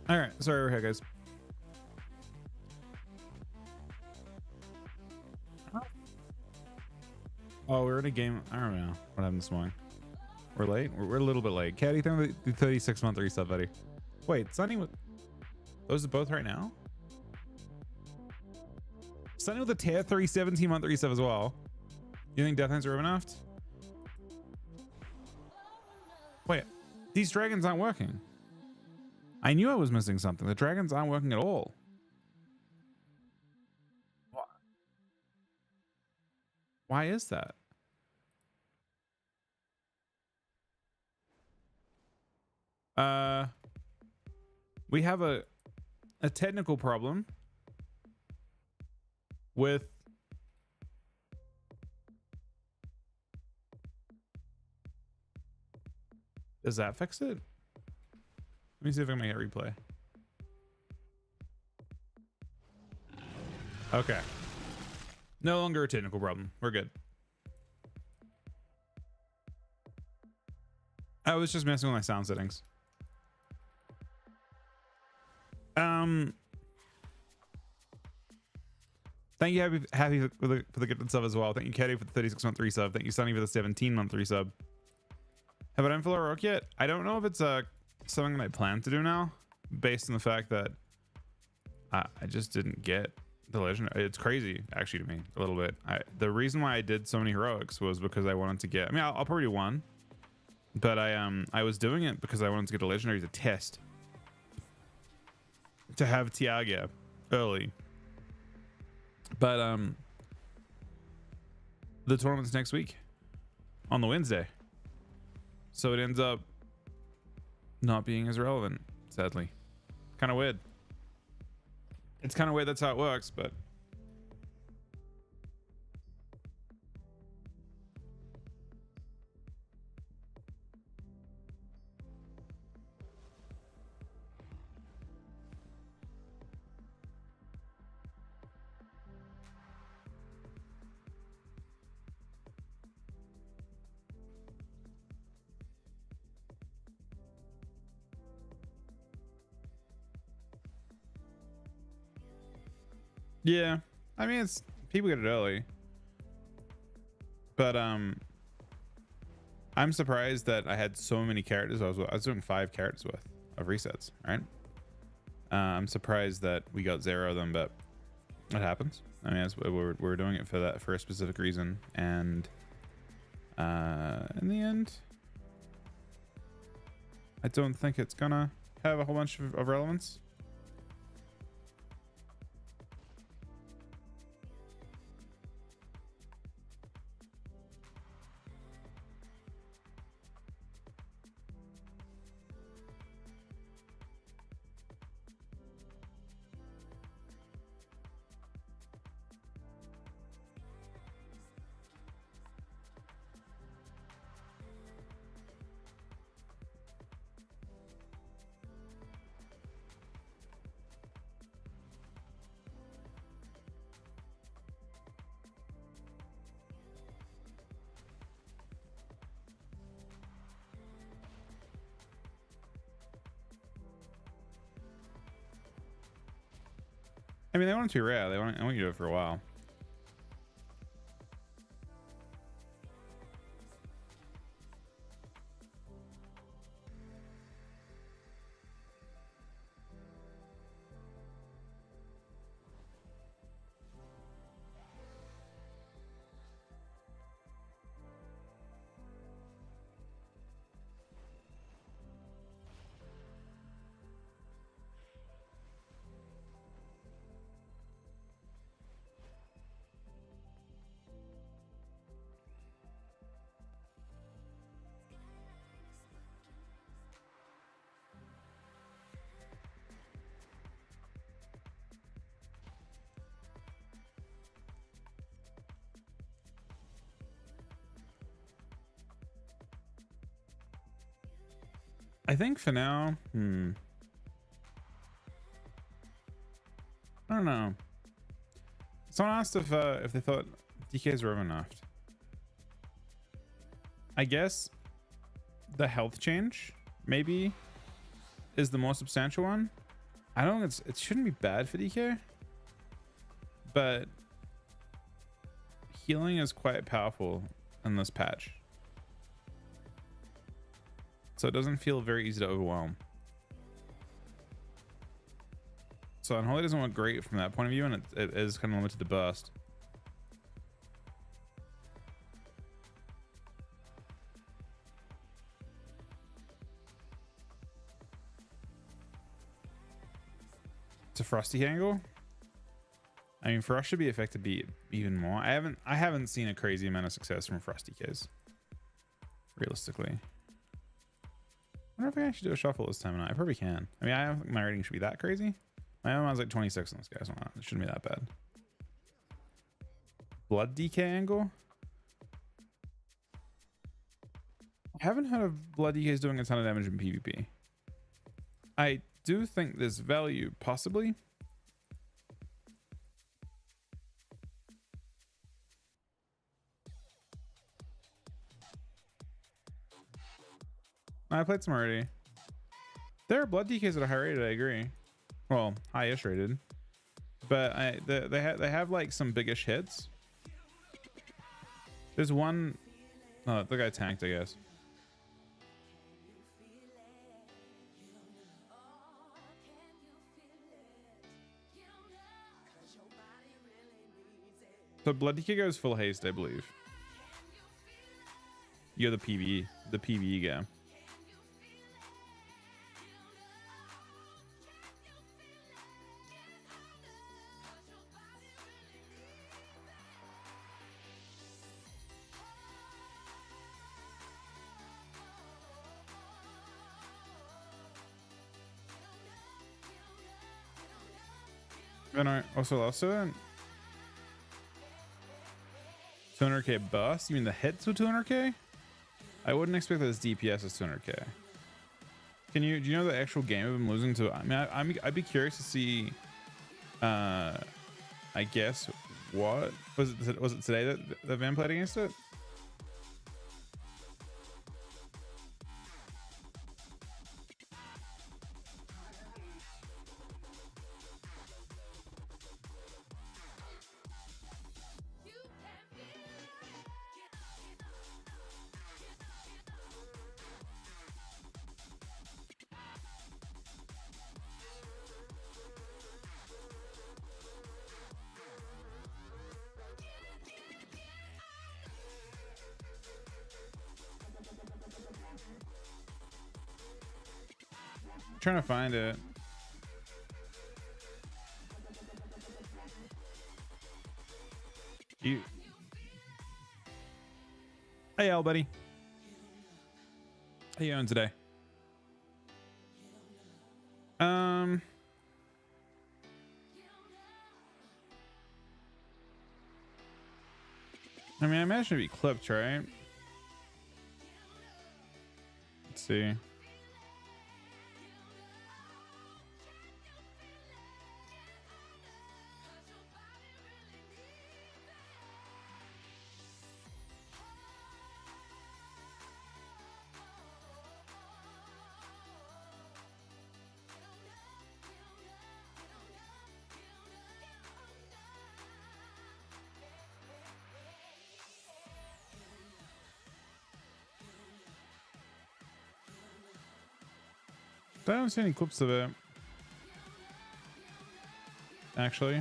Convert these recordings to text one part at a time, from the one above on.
All right, sorry we're here, guys. Oh, we're in a game. I don't know what happened this morning. We're late. We're a little bit late. Caddy, thank the 36-month reset, buddy. Wait, Sunny with those are both right now. Sunny with a tier 3 17-month reset as well. You think Death Hands are Ribboneft? Wait, these dragons aren't working. I knew I was missing something. The dragons aren't working at all. Why is that? We have a technical problem with does that fix it? Let me see if I can make it replay. Okay. No longer a technical problem. We're good. I was just messing with my sound settings. Thank you, happy for the gifted sub as well. Thank you, Katie, for the 36-month resub. Thank you, Sunny, for the 17-month resub. Have I done Filler Rock yet? I don't know if it's something that I plan to do now, based on the fact that I just didn't get the legend. It's crazy, actually, to me a little bit. The reason why I did so many heroics was because I wanted to get. I mean, I'll probably do one, but I was doing it because I wanted to get a legendary to test, to have Tiaga early. But the tournament's next week on the Wednesday, so it ends up not being as relevant, sadly. Kind of weird. It's kind of weird that's how it works, but yeah, I mean, it's people get it early, but I'm surprised that I had so many characters. I was doing 5 characters worth of resets, right? I'm surprised that we got 0 of them, but it happens. I mean, we're doing it for a specific reason, and in the end, I don't think it's gonna have a whole bunch of relevance. I mean, they want it to be rare. I want you to do it for a while. I think for now, I don't know. Someone asked if they thought DKs were Ribboneft. I guess the health change maybe is the more substantial one. I don't think it shouldn't be bad for DK, but healing is quite powerful in this patch. So it doesn't feel very easy to overwhelm. So Unholy doesn't look great from that point of view, and it is kind of limited to burst. It's a Frosty angle. I mean, Frost should be affected even more. I haven't seen a crazy amount of success from Frosty K's, realistically. I wonder if I can actually do a shuffle this time or not. I probably can. I mean, I don't think my rating should be that crazy. My own was like 26 on this guy, so it shouldn't be that bad. Blood DK angle? I haven't heard of Blood DKs doing a ton of damage in PvP. I do think there's value, possibly. I played some already. There are Blood DKs that are high rated, I agree. Well, high-ish rated. But they have like some biggish hits. There's one. Oh, the guy tanked, I guess. So Blood DK goes full haste, I believe. You're the PvE guy. And I also 200k burst. You mean the hits with 200k? I wouldn't expect that his DPS is 200k. Do you know the actual game of him losing to? I mean, I'd be curious to see. I guess what was it today that Van played against it? Trying to find it. Hey, Al, buddy. How you doing today? I mean, I imagine it'd be clipped, right? Let's see. I don't see any clips of it, actually.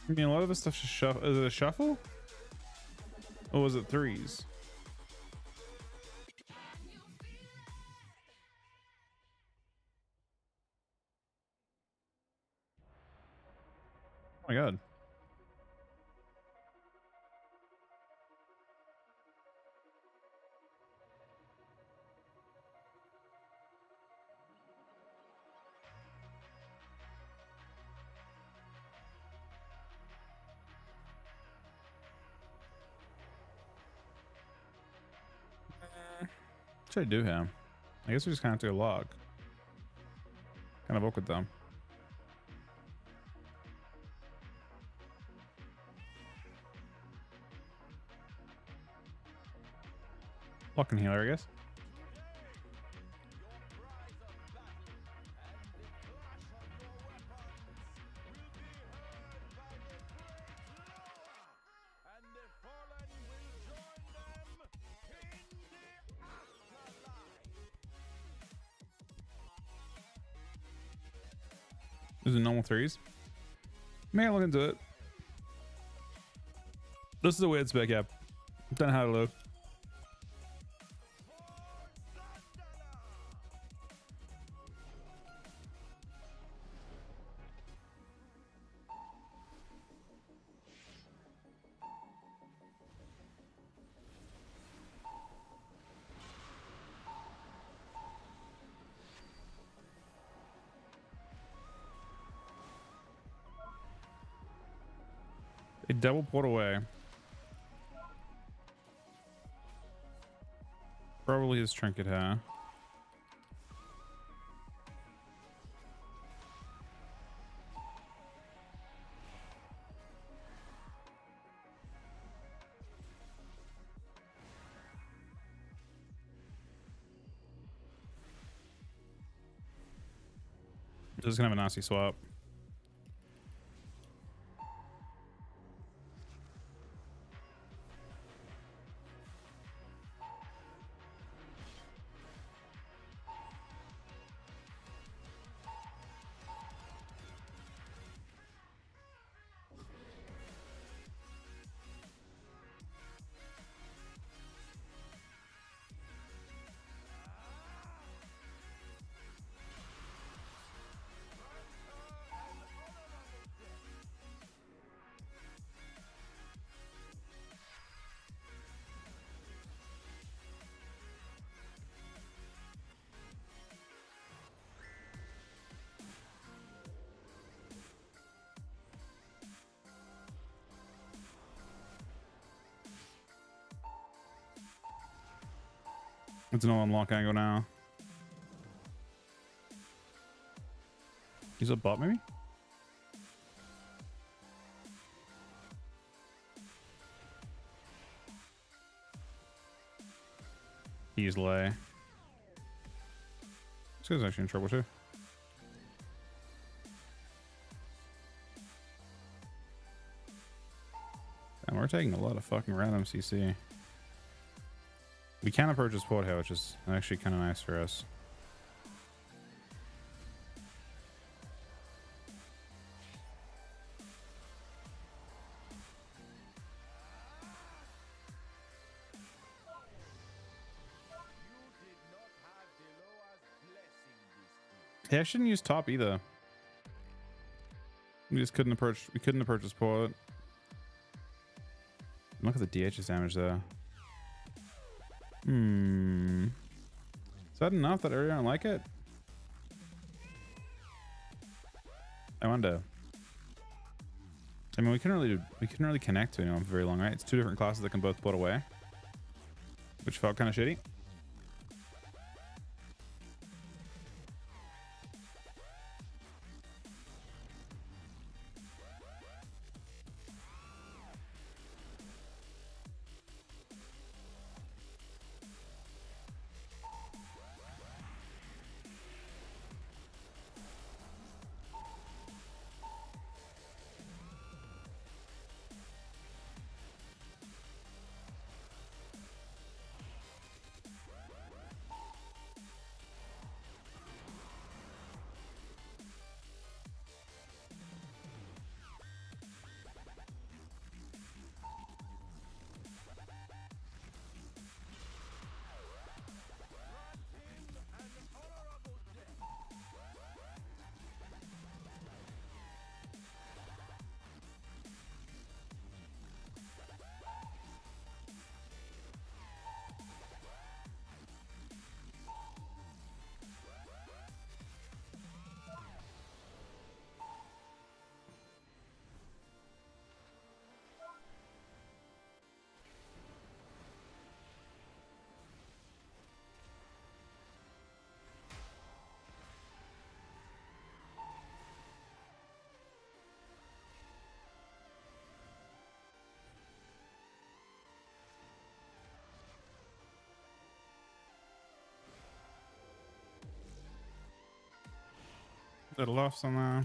I mean, a lot of the stuff just shuffle. Is it a shuffle? Or was it threes? Oh my god. should I do here? I guess we just kind of have to go log. Kind of awkward though. Lock and healer, I guess. Is it normal threes? May I look into it? This is a weird spec app. Don't know how to look. A double port away. Probably his trinket, huh? This is gonna have a nasty swap. It's no unlock angle now. He's a bot, maybe? He's lay. This guy's actually in trouble too. And we're taking a lot of fucking random CC. We can approach this port here, which is actually kind of nice for us. Hey, I shouldn't use top either. We just couldn't approach. We couldn't approach this port. Look at the DH's damage there. Is that enough that area don't like it? I wonder. I mean, we couldn't really connect to anyone for very long, right? It's two different classes that can both put away, which felt kind of shitty. Little offs on there.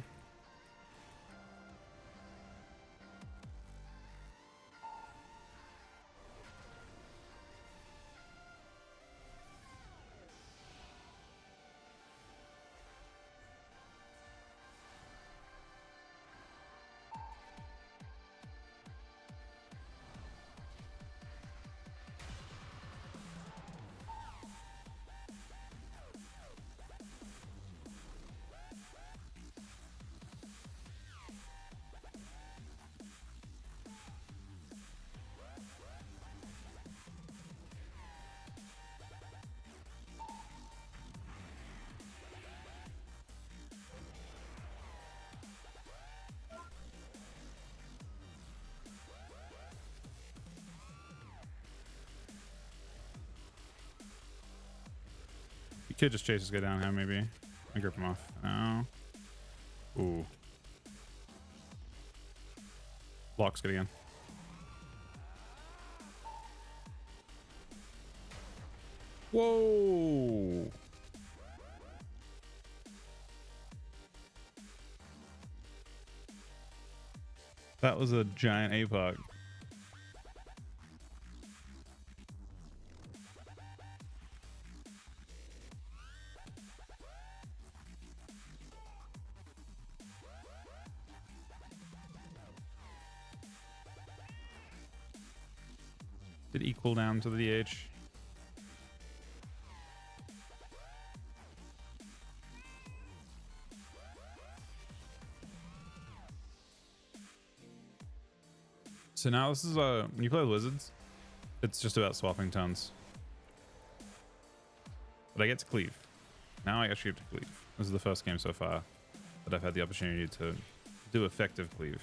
You could just chase this guy down here, maybe. I grip him off. No. Ooh. Block's good again. Whoa. That was a giant APOC. Did equal down to the DH. So now this is when you play with wizards, it's just about swapping tones. But I get to cleave. Now I actually get to cleave. This is the first game so far that I've had the opportunity to do effective cleave.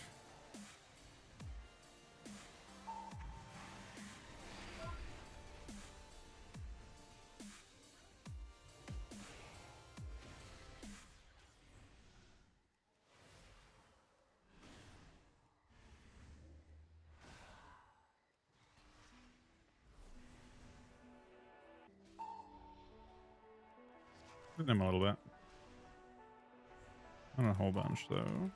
Hit him a little bit. Not a whole bunch though.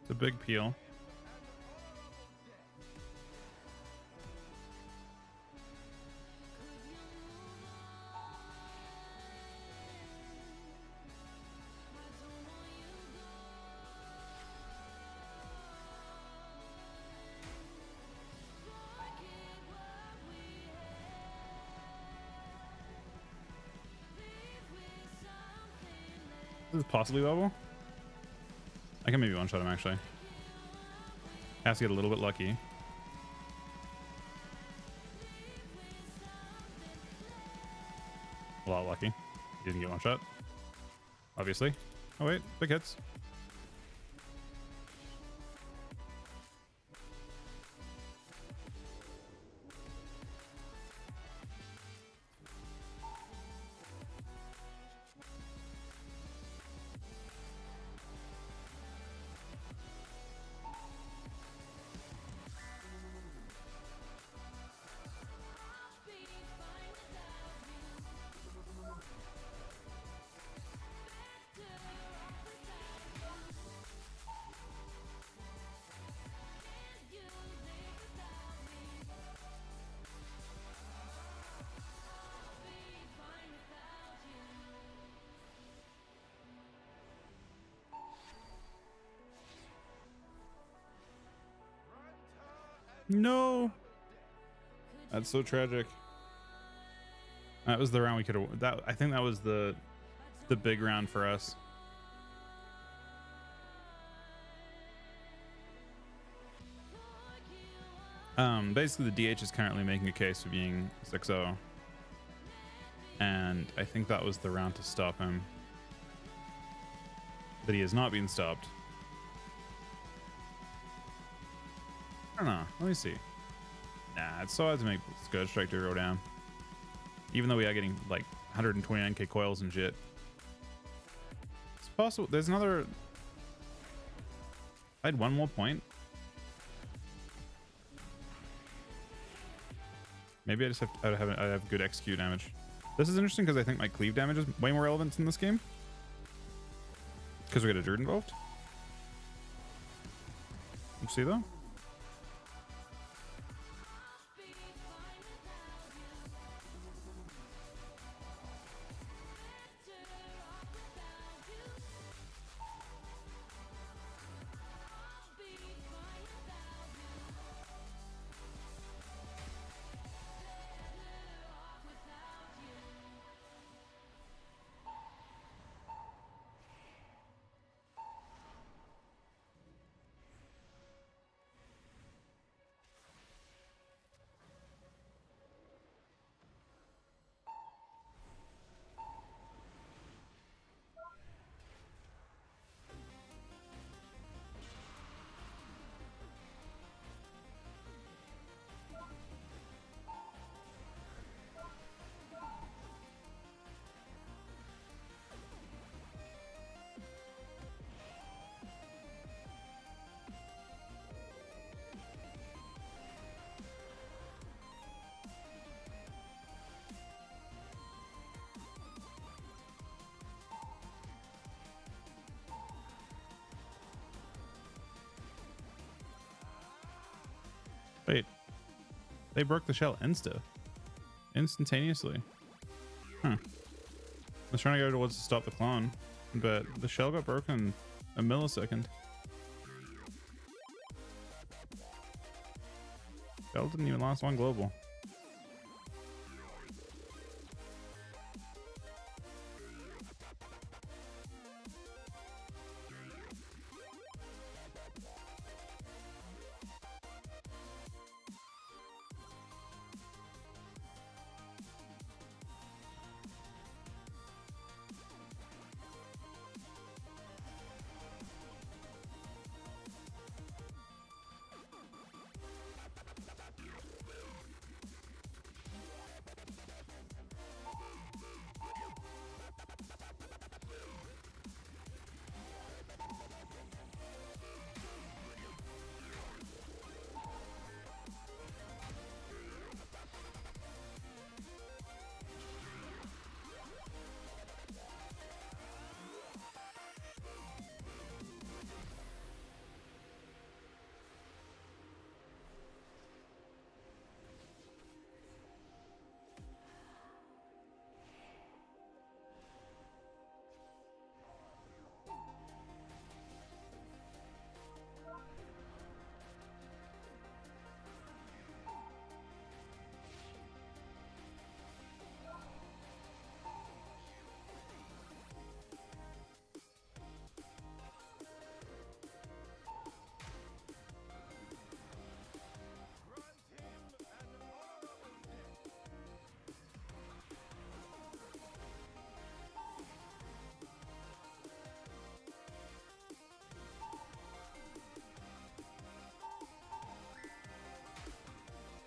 It's a big peel. This is possibly bubble. I can maybe one-shot him actually. Has to get a little bit lucky. A lot lucky. He didn't get one shot. Obviously. Oh wait, big hits. No, that's so tragic. That was the round we could have. That I think that was the big round for us. Basically the DH is currently making a case for being 6-0, and I think that was the round to stop him. But he has not been stopped. I don't know. Let me see. Nah, it's so hard to make Scourge Strike do real down. Even though we are getting like 129k coils and shit. It's possible. There's another. I had one more point. Maybe I just have I have good XQ damage. This is interesting because I think my cleave damage is way more relevant in this game. Because we get a druid involved. You see though? Wait, they broke the shell instantaneously. Huh. I was trying to go towards to stop the clone, but the shell got broken a millisecond. Shell didn't even last one global.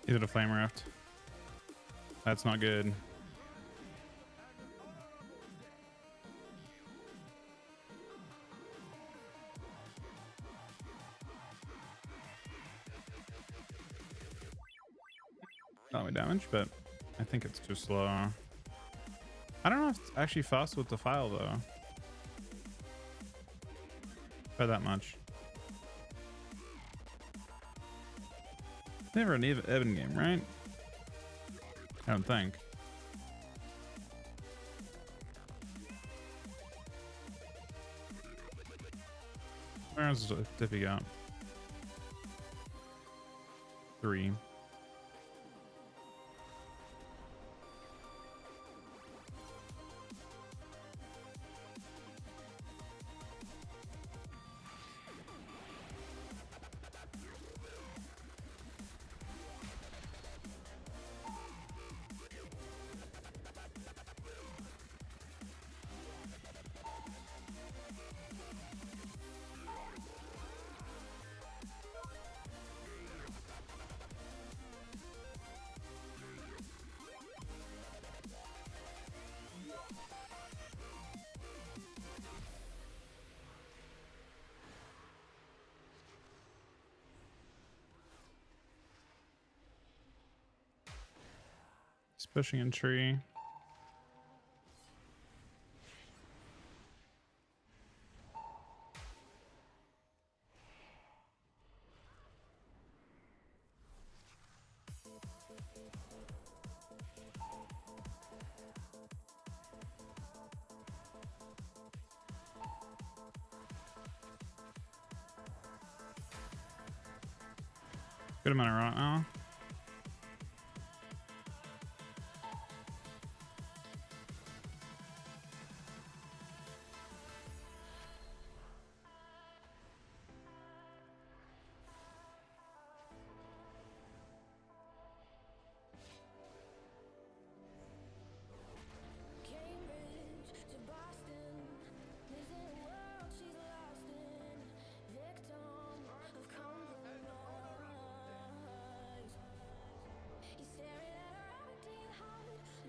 Is it a flame raft? That's not good. Not only damage, but I think it's too slow. I don't know if it's actually fast with the file though. By that much. Never an even game, right? I don't think. Where's the Dippy got? 3. He's pushing in tree. Good amount of rot now.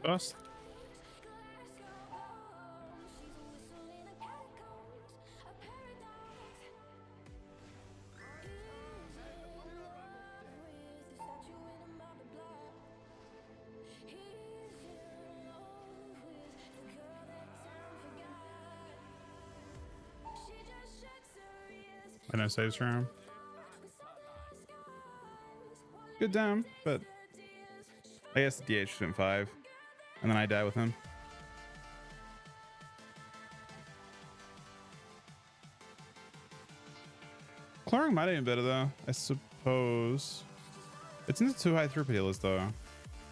Bust. I know saves for him. Good down, but I guess the DH went 5, and then I die with him. Chlorine might have been better though, I suppose. It's into too high throughput healers though,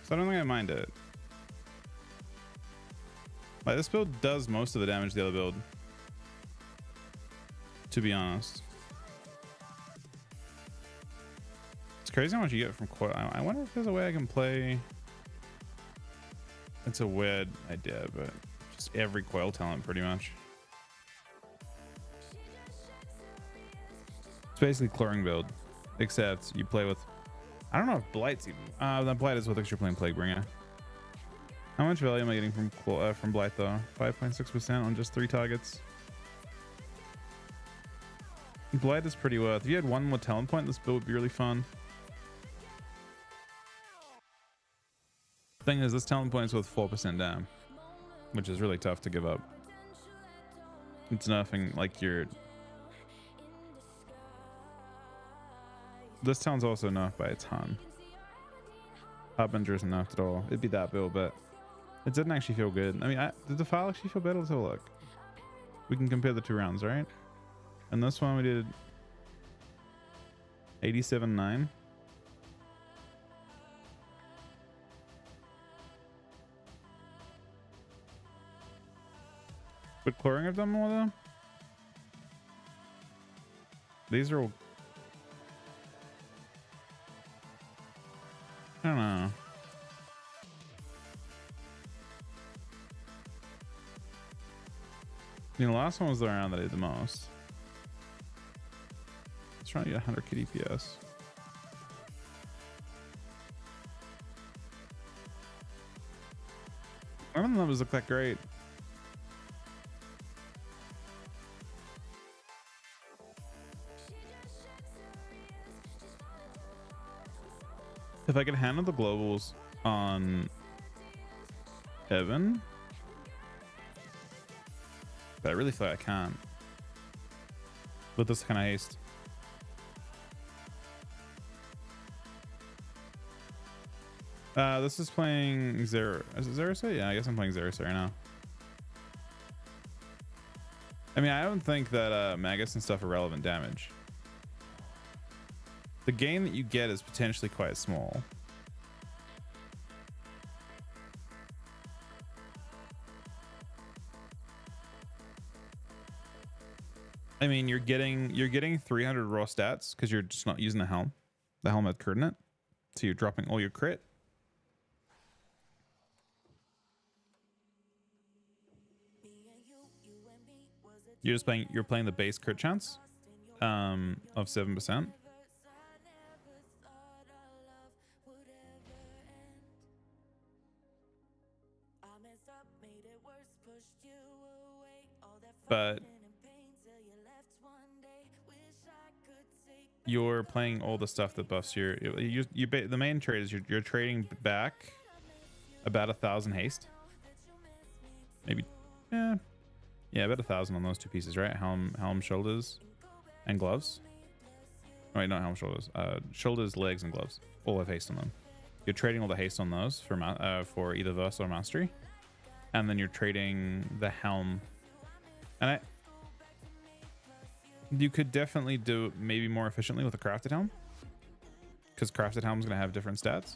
so I don't think I mind it. Like this build does most of the damage the other build, to be honest. It's crazy how much you get from coil. I wonder if there's a way I can play. It's a weird idea, but just every coil talent pretty much. It's basically chlorine build, except you play with, I don't know if Blight's even, the Blight is with extra playing Plaguebringer. How much value am I getting from Blight though? 5.6% on just 3 targets. Blight is pretty worth. If you had one more talent point, this build would be really fun. Thing is, this talent point is worth 4% dam, which is really tough to give up. It's nothing like your. This talent's also nerfed by a ton. Harbinger isn't nerfed at all. It'd be that build, but it didn't actually feel good. I mean, did the file actually feel better? Let's have a look. We can compare the 2 rounds, right? And this one we did 87.9. Would chlorine have done more though? These are all... I don't know. I mean, the last one was the round that I did the most. Let's try to get 100 DPS. None of the numbers look that great. If I could handle the globals on Evan, but I really feel like I can't with this kind of haste. This is playing Zero. Is it Zerasa? Yeah, I guess I'm playing Zerasa right now. I mean, I don't think that Magus and stuff are relevant damage. The gain that you get is potentially quite small. I mean, you're getting 300 raw stats because you're just not using the helm. The helm had crit in it, so you're dropping all your crit. You're playing the base crit chance of 7%. But you're playing all the stuff that buffs your the main trade is you're trading back About 1,000 haste. Maybe, yeah, about 1,000 on those two pieces, right? Helm, shoulders, and gloves. Oh, wait, not helm, shoulders. Shoulders, legs, and gloves. All have haste on them. You're trading all the haste on those for either verse or mastery, and then you're trading the helm. And you could definitely do it maybe more efficiently with a crafted helm, because crafted helm is going to have different stats.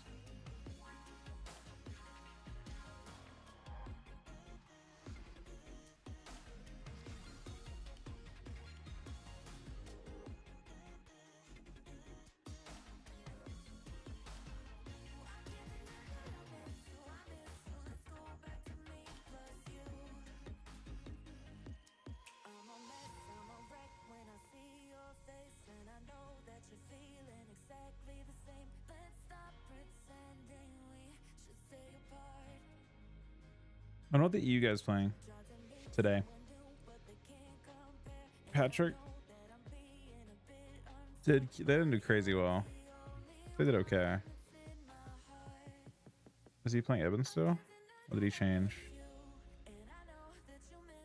I don't know what the EU guy's playing today. Patrick they didn't do crazy well. They did okay. Is he playing Eben still? Or did he change?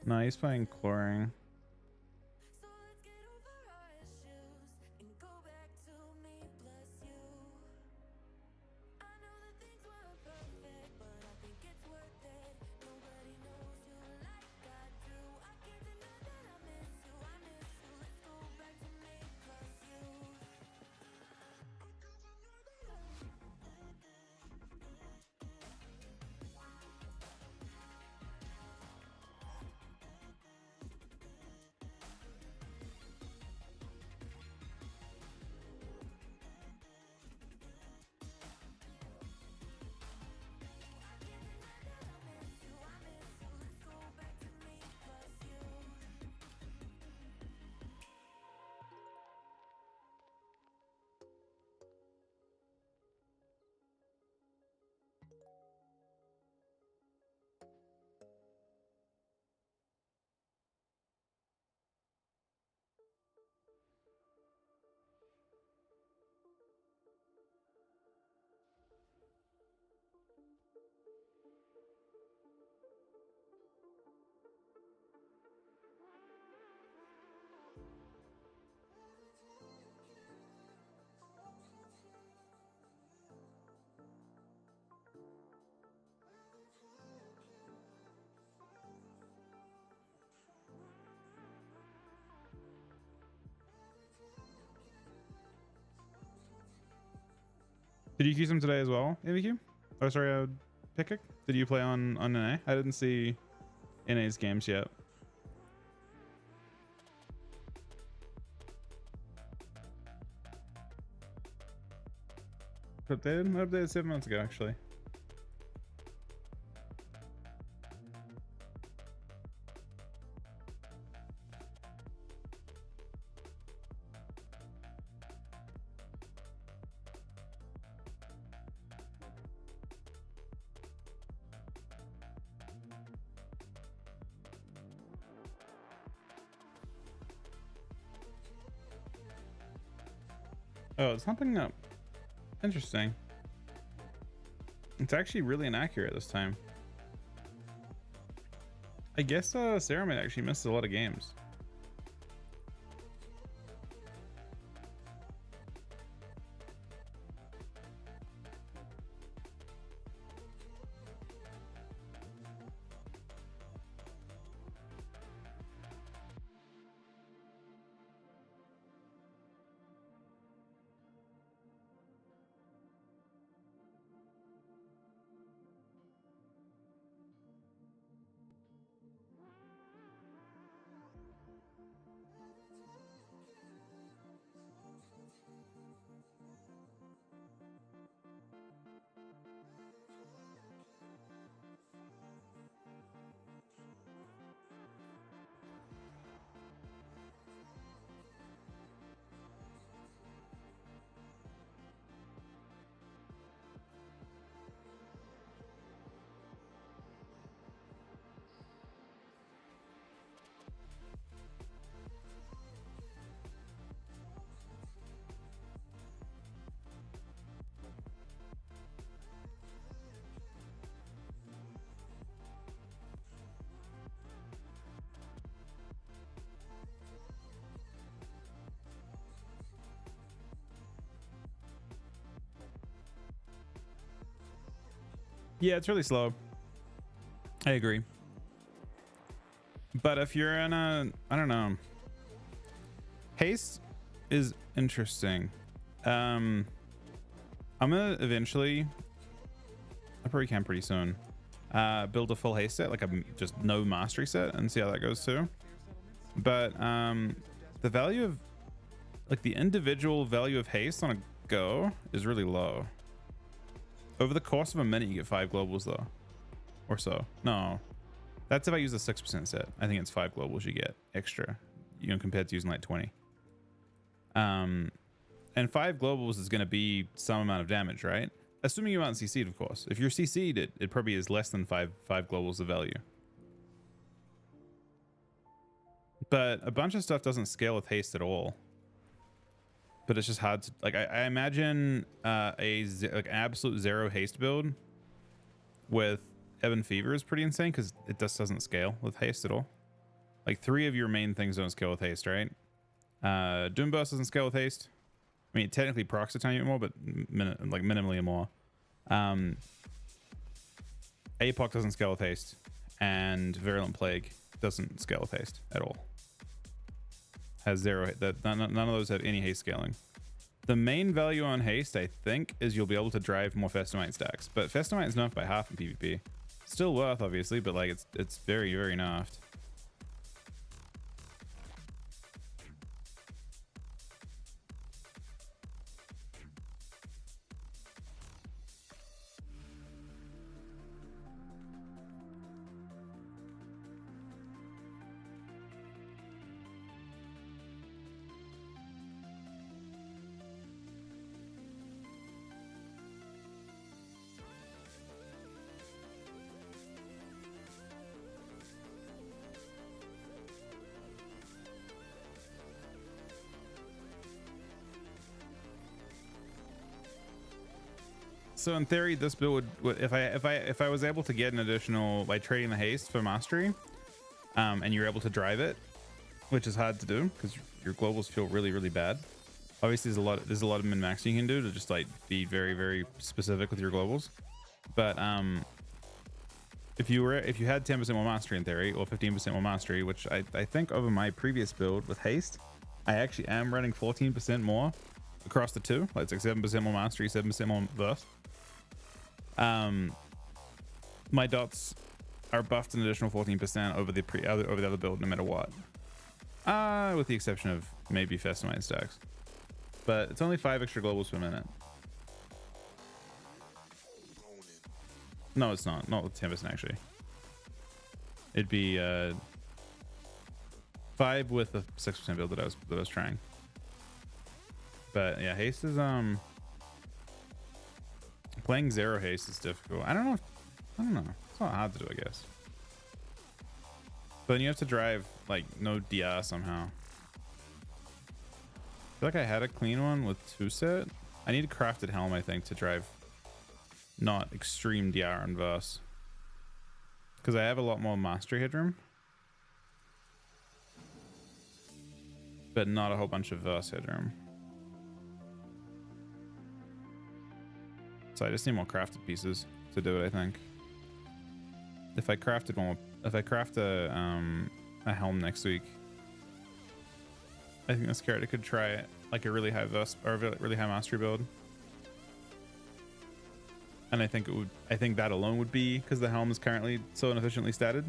No, he's playing Cloring. Did you use him today as well, AVQ? Oh, sorry, Pickik? Did you play on NA? I didn't see NA's games yet. Updated 7 months ago, actually. Oh, it's something up. Interesting. It's actually really inaccurate this time. I guess Ceramite actually misses a lot of games. Yeah, it's really slow. I agree. But if you're in a, I don't know, haste is interesting. I'm gonna eventually, I probably can pretty soon, build a full haste set, like a just no mastery set, and see how that goes too. But the value of, like, the individual value of haste on a go is really low. Over the course of a minute, you get 5 globals though, or so. No, that's if I use the 6% set. I think it's 5 globals you get extra, you know, compared to using like 20. And 5 globals is going to be some amount of damage, right? Assuming you aren't CC'd, of course. If you're CC'd, it probably is less than 5 globals of value. But a bunch of stuff doesn't scale with haste at all. But it's just hard to, like, I imagine like absolute 0 haste build with Ebon Fever is pretty insane because it just doesn't scale with haste at all. Like 3 of your main things don't scale with haste, right? Doomburst doesn't scale with haste. I mean, it technically procs a tiny bit more, but like minimally more. APOC doesn't scale with haste, and Virulent Plague doesn't scale with haste at all. Has 0. None of those have any haste scaling. The main value on haste, I think, is you'll be able to drive more Festamite stacks. But Festamite is nerfed by half in PvP. Still worth, obviously, but like it's very, very nerfed. So in theory, this build would, if I was able to get an additional by trading the haste for mastery, and you're able to drive it, which is hard to do because your globals feel really, really bad. Obviously, there's a lot of min maxing you can do to just like be very, very specific with your globals. But if you had 10% more mastery in theory, or 15% more mastery, which I think over my previous build with haste, I actually am running 14% more across the two. Like it's like 7% more mastery, 7% more verse. My dots are buffed an additional 14% over the other build, no matter what. With the exception of maybe Festamite stacks, but it's only 5 extra globals per minute. No, it's not with 10% actually. It'd be 5 with the 6% build that I was trying. But yeah, haste is playing 0 haste is difficult. I don't know. It's not hard to do, I guess. But then you have to drive like no DR somehow. I feel like I had a clean one with 2 set. I need a crafted helm, I think, to drive not extreme DR and verse, because I have a lot more mastery headroom, but not a whole bunch of verse headroom. So I just need more crafted pieces to do it, I think. If I crafted one, if I craft a helm next week, I think this character could try like a really high verse or a really high mastery build. And I think that alone would be, because the helm is currently so inefficiently statted,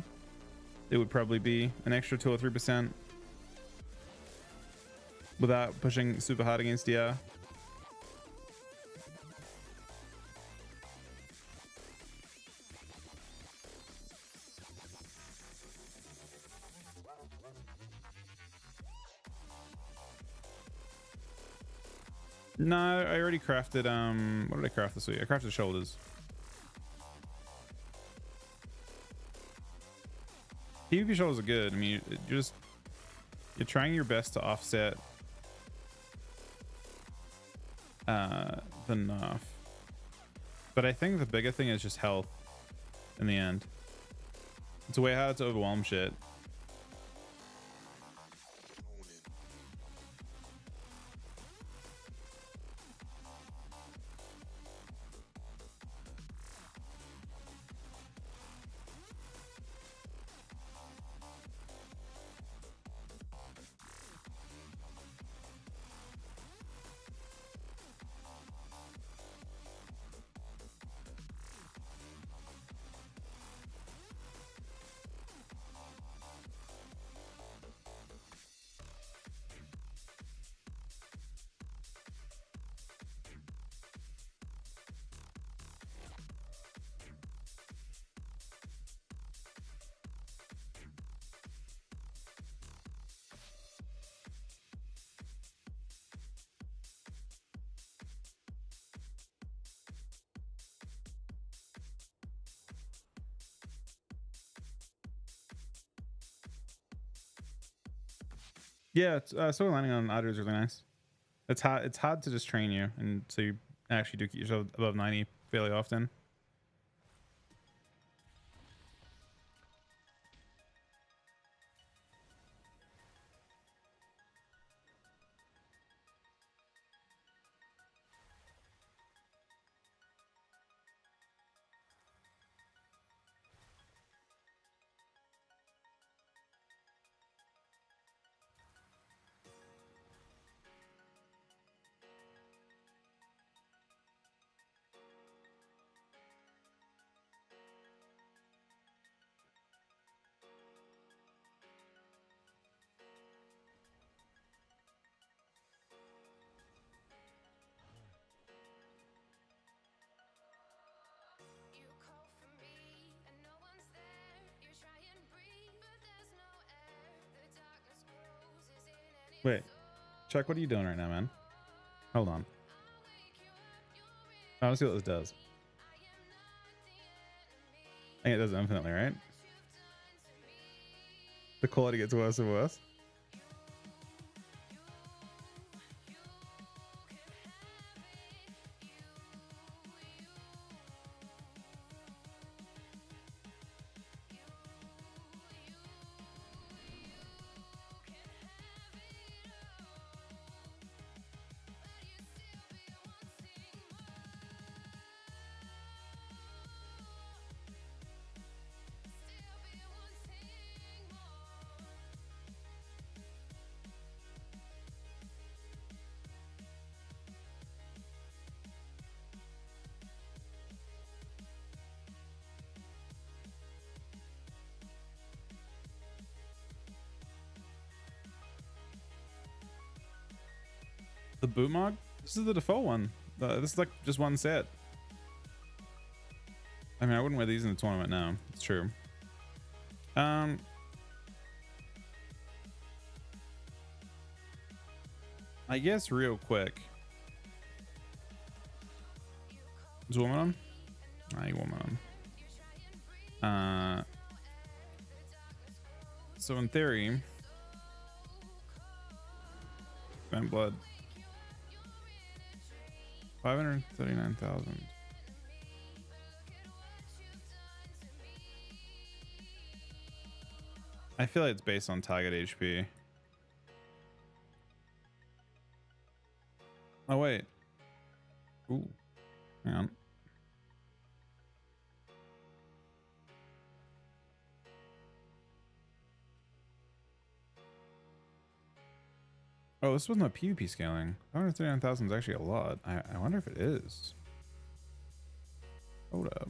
it would probably be an extra 2 or 3% without pushing super hard against DR. No, I already crafted, what did I craft this week? I crafted shoulders. PvP shoulders are good. I mean, you're trying your best to offset the nerf. But I think the bigger thing is just health in the end. It's way harder to overwhelm shit. Yeah, it's, so landing on Otter is really nice. It's hard. It's hard to just train you, and so you actually do keep yourself above 90 fairly often. Wait, Chuck, what are you doing right now, man? Hold on. I want to see what this does. I think it does infinitely, right? The quality gets worse and worse. The boot mod? This is the default one. This is like just one set. I mean, I wouldn't wear these in the tournament now. It's true. I guess real quick. Is woman on? I woman on. So in theory, spent blood. 539,000. I feel like it's based on target HP. Oh wait. Ooh. Hang on. Oh, this wasn't a PvP scaling. 139,000 is actually a lot. I wonder if it is. Hold up.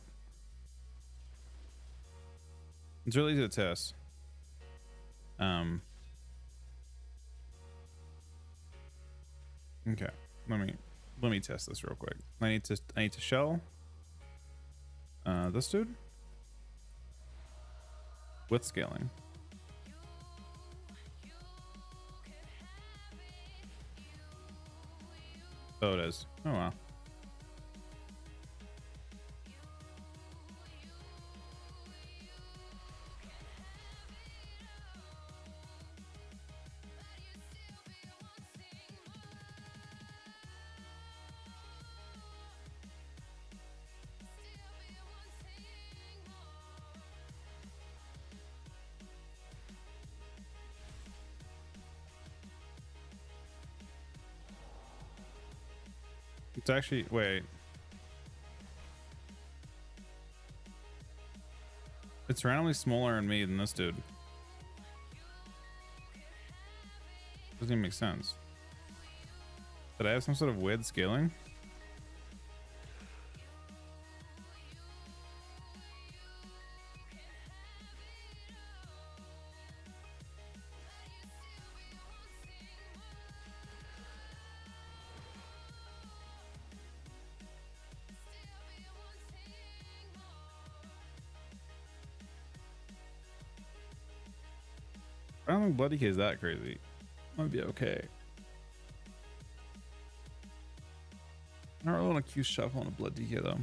It's really easy to test. Okay. Let me test this real quick. I need to shell this dude with scaling. Oh, it is. Oh wow. It's actually, wait. It's randomly smaller in me than this dude. Doesn't even make sense. Did I have some sort of weird scaling? I don't think blood decay is that crazy. Might be okay. I don't really want to Q shuffle on a blood decay though.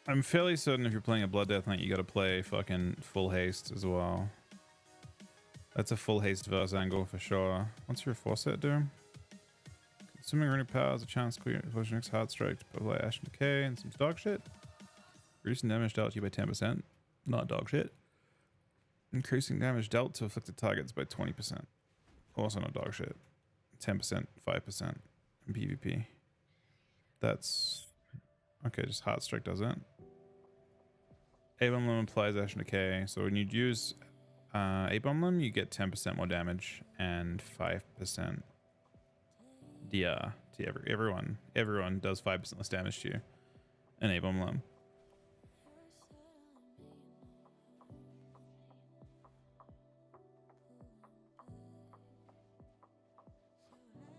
I'm fairly certain if you're playing a Blood Death Knight, you got to play fucking full haste as well. That's a full haste verse angle for sure. What's your foresight do? Consuming runic power has a chance to clear the next hard strike to apply Ash and Decay and some dog shit. Reducing damage dealt to you by 10%. Not dog shit. Increasing damage dealt to afflicted targets by 20%. Also not dog shit. 10%, 5% in PvP. That's okay, just hard strike does it. A-Bomb Limb applies Ash and Decay. So when you use A-Bomb Limb, you get 10% more damage and 5% DR to everyone. Everyone does 5% less damage to you in A-Bomb Limb.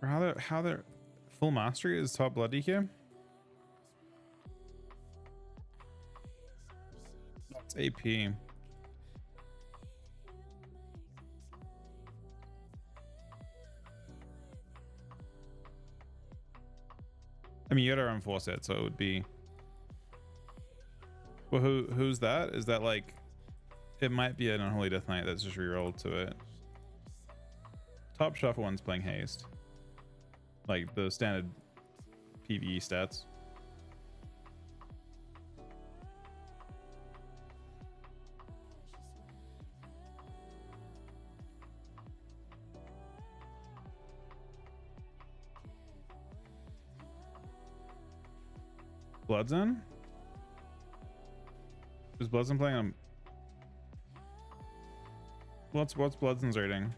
How they're full mastery is top blood DK? That's AP. I mean, you gotta run 4 sets, so it would be. Well, who's that? Is that like? It might be an Unholy Death Knight that's just rerolled to it. Top shuffle one's playing haste. Like the standard PvE stats. Bloodzone? Is Bloodzone playing on? What's Bloodzone's rating?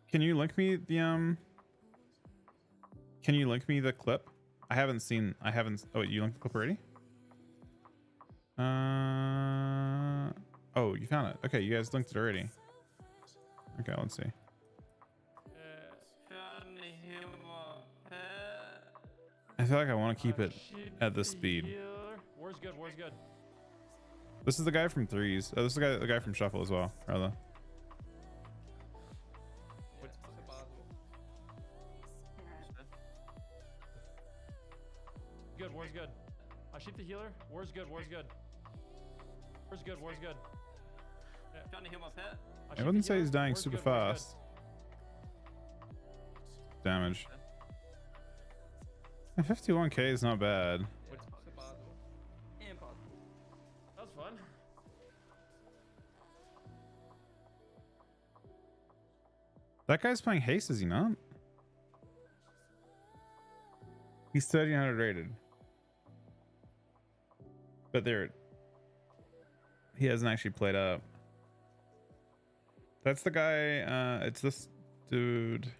Can you link me the Can you link me the clip? I haven't. Oh, you linked the clip already? Oh, you found it. Okay, you guys linked it already. Okay, let's see. I feel like I want to keep it at this speed. War's good. War's good. This is the guy from threes. Oh, this is the guy from shuffle as well, rather. Good. War's good. I shoot the healer. War's good. War's good. War's good. War's good. Trying to heal my pet. I wouldn't say he's dying super fast. Damage. 51k is not bad. That was fun. That guy's playing haste, is he not? He's 1300 rated. But he hasn't actually played up. That's the guy, it's this dude.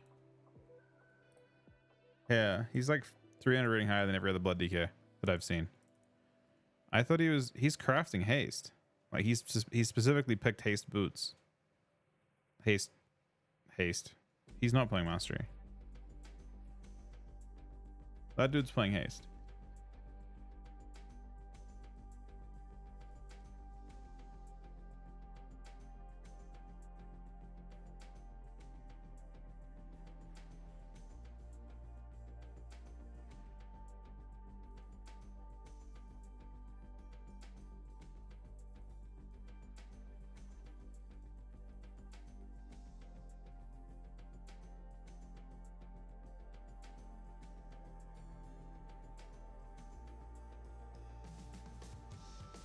Yeah, he's like 300 rating higher than every other blood DK that I've seen. I thought he's crafting haste. Like he specifically picked haste boots. Haste. He's not playing mastery. That dude's playing haste.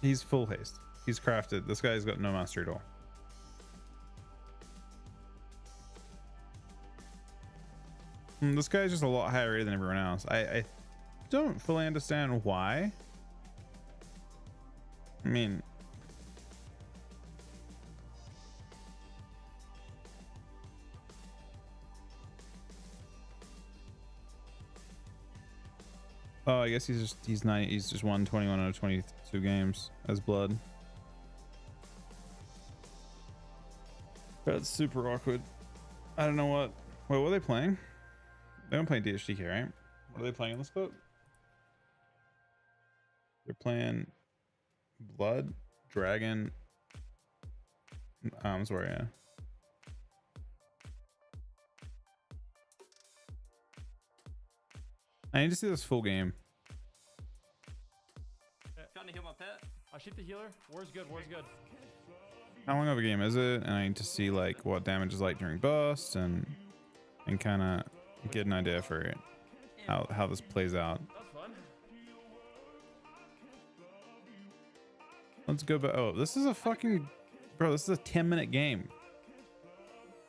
He's full haste. He's crafted. This guy's got no mastery at all. This guy's just a lot higher rated than everyone else. I don't fully understand why. I mean, oh, I guess he's just won 21 out of 22 games as blood. That's super awkward. I don't know what. Wait, what are they playing? They don't play DHDK, right? What are they playing in this boat? They're playing Blood, Dragon, sorry, yeah. I need to see this full game. Trying to heal my pet. I'll shoot the healer. War's good. War's good. How long of a game is it? And I need to see like what damage is like during burst and kind of get an idea for it, how this plays out. That's fun. Let's go back. Oh, this is a fucking bro. This is a 10-minute game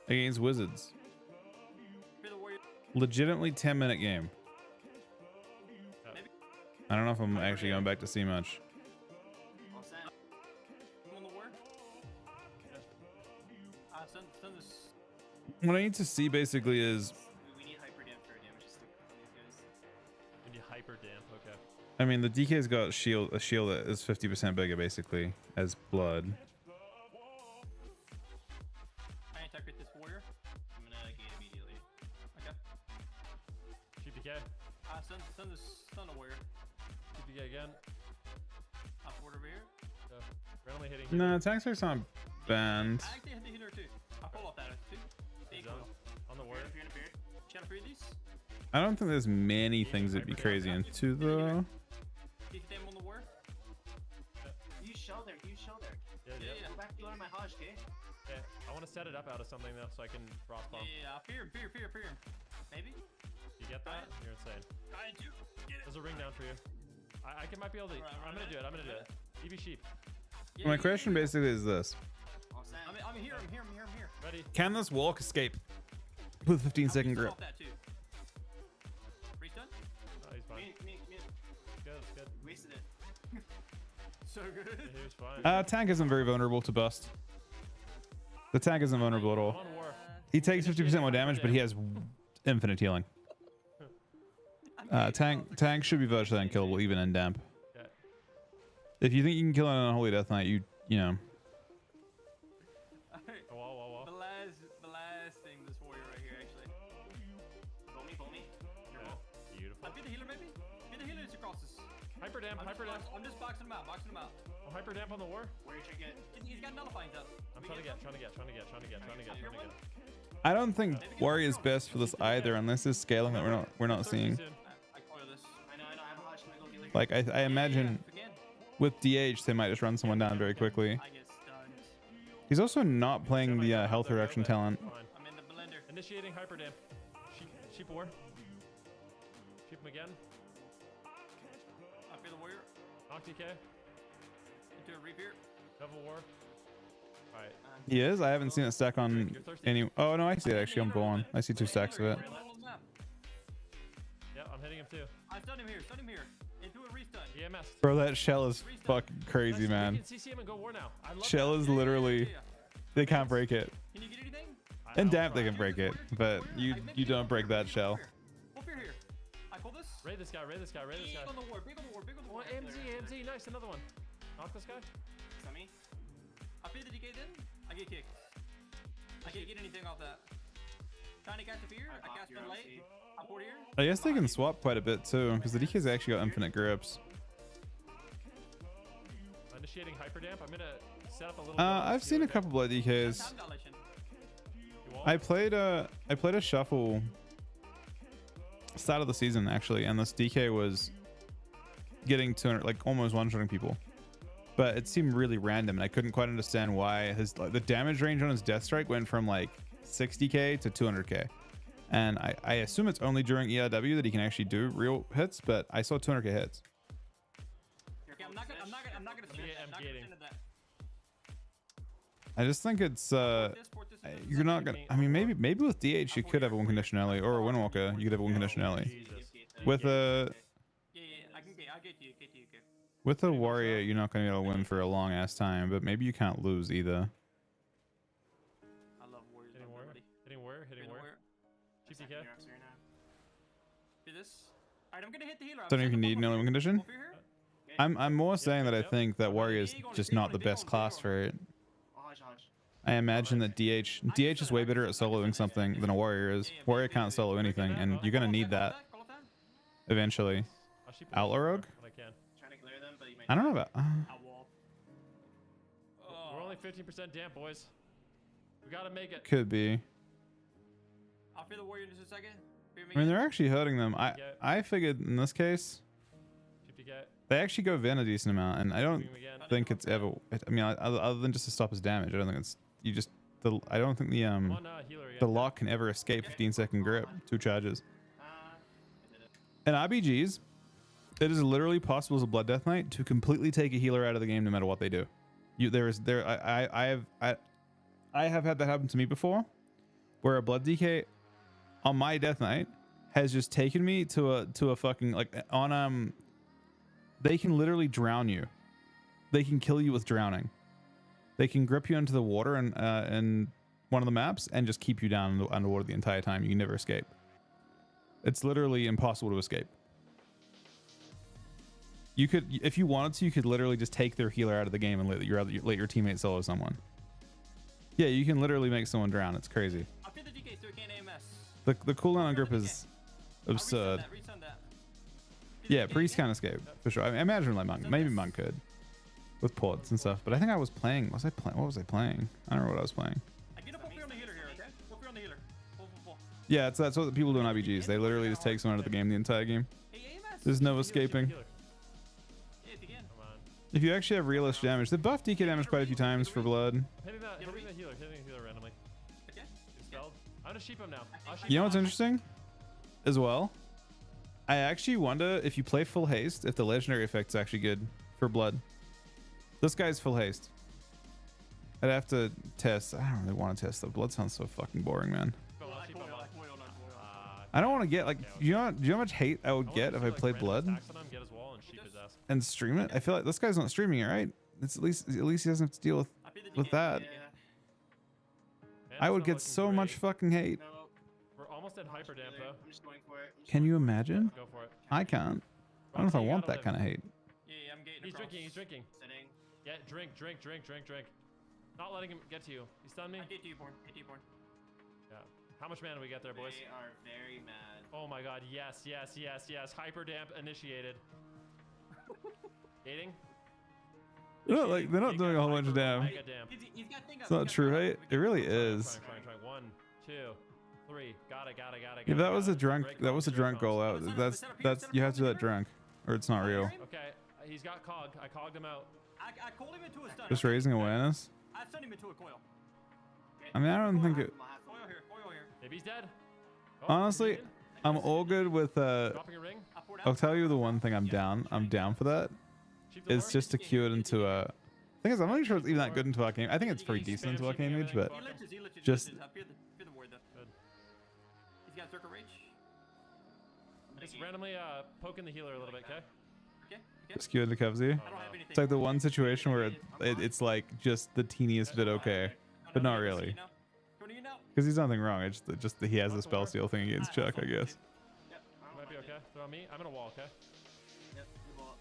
against wizards. Fear the warrior. Legitimately 10-minute game. I don't know if I'm actually going back to see much. All set. I'm on the war. Send this. What I need to see basically is, We need hyper damp for damage to stick on these guys. We need hyper damp. Okay. I mean, the DK's got a shield that is 50% bigger basically as blood. I attack with this warrior. I'm gonna gate immediately. Okay. Shoot PK. Send this stun a warrior. Shoot PK again. Up forward over here. So, randomly hitting. No, attacks are not banned. I actually hit the healer too. I'll pull off that too. Big Zone. On the warrior. Channel free these. I don't think there's many things that'd be crazy into though. Keep them on the war. Use shell there. Use shell there. Yeah. Go back to one of my Hajj, okay? Okay. I want to set it up out of something though, so I can frost bomb. Yeah, fear him. Maybe. You get that? You're insane. Trying to get it. There's a ring down for you. Might be able to. Alright, I'm gonna do it. I'm gonna do it. EV sheep. Yeah, My question basically is this: All set. I'm here. Ready? can this walk escape with 15-second grip? Off that too. Freeze done. Oh, he's fine. Come in. Good. It's good. Wasted it. So good. Yeah, he was fine. Tank isn't very vulnerable to bust. The tank isn't vulnerable at I'm all. on war. He takes 50% more damage, but he has infinite healing. Tank should be virtually unkillable even in damp. Okay. If you think you can kill it on a Holy Death Knight, you know. Oh, wall. Blasting this warrior right here actually. Pull me. Yeah. Beautiful. Be the healer maybe? Be the healer to cross this. Hyper damp. I'm just boxing him out. Oh, hyper damp on the war. Where you check it? He's got nullifying up. I'm trying to get. I don't think Warrior is best for this either, unless there's scaling that we're not seeing. I clear this. I know. I have a Hajj. Can I go healer? Like I imagine Again. with DH they might just run someone down very quickly. I get stunned. He's also not playing the health reduction talent. Fine. I'm in the blender. Initiating hyper damp. Sheep war. Sheep him again. I feel the warrior. Knock DK. Into a reap here. Devil war. Alright. He is. I haven't seen it stack on any. Oh no, I see it actually on Bowling. I see 2 stacks of it. Yeah, I'm hitting him too. I stun him here. Into a restun. EMS. Bro, that shell is fucking crazy, Nice, man. You can CC him and go war now. I love Shell that. is literally, Yeah. they can't break it. Can you get anything? And I'll damp they try. can break it, but you don't break that shell. Wolf here. I pull this. Raid this guy. Big on the war. Oh, AMZ, nice, another one. Knock this guy. Semi. I feel the DK then. I get kicked. I can't get anything off that. Trying to cast a fear. I cast one late. I poured here. I guess they can swap quite a bit too, because the DK's actually got infinite grips. Initiating hyper damp. I'm gonna set up a little. I've seen a couple blood DKs. Time dilation. You won't? I played a shuffle start of the season actually, and this DK was getting 200, like almost one-shotting people. But it seemed really random, and I couldn't quite understand why the damage range on his Death Strike went from like 60k to 200k. And I assume it's only during ERW that he can actually do real hits, but I saw 200k hits. Okay, I'm not gonna send that. I just think it's you're not gonna. I mean, maybe with DH you could have a win condition early, or a Windwalker you could have a win condition early. Jesus. With a Yeah, I'll get you. with a warrior, you're not gonna be able to win for a long ass time, but maybe you can't lose either. I love warriors. Hitting warrior. Hitting warrior. Cheap DK. Do this. Alright, I'm gonna hit the healer. Don't even need an early win condition. Wolf here. I'm more saying that I think that warrior is just not the best class for it. Hajj. I imagine that DH is way better at soloing something than a warrior is. Warrior can't solo anything, and you're gonna need that Call off that. eventually. I'll sheep Outlaw Rogue? when I can. Trying to clear them, but you might. I don't know about. Out wall. We're only 15% damp, boys. We gotta make it. Could be. I'll feel the warrior in just a second. Fear me I mean, again. they're actually hurting them. Yeah. I figured in this case, 50k. they actually go Vin a decent amount, and I don't Fear me again. think it's ever. I mean, other than just to stop his damage, I don't think it's you just. I don't think the I'm on healer again. the lock can ever escape 15-second grip. 2 charges. I did it. In RBGs, it is literally possible as a Blood Death Knight to completely take a healer out of the game no matter what they do. I have had that happen to me before, where a Blood DK on my Death Knight has just taken me to a fucking like on they can literally drown you. They can kill you with drowning. They can grip you into the water and one of the maps and just keep you down underwater the entire time. You can never escape. It's literally impossible to escape. You could, if you wanted to, you could literally just take their healer out of the game and let your teammate solo someone. Yeah, you can literally make someone drown. It's crazy. I feel the DK so it can't AMS. The cooldown on grip is absurd. Resend that. Yeah, priest can't escape for sure. I mean, imagine like monk, maybe monk could with ports and stuff. But I think I was playing. What was I playing? I don't know what I was playing. I get a full free on the healer here, okay? Full free on the healer. Full. Yeah, that's what the people do in RBGs. They literally just take someone out of the game the entire game. Hey, AMS. There's no Healer, escaping. healer. Yeah, if you can. Come on. If you actually have realist damage, they buff DK damage quite a few times for blood. Hitting the healer randomly. Okay. He's spelled. I'm gonna sheep him now. I'll sheep You know him. what's interesting? As well, I actually wonder if you play full haste, if the legendary effect's actually good for blood. This guy's full haste. I'd have to test. I don't really want to test though. Blood sounds so fucking boring, man. I'll sheep him up. I don't want to get like, do you know how much hate I would get if I played blood Get his wall and sheep his ass. and stream it? I feel like this guy's not streaming it, right? It's at least he doesn't have to deal with that. Yeah. I would get so much fucking hate. No. We're almost at hyper damp though. I'm just going for it. Can you imagine? Go for it. I can't. I don't know if I Roxy, you want gotta that kind of hate. Yeah, I'm gating He's across. drinking. Sitting. Yeah, drink. Not letting him get to you. He stunned me. I gate you, Born. Yeah. How much mana do we get there, boys? They are very mad. Oh my god, yes. Hyper damp initiated. Gating? They're not doing a whole bunch of damn. Mega damp. He's got thing up. It's not true, right? It really is. Trying. 1, 2, 3. Got it. If that was a drunk goal out, that's you have to do that drunk, or it's not real. Okay, he's got cog. I cogged him out. I called him into a stun. Just raising awareness. I stunned him into a coil. I mean, I don't think it. Coil here. Maybe he's dead. Oh, Honestly, he's dead. I'm all good with. Dropping a ring. I poured out. I'll tell you the one thing I'm down for that. Sheep the Is lure. just to queue it into a. Thing is, I'm not even sure it's even that good into Arcane. I think it's pretty decent into Arcane Mage, but He literally just- I fear the ward though. Good. He's got circle rage. Just randomly poking the healer a little bit, okay? Okay. just queue into Kevzy. I don't have anything. It's like the one situation where it's like just the teeniest bit okay, but not really, because he's nothing wrong. It's just that he has the spell steal thing against Chuck, I guess. Yep. Might be okay. Throw on me. I'm in a wall, okay? Yep. You will.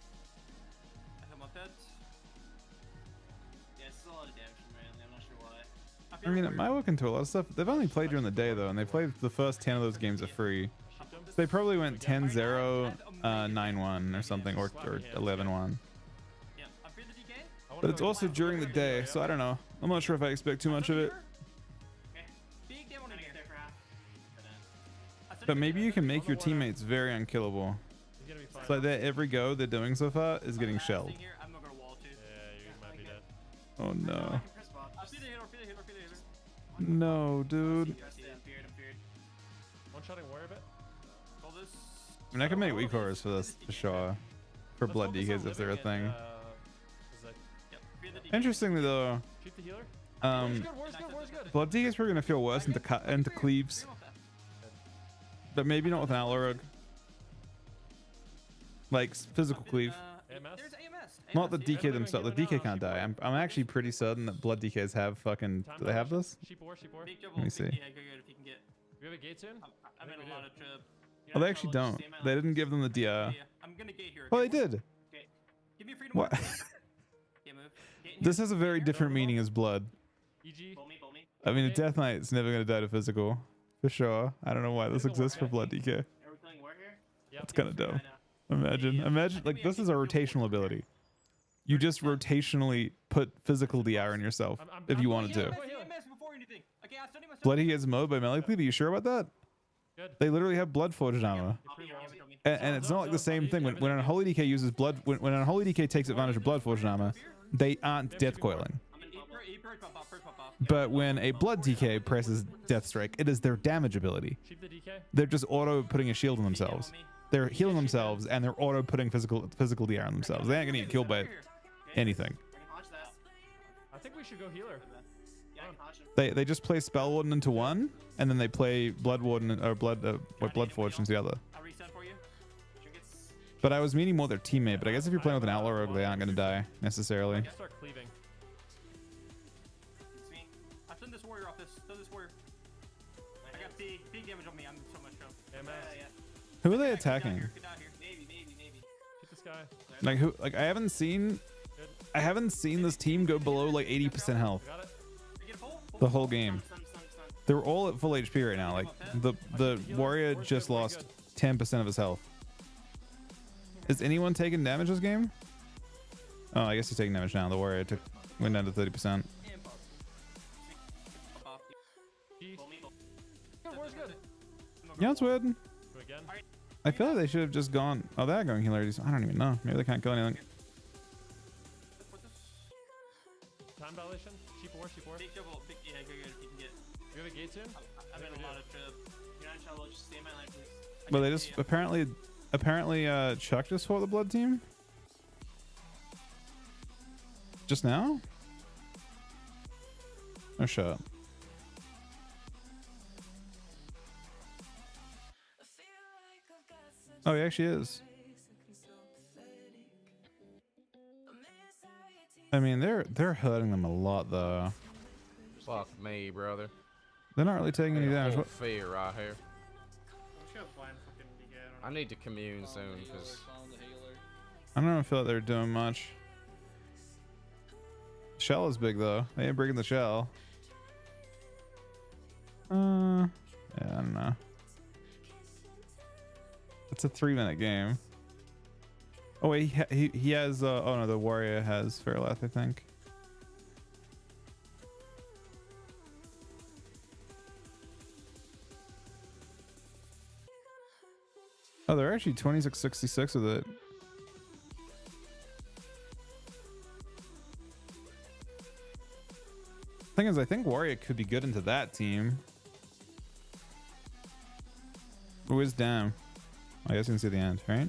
I have my pets. Yeah, this is a lot of damage from Randy. I'm not sure why. I mean, it might look into a lot of stuff. They've only played during the day though, and they played the first 10 of those games are free. Sheeped him. So they probably went 10-0, 9-1 or something, or 11-1. Yeah, I fear the DK. I wanna But it's go also last. during the day, so I don't know. I'm not sure if I expect too much of it. Okay. Big damn on I'm in gonna get here. there for half. And then. But maybe you can make your teammates very unkillable. He's gonna be fine. It's like that every go they're doing so far is getting shelled. I'm not gonna wall too. Yeah, you might be dead. Oh I no. can press bot. I fear the healer. No, dude. I'm feared. One-shotting warrior bit. Call this. I mean, I can make weak horrors for this, for sure. For Let's blood focus on DKs if they're a living thing. and, is it- Yep, fear the DK. Interestingly though, Shoot the healer. um, War's good. blood DKs are gonna feel worse into cleaves, but maybe not with an Alorug. Like physical cleave. AMS? There's AMS. Not the AMS, DK yeah. themselves. The DK can't die. I'm actually pretty certain that blood DKs have fucking. Do they have this? Sheep war. Big trouble. Let me see. Yeah, good if you can get. We have a gate soon? I'm in think a we lot do. of trouble. Oh, they actually don't. They didn't give them the DR. Yeah, I'm gonna gate here. Well, okay? they did. Give me freedom. What? Yeah, move. Gate in This here. has a very different meaning as blood. EG. Pull me. I mean, a Death Knight's never gonna die to physical, for sure. I don't know why this exists for blood DK. Are we playing war here? Yep. It's kind of dumb. I know. Imagine like this is a rotational ability. You just rotationally put physical DR in yourself if you wanted to. AMS before anything. Okay, I studied myself. Blood he gets mowed by melee cleave. Are you sure about that? Good. They literally have blood forged armor. I'll be Pretty well. damage on me. And it's not like the same thing. When an Unholy DK uses blood, when an Unholy DK takes advantage of blood forged armor, they aren't death coiling. I'm in first pop off, first pop off. But when a blood DK presses Death Strike, it is their damage ability. Sheep the DK. They're just auto putting a shield on themselves. They're healing themselves and they're auto putting physical DR on themselves. They ain't gonna get killed by anything. I can launch that. I think we should go healer. Yeah, I can launch him. They just play Spell Warden into one, and then they play Blood Warden or Blood Forge into the other. I'll reset for you. Trinkets. But I was meaning more their teammate. But I guess if you're playing with an Outlaw Rogue, they aren't gonna die necessarily. Let's start cleaving. It's me. I've sent this warrior off this. Send this warrior. I got big damage on me. I'm so much trouble. Yeah, man. Yeah. Who are they attacking? Get out here. Maybe. Shoot this guy. Like who? Like I haven't seen this team go below like 80% health Got it. Get a full. the whole game. Stun. They're all at full HP right now. Like the warrior just lost 10% of his health. Is anyone taking damage this game? Oh, I guess he's taking damage now. The warrior went down to 30%. G. Pull me. Good, war's good. Yeah, it's weird. Do it again. I feel like they should have just gone. Oh, they're going healer. I don't even know. Maybe they can't kill anything. Time violation. Sheep war. Big shovel. Big, yeah, good. You can get. You have a gate soon? I'm in a lot of trip. You're not in trouble. Just stay in my line, please. But they just apparently Chuck just fought the blood team. Just now? Oh, shut up. Oh, he actually is. I mean, they're hurting them a lot though. Fuck me, brother. They're not really taking any damage. What? Fear right here. I'm just gonna blind fucking DK. I need to commune soon because I don't feel like they're doing much. Shell is big though. They ain't breaking the shell. Yeah, I don't know. It's a 3-minute game. Oh wait, he has. Oh no, the warrior has Fairlath, I think. Oh, they're actually 26-66 with it. Thing is, I think warrior could be good into that team. Who is damn? I guess you can see the end, right?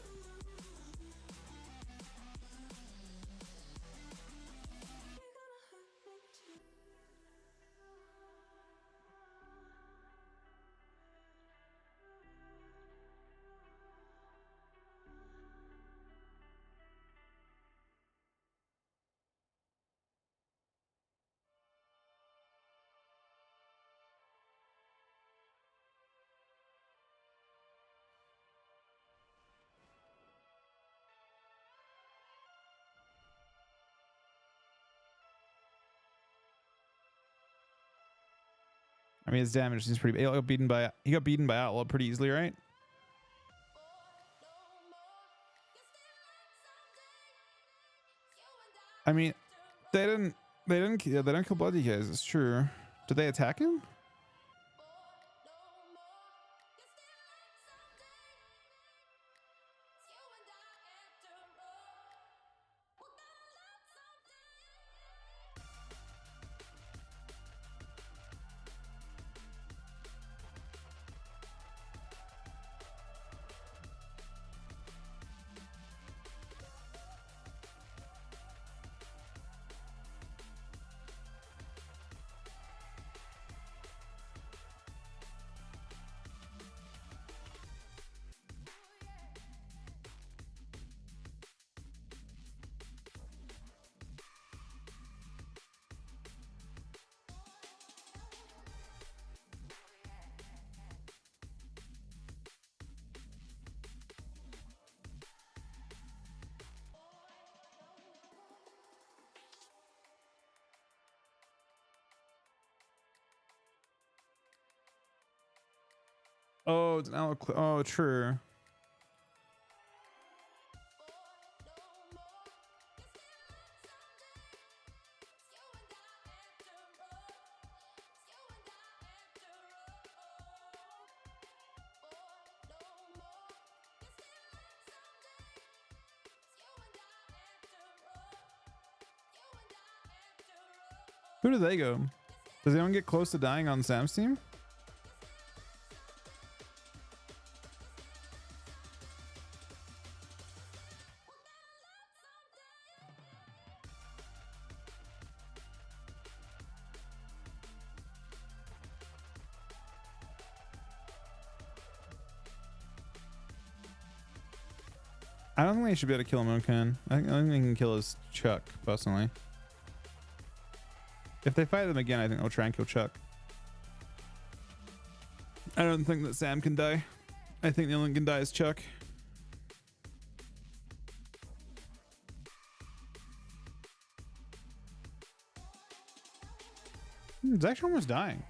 I mean, his damage seems pretty. He got beaten by Outlaw pretty easily, right? I mean, they didn't kill Blood DKs. It's true. Did they attack him? Oh, it's now. Oh, true. Who do they go? Does anyone get close to dying on Sam's team? I don't think they should be able to kill Mooncan. I think the only thing they can kill is Chuck, personally. If they fight them again, I think they'll try and kill Chuck. I don't think that Sam can die. I think the only one can die is Chuck. It's actually almost dying.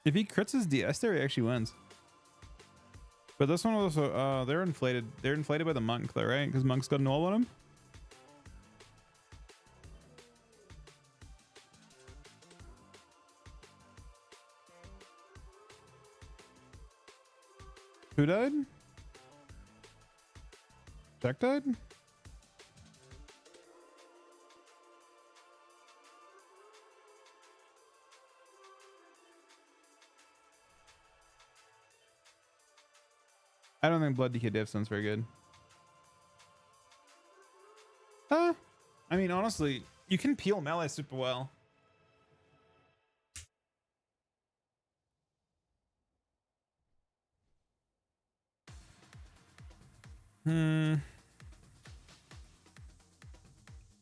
If he crits his DS there, he actually wins. But this one also, they're inflated. They're inflated by the monk though, right? Because monk's got an all on him. Who died? Jack died? I don't think Blood DK Dev sounds very good. I mean, honestly, you can peel melee super well.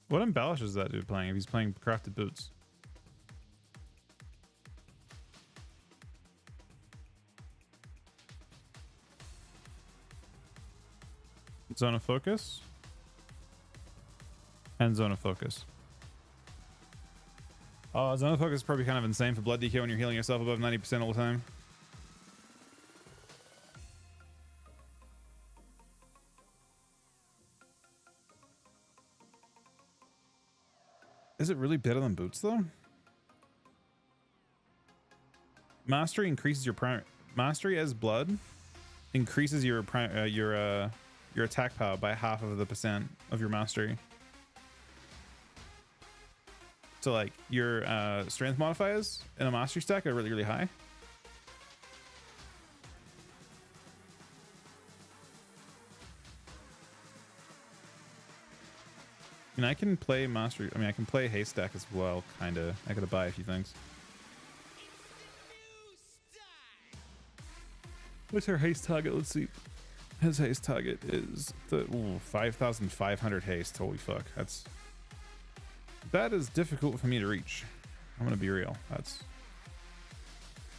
What embellishes that dude playing if he's playing crafted boots? Zone of focus and zone of focus. Oh, zone of focus is probably kind of insane for Blood DK when you're healing yourself above 90% all the time. Is it really better than boots though? Mastery increases your primary mastery as Blood increases your attack power by half of the percent of your mastery. So like your strength modifiers in a mastery stack are really, really high. And I can play mastery. I mean, I can play haste stack as well, kind of. I gotta buy a few things. What's our haste target? Let's see. His haste target is the 5,500 haste. Holy fuck. That is difficult for me to reach. I'm gonna be real.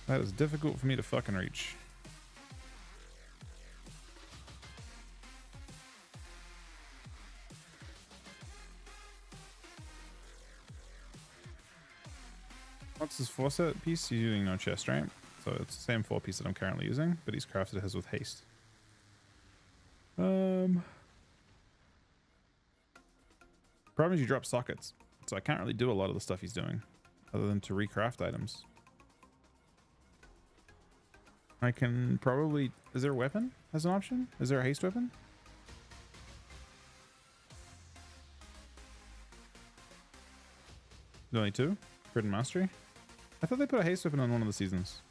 That is difficult for me to fucking reach. What's his 4-set piece? He's using no chest, right? So it's the same 4 piece that I'm currently using, but he's crafted his with haste. Problem is you drop sockets, so I can't really do a lot of the stuff he's doing other than to recraft items. I can probably... Is there a weapon as an option? Is there a haste weapon? There's only 2? Crit and mastery? I thought they put a haste weapon on one of the seasons.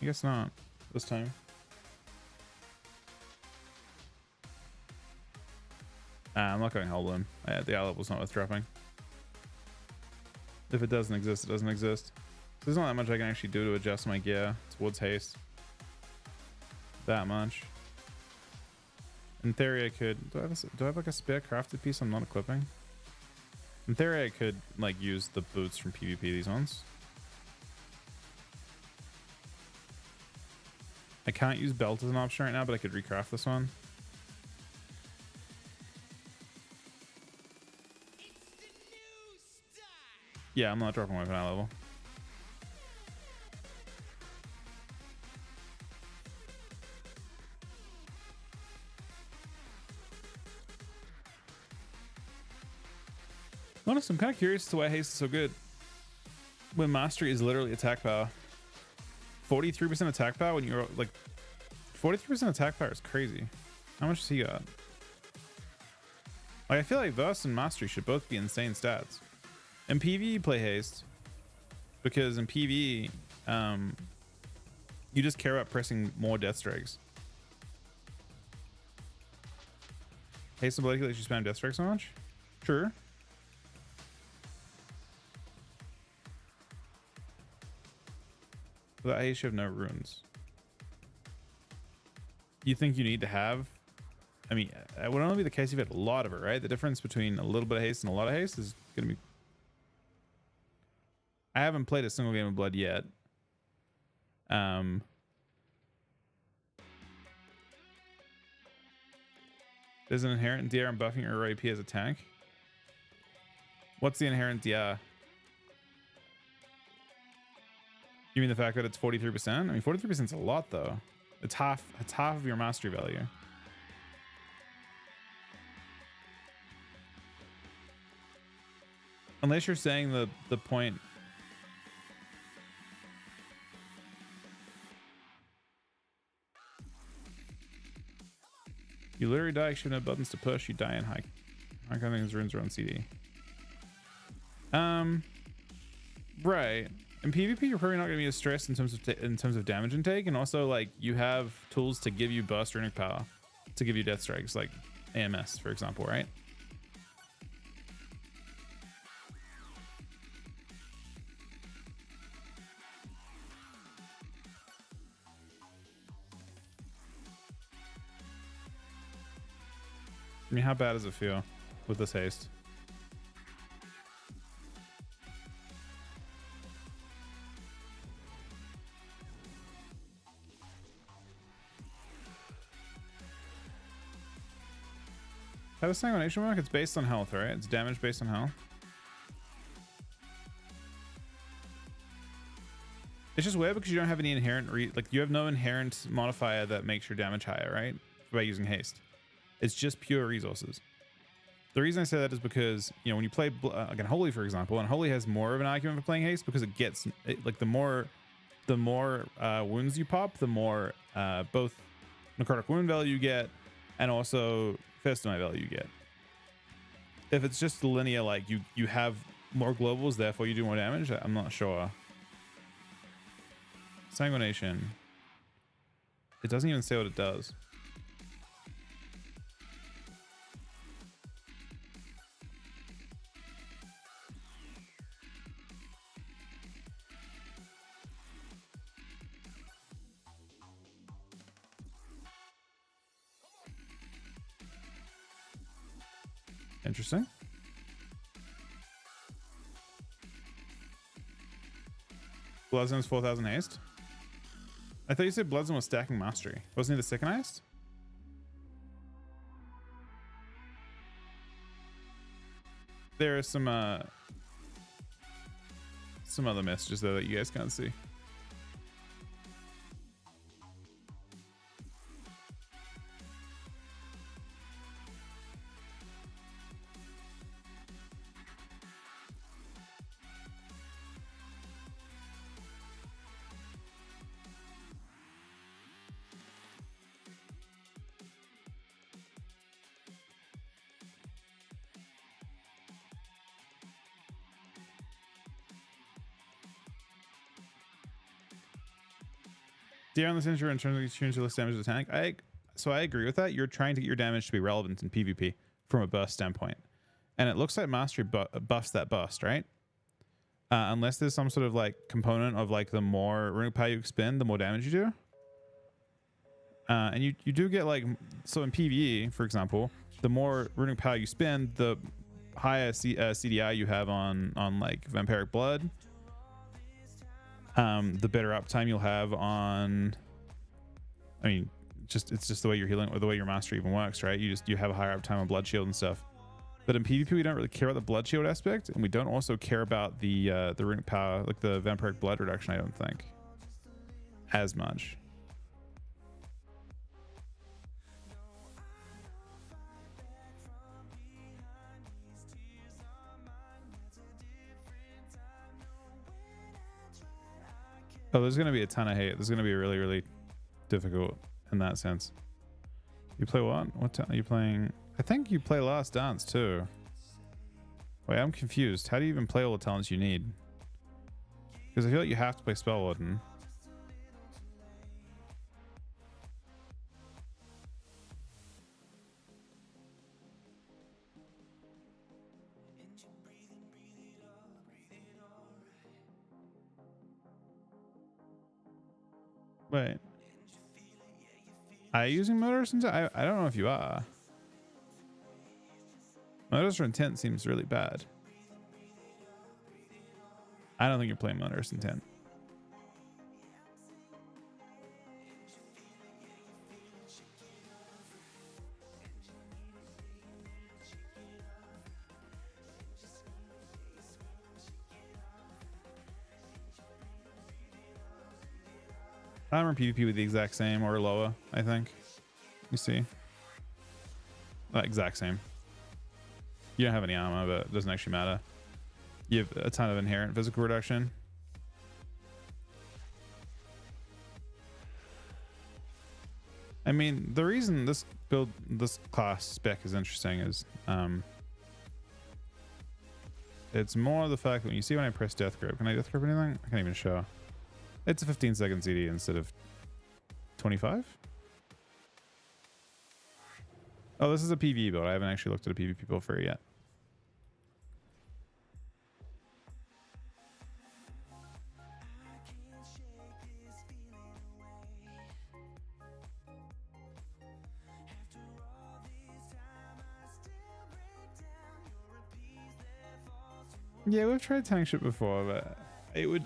I guess not this time. I'm not going Hellbloom. The eye level's not worth dropping. If it doesn't exist, it doesn't exist. So there's not that much I can actually do to adjust my gear towards haste. That much. In theory, I could... Do I have like a spare crafted piece I'm not equipping? In theory, I could like use the boots from PvP, these ones. I can't use belt as an option right now, but I could recraft this one. Yeah, I'm not dropping weapon eye level. Honestly, I'm kind of curious as to why haste is so good when mastery is literally attack power. 43% attack power when you're like 43% attack power is crazy. How much does he got? Like, I feel like Verse and Mastery should both be insane stats. In PvE, play haste because in PvE, you just care about pressing more death strikes. Haste ability lets you spam death strikes so much. Sure. Without haste, you have no runes. You think you need to have? I mean, it would only be the case if you had a lot of it, right? The difference between a little bit of haste and a lot of haste is going to be... I haven't played a single game of Blood yet. There's an inherent DR in buffing or AP as a tank. What's the inherent DR? You mean the fact that it's 43%? I mean, 43% is a lot, though. It's half of your mastery value. Unless you're saying the point. You literally die, you no buttons to push, you die in high. I think his runes are on CD. Right. In PvP, you're probably not going to be as stressed in terms of damage intake, and also like you have tools to give you burst runic power, to give you death strikes, like AMS, for example, right? I mean, how bad does it feel with this haste? How does sanguination work? It's based on health, right? It's damage based on health. It's just weird because you don't have any inherent like you have no inherent modifier that makes your damage higher, right? By using haste. It's just pure resources. The reason I say that is because, you know, when you play like in Holy, for example, and Holy has more of an argument for playing haste because it gets like the more wounds you pop, the more both necrotic wound value you get and also fist amount value you get. If it's just linear, like you have more globals, therefore you do more damage, I'm not sure. Sanguination. It doesn't even say what it does. Interesting. Bloodzone's 4,000 haste. I thought you said Bloodzone was stacking mastery. Wasn't he the second highest? There are some other messages though that you guys can't see. DR on this intro in terms of change less damage to the tank. I agree with that. You're trying to get your damage to be relevant in PvP from a burst standpoint, and it looks like mastery buffs that burst, right? Unless there's some sort of like component of like the more runic power you expend, the more damage you do. And you do get like, so in PvE, for example, the more runic power you spend, the higher CDI you have on like vampiric blood. The better uptime you'll have on, I mean, it's just the way you're healing or the way your mastery even works, right? You have a higher uptime on blood shield and stuff. But in PvP, we don't really care about the blood shield aspect, and we don't also care about the runic power, like the vampiric blood reduction. I don't think as much. Oh, there's gonna be a ton of hate. There's gonna be really, really difficult in that sense. You play what? What are you playing? I think you play Last Dance too. Wait, I'm confused. How do you even play all the talents you need? Because I feel like you have to play Spell Warden. Wait. Are you using Motorist Intent? I don't know if you are. Motorist Intent seems really bad. I don't think you're playing Motorist Intent. Armor PvP with the exact same or lower, I think. You see? Exact same. You don't have any armor, but it doesn't actually matter. You have a ton of inherent physical reduction. I mean, the reason this class spec is interesting is it's more the fact that when you see when I press death grip, can I death grip anything? I can't even show. It's a 15-second CD instead of 25. Oh, this is a PvE build. I haven't actually looked at a PvP build for it yet. Yeah, we've tried tank shit before, but it would...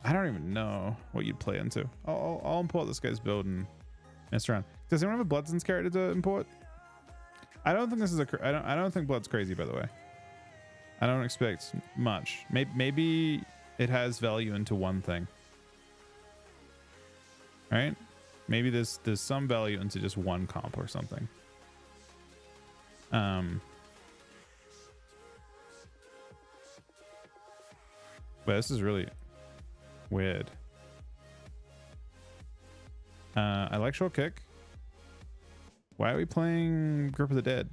I don't even know what you'd play into. I'll import this guy's build and mess around. Does anyone have a Bloodstone character to import? I don't think this is a... I don't think Blood's crazy, by the way. I don't expect much. Maybe it has value into one thing. Right? Maybe there's some value into just one comp or something. But this is really weird. I like short kick. Why are we playing Grip of the Dead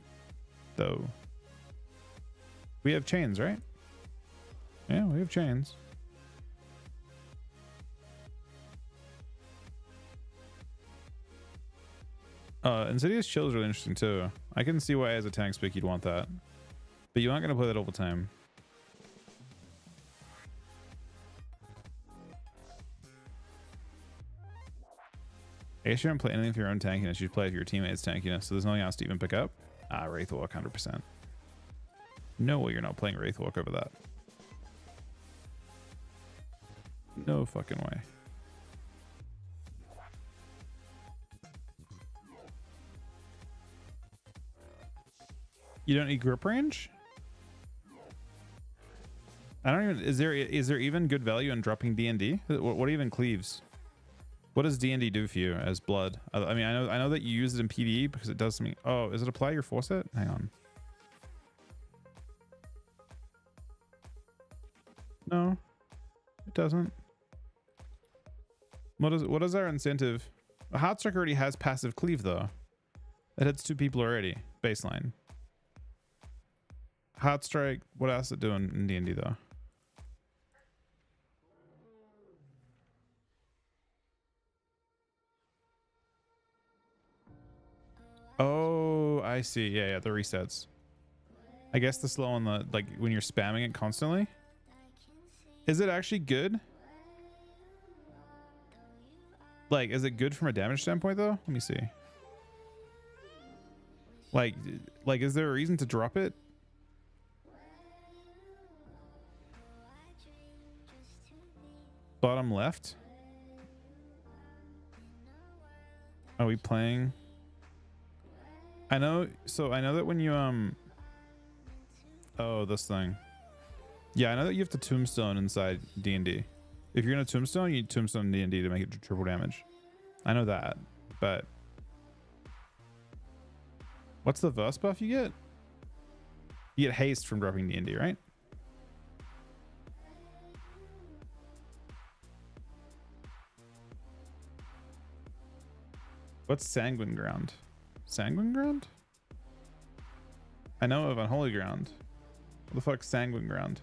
though? We have chains, right? Yeah, we have chains. Insidious Chill is really interesting too. I can see why as a tank spec you'd want that, but you aren't going to play that all the time. I guess you don't play anything for your own tankiness. You play for your teammates' tankiness. So there's nothing else to even pick up. Wraithwalk 100%. No way you're not playing Wraithwalk over that. No fucking way. You don't need grip range? I don't even... Is there even good value in dropping D&D? What even cleaves? What does D&D do for you as blood? I mean, I know that you use it in PvE because it does something. Oh, does it apply your force set? Hang on. No, it doesn't. What is our incentive? A Heartstrike already has passive cleave though. It hits 2 people already. Baseline. Heartstrike. What else is it doing in D&D though? Oh, I see. Yeah, the resets. I guess the slow on the, like, when you're spamming it constantly. Is it actually good? Like, is it good from a damage standpoint though? Let me see. Like, is there a reason to drop it? Bottom left. Are we playing? I know that when you oh, this thing. Yeah, I know that you have to tombstone inside D&D. If you're gonna tombstone, you need tombstone D&D to make it triple damage. I know that, but what's the verse buff you get? You get haste from dropping D&D, right? What's Sanguine Ground? Sanguine Ground? I know of Unholy Ground. What the fuck's Sanguine Ground?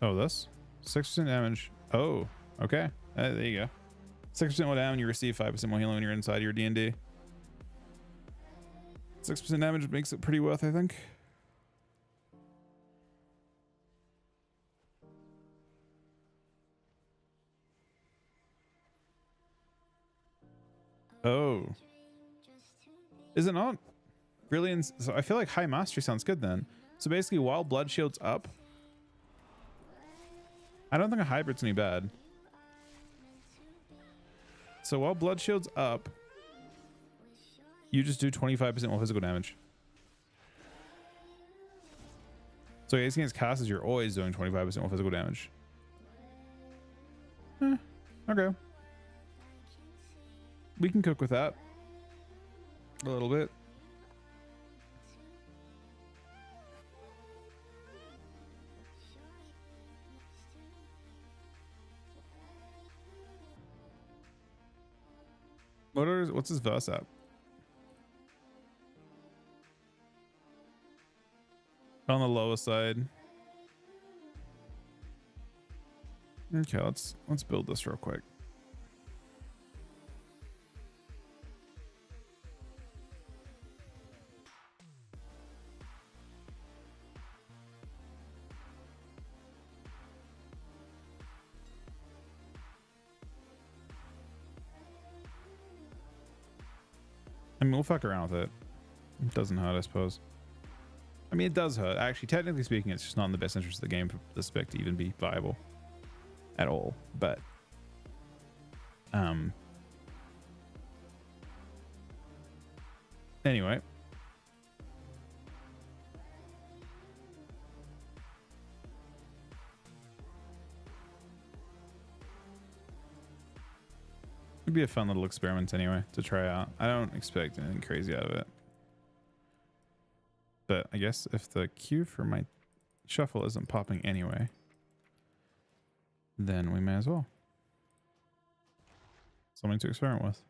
Oh, this? 6% damage. Oh, okay. There you go. 6% more down, you receive 5% more healing when you're inside your D&D. 6% damage makes it pretty worth, I think. Oh. Is it not? Really? So I feel like High Mastery sounds good then. So basically, while Blood Shield's up, I don't think a hybrid's any bad. So while Blood Shield's up, you just do 25% more physical damage. So against casters, you're always doing 25% more physical damage. Okay. We can cook with that a little bit. What's his verse at? On the lower side. Okay, let's build this real quick. I mean, we'll fuck around with it. It doesn't hurt, I suppose. I mean, it does hurt. Actually, technically speaking, it's just not in the best interest of the game for the spec to even be viable at all. But, anyway. It'd be a fun little experiment anyway to try out. I don't expect anything crazy out of it. But I guess if the queue for my shuffle isn't popping anyway, then we may as well. Something to experiment with.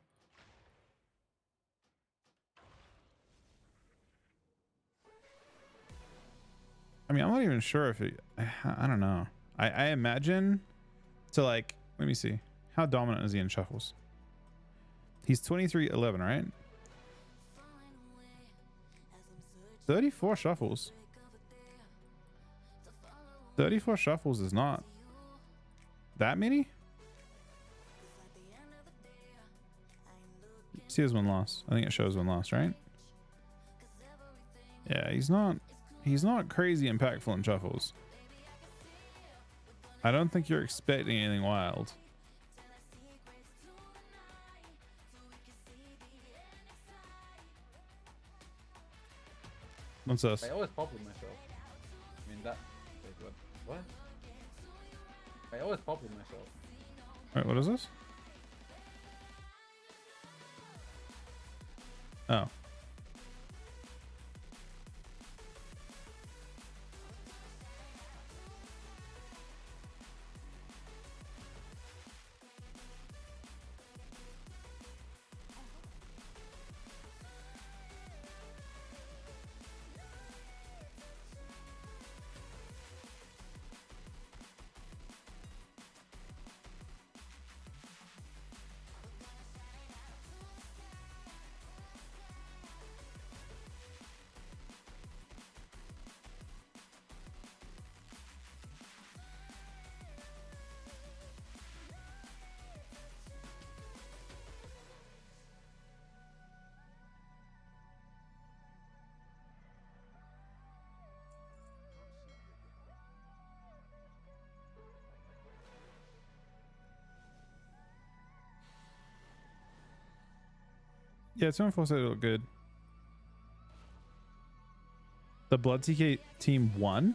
I mean, I'm not even sure if it, I don't know. I imagine to like, let me see. How dominant is he in shuffles? He's 23-11, right? 34 shuffles. 34 shuffles is not that many. See his win loss. I think it shows win loss, right? Yeah, he's not crazy impactful in shuffles. I don't think you're expecting anything wild. What's this? I always pop with myself. I mean that. Wait, what? I always pop with myself. Wait, what is this? Oh. Yeah, 2-4 said it looked good. The Blood TK team won?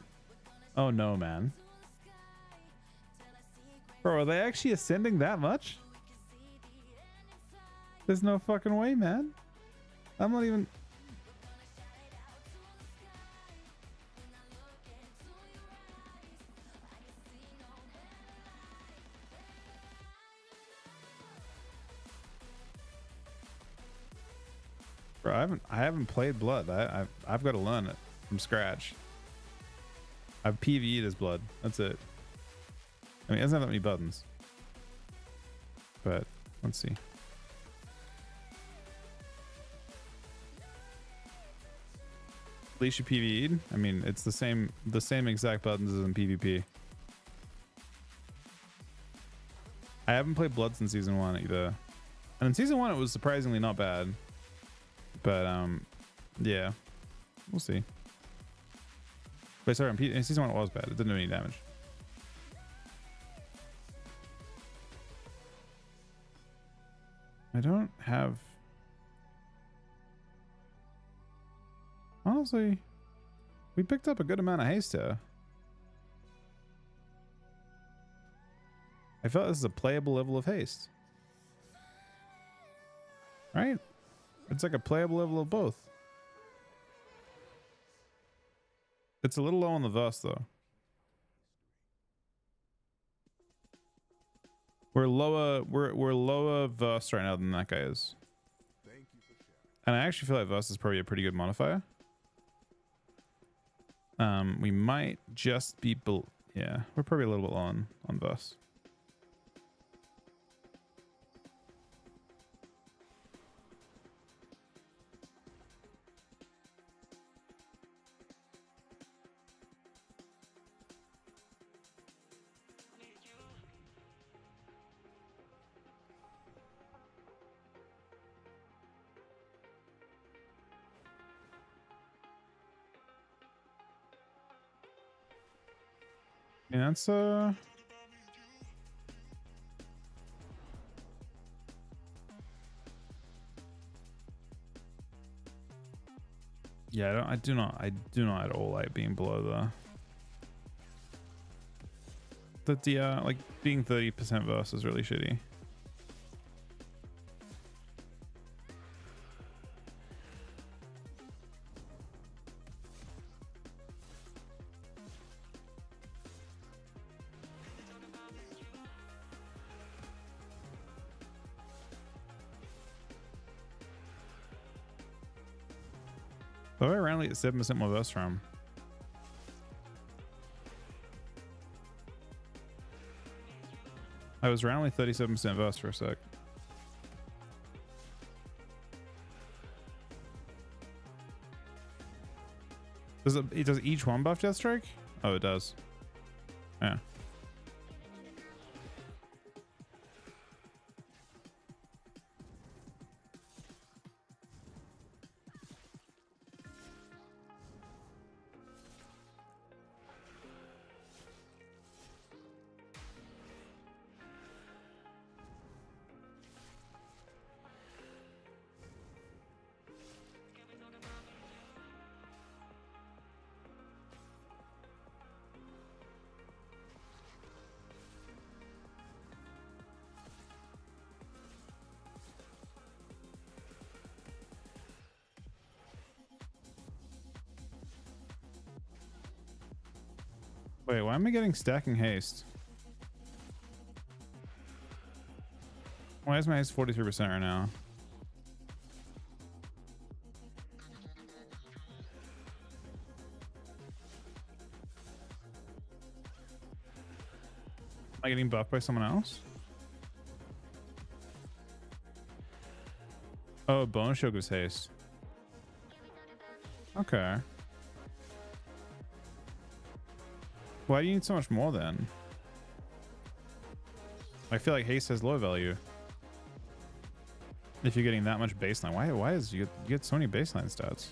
Oh no, man. Bro, are they actually ascending that much? There's no fucking way, man. I'm not even... Bro, I haven't played Blood. I've got to learn it from scratch. I've PvE'd as Blood. That's it. I mean, it doesn't have that many buttons. But let's see. At least you PvE'd. I mean, it's the same exact buttons as in PvP. I haven't played Blood since season 1 either. And in season 1 it was surprisingly not bad. But yeah. We'll see. But sorry, in season 1 it was bad. It didn't do any damage. I don't have... Honestly, we picked up a good amount of haste here. I felt this is a playable level of haste. Right? It's like a playable level of both. It's a little low on the verse though. We're lower verse right now than that guy is. And I actually feel like verse is probably a pretty good modifier. We might just be yeah, we're probably a little bit low on verse. Yeah, that's yeah, I do not at all like being below the like being 30% verse is really shitty. So I randomly get 7% more verse from. I was randomly 37% verse for a sec. Does each one buff Deathstrike? Oh, it does. Yeah. Wait, why am I getting stacking haste? Why is my haste 43% right now? Am I getting buffed by someone else? Oh, bonus show gives haste. Okay. Why do you need so much more then? I feel like haste has low value. If you're getting that much baseline, why is you get so many baseline stats?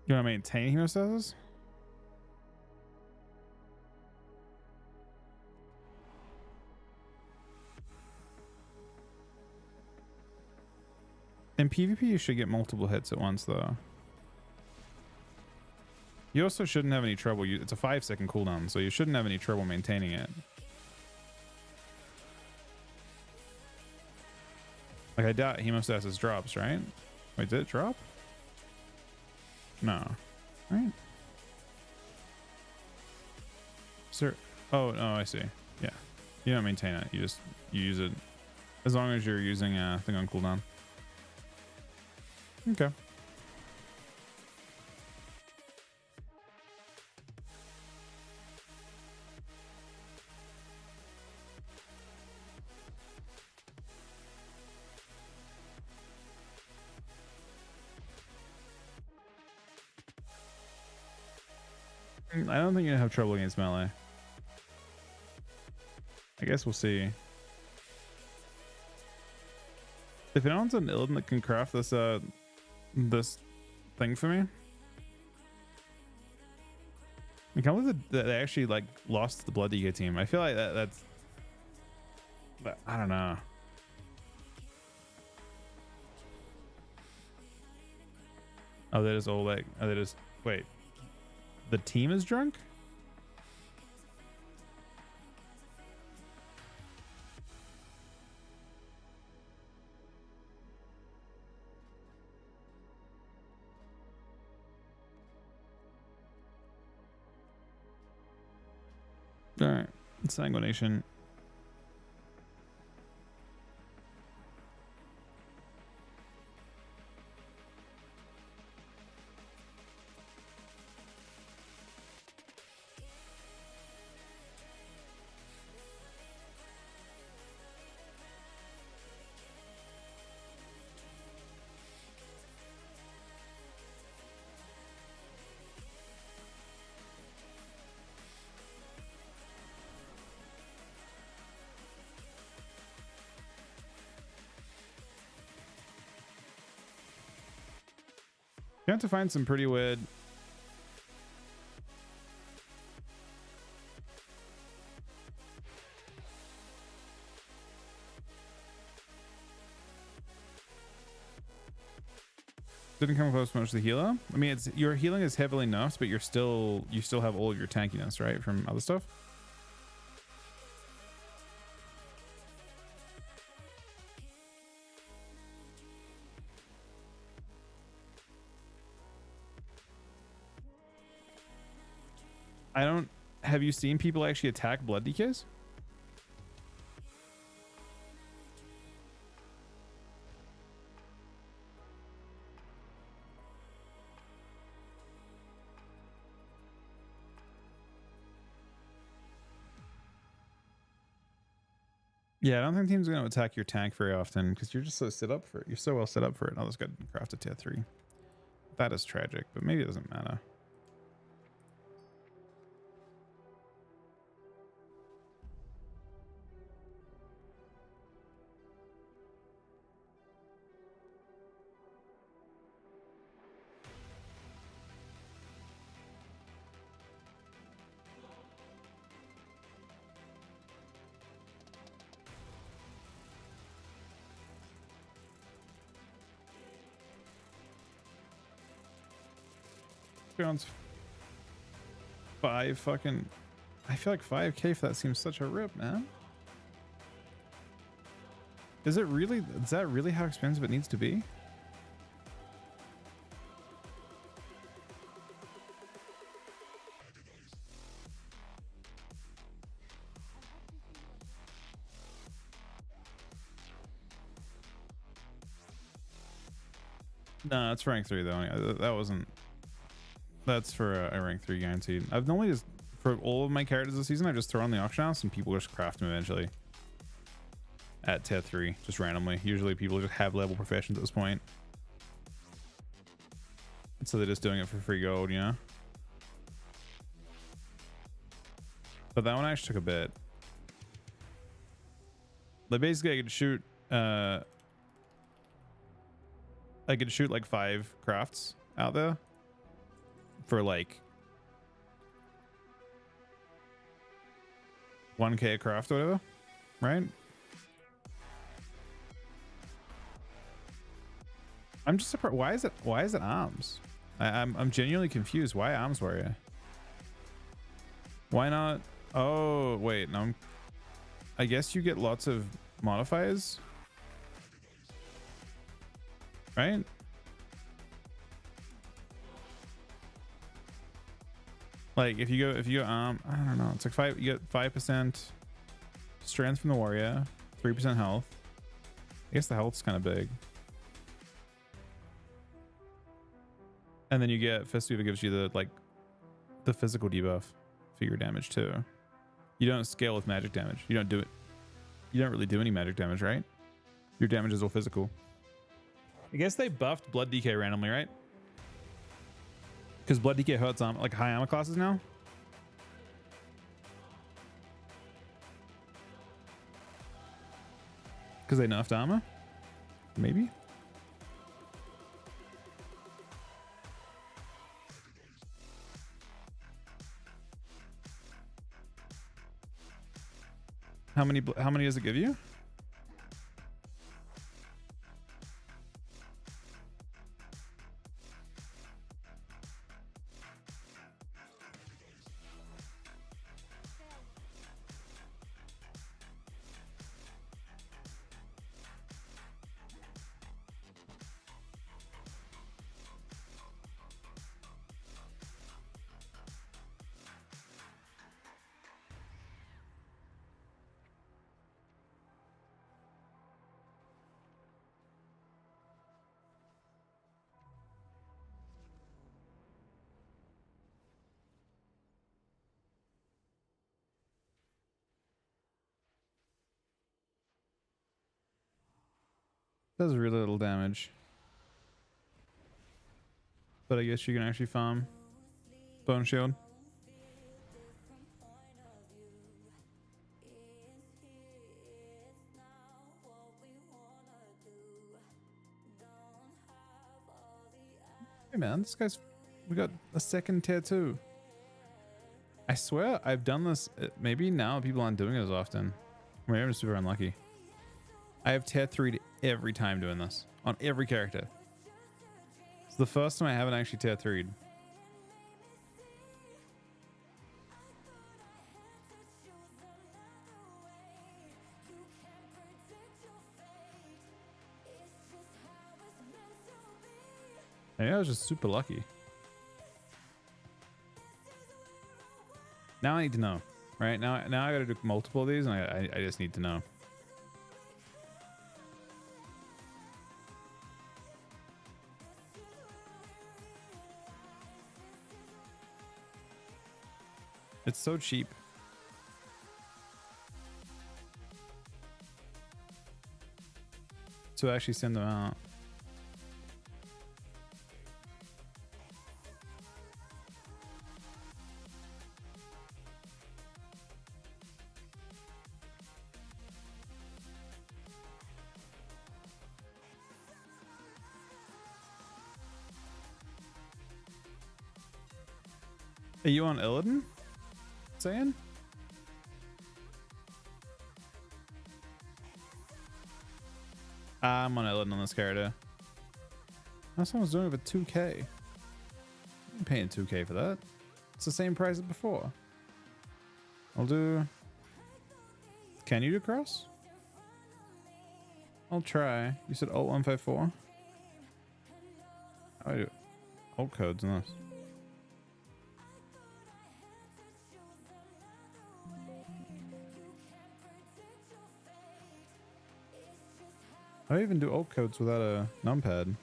You want to maintain hemostasis? In PvP, you should get multiple hits at once, though. You also shouldn't have any trouble. It's a 5-second cooldown, so you shouldn't have any trouble maintaining it. Like, I doubt hemostasis drops, right? Wait, did it drop? No. Right? Sir. Oh, no, I see. Yeah. You don't maintain it. You use it as long as you're using a thing on cooldown. Okay. I don't think you're gonna have trouble against melee. I guess we'll see. If anyone's an Illidan that can craft this this thing for me, I can't believe that they actually like lost the Blood DK team. I feel like that's I don't know. Oh, that is all like oh, that is wait. The team is drunk? All right, sanguination. You have to find some pretty weird. Didn't come close much to the healer. I mean, it's your healing is heavily nerfed, but you still have all of your tankiness, right, from other stuff. I don't. Have you seen people actually attack blood DKs? Yeah, I don't think teams are going to attack your tank very often because you're just so set up for it. You're so well set up for it. Oh, this guy didn't craft a tier 3. That is tragic, but maybe it doesn't matter. Rounds 5 fucking. I feel like 5k for that seems such a rip, man. Is it really? Is that really how expensive it needs to be? No, it's rank 3 though. That wasn't. That's for a rank 3 guaranteed. I've normally just, for all of my characters this season, I just throw on the auction house and people just craft them eventually. At tier 3, just randomly. Usually people just have level professions at this point. So they're just doing it for free gold, you know? But that one actually took a bit. Like basically I could shoot like 5 crafts out there. for like 1k a craft or whatever, right? I'm just surprised. Why is it arms? I'm genuinely confused. Why arms warrior? Why not? Oh wait, no. I guess you get lots of modifiers, right? Like if you go I don't know, it's like you get 5% strength from the warrior, 3% health. I guess the health's kind of big. And then you get Fistweaver gives you the physical debuff for your damage too. You don't scale with magic damage. You don't really do any magic damage, right? Your damage is all physical. I guess they buffed Blood DK randomly, right? Because Blood DK hurts like high armor classes now. Because they nerfed armor? Maybe? How many does it give you? Does really little damage. But I guess you can actually farm Bone Shield. Hey man, we got a second tier 2. I swear I've done this. Maybe now people aren't doing it as often. Maybe I'm super unlucky. I have tier 3'd every time doing this on every character. It's the first time I haven't actually tier 3'd. Maybe I was just super lucky. Now I need to know, right? Now I gotta do multiple of these and I just need to know. It's so cheap. To actually send them out. Are you on Illidan? Saying? I'm on Illidan on this character. Now someone's doing it for 2k. I'm paying 2k for that. It's the same price as before. I'll do... Can you do cross? I'll try. You said alt 154? How do I do alt codes in this? I even do alt codes without a numpad.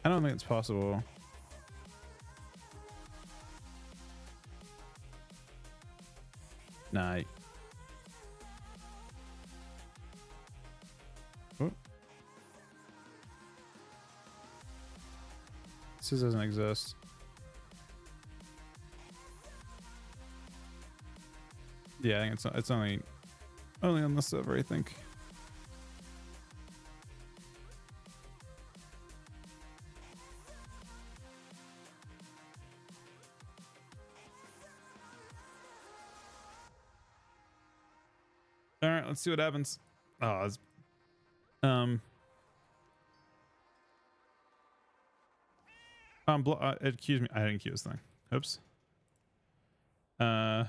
I don't think it's possible. Nah. Oh. This doesn't exist. Yeah, I think it's only on the server, I think. All right, let's see what happens. Oh, it's, excuse me, I didn't queue this thing. Oops. I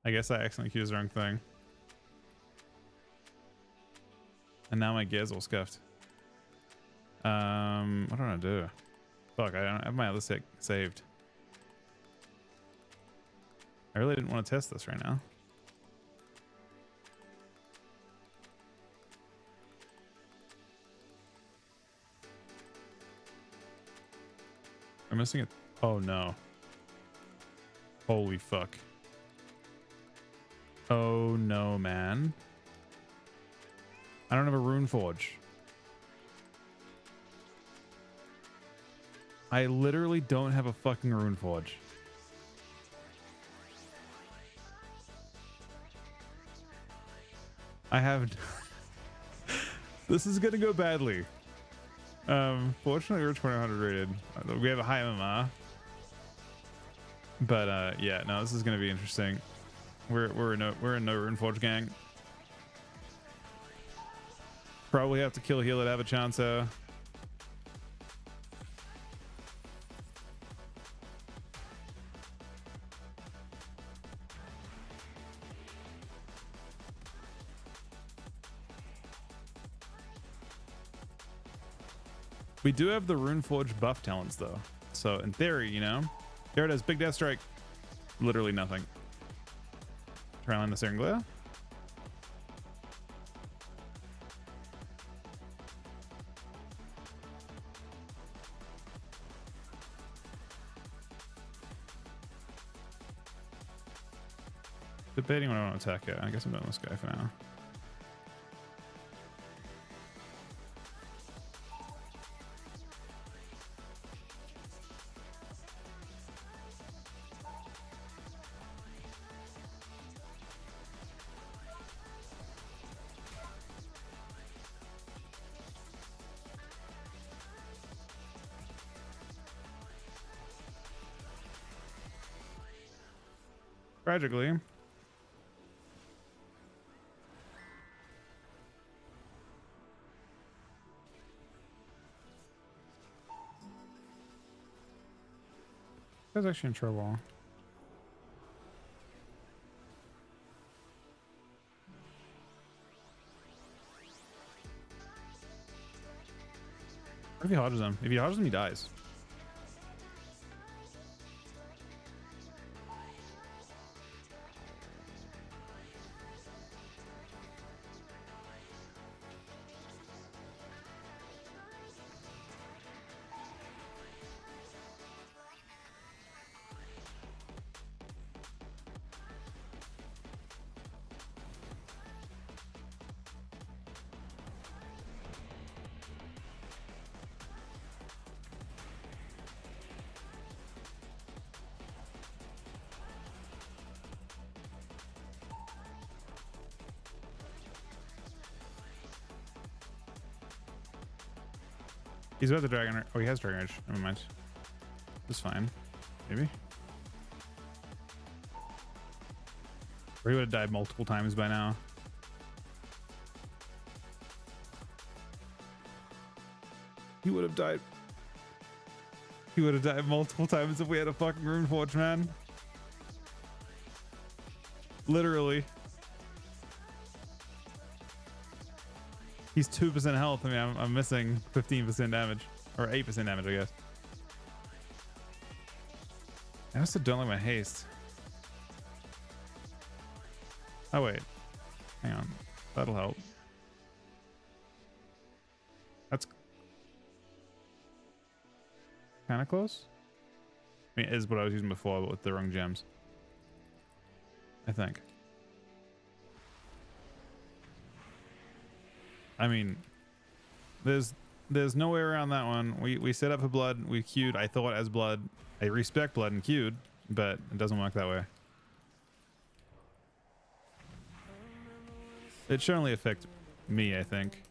guess I accidentally queued the wrong thing. And now my gear's all scuffed. What do I do? Fuck, I don't have my other stick saved. I really didn't want to test this right now. I'm missing it. Oh no. Holy fuck. Oh no, man. I don't have a rune forge. I literally don't have a fucking rune forge. I have. This is gonna go badly. Fortunately, we're 2100 rated. We have a high MMR. But yeah, no, this is gonna be interesting. We're in no rune forge gang. Probably have to kill heal it, have a chance. We do have the Runeforge buff talents though. So in theory, you know, there it is, big death strike. Literally nothing. Try on the Searing Glare. Debating what I want to attack it. I guess I'm doing this guy for now. Tragically, that's actually in trouble. What if he hodges him? If he hodges him, he dies. He's about the dragon. Oh, he has dragon rage. Never mind. It's fine. Maybe. Or he would have died multiple times by now. He would have died. He would have died multiple times if we had a fucking Runeforge, man. Literally. He's 2% health. I mean, I'm missing 15% damage. Or 8% damage, I guess. I also don't like my haste. Oh, wait. Hang on. That'll help. That's kind of close. I mean, it is what I was using before, but with the wrong gems. I think. I mean, there's no way around that one. We set up for blood. We queued. I thought as blood. I respect blood and queued, but it doesn't work that way. It should only affect me, I think.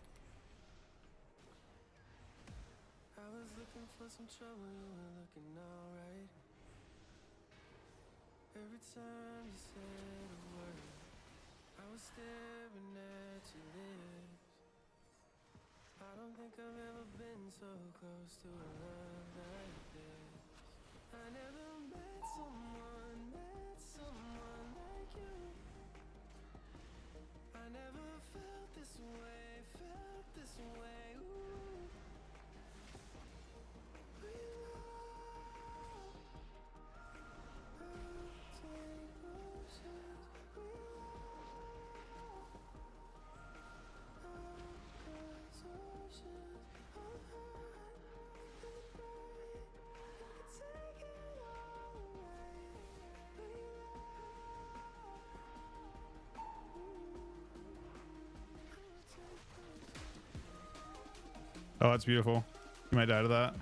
Oh, it's beautiful. You might die to that.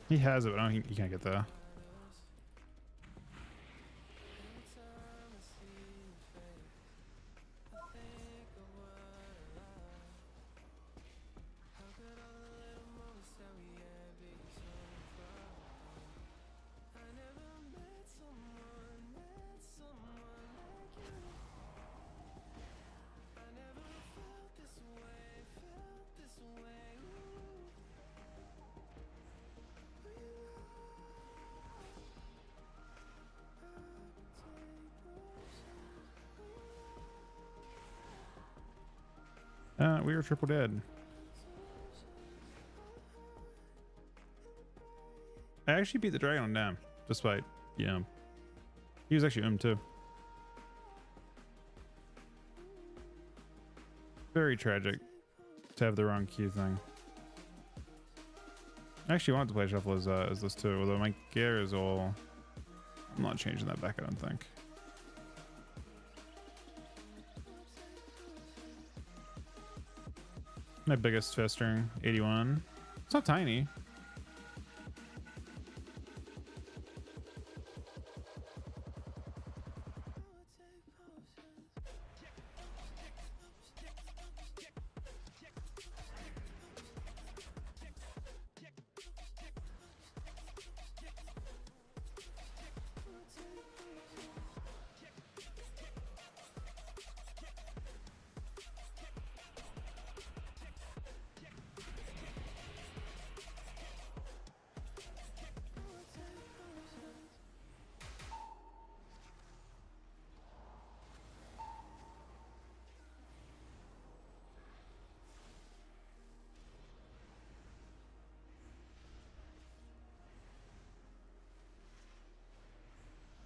He has it, but I don't think he can't get there. We were triple dead. I actually beat the dragon on Dam, despite, you know, he was actually too. Very tragic to have the wrong Q thing. I actually wanted to play shuffle as this too, although my gear is all. I'm not changing that back, I don't think. My biggest festering, 81. It's not tiny.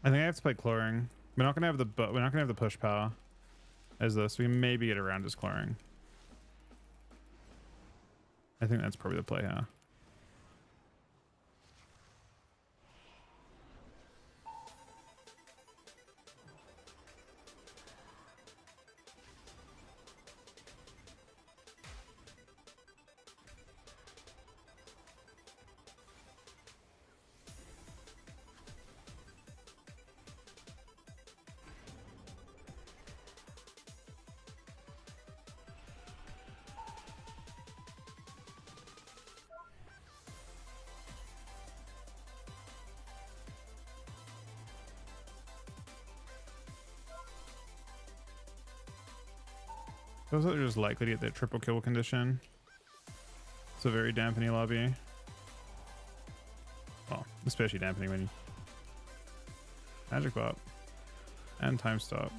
I think I have to play cloring. We're not gonna have the push power as this. We can maybe get around as cloring. I think that's probably the play here. Those that are just likely to get that triple kill condition. It's a very dampening lobby. Well, especially dampening when you magic bot and time stop.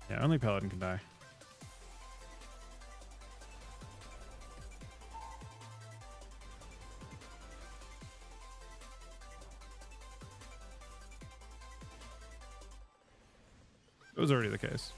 Yeah, only paladin can die. It was already the case.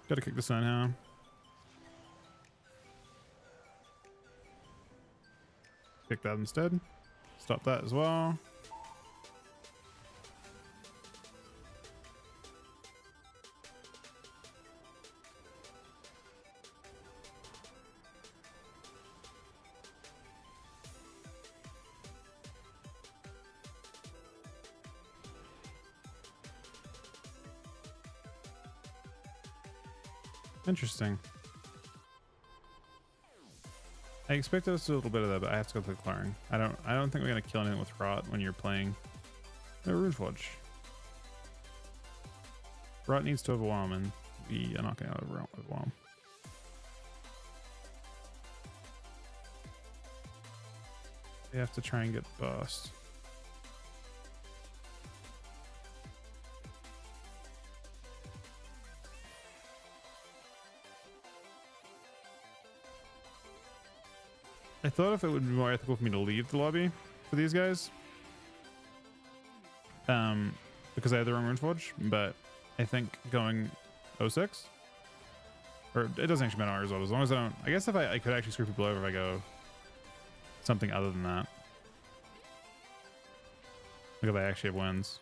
Gotta kick the sun out. Kick that instead. Stop that as well. Interesting. I expect us to do a little bit of that, but I have to go through clearing. I don't think we're gonna kill anything with rot when you're playing the Runeforge. Rot needs to overwhelm, and we are not gonna overwhelm. We have to try and get burst. I thought if it would be more ethical for me to leave the lobby for these guys, because I have their own Runeforge, but I think going 06, or it doesn't actually matter as long as I don't. I guess if I could actually screw people over if I go something other than that. Like if I actually have wins.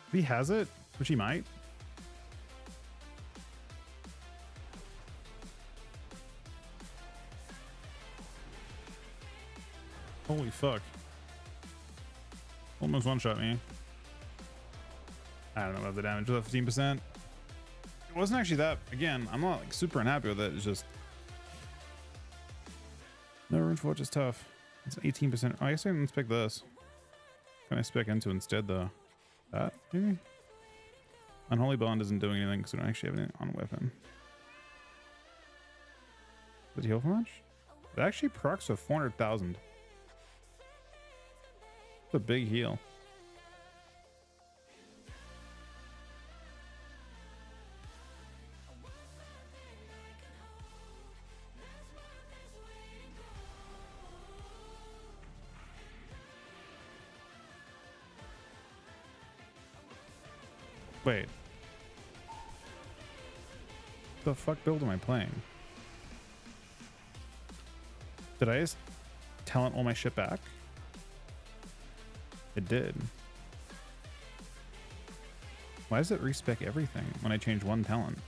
If he has it, which he might. Holy fuck. Almost one-shot me. I don't know about the damage. Was that 15%? It wasn't actually that. Again, I'm not like super unhappy with it. It's just... No, Runeforge is tough. It's 18%. Oh, I guess I can spec this. Can I spec into instead though? That maybe? Unholy Bond isn't doing anything because we don't actually have anything on weapon. Did he heal for much? It actually procs to 400,000. It's a big heal. Wait. The fuck build am I playing? Did I just talent all my shit back? It did. Why does it respec everything when I change one talent?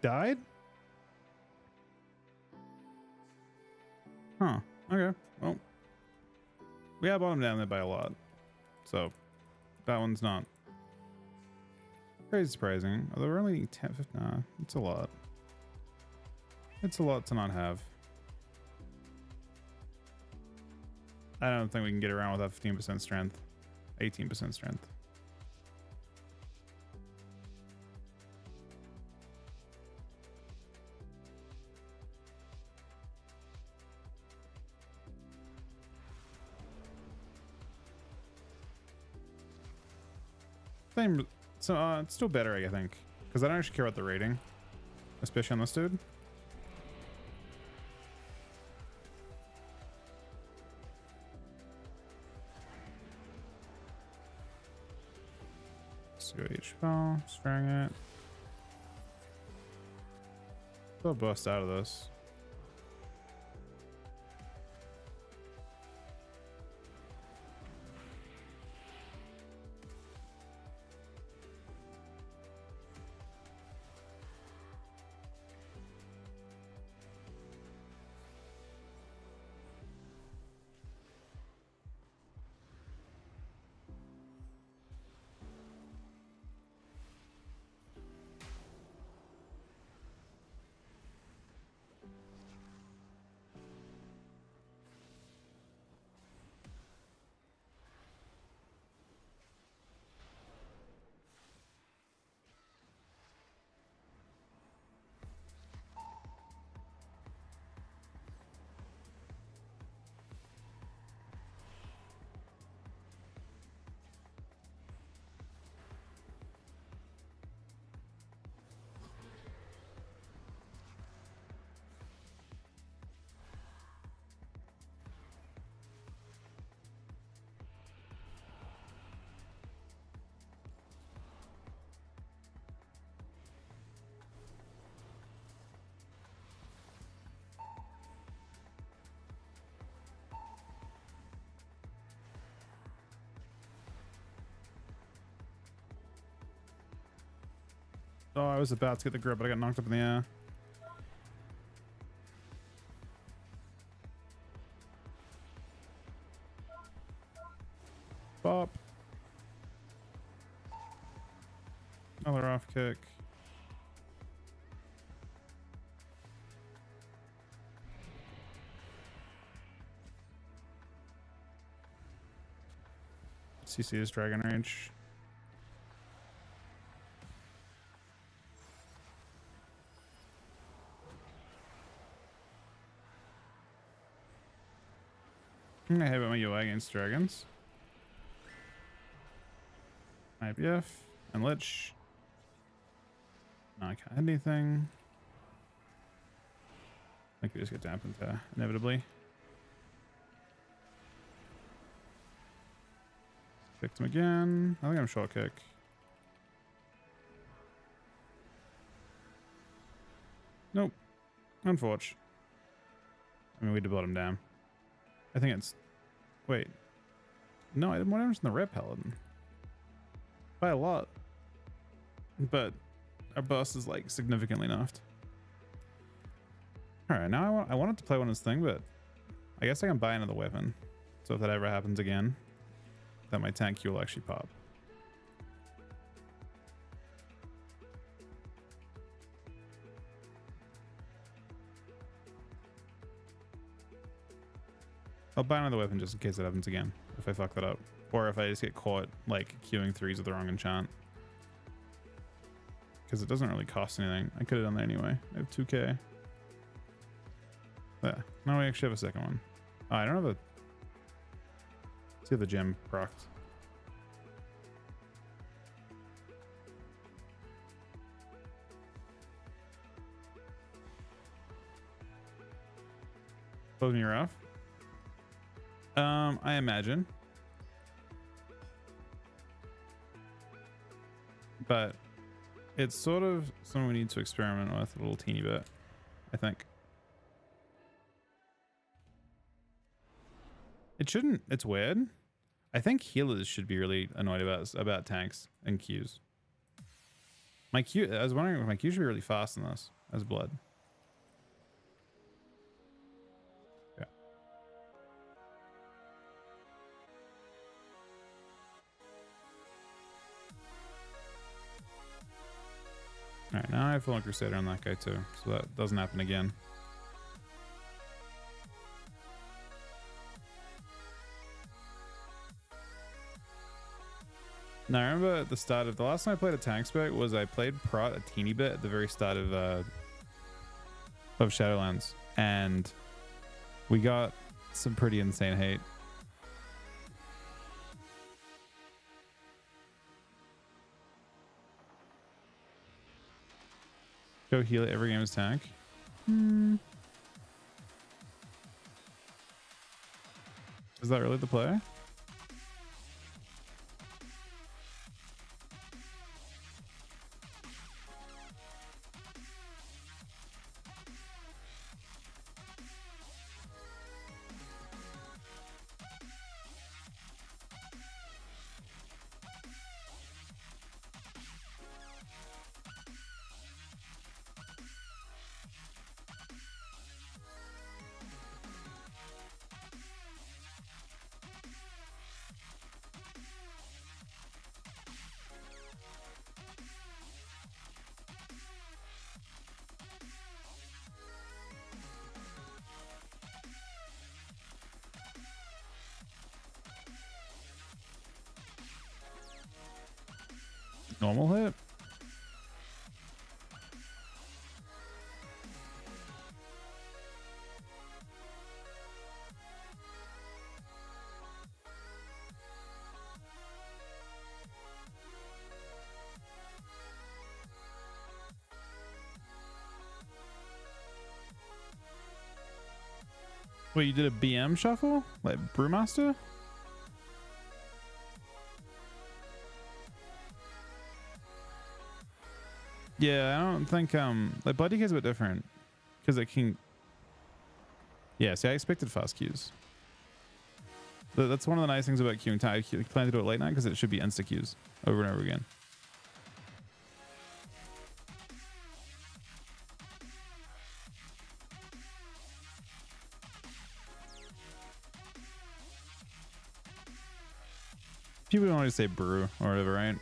Died? Huh. Okay. Well, we have bottomed down there by a lot. So that one's not crazy surprising. Although we're only 10, 15, nah, it's a lot. It's a lot to not have. I don't think we can get around without 15% strength. 18% strength. Same, so it's still better, I think, because I don't actually care about the rating, especially on this dude. Let's go each spell, string it. Still bust out of this. Oh, I was about to get the grip, but I got knocked up in the air. Bop. Another off kick. CC's Dragon Rage. I have my UI against dragons. IBF and Lich. No, I can't hit anything. I think we just get dampened inevitably. Kicked him again. I think I'm short kick. Nope. Unfortunate. I mean, we did bottom down. I think it's... Wait. No, I did more damage than the Red Paladin. By a lot. But our boss is like significantly nerfed. Alright, now I wanted to play one of this thing, but I guess I can buy another weapon. So if that ever happens again, that my tank Q will actually pop. I'll buy another weapon just in case it happens again, if I fuck that up. Or if I just get caught, like, queuing threes with the wrong enchant. Because it doesn't really cost anything. I could have done that anyway. I have 2k. Yeah. Now we actually have a second one. Oh, I don't have a... See if the gem procced. Close me off. I imagine. But it's sort of something we need to experiment with a little teeny bit, I think. It shouldn't, it's weird. I think healers should be really annoyed about tanks and Qs. My Q, I was wondering if my Q should be really fast in this as blood. Yeah. Alright, now I have full Crusader on that guy too, so that doesn't happen again. Now I remember at the start of the last time I played a tank spec was I played Prot a teeny bit at the very start of Shadowlands, and we got some pretty insane hate. Go heal it every game as tank. Is that really the play? Normal hit? Wait, you did a BM shuffle? Like Brewmaster? Yeah, I don't think like Blood DK is a bit different because it can. Yeah, see, I expected fast queues. That's one of the nice things about queuing time. I plan to do it late night because it should be insta queues over and over again. People don't always say brew or whatever, right?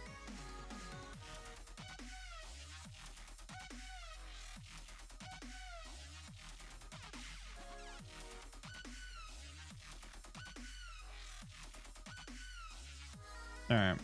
All right.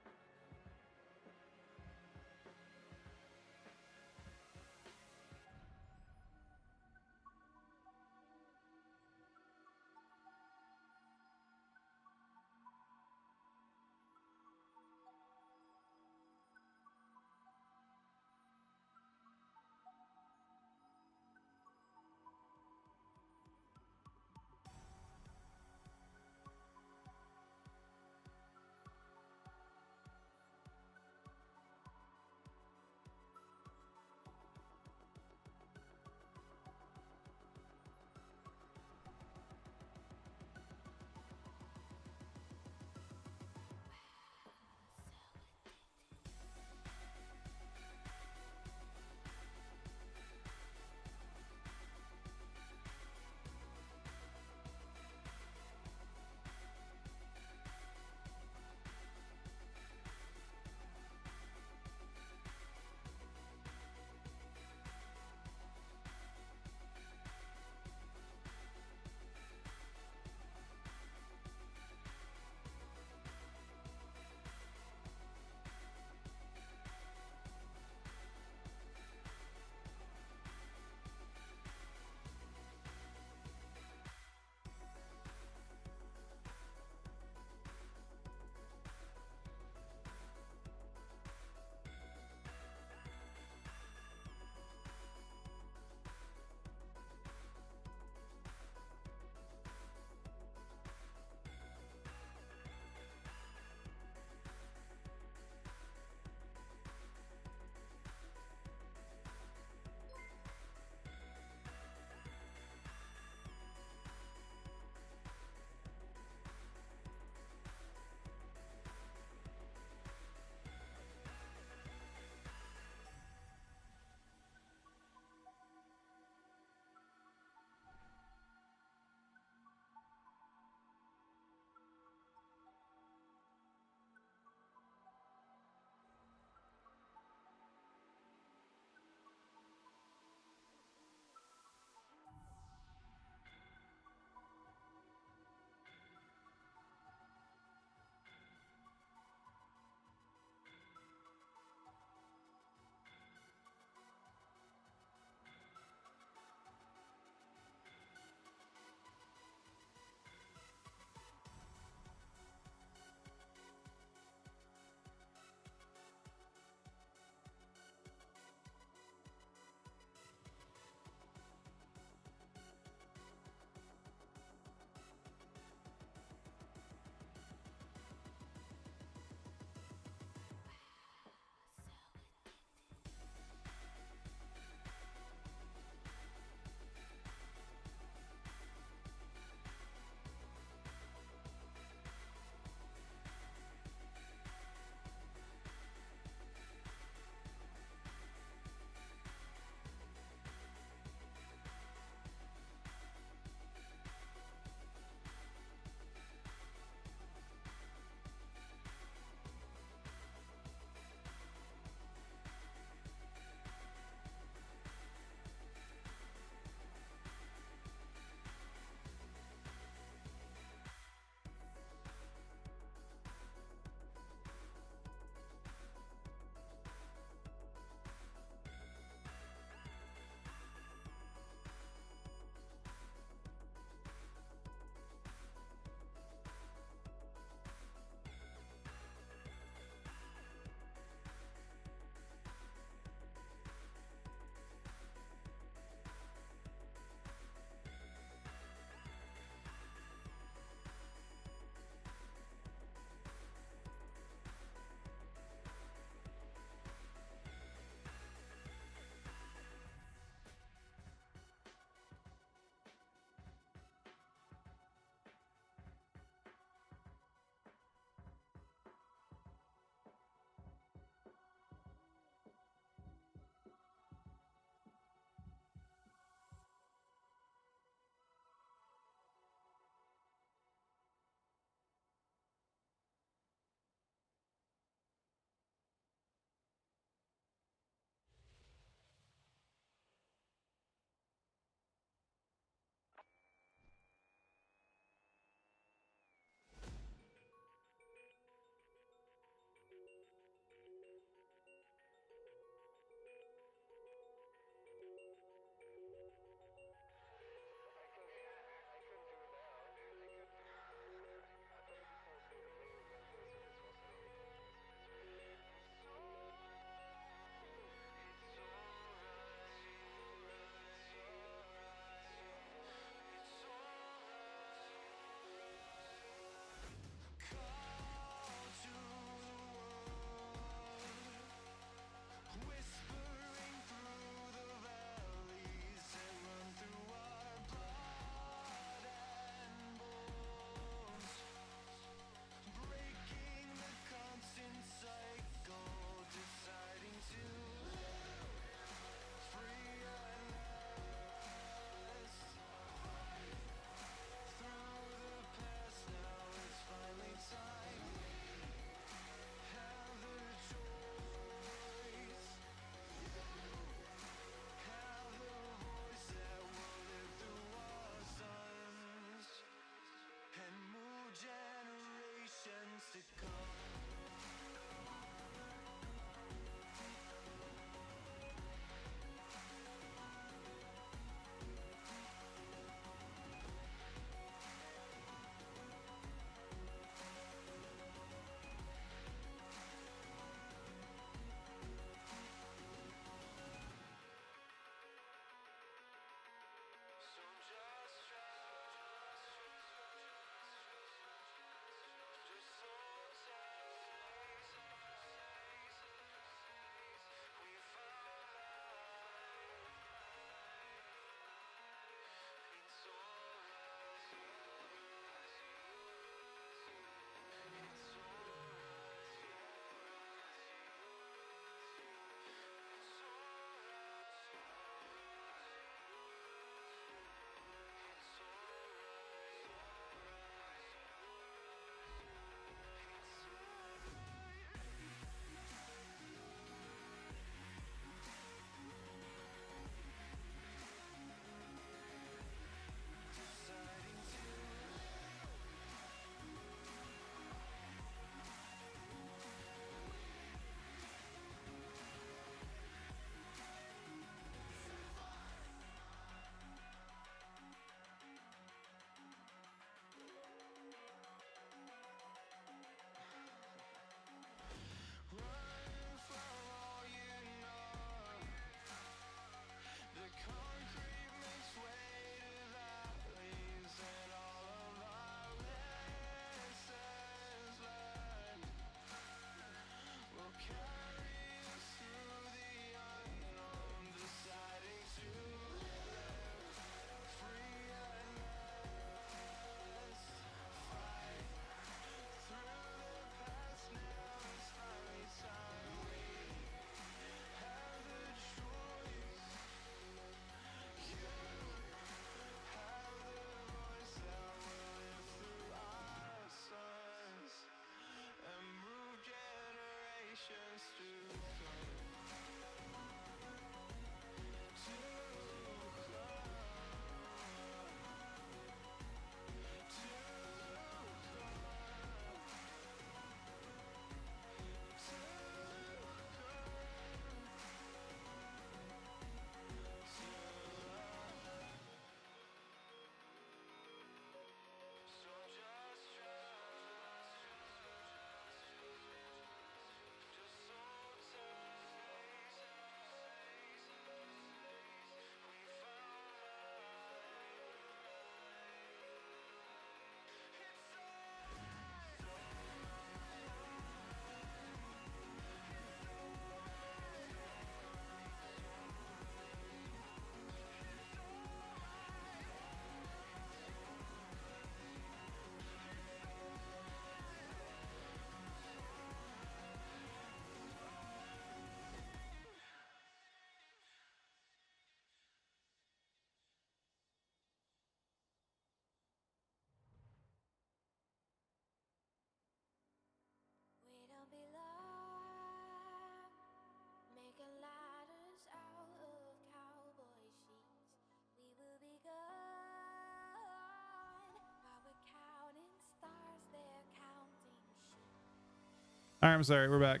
All right, I'm sorry. We're back.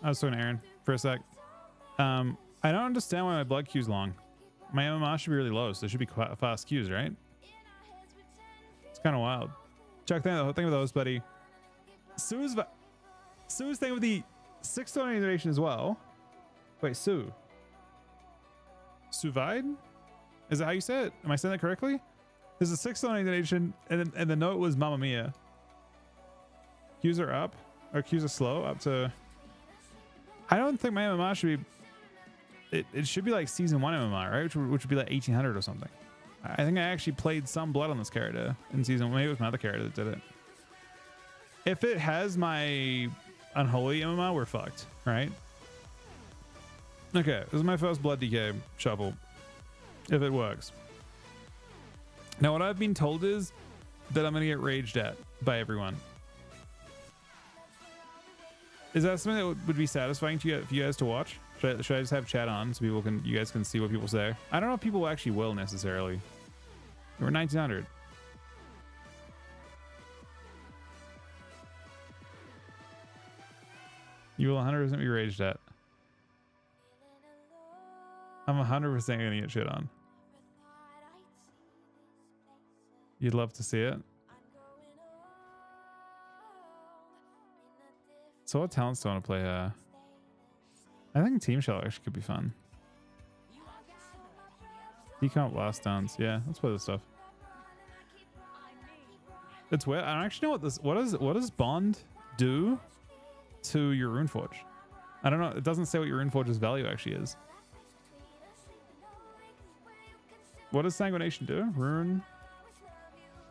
I was talking to Aaron for a sec. I don't understand why my blood queue's long. My MMR should be really low, so there should be quite fast queues, right? It's kind of wild. Chuck, thank you for those, buddy. Sue's thing with the 6 donation as well. Wait, Sue. Suvide? Is that how you say it? Am I saying that correctly? There's a 6 donation, and the note was Mamma Mia. Queues are up, or queues are slow up to. I don't think my MMR should be. It should be like season 1 MMR, right? Which would be like 1800 or something. I think I actually played some blood on this character in season 1. Maybe it was my other character that did it. If it has my unholy MMR, we're fucked, right? Okay, this is my first blood DK shuffle. If it works. Now, what I've been told is that I'm gonna get raged at by everyone. Is that something that would be satisfying to you, for you guys to watch? Should I just have chat on so you guys can see what people say? I don't know if people actually will necessarily. We're 1900. You will 100% be raged at. I'm 100% gonna get shit on. You'd love to see it. So what talents do I want to play? I think Team Shell actually could be fun. Decomp Blast Downs. Yeah, let's play this stuff. It's weird. I don't actually know what does Bond do to your Runeforge? I don't know. It doesn't say what your Runeforge's value actually is. What does Sanguination do? Rune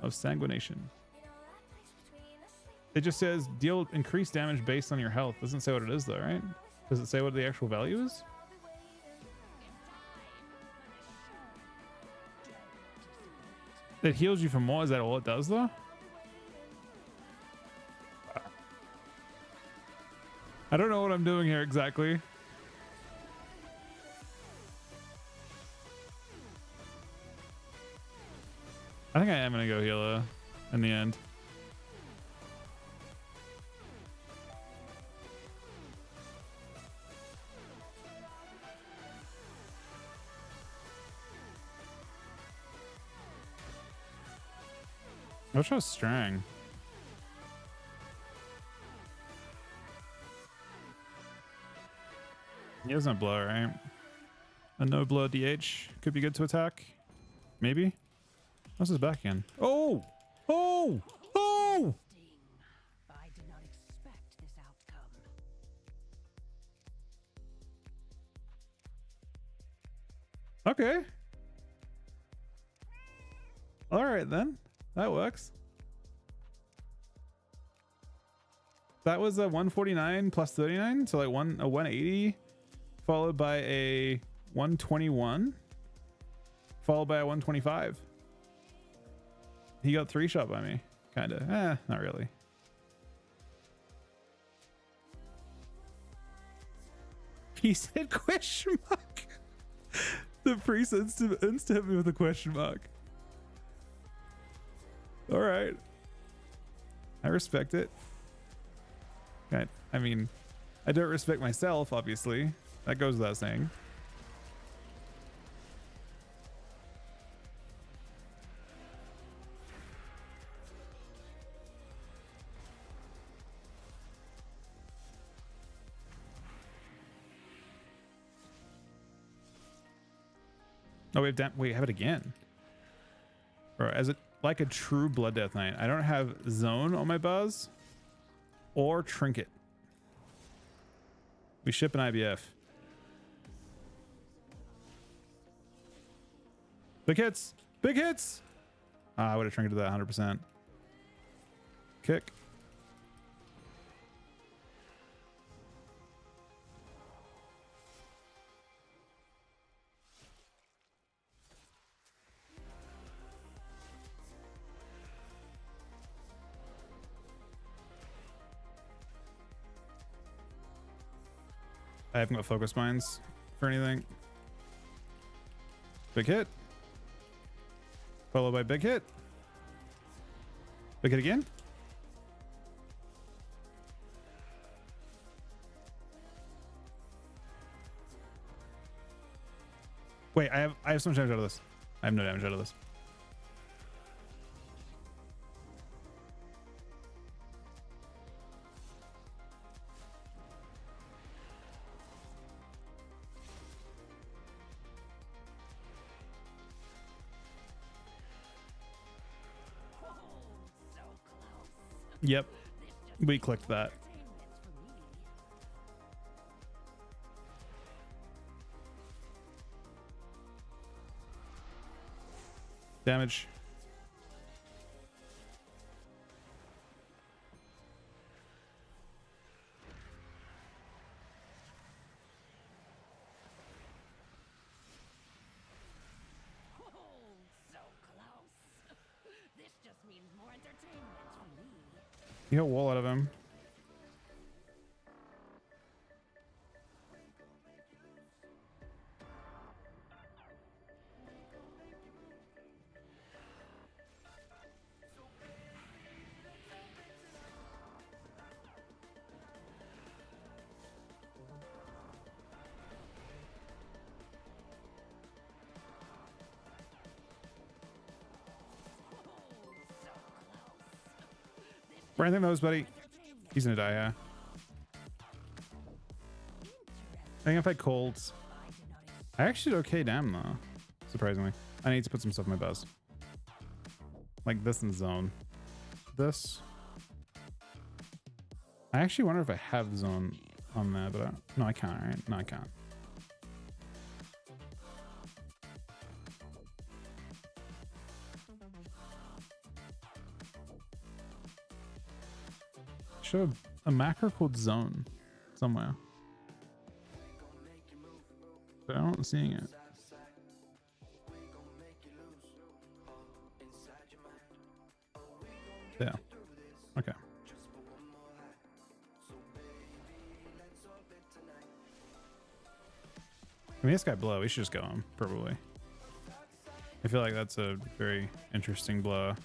of Sanguination. It just says deal increased damage based on your health. Doesn't say what it is though, right? Does it say what the actual value is? It heals you for more. Is that all it does though? I don't know what I'm doing here exactly. I think I am gonna go healer in the end. I'll try Strang. He doesn't blow, right? A no blow DH could be good to attack. Maybe. What's his back again? Oh! Oh! Oh! I did not expect this outcome. Okay. All right then. That works. That was a 149 plus 39, so like a 180 followed by a 121 followed by a 125. He got 3-shot by me, kind of. Not really. He said question mark. The priest insta hit me with a question mark. All right. I respect it. I mean, I don't respect myself, obviously. That goes without saying. Oh, we have it again. Or as it like a true Blood Death Knight. I don't have Zone on my buzz or Trinket. We ship an IBF. Big hits! Big hits! I would have trinketed that 100%. Kick. I haven't got focus mines for anything. Big hit. Followed by big hit. Big hit again. Wait, I have so much damage out of this. I have no damage out of this. Yep, we clicked that. Damage. You got wall out of him. Brandon knows, buddy. He's gonna die, yeah. I think if I colds. I actually did okay damn though. Surprisingly. I need to put some stuff in my buzz. Like this in zone. This. I actually wonder if I have zone on there, but no, I can't, right? No, I can't. Should have a macro called zone somewhere. But I'm not seeing it. Yeah. Okay. I mean, this guy blow. We should just go him, probably. I feel like that's a very interesting blow.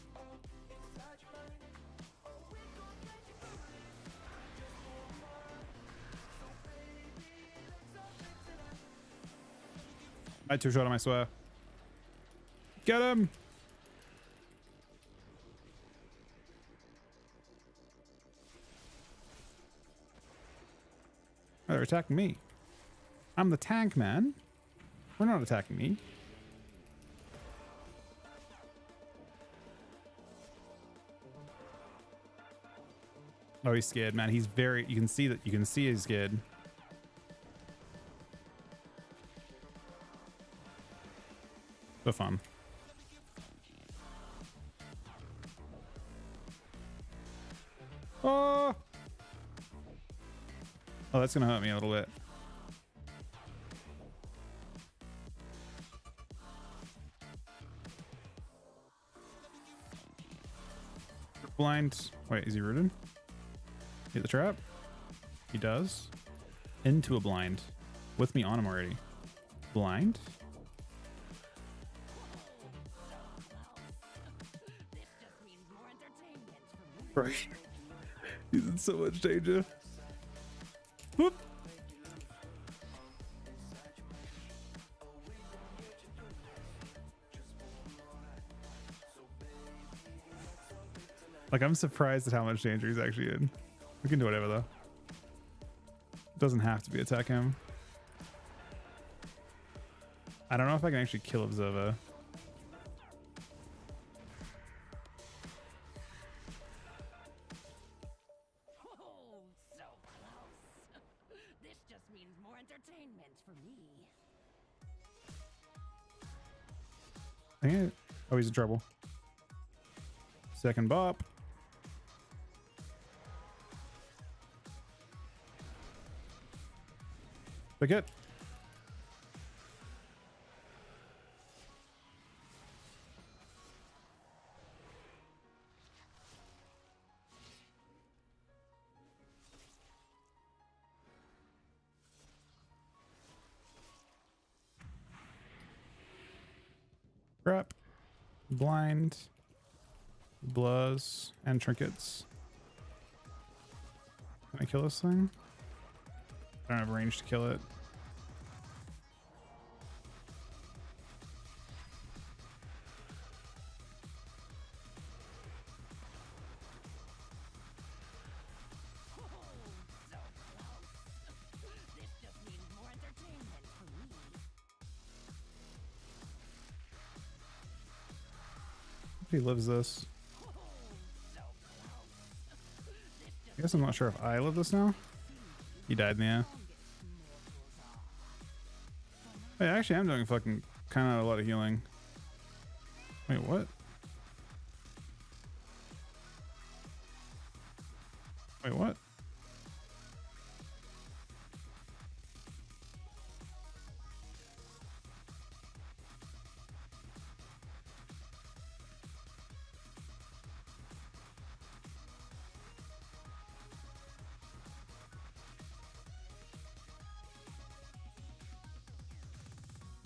I two shot him, I swear. Get him! Oh, they're attacking me. I'm the tank, man. We're not attacking me. Oh, he's scared, man. He's very, you can see he's scared. So fun. Oh! Oh, that's gonna hurt me a little bit. Blind. Wait, is he rooted? Hit the trap. He does. Into a blind. With me on him already. Blind. Right. He's in so much danger. Whoop. Like, I'm surprised at how much danger he's actually in. We can do whatever though. Doesn't have to be attack him. I don't know if I can actually kill Observer. Oh, he's in trouble. Second bop. Pick it. Crap. Blind. Blurs. And trinkets. Can I kill this thing? I don't have range to kill it. If he lives this. I guess I'm not sure if I live this now. He died in the end. Wait, actually, I'm doing fucking kind of a lot of healing. Wait, what? Wait, what?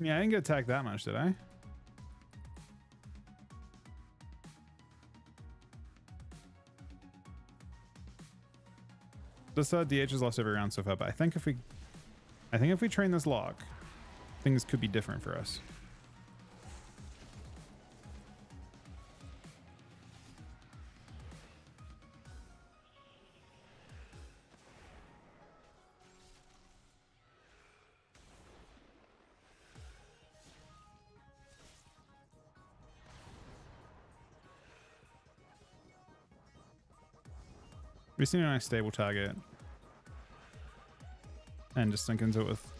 Yeah, I didn't get attacked that much, did I? This DH has lost every round so far, but I think if we train this lock, things could be different for us. We just need a nice stable target. And just sink into it with...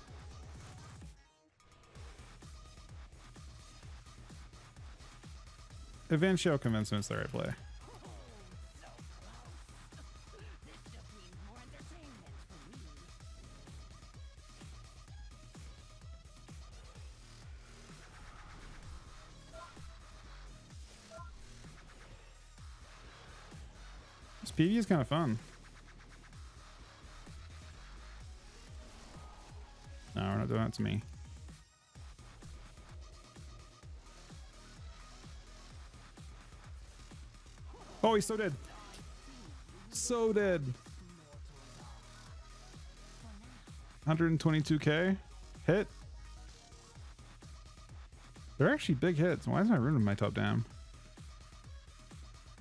Eventually I'll convince him it's the right play. This PvE is kind of fun. No, we're not doing that to me. Oh, he's so dead. So dead. 122k hit. They're actually big hits. Why is my rune in my top down?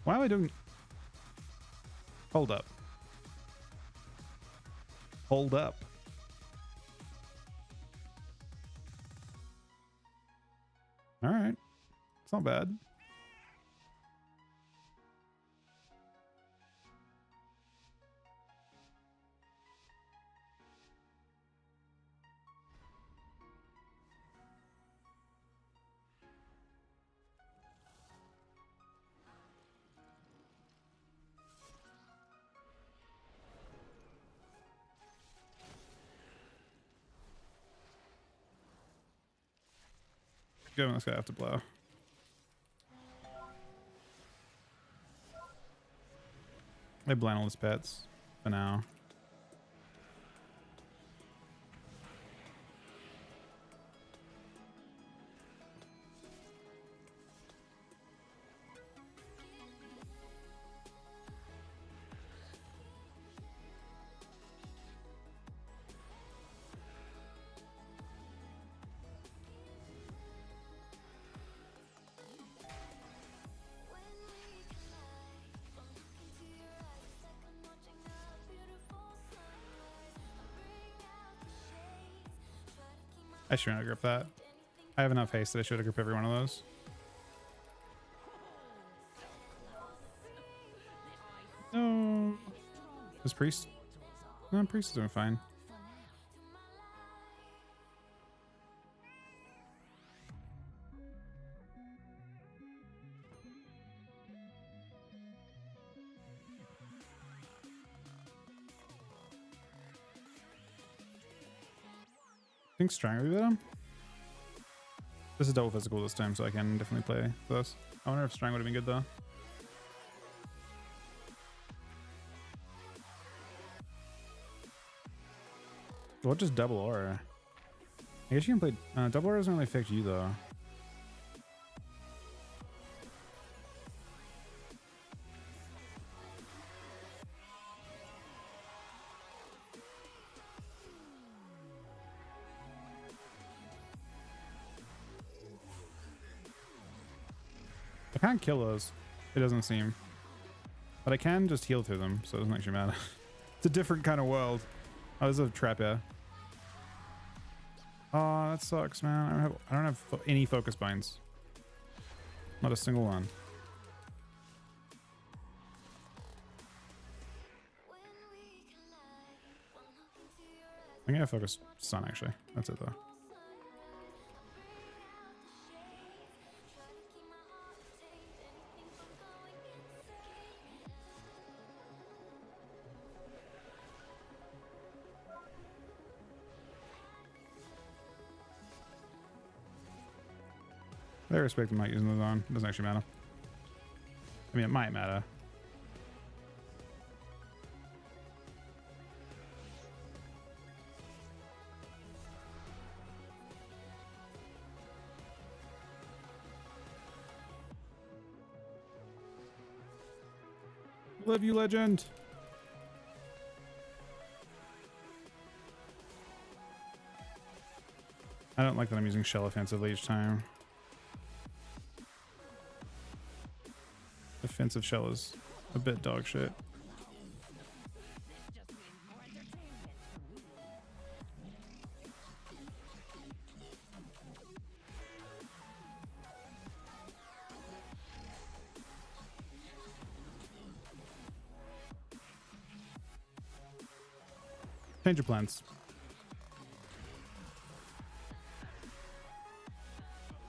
Why am I doing... Hold up. Hold up. All right. It's not bad. Good, this guy have to blow. I blind all his pets for now. I should have gripped that. I have enough haste that I should have gripped every one of those. No. This priest? No, priest is doing fine. I think Strang would be better. This is double physical this time, so I can definitely play this. I wonder if Strang would have been good though. What just double aura? I guess you can play double aura doesn't really affect you though. I can't kill those, it doesn't seem. But I can just heal through them, so it doesn't actually matter. It's a different kind of world. Oh, there's a trap here. Oh, that sucks, man. I don't have any focus binds. Not a single one. I'm gonna focus sun actually. That's it though. I respect not using those on. It doesn't actually matter. I mean, it might matter. Love you, legend. I don't like that I'm using shell offensively each time. Defensive shell is a bit dog shit. Change your plans.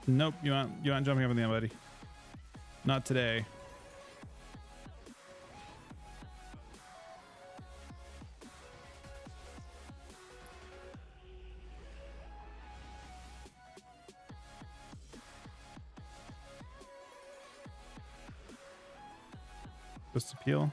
Nope, you aren't jumping up in the end, buddy. Not today. Just appeal.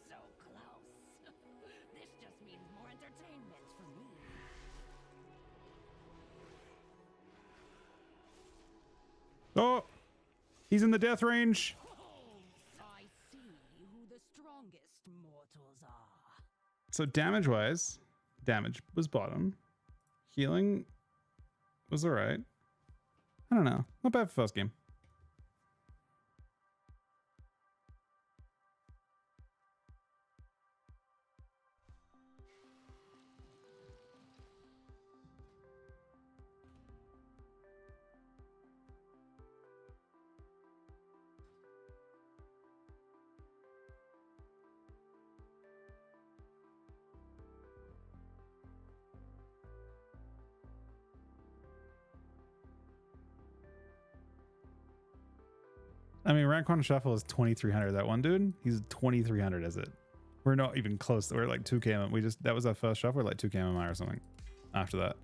So close. This just means more entertainment for me. Oh, he's in the death range. I see who the strongest mortals are. So damage wise, damage was bottom. Healing was all right. I don't know. Not bad for first game. I mean, Rancon Shuffle is 2300. That one dude, he's 2300 as it. We're not even close. We're like 2k. We just, that was our first shuffle. We're like 2k MMI or something after that.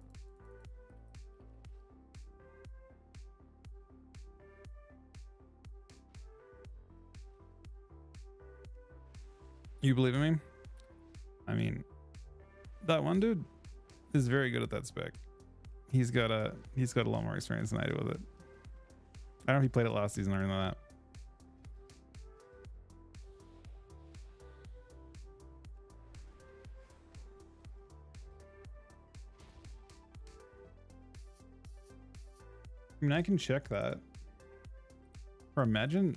You believe in me? I mean, that one dude is very good at that spec. He's got a lot more experience than I do with it. I don't know if he played it last season or anything like that. I mean, I can check that. Or imagine.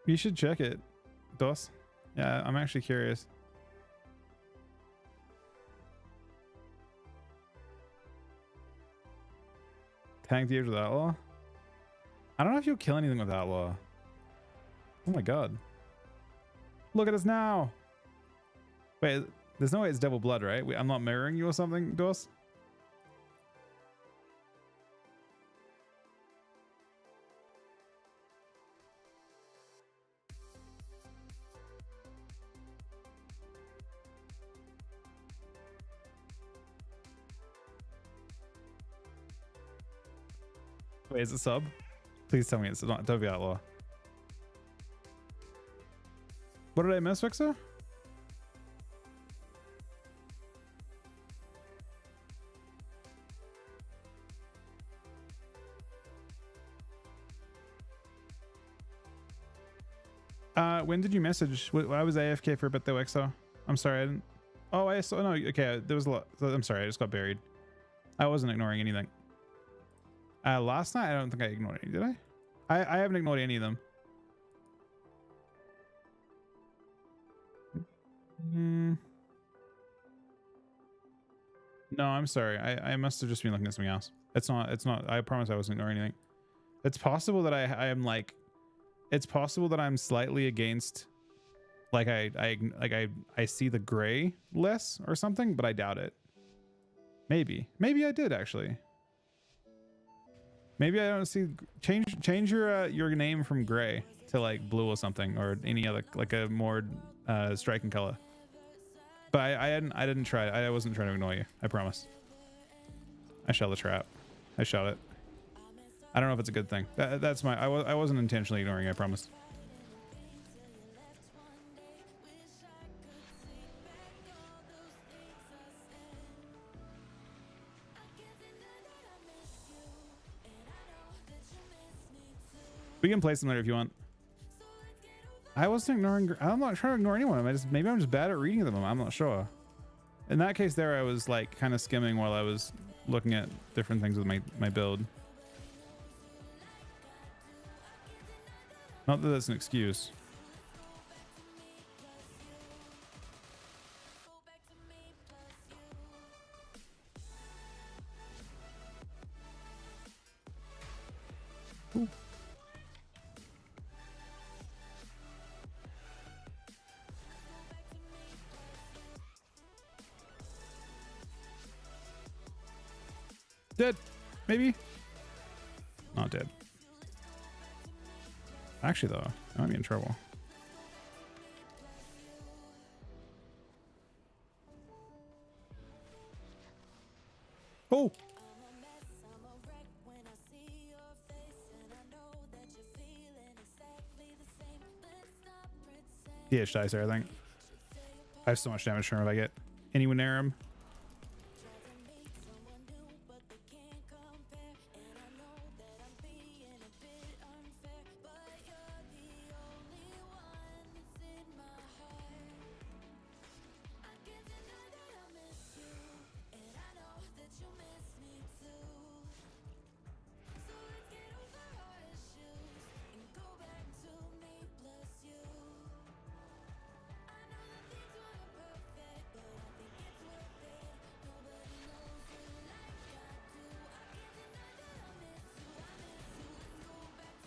You should check it, Dos. Yeah, I'm actually curious. Tank the edge with Outlaw? I don't know if you'll kill anything with Outlaw. Oh my god. Look at us now! Wait, there's no way it's double blood, right? I'm not mirroring you or something, Dos? Wait, is it sub? Please tell me it's not Dovey Outlaw. What did I miss, Vixer? When did you message? I was AFK for a bit though, Exo. I'm sorry, I didn't. Oh, I saw. No, okay. There was a lot. I'm sorry. I just got buried. I wasn't ignoring anything. Last night, I don't think I ignored any. Did I? I haven't ignored any of them. No, I'm sorry. I must have just been looking at something else. It's not. It's not. I promise I wasn't ignoring anything. It's possible that I am like. It's possible that I'm slightly against. Like I see the gray less or something, but I doubt it. Maybe I did actually. Maybe I don't see. Change your name from gray to like blue or something, or any other like a more striking color. But I didn't try. I wasn't trying to ignore you. I promise. I shot the trap. I shot it. I don't know if it's a good thing. That's my. I wasn't intentionally ignoring you, I promise. We can play some later if you want. I wasn't ignoring. I'm not trying to ignore anyone. Maybe I'm just bad at reading them. I'm not sure. In that case, there I was like kind of skimming while I was looking at different things with my build. Not that that's an excuse. Ooh. Dead, maybe. Not dead. Actually, though, I might be in trouble. Oh. DH dicer, I think. I have so much damage from him if I get anyone near him.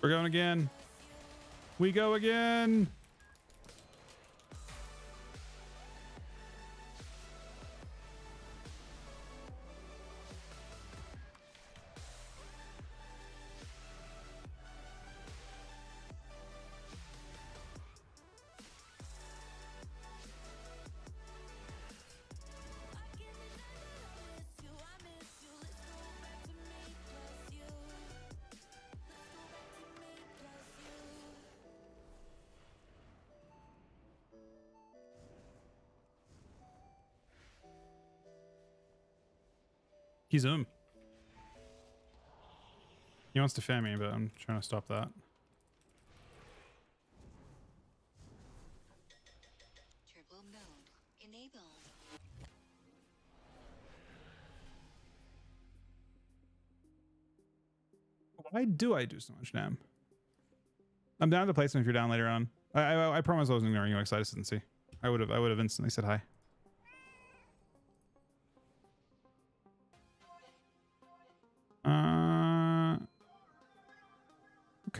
We're going again. We go again. He's He wants to fan me, but I'm trying to stop that. Turbo mode enabled. Why do I do so much damn? I'm down to play some if you're down later on. I promise I wasn't ignoring you, Alex. I just didn't see. I would have instantly said hi.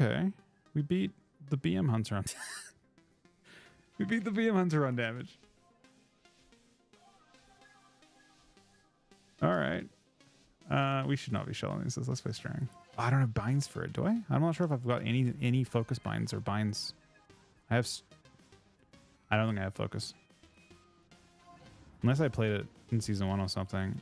Okay. We beat the BM Hunter on we beat the BM Hunter on damage. Alright. We should not be shelling these. Let's play strong. Oh, I don't have binds for it, do I? I'm not sure if I've got any focus binds or binds. I don't think I have focus. Unless I played it in season 1 or something.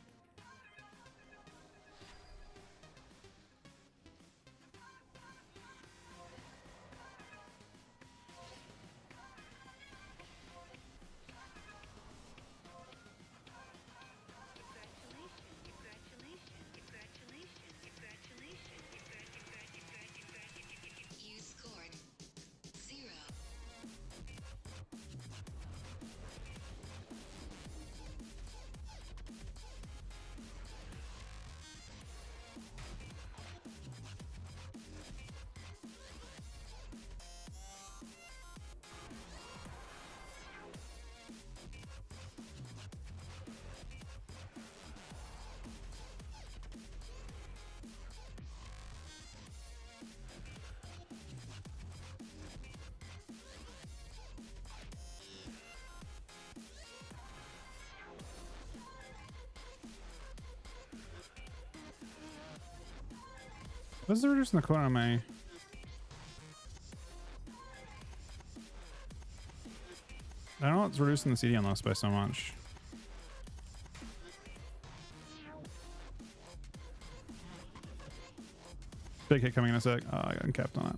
You scored 0. What's the reduce in the corner on my? I don't know what's reducing the CD on this by so much. Big hit coming in a sec. Oh, I got uncapped on it.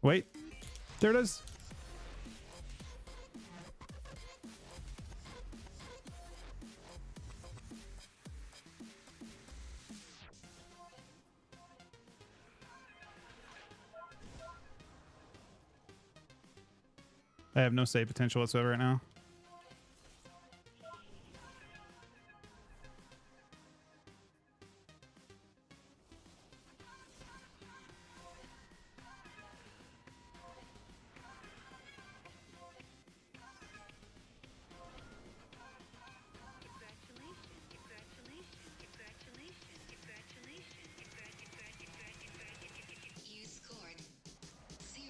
Wait. There it is. I have no save potential whatsoever right now. You scored 0.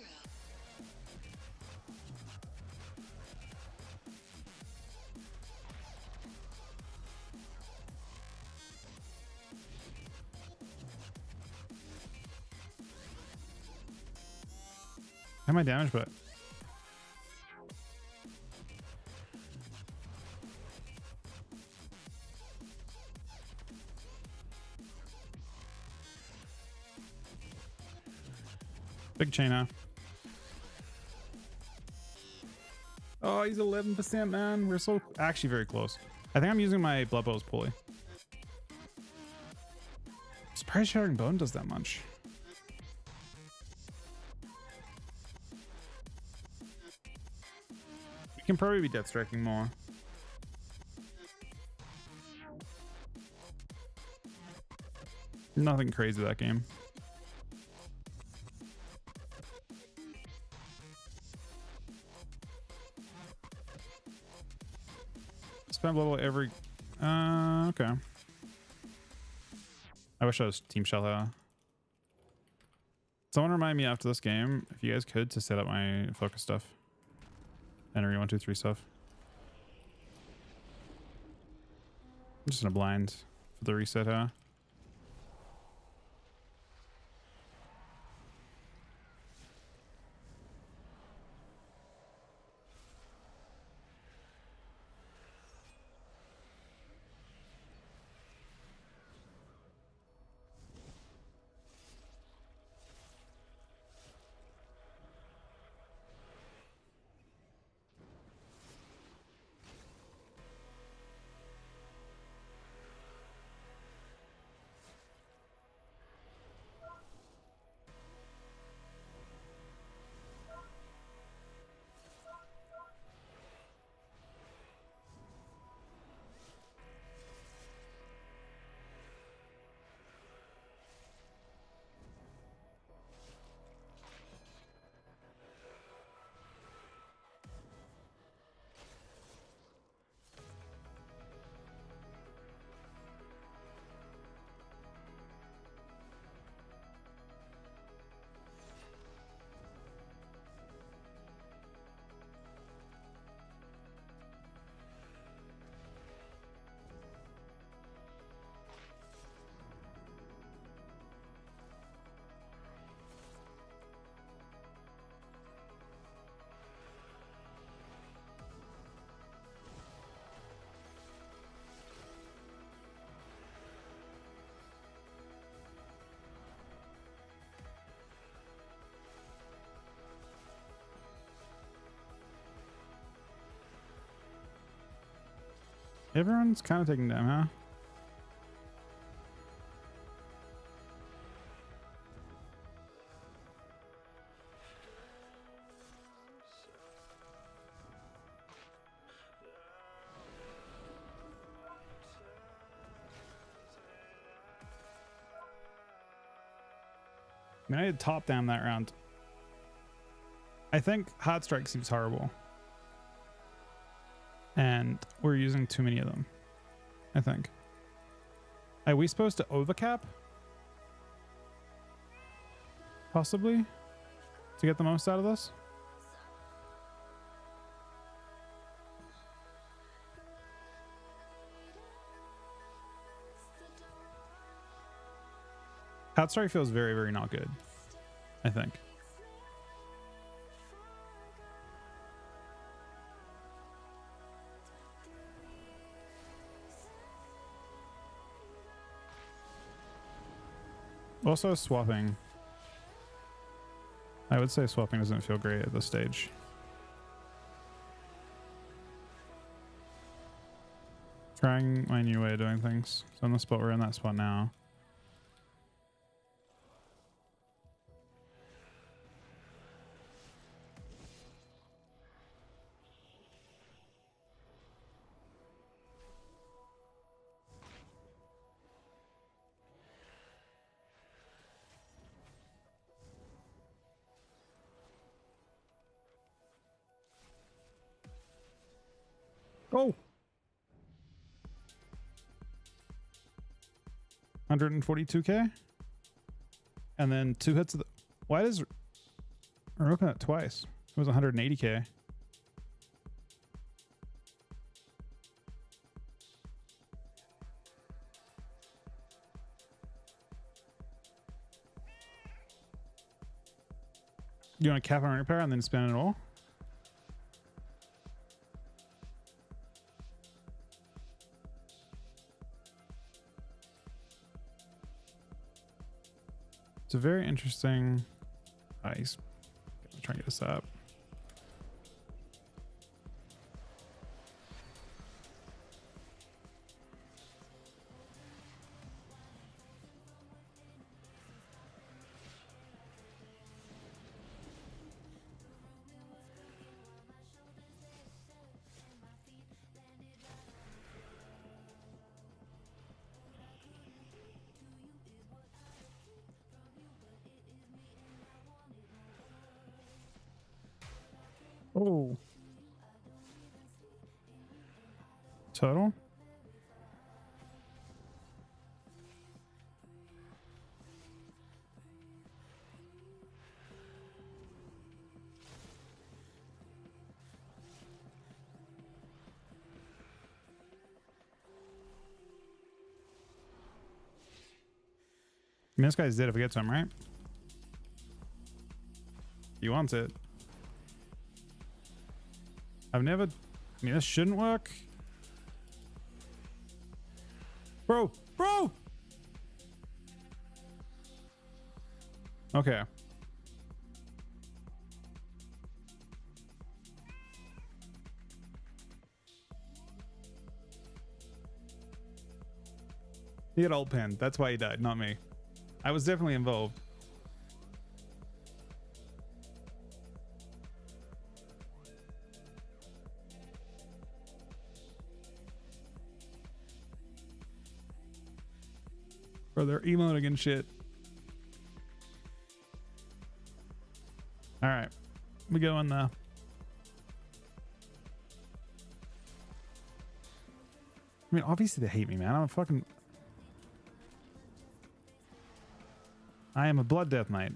I have my damage, but big chain now. Oh, he's 11%, man. We're so actually very close. I think I'm using my blood bows pulley. Surprise shattering bone does that much. We can probably be death striking more. Nothing crazy that game. Spam level every. Okay. I wish I was Team Shell. Someone remind me after this game, if you guys could, to set up my focus stuff. Entering 1, 2, 3 stuff. I'm just in a blind for the reset, huh? Everyone's kind of taking them, huh? I mean, I did top down that round. I think hard strike seems horrible. And we're using too many of them, I think. Are we supposed to overcap? Possibly? To get the most out of this? Hot Strike feels very, very not good, I think. Also swapping. I would say swapping doesn't feel great at this stage. Trying my new way of doing things. So in the spot, we're in that spot now. Oh! 142k? And then 2 hits of the... Why does... We're open it twice. It was 180k. You want to cap on repair and then spend it all? It's a very interesting... He's gonna try and get us up. Oh. Total? I mean, this guy's dead if we get to him, right? He wants it. I've never... I mean, this shouldn't work. Bro! Bro! Okay. He had ult pen. That's why he died, not me. I was definitely involved. Bro, they're emoting and shit. All right, we go in now. I mean, obviously they hate me, man. I'm a fucking... I am a Blood Death Knight.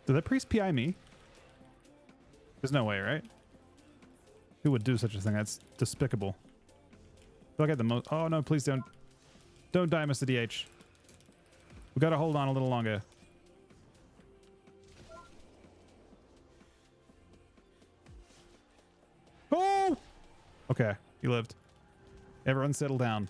Did that priest PI me? There's no way, right? Who would do such a thing? That's despicable. Look at the most... Oh no, please don't... Don't die, Mr. DH. We gotta hold on a little longer. Oh! Okay, he lived. Everyone settle down.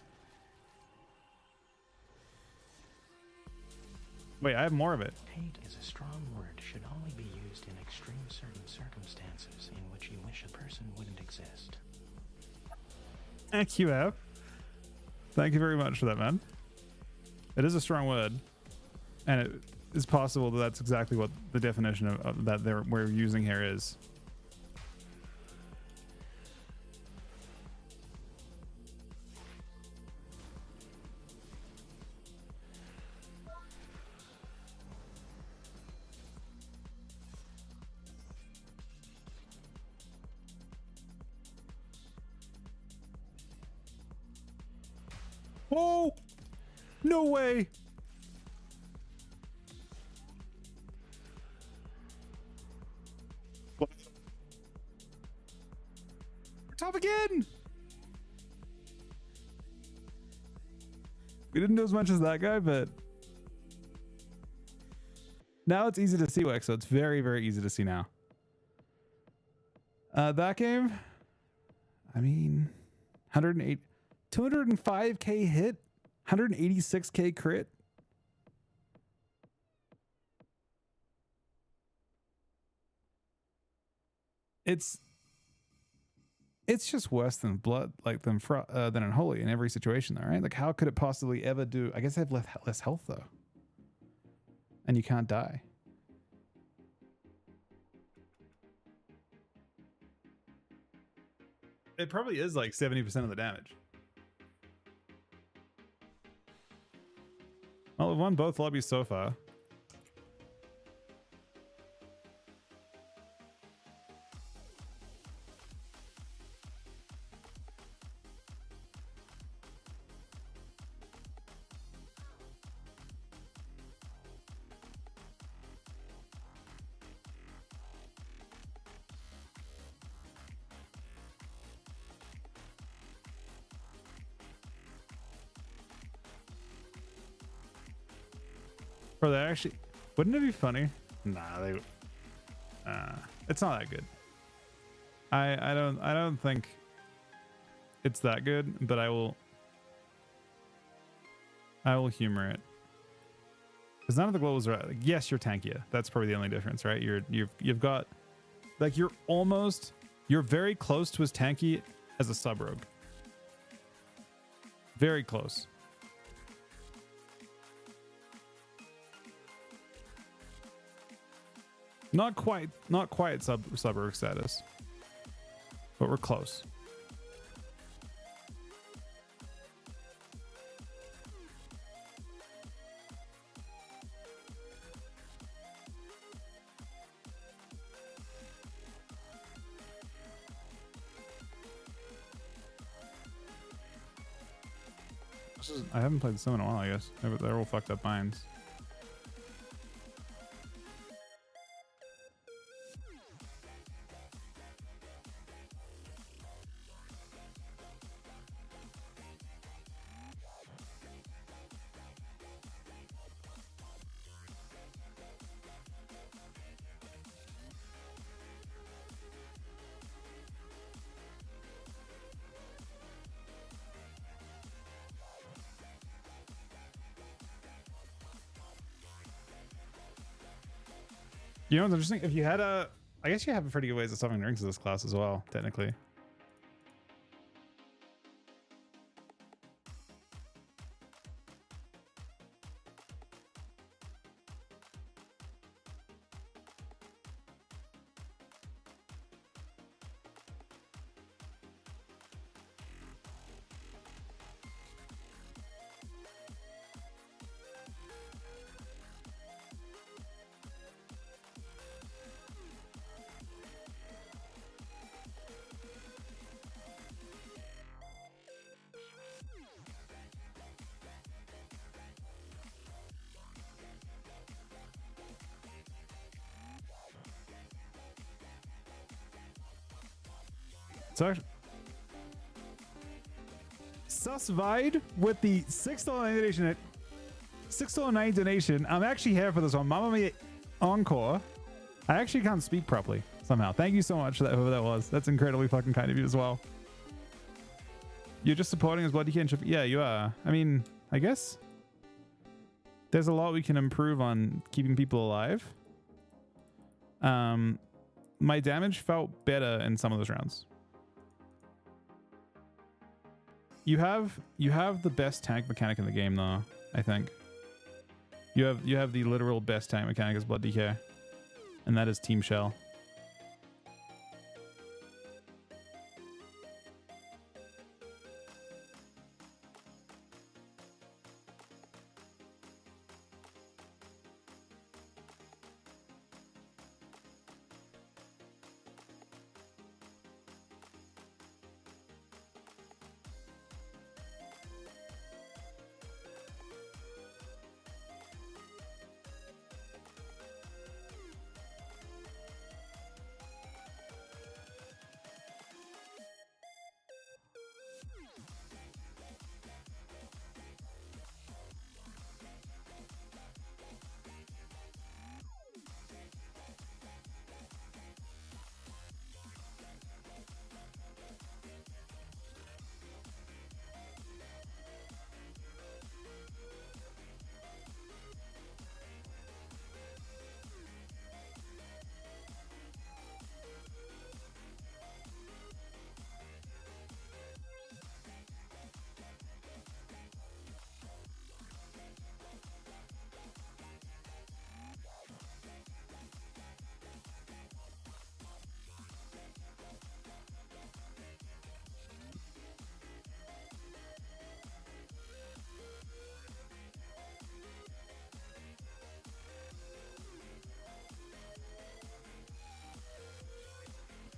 Wait, I have more of it. Hate is a strong word, should only be used in extreme certain circumstances in which you wish a person wouldn't exist. Thank you, Ev. Thank you very much for that, man. It is a strong word, and it is possible that that's exactly what the definition of that we're using here is. Oh, no way. top again. We didn't do as much as that guy, but now it's easy to see Wex, so it's very, very easy to see now. That game, I mean, 108, 205k hit, 186k crit. It's just worse than blood, like than Unholy in every situation, though, right? Like, how could it possibly ever do? I guess they have less health though, and you can't die. It probably is like 70% of the damage. Well, we've won both lobbies so far. Bro, they actually, wouldn't it be funny? Nah, it's not that good. I don't think it's that good, but I will humor it. Because none of the globals are like, yes, you're tankier. That's probably the only difference, right? You've got like you're very close to as tanky as a sub rogue. Very close. Not quite sub rogue status, but we're close. I haven't played some in a while, I guess. They're all fucked up binds. You know what's interesting? If you had I guess you have a pretty good ways of solving rings in this class as well, technically. So Susvide with the $6 donation. $6.90 donation. I'm actually here for this one. Mamma Mia Encore. I actually can't speak properly somehow. Thank you so much for that, whoever that was. That's incredibly fucking kind of you as well. You're just supporting us, Bloody King. Yeah, you are. I mean, I guess there's a lot we can improve on keeping people alive. My damage felt better in some of those rounds. You have the best tank mechanic in the game, though. I think you have the literal best tank mechanic as Blood DK, and that is Team Shell.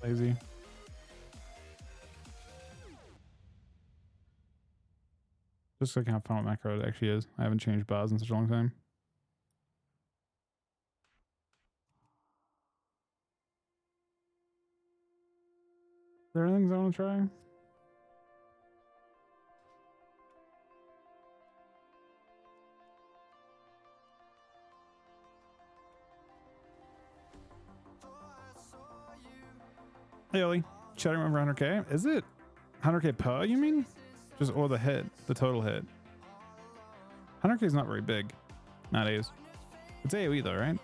Lazy. Just looking how fun what macro it actually is. I haven't changed bars in such a long time. Is there anything I want to try? Hey Ollie, chatting over 100k. Is it 100k per, you mean? Just or the hit, the total hit. 100k is not very big nowadays. It's AoE though, right?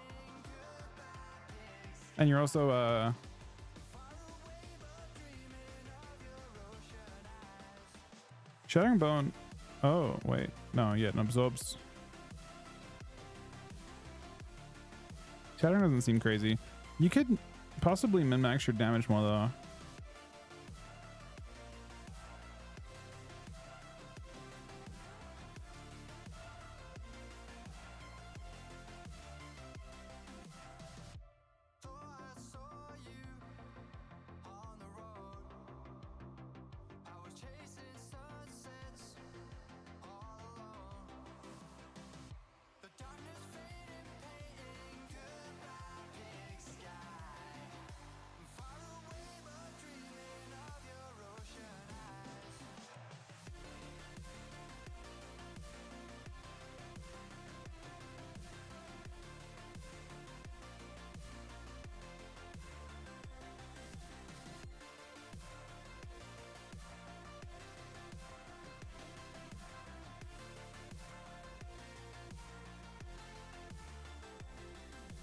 And you're also Shattering Bone. Oh wait, no, yeah, it absorbs. Shattering doesn't seem crazy. You could possibly min-max your damage more though.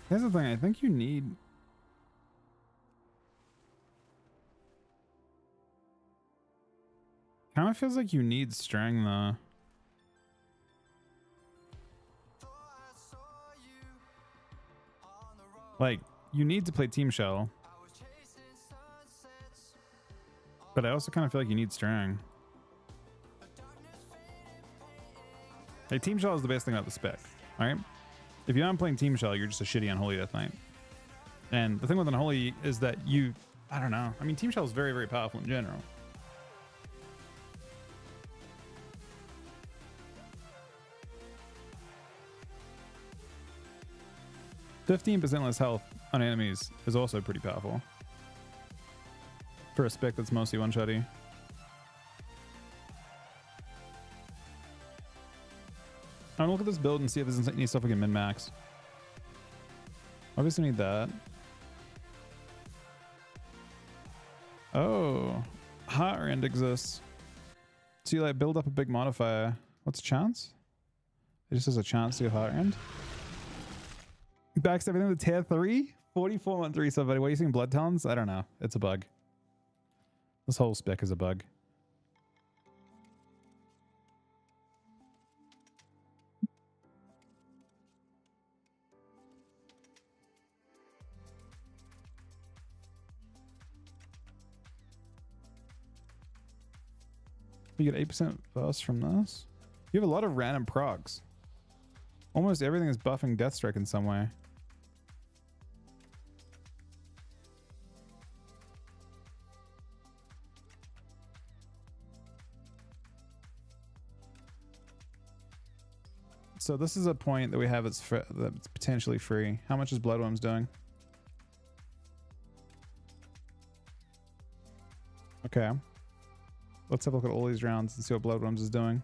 Here's the thing, I think you need... Kind of feels like you need Strang though. Like, you need to play Team Shell. But I also kind of feel like you need Strang. Like, Team Shell is the best thing about the spec, alright? If you're not playing Team Shell, you're just a shitty Unholy Death Knight. And the thing with Unholy is that you... I don't know. I mean, Team Shell is very, very powerful in general. %15 less health on enemies is also pretty powerful. For a spec that's mostly one-shotty. I'm gonna look at this build and see if there's any stuff we can min-max. Obviously need that. Oh, Heart Rend exists. So you like build up a big modifier. What's the chance? It just has a chance to get Heart Rend. Backs everything with tier 3? 44 month 3 sub, buddy. What are you seeing? Blood Talons? I don't know. It's a bug. This whole spec is a bug. You get 8% burst from this. You have a lot of random procs. Almost everything is buffing Deathstrike in some way. So this is a point that we have that's potentially free. How much is Bloodworms doing? Okay. Let's have a look at all these rounds and see what Bloodworms is doing.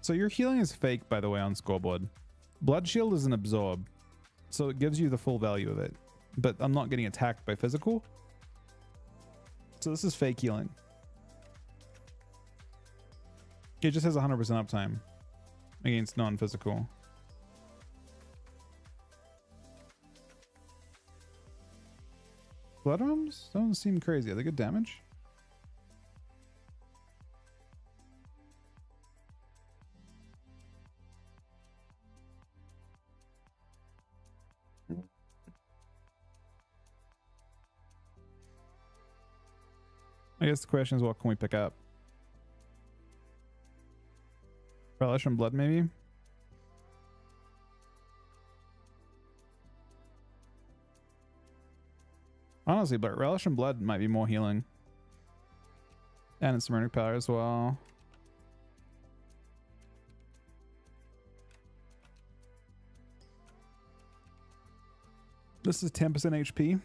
So your healing is fake, by the way, on scoreboard. Blood Shield is an absorb, so it gives you the full value of it. But I'm not getting attacked by physical. So this is fake healing. It just has 100% uptime against non-physical. Bloodworms don't seem crazy. Are they good damage? I guess the question is, what can we pick up? Relish and Blood, maybe? Honestly, but Relish and Blood might be more healing. And it's runic power as well. This is 10% HP.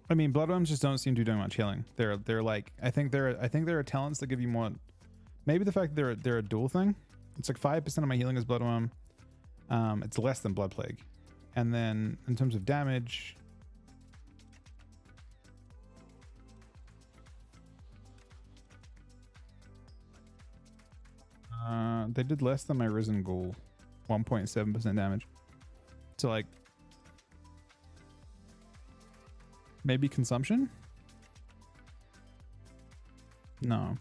I mean, Bloodworms just don't seem to be doing much healing. They're like, I think there are talents that give you more. Maybe the fact that they're a dual thing. It's like 5% of my healing is Bloodworm. It's less than Blood Plague. And then in terms of damage, they did less than my Risen Ghoul, 1.7% damage. So like, maybe consumption? No.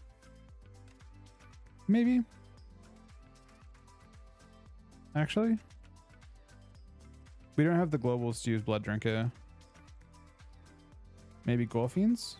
Maybe. Actually, we don't have the globals to use Blood Drinker. Maybe Gorfiends?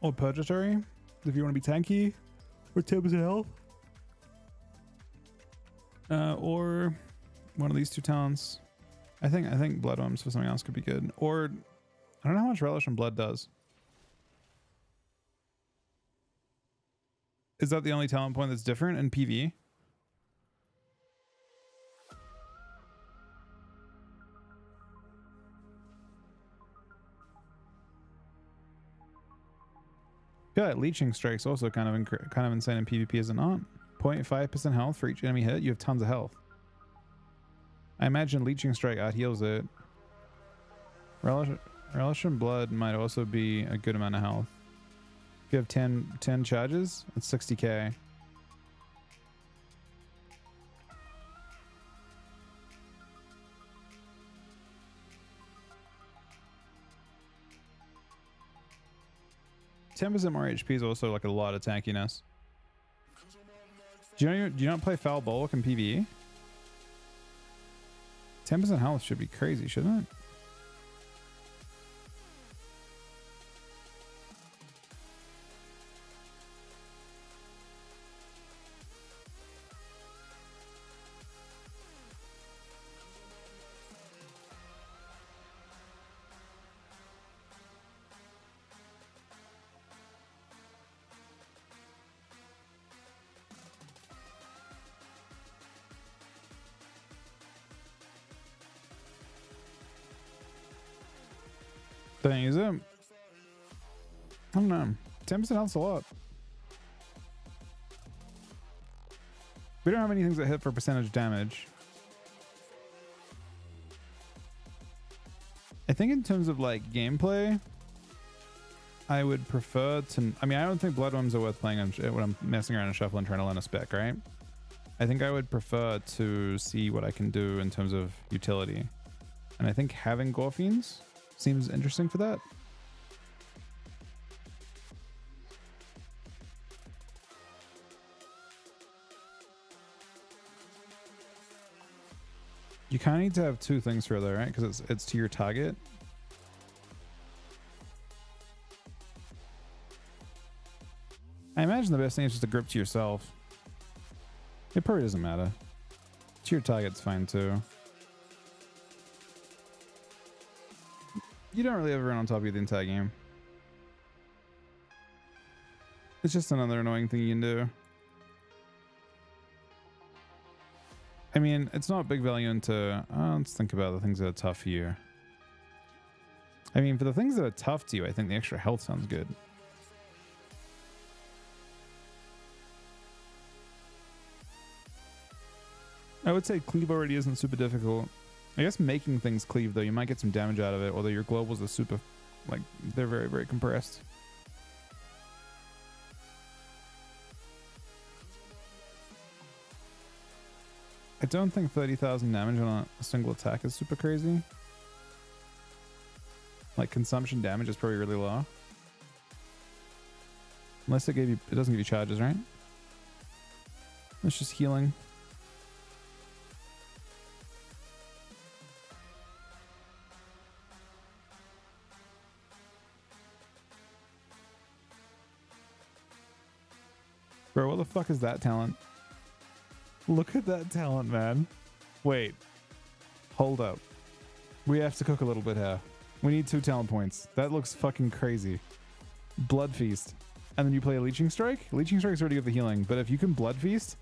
Or Purgatory, if you want to be tanky, or 10% health. Or one of these two talents. I think Bloodworms for something else could be good. Or I don't know how much Relish and Blood does. Is that the only talent point that's different in PvE? Yeah, Leeching Strike's also kind of insane in PvP, is it not? 0.5% health for each enemy hit. You have tons of health. I imagine Leeching Strike out heals it. Relish and Blood might also be a good amount of health. If you have 10 charges, it's 60k. %10 more HP is also like a lot of tankiness. Do you not play Foul Bulwark in PvE? 10% health should be crazy, shouldn't it? Thing is it? I don't know. 10% health's a lot. We don't have any things that hit for percentage damage. I think in terms of like gameplay, I would prefer to. I mean, I don't think Bloodworms are worth playing when I'm messing around in Shuffle and trying to learn a spec, right? I think I would prefer to see what I can do in terms of utility. And I think having Gorfiends seems interesting for that. You kind of need to have two things for that, right? Because it's to your target. I imagine the best thing is just to grip to yourself. It probably doesn't matter. To your target's fine too. You don't really ever run on top of you the entire game. It's just another annoying thing you can do. I mean, it's not big value into... let's think about the things that are tough for you. I mean, for the things that are tough to you, I think the extra health sounds good. I would say cleave already isn't super difficult. I guess making things cleave, though, you might get some damage out of it, although your globals are super... like, they're very, very compressed. I don't think 30,000 damage on a single attack is super crazy. Like consumption damage is probably really low. Unless it doesn't give you charges, right? It's just healing. Bro, what the fuck is that talent? Look at that talent, man. Wait. Hold up. We have to cook a little bit here. We need 2 talent points. That looks fucking crazy. Blood Feast. And then you play a Leeching Strike. Leeching Strike's already good for healing, but if you can Blood Feast,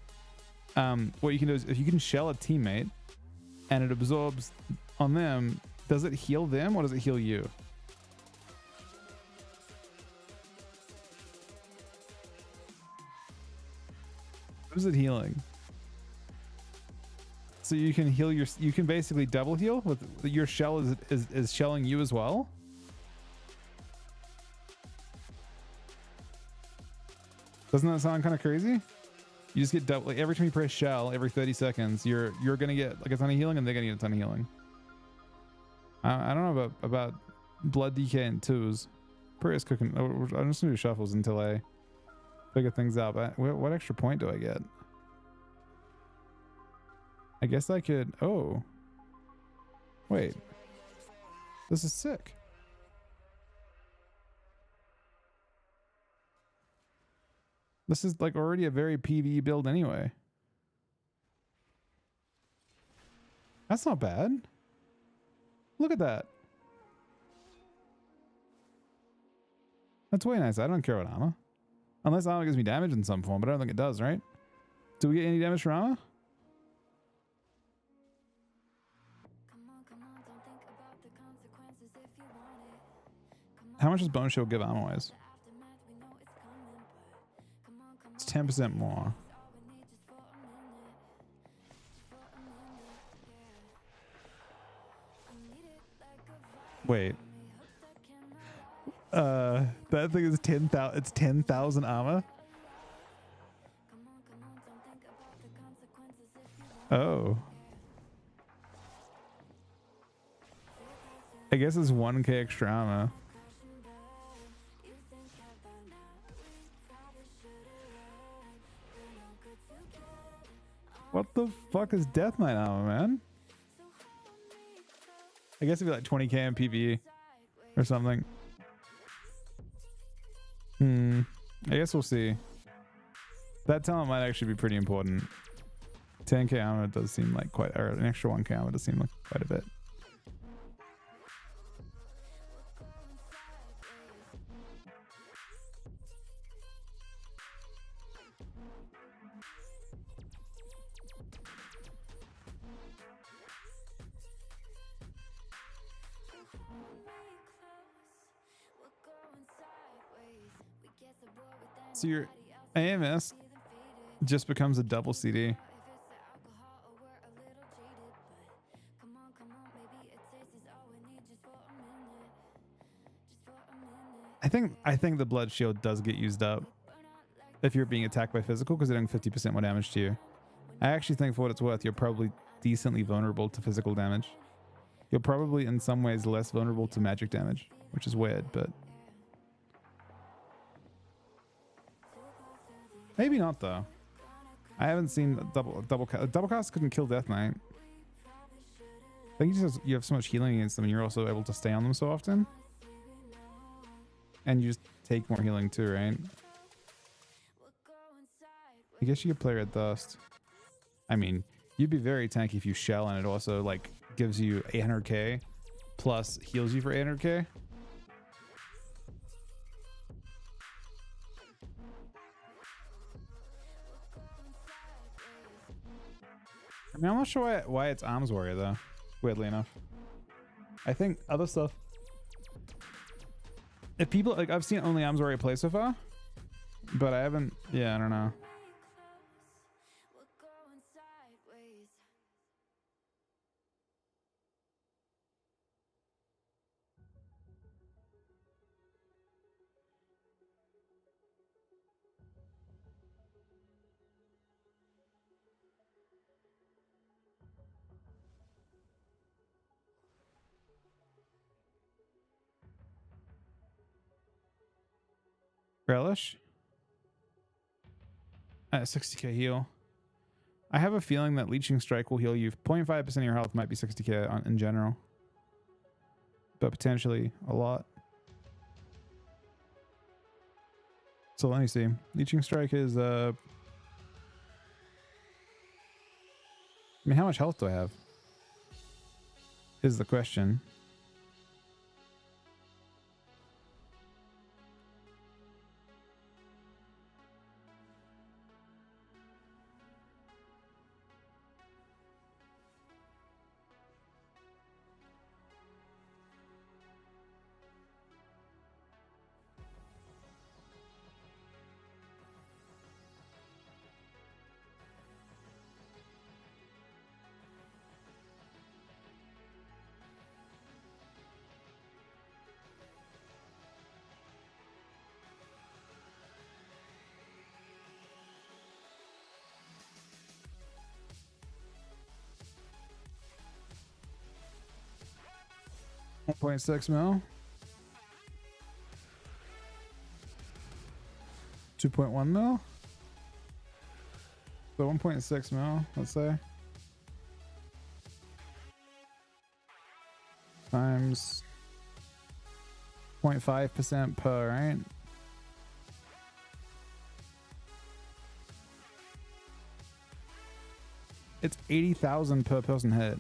what you can do is if you can shell a teammate and it absorbs on them, does it heal them or does it heal you? What is it healing? So you can heal you can basically double heal with your shell is shelling you as well. Doesn't that sound kind of crazy? You just get double, like every time you press shell every 30 seconds, you're gonna get like a ton of healing and they're gonna get a ton of healing. I don't know about blood DK and 2s. Prayer's cooking. I'm just gonna do shuffles until I figure things out. But what extra point do I get? I guess I could. Oh, wait. This is sick. This is like already a very PvE build anyway. That's not bad. Look at that. That's way nice. I don't care about armor. Unless armor gives me damage in some form, but I don't think it does, right? Do we get any damage from armor? How much does bone shield give armor wise? It's 10% more. Wait. That thing is 10,000. It's 10,000 armor. Oh. I guess it's 1k extra armor. What the fuck is Death Knight armor, man? I guess it'd be like 20k in PvE or something. I guess we'll see. That talent might actually be pretty important. 10k armor does seem like quite, or an extra 1k armor does seem like quite a bit. So your AMS just becomes a double CD. I think the blood shield does get used up if you're being attacked by physical because they're doing 50% more damage to you. I actually think for what it's worth, you're probably decently vulnerable to physical damage. You're probably in some ways less vulnerable to magic damage, which is weird, but maybe not though. I haven't seen double cast couldn't kill Death Knight. I think you have so much healing against them and you're also able to stay on them so often. And you just take more healing too, right? I guess you could play Red Dust. I mean, you'd be very tanky if you shell and it also like gives you 800k plus heals you for 800k. I mean, I'm not sure why it's Arms Warrior though, weirdly enough. I think other stuff, if people like, I've seen only Arms Warrior play so far, but I haven't, yeah, I don't know. Relish. At 60k heal. I have a feeling that Leeching Strike will heal you. 0.5% of your health might be 60k in general. But potentially a lot. So let me see. Leeching Strike is I mean, how much health do I have? Is the question. $1.6 mil. 2.1 mil. So 1.6 mil, let's say. Times 0.5% per, right? It's 80,000 per person hit.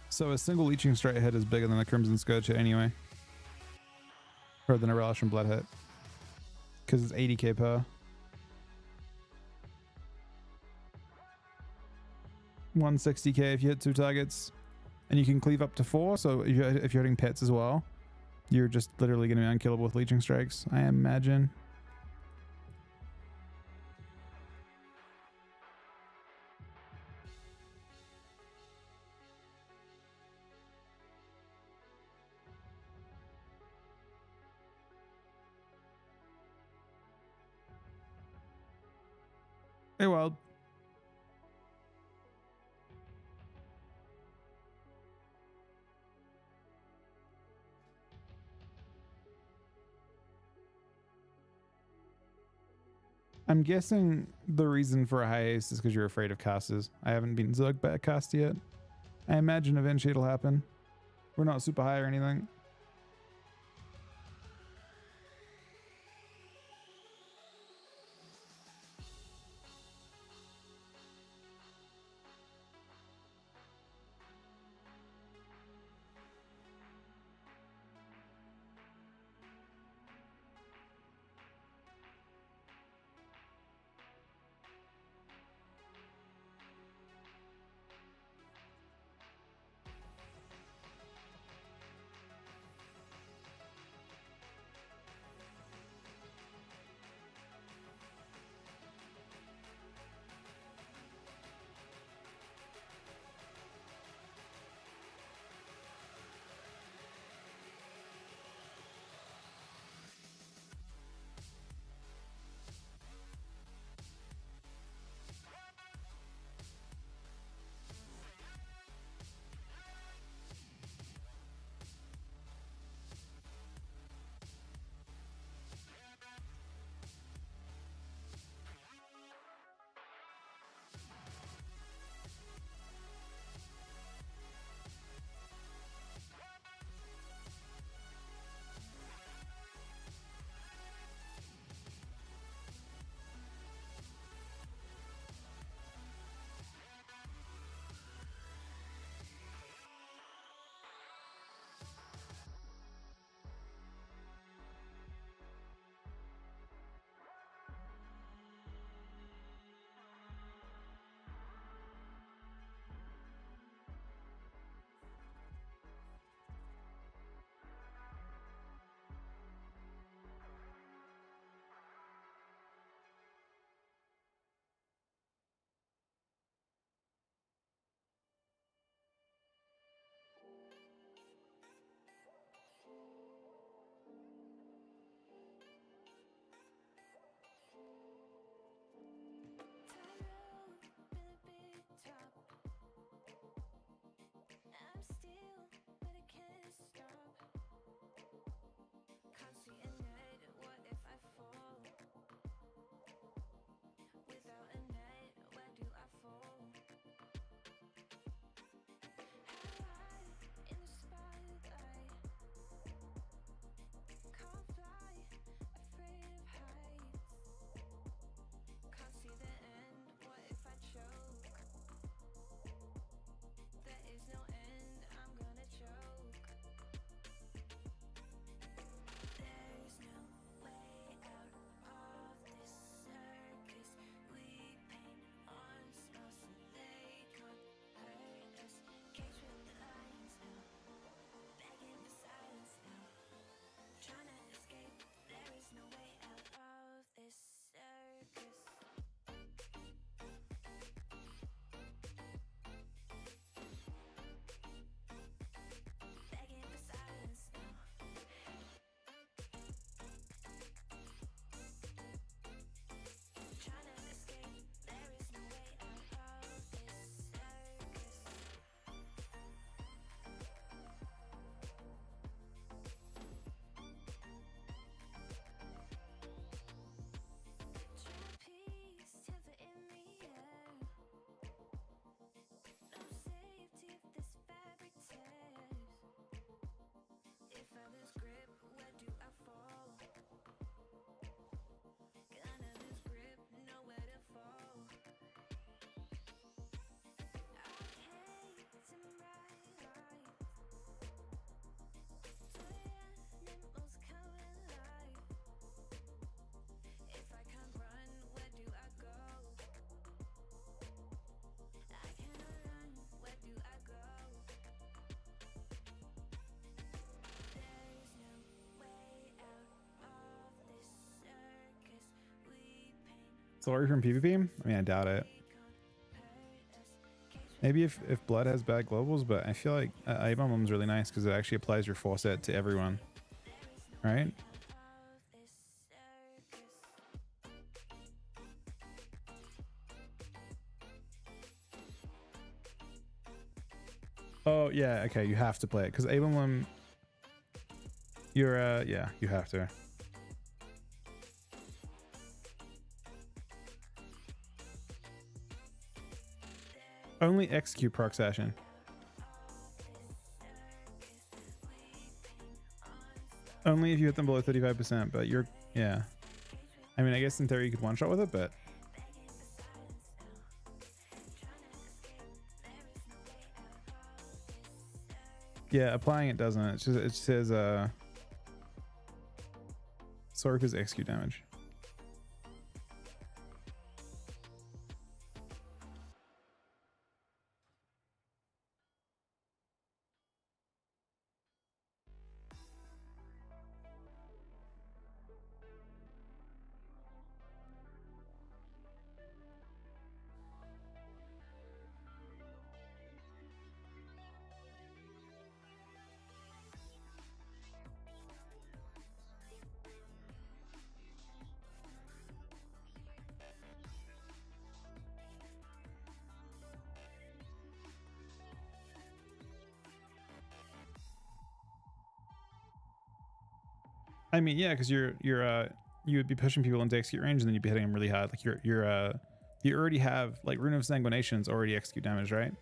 So a single Leeching Strike hit is bigger than a Crimson Scourge hit anyway. Or than a Relish and Blood hit. Because it's 80k per. 160k if you hit 2 targets. And you can cleave up to 4, so if you're hitting pets as well, you're just literally going to be unkillable with Leeching Strikes, I imagine. Hey, Wild. I'm guessing the reason for a high ace is because you're afraid of casters. I haven't been Zug back cast yet. I imagine eventually it'll happen. We're not super high or anything. Sorry from PvP? I mean, I doubt it. Maybe if Blood has bad globals, but I feel like A-Bomb's really nice because it actually applies your force set to everyone. Right? Oh, yeah, okay, you have to play it because A-Bomb, you're, yeah, you have to. Only execute proc session. Only if you hit them below 35%, but you're, yeah. I mean, I guess in theory you could one shot with it, but. Yeah, applying it doesn't. It's just, it says, sorry for his execute damage. I mean, yeah, because you would be pushing people into execute range, and then you'd be hitting them really hard. Like you already have like Rune of Sanguination's already execute damage, right?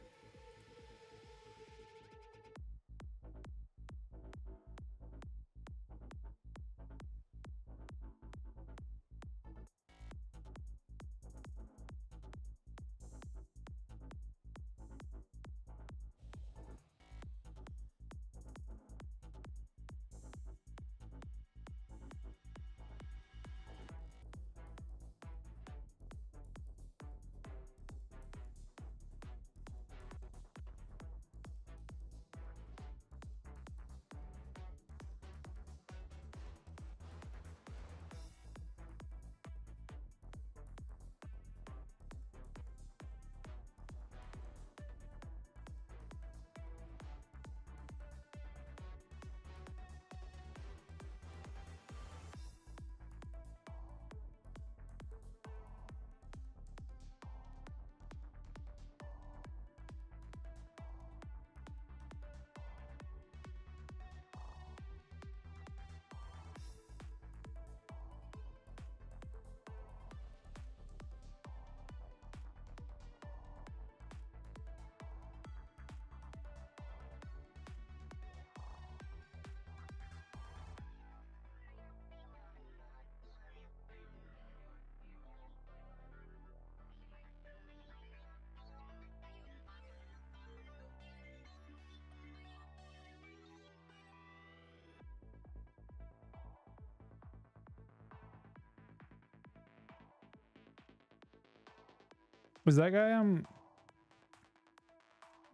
Was that guy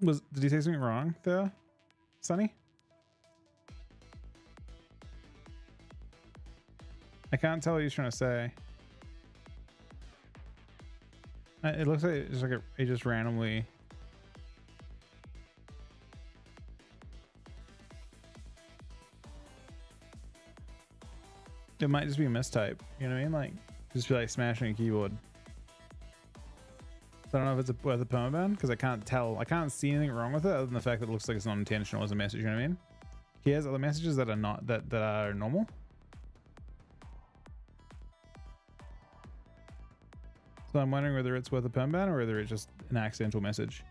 did he say something wrong there, Sonny? I can't tell what he's trying to say. It looks like it's like it just randomly. It might just be a mistype. You know what I mean? Like just be like smashing a keyboard. I don't know if it's worth a permaban because I can't tell. I can't see anything wrong with it other than the fact that it looks like it's not intentional as a message. You know what I mean? He has other messages that are not that are normal. So I'm wondering whether it's worth a permaban or whether it's just an accidental message.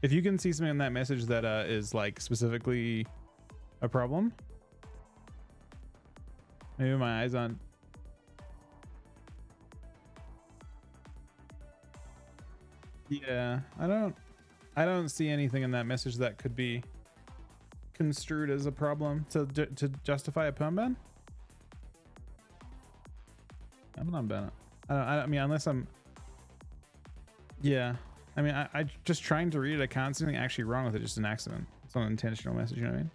If you can see something in that message that is like specifically a problem, maybe my eyes aren't. Yeah, I don't see anything in that message that could be construed as a problem to justify a perm ban. I'm not ban it. I mean, unless I'm. Yeah, I mean, I just trying to read it. I can't see anything actually wrong with it. Just an accident. It's not an intentional message. You know what I mean?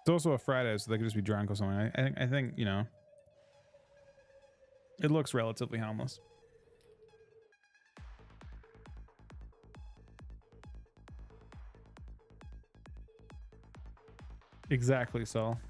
It's also a Friday, so they could just be drunk or something. I think, you know, it looks relatively harmless. Exactly, Saul.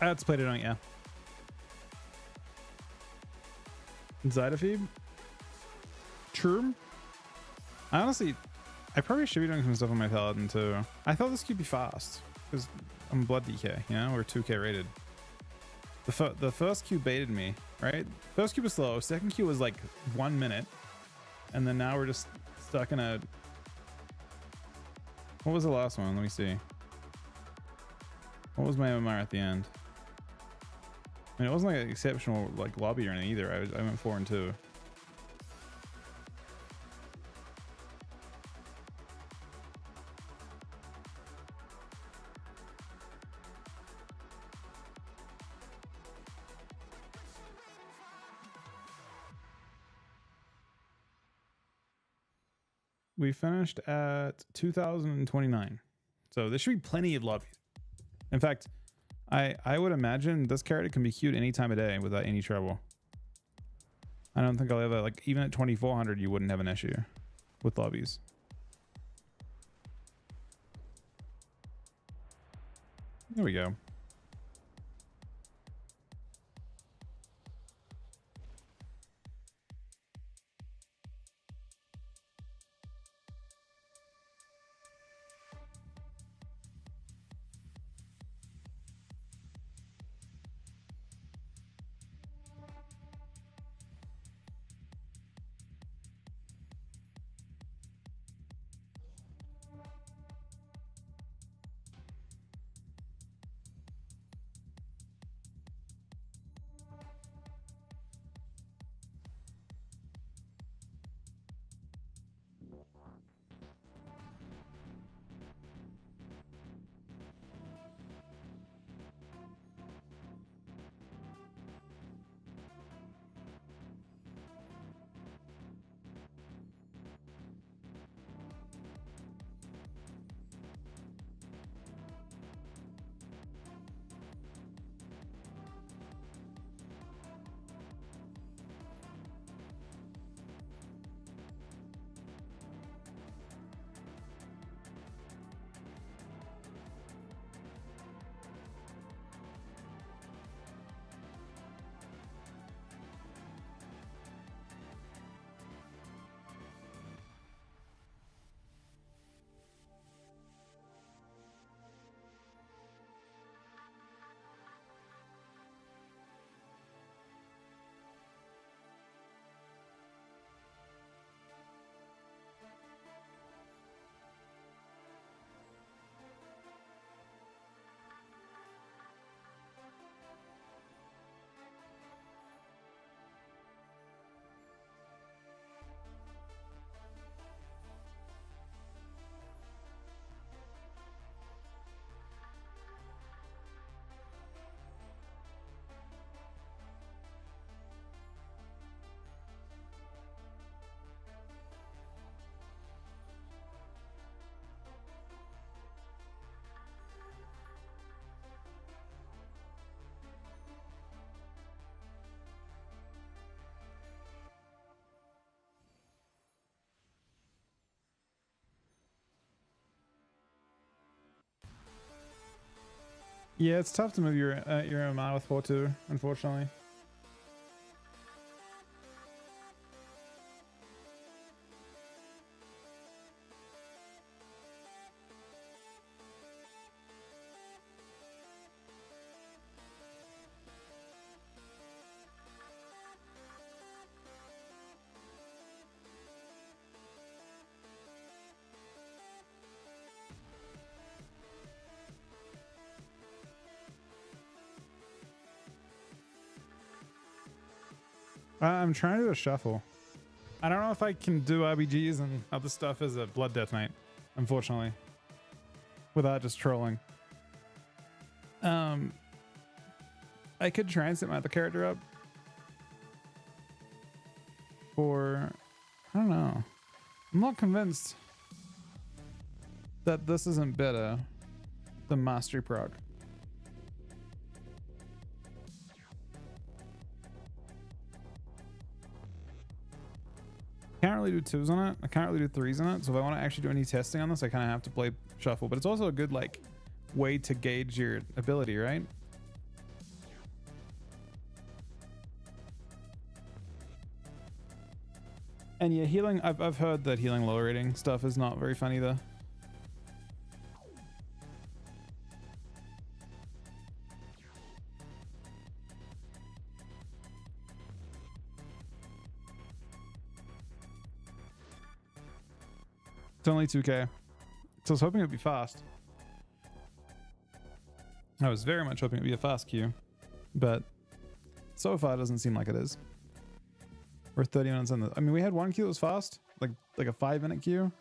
That's played it on, yeah. Zytophoebe? True. Honestly, I probably should be doing some stuff on my paladin too. I thought this could be fast because I'm blood DK, you know, we're 2k rated. The first Q baited me, right? First Q was slow, second Q was like 1 minute, and then now we're just stuck in a. What was the last one? Let me see. What was my MMR at the end? I mean, it wasn't like an exceptional like lobby or anything either. I went 4 and 2. We finished at 2029, so there should be plenty of lobbies. In fact, I would imagine this character can be queued any time of day without any trouble. I don't think I'll ever, like, even at 2400 you wouldn't have an issue with lobbies. There we go. Yeah, it's tough to move your MMR with 4-2, unfortunately. I'm trying to do a shuffle. I don't know if I can do RBGs and other stuff as a Blood Death Knight, unfortunately, without just trolling. I could try and set my other character up for, I don't know. I'm not convinced that this isn't better than Mastery proc. Can't really do 2s on it. I can't really do 3s on it. So if I want to actually do any testing on this, I kind of have to play shuffle. But it's also a good like way to gauge your ability, right? And yeah, healing. I've heard that healing lower rating stuff is not very fun either. It's only 2K. So I was hoping it'd be fast. I was very much hoping it'd be a fast queue, but so far it doesn't seem like it is. We're 30 minutes in. I mean, we had one queue that was fast, like a 5-minute queue,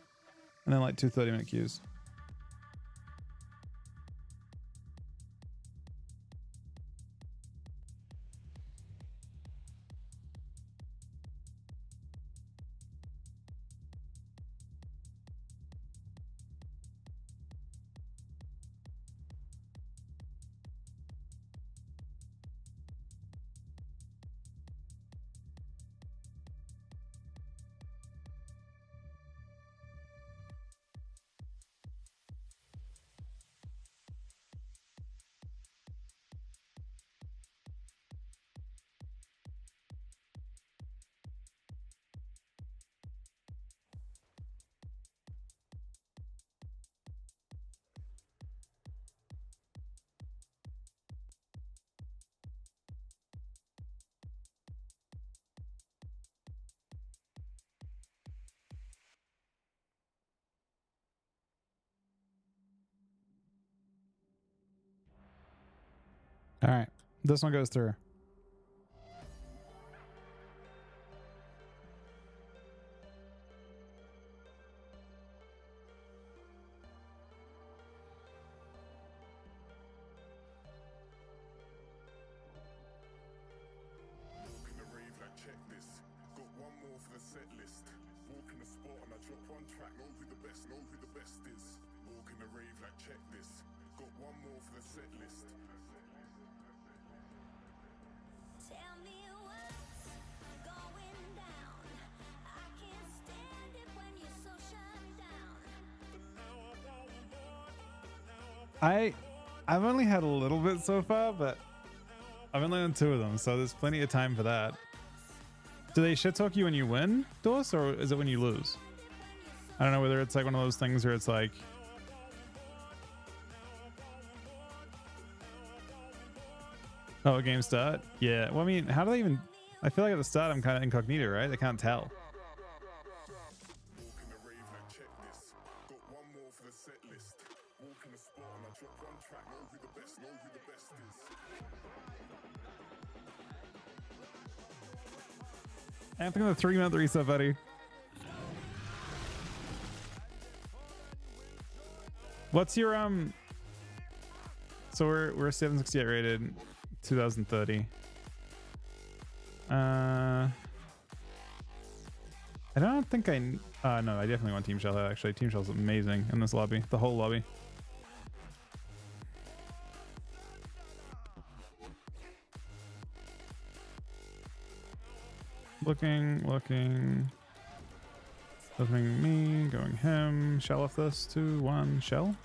and then like 2 30-minute queues. All right, this one goes through. Tell me what's going down. I can't stand it when you're so shut down. I've only had a little bit so far, but I've only done 2 of them, so there's plenty of time for that. Do they shit talk you when you win, Dorse, or is it when you lose? I don't know whether it's like one of those things where it's like, oh, a game start? Yeah. Well, I mean, how do they even? I feel like at the start I'm kind of incognito, right? They can't tell. Anthony, the 3-month reset, buddy. What's your So we're 768 rated, 2030. I don't think no, I definitely want Team Shell actually. Team Shell's amazing in this lobby, the whole lobby. Looking. Opening me, going him. Shell off this, 2, 1, shell.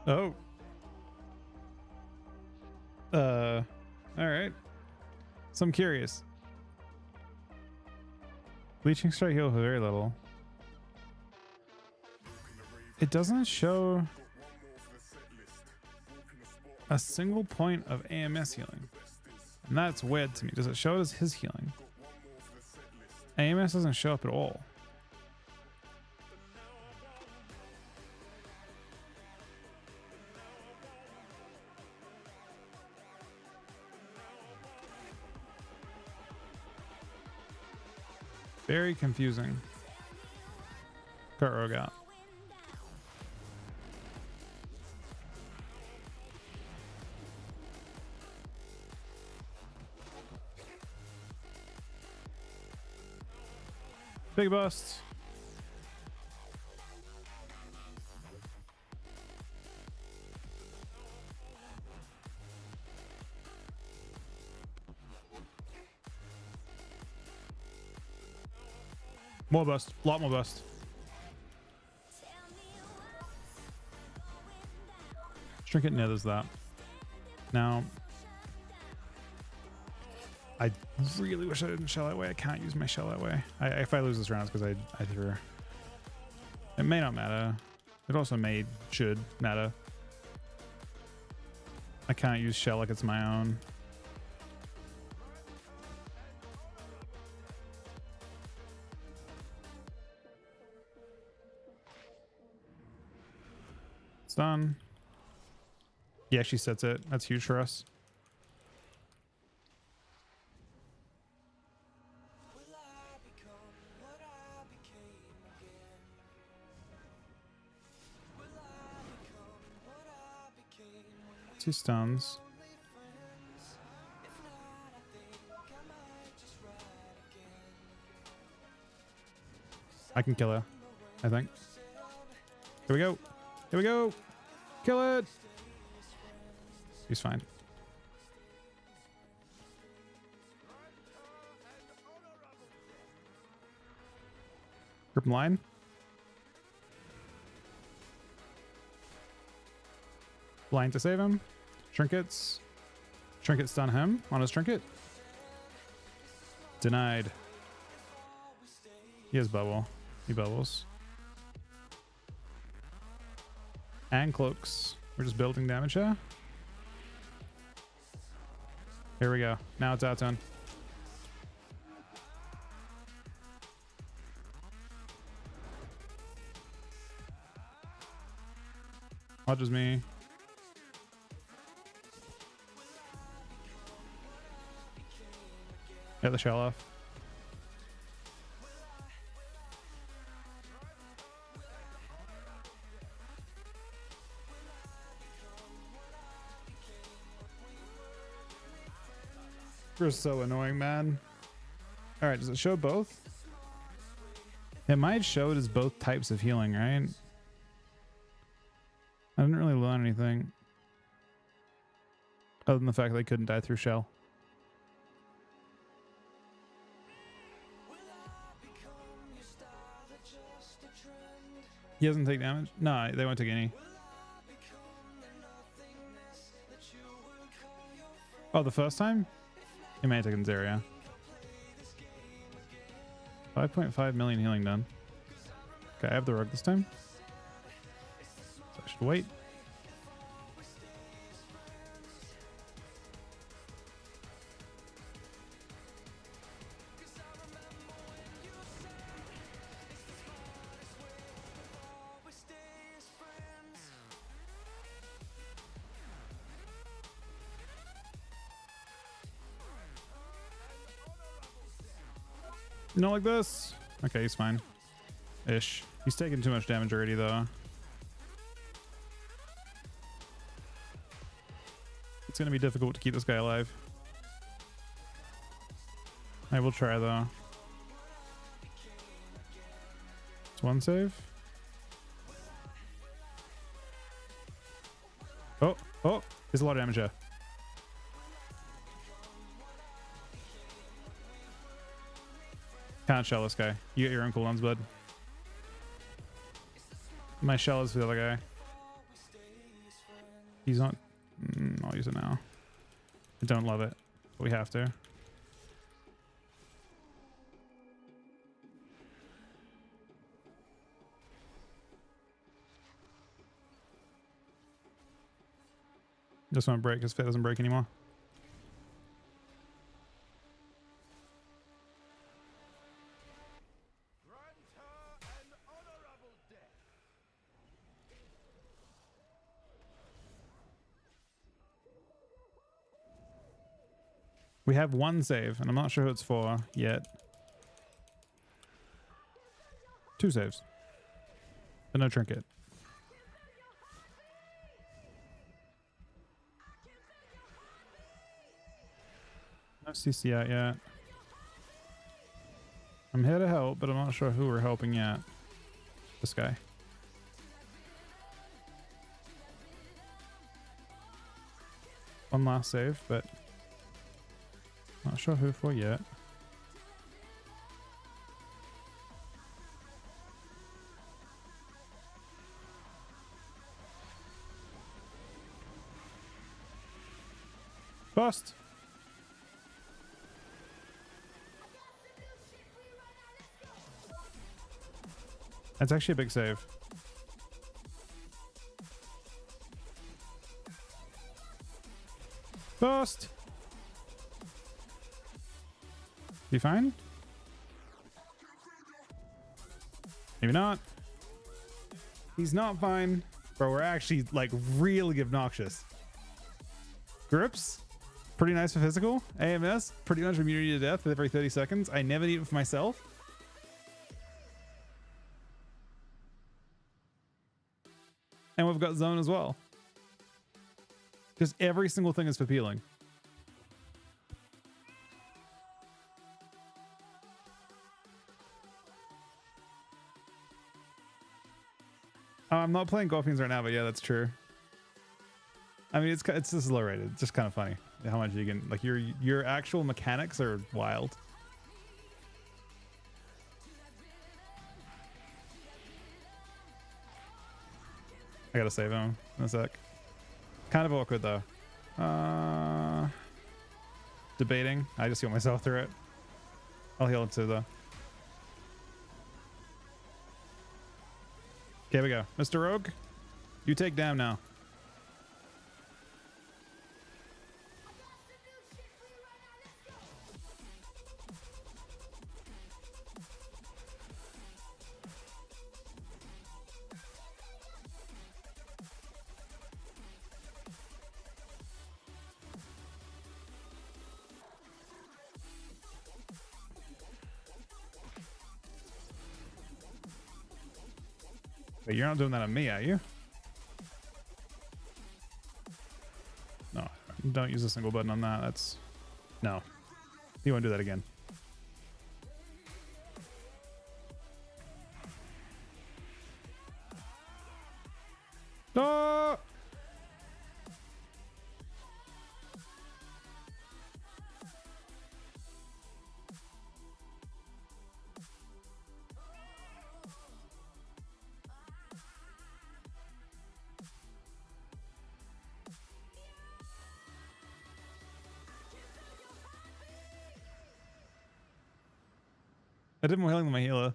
Oh. All right. So I'm curious. Bleaching strike heal for very little. It doesn't show a single point of AMS healing. And that's weird to me. Does it show as his healing? AMS doesn't show up at all. Very confusing. Cut rogue out. Big bust. More bust. Lot more bust. Trinket nethers that. Now, I really wish I didn't shell that way. I can't use my shell that way. If I lose this round, it's because I threw. It may not matter. It also should matter. I can't use shell like it's my own. It's done. He actually sets it. That's huge for us. Two stuns. I can kill her, I think. Here we go. Here we go. Kill it. He's fine. Grip him line. Blind to save him. Trinkets. Trinket stun him on his trinket. Denied. He has bubble. He bubbles. And cloaks. We're just building damage here. Here we go. Now it's our turn. Watches me. Get the shell off. You're so annoying, man. All right, does it show both? It might show it as both types of healing, right? I didn't really learn anything other than the fact that I couldn't die through shell. He doesn't take damage? No, they won't take any. Oh, the first time? He may have taken 0, yeah. 5.5 million healing done. Okay, I have the rug this time. So I should wait. Not like this. Okay, he's fine. Ish. He's taking too much damage already, though. It's going to be difficult to keep this guy alive. I will try, though. It's one save. Oh, oh, there's a lot of damage here. Can't shell this guy. You get your own cooldowns, bud. My shell is for the other guy. He's not. I'll use it now. I don't love it, but we have to. This won't break because Fit doesn't break anymore. We have one save, and I'm not sure who it's for yet. 2 saves. And no trinket. No CC out yet. I'm here to help, but I'm not sure who we're helping yet. This guy. One last save, but not sure who for yet. Bust. That's actually a big save. Bust. You fine? Maybe not. He's not fine. Bro, we're actually like really obnoxious. Grips. Pretty nice for physical. AMS. Pretty much immunity to death every 30 seconds. I never need it for myself. And we've got zone as well. Just every single thing is for peeling. I'm not playing Golfings right now, but yeah, that's true. I mean, it's just low rated. It's just kind of funny how much you can, like, your actual mechanics are wild. I gotta save him in a sec. Kind of awkward though. Debating. I just heal myself through it. I'll heal him too though. Okay, we go. Mr. Rogue, you take down now. Wait, you're not doing that on me, are you? No, don't use a single button on that. That's... No. You won't do that again. No! I did more healing than my healer.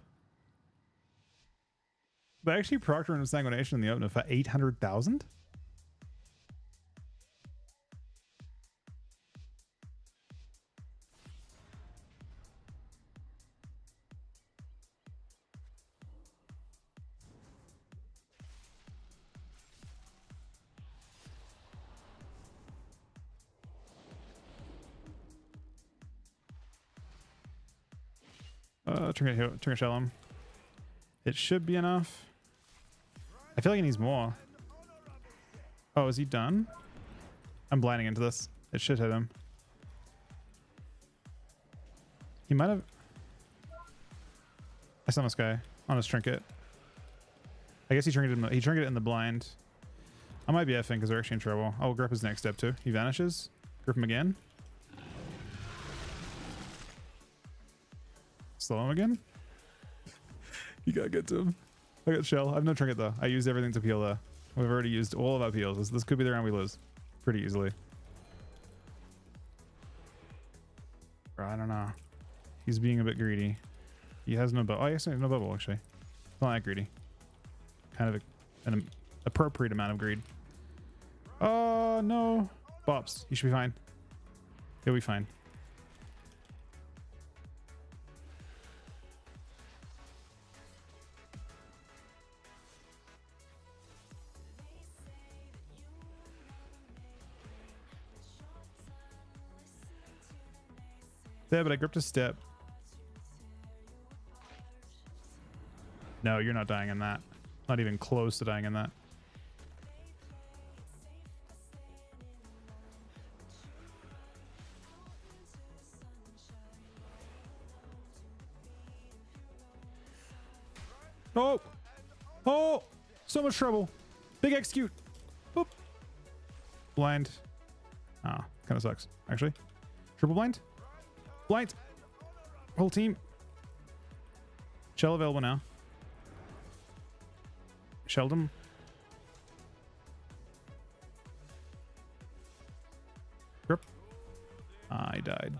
But actually Proctor and Sanguination in the opener for 800,000? Trinket shell him. It should be enough. I feel like he needs more. Oh, is he done? I'm blinding into this. It should hit him. He might have... I saw this guy on his trinket. I guess he trinketed in the blind. I might be effing because they're actually in trouble. I'll grip his next step too. He vanishes. Grip him again. Slow him again. You gotta get to him. I got shell. I have no trinket though. I used everything to peel there. We've already used all of our peels. This could be the round we lose pretty easily. I don't know. He's being a bit greedy. He has no bubble. Oh, yes, no bubble actually. Not that greedy. Kind of an appropriate amount of greed. Oh no. Bops. You should be fine. He'll be fine. There, but I gripped a step. No, you're not dying in that. Not even close to dying in that. Oh! Oh! So much trouble. Big execute. Boop. Blind. Ah, kind of sucks, actually. Triple blind. Blind. Whole team. Shell available now. Shelled him. Grip. I died.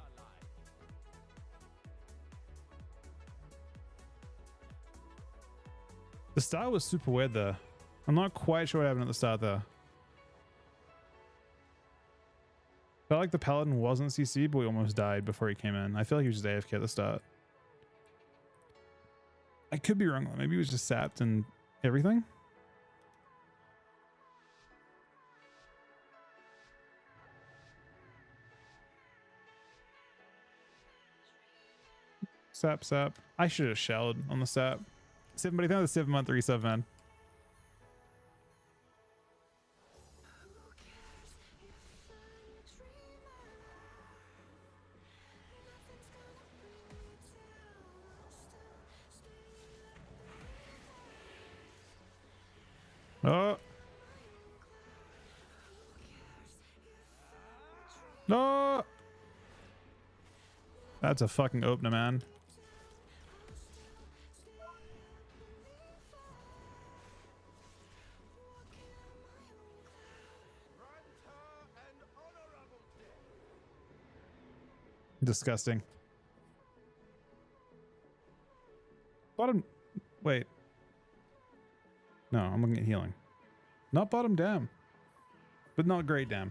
The start was super weird though. I'm not quite sure what happened at the start though. Felt like the paladin wasn't CC, but we almost died before he came in. I feel like he was just AFK at the start. I could be wrong though. Maybe he was just sapped and everything. Sap, sap. I should have shelled on the sap. But I think the 7-month resub, man. Oh. No. That's a fucking opener, man. Disgusting. Bottom. Wait. No, I'm looking at healing. Not bottom dam. But not great dam.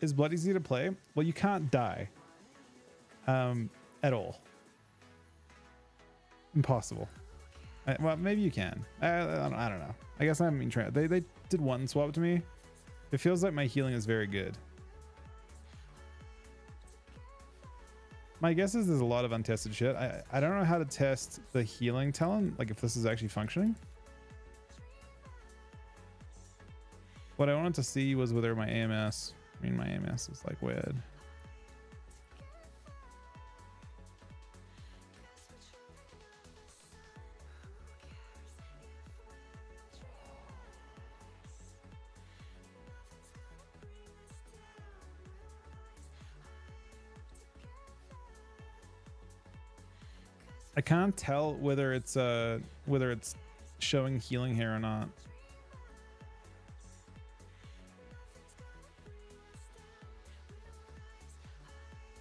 Is blood easy to play? Well, you can't die. At all. Impossible. Well, maybe you can. I don't know. I guess I haven't been trained. They did one swap to me. It feels like my healing is very good. My guess is there's a lot of untested shit. I don't know how to test the healing talent, like if this is actually functioning. What I wanted to see was whether my AMS, my AMS is like weird. I can't tell whether it's showing healing here or not.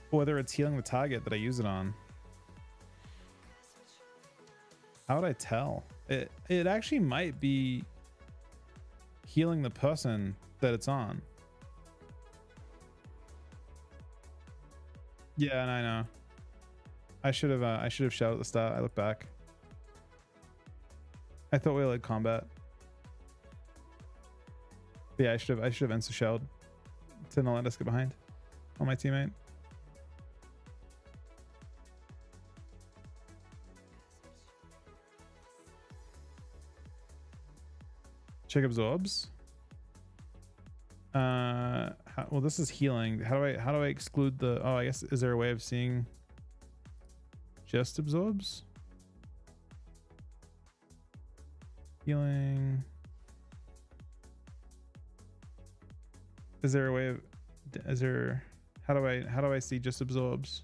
Whether it's healing the target that I use it on. How would I tell? It actually might be healing the person that it's on. Yeah, and I know. I should have shouted at the start. I look back. I thought we had combat. But yeah, I should have insta shelled to not let us get behind on my teammate. Check absorbs. Well, this is healing. How do I exclude the? Oh, I guess is there a way of seeing? Just absorbs. Healing. Is there a way of? Is there? How do I see just absorbs?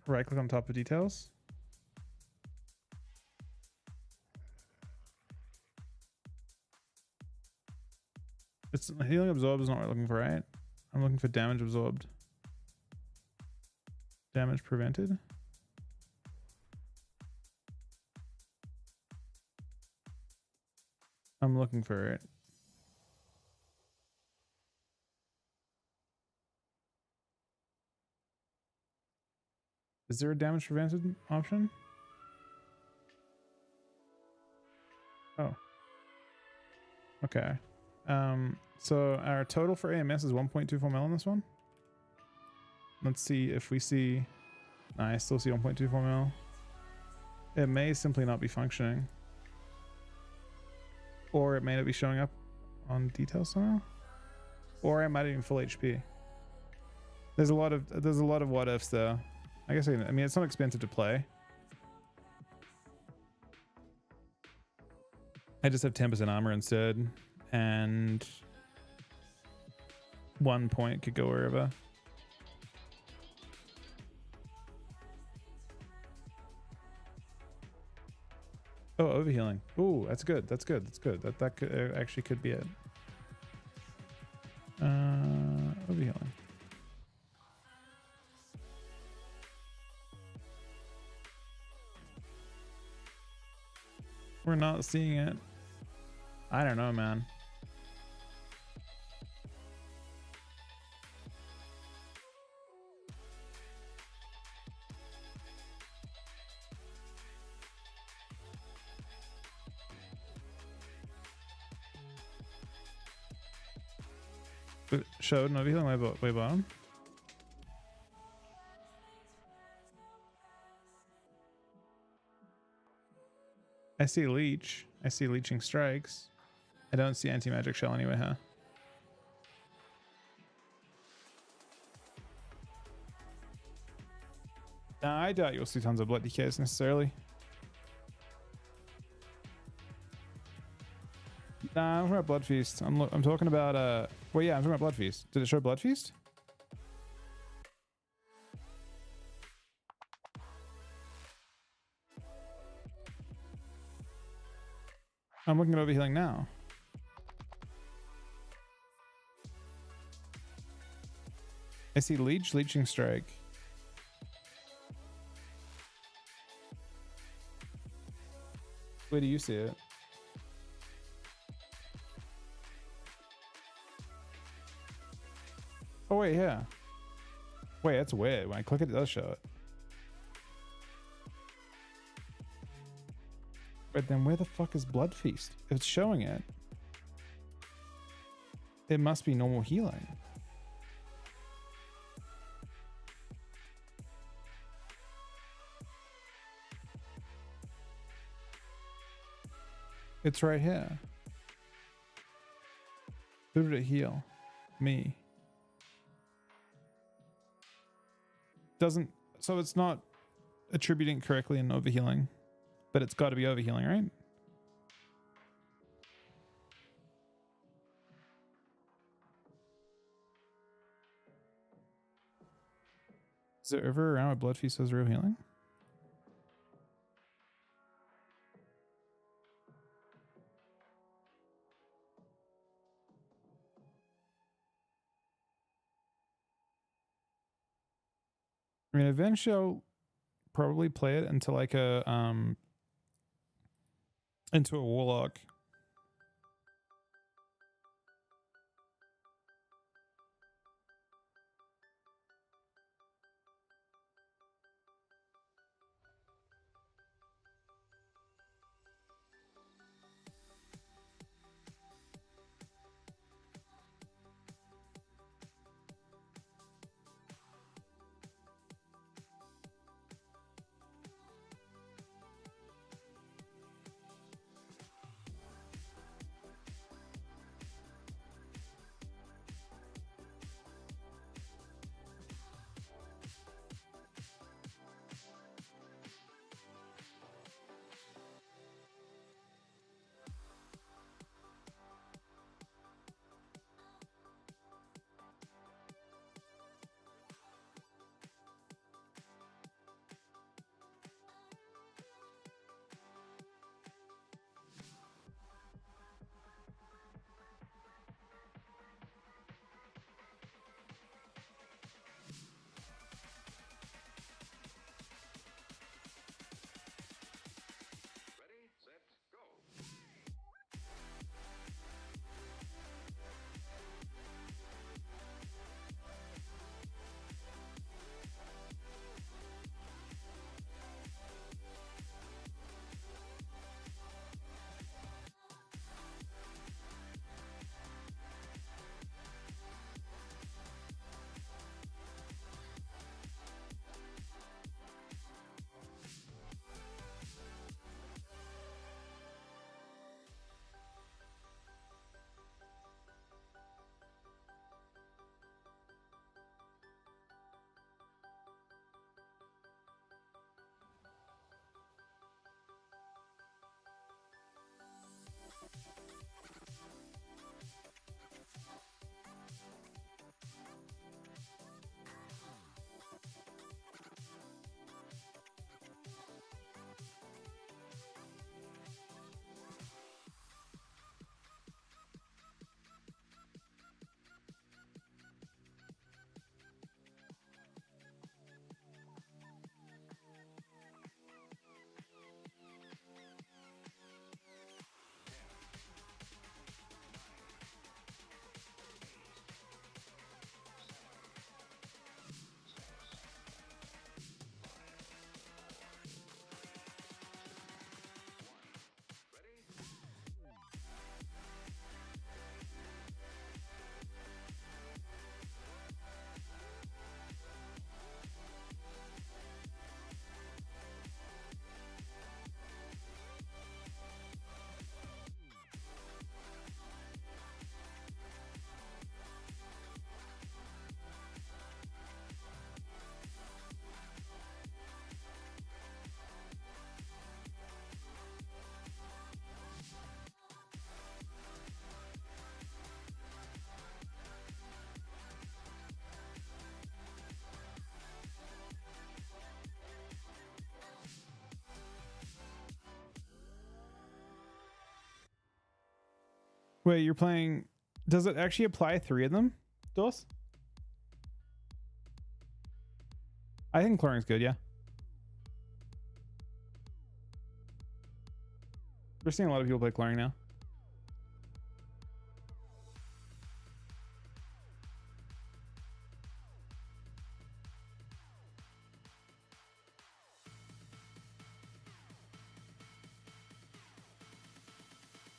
Right click on top of details. It's healing absorbed is not what I'm looking for, right? I'm looking for damage absorbed. Damage prevented. I'm looking for it. Is there a damage prevented option? Oh. Okay. So our total for AMS is 1.24 mil on this one. Let's see if we see... Nah, I still see 1.24 mil. It may simply not be functioning. Or it may not be showing up on details somehow. Or I might even full HP. There's a lot of what ifs there. I guess I mean it's not expensive to play. I just have 10% armor instead, and 1 point could go wherever. Oh, overhealing. Ooh, that's good. That's good. That's good. That could, actually could be it. Overhealing. We're not seeing it. I don't know, man. It showed no healing way bottom. I see leech. I see leeching strikes. I don't see anti-magic shell anywhere, huh? Nah, I doubt you'll see tons of blood decays necessarily. Nah, I'm talking about Blood Feast. I'm talking about well, yeah, I'm talking about Blood Feast. Did it show Blood Feast? I'm looking at overhealing now. I see leeching strike. Where do you see it? Oh wait, yeah. Wait, that's weird. When I click it, it does show it. But then where the fuck is Blood Feast? If it's showing it, it must be normal healing. It's right here. Who did it heal? Me. Doesn't, so it's not attributing correctly in overhealing, but it's got to be overhealing, right? Is there ever around where Blood Feast has real healing? I mean, eventually I'll probably play it into like a into a warlock. Wait, you're playing... Does it actually apply 3 of them, Dos? I think chlorine's good, yeah. We're seeing a lot of people play chlorine now.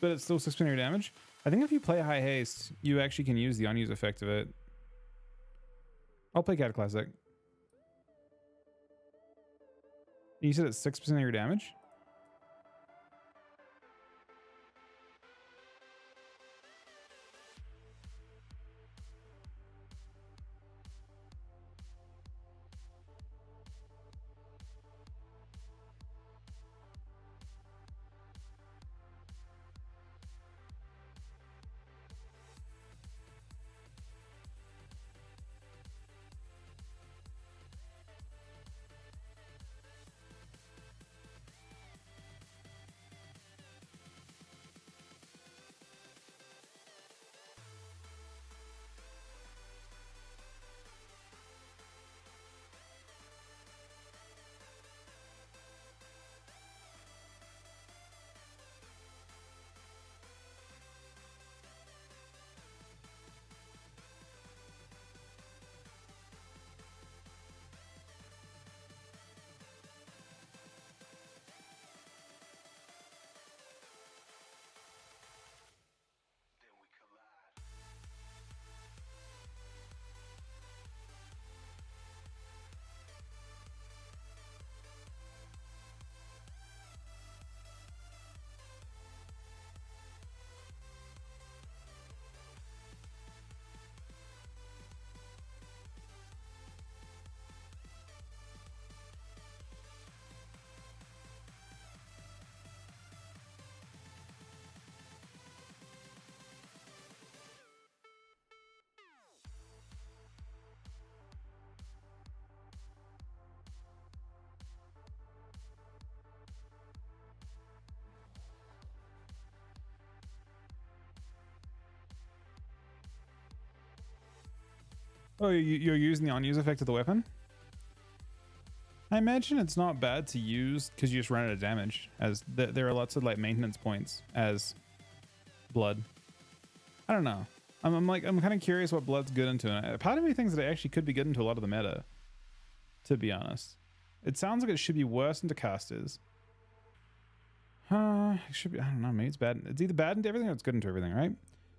But it's still 6% of your damage. I think if you play high haste, you actually can use the unused effect of it. I'll play Cat Classic. You said it's 6% of your damage? Oh, you're using the unused effect of the weapon? I imagine it's not bad to use because you just run out of damage, as there are lots of like maintenance points as blood. I don't know. I'm kind of curious what blood's good into. And part of me thinks that it actually could be good into a lot of the meta, to be honest. It sounds like it should be worse into casters. It should be, I don't know, maybe it's bad. It's either bad into everything or it's good into everything, right?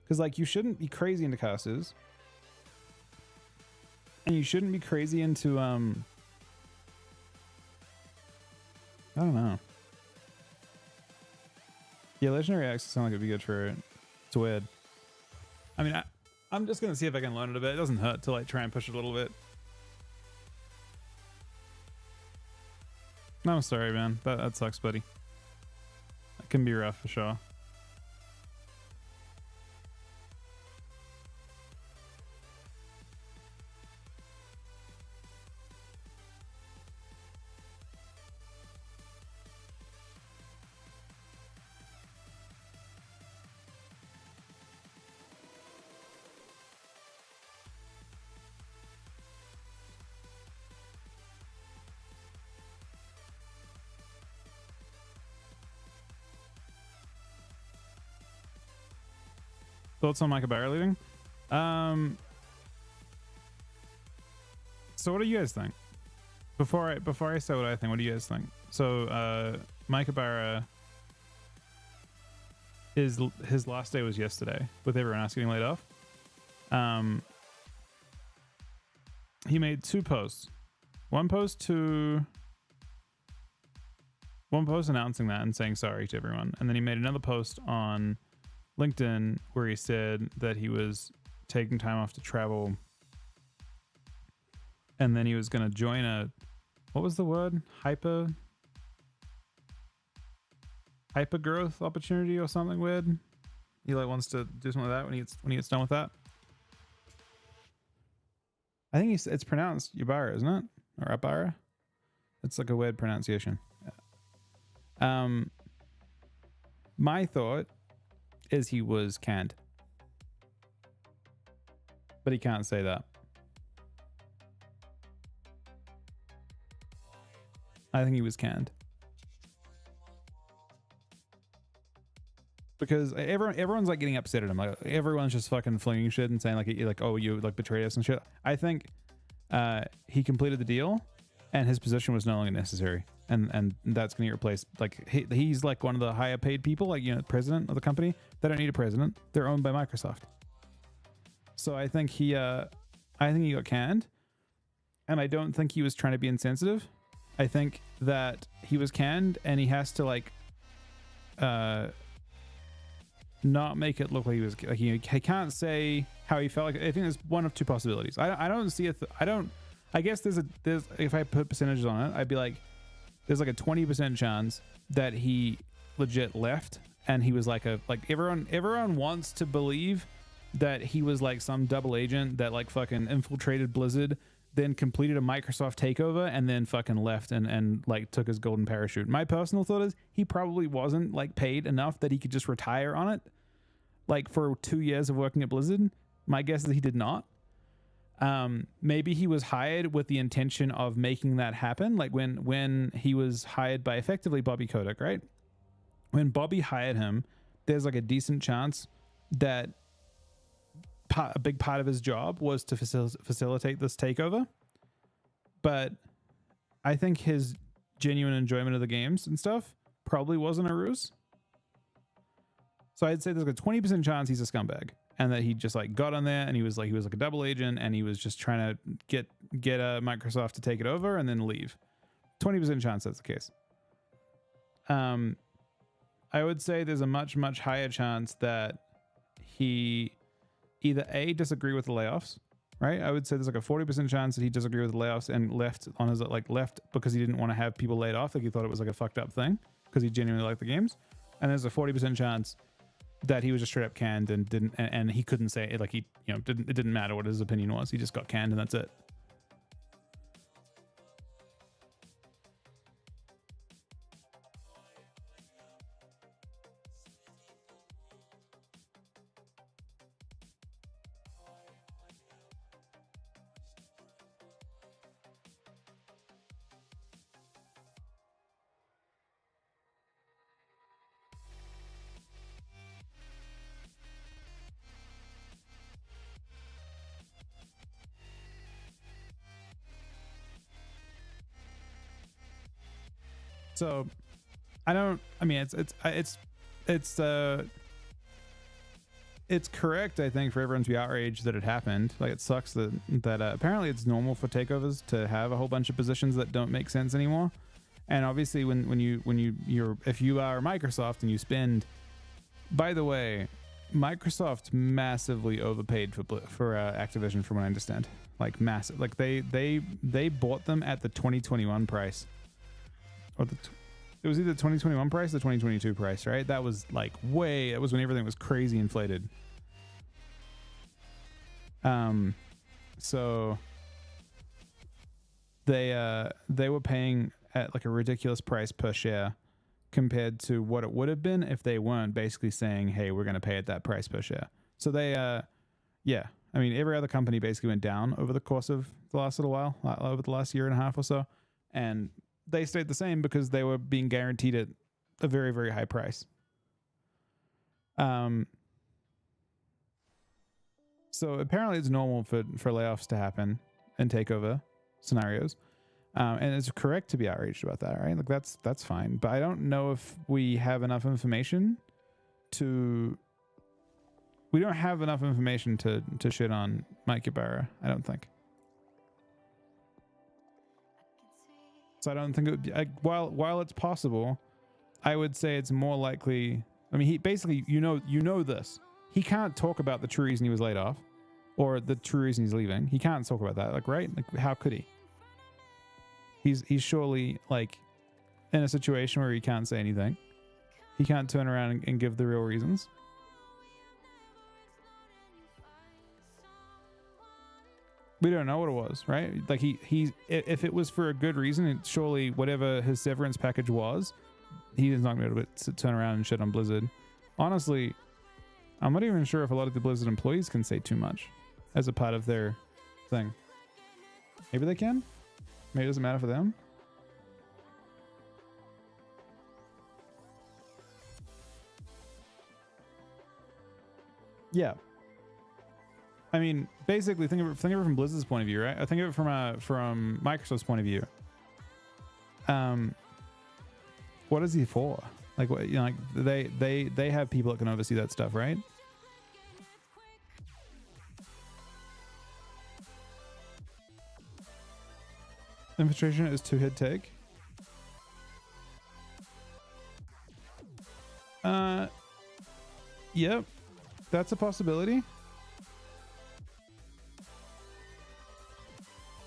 Because like you shouldn't be crazy into casters. And you shouldn't be crazy into, I don't know. Yeah, Legendary Axe sound like it'd be good for it. It's weird. I mean, I'm just going to see if I can learn it a bit. It doesn't hurt to like try and push it a little bit. No, I'm sorry, man. That sucks, buddy. That can be rough for sure. Thoughts on Micah Barra leaving? So what do you guys think? Before I say what I think, what do you guys think? So Micah Barra, his last day was yesterday, with everyone else getting laid off. He made 2 posts. One post announcing that and saying sorry to everyone, and then he made another post on LinkedIn where he said that he was taking time off to travel, and then he was going to join a, what was the word? Hyper growth opportunity or something weird. He like wants to do something like that when he gets done with that. I think it's pronounced Ybarra, isn't it? Or Abara? It's like a weird pronunciation. My thought is he was canned. But he can't say that. I think he was canned. Because everyone's like getting upset at him. Like everyone's just fucking flinging shit and saying like oh, you like betrayed us and shit. I think he completed the deal and his position was no longer necessary. And that's going to get replaced. Like he's like one of the higher paid people, like, you know, president of the company. They don't need a president. They're owned by Microsoft. So I think he got canned, and I don't think he was trying to be insensitive. I think that he was canned and he has to like not make it look like he was like he can't say how he felt. Like I think there's one of two possibilities. I don't see it. I guess there's if I put percentages on it, I'd be like there's like a 20% chance that he legit left and he was like everyone wants to believe that he was like some double agent that like fucking infiltrated Blizzard, then completed a Microsoft takeover and then fucking left and like took his golden parachute. My personal thought is he probably wasn't like paid enough that he could just retire on it. Like for 2 years of working at Blizzard, my guess is he did not. Maybe he was hired with the intention of making that happen. Like when he was hired by effectively Bobby Kotick, right? When Bobby hired him, there's like a decent chance that a big part of his job was to facilitate this takeover. But I think his genuine enjoyment of the games and stuff probably wasn't a ruse. So I'd say there's a 20% chance he's a scumbag and that he just like got on there and he was like a double agent and he was just trying to get Microsoft to take it over and then leave. 20% chance that's the case. I would say there's a much higher chance that he either A, disagree with the layoffs, right? I would say there's like a 40% chance that he disagreed with the layoffs and left on his left because he didn't want to have people laid off. Like he thought it was like a fucked up thing because he genuinely liked the games. And there's a 40% chance that he was just straight up canned and didn't, and he couldn't say it. Like he, you know, it didn't matter what his opinion was. He just got canned and that's it. So I mean, it's correct, I think, for everyone to be outraged that it happened. Like it sucks that apparently it's normal for takeovers to have a whole bunch of positions that don't make sense anymore. And obviously if you are Microsoft and you spend, by the way, Microsoft massively overpaid for Activision from what I understand. Like massive. Like they bought them at the 2021 price. Or it was either the 2021 price or the 2022 price, right? That was like it was when everything was crazy inflated. So they were paying at like a ridiculous price per share compared to what it would have been if they weren't basically saying, hey, we're going to pay at that price per share. So they, yeah, I mean, every other company basically went down over the course of the last little while, over the last year and a half or so. And they stayed the same because they were being guaranteed at a very, very high price. So apparently it's normal for layoffs to happen in takeover scenarios. And it's correct to be outraged about that, right? Like that's fine. But I don't know if we have enough information to shit on Mike Ibarra, I don't think. So I don't think it would be, while it's possible, I would say it's more likely. I mean, he basically, you know this. He can't talk about the true reason he was laid off or the true reason he's leaving. He can't talk about that, like, right? Like, how could he? He's surely like in a situation where he can't say anything. He can't turn around and give the real reasons. We don't know what it was, right? Like if it was for a good reason, surely whatever his severance package was, he is not going to be able to turn around and shit on Blizzard. Honestly, I'm not even sure if a lot of the Blizzard employees can say too much as a part of their thing. Maybe they can. Maybe it doesn't matter for them. Yeah. I mean, basically, think of it from Blizzard's point of view, right? I think of it from Microsoft's point of view. What is he for? Like, what, you know, like they have people that can oversee that stuff, right? Infiltration is 2-hit take. Yep, that's a possibility.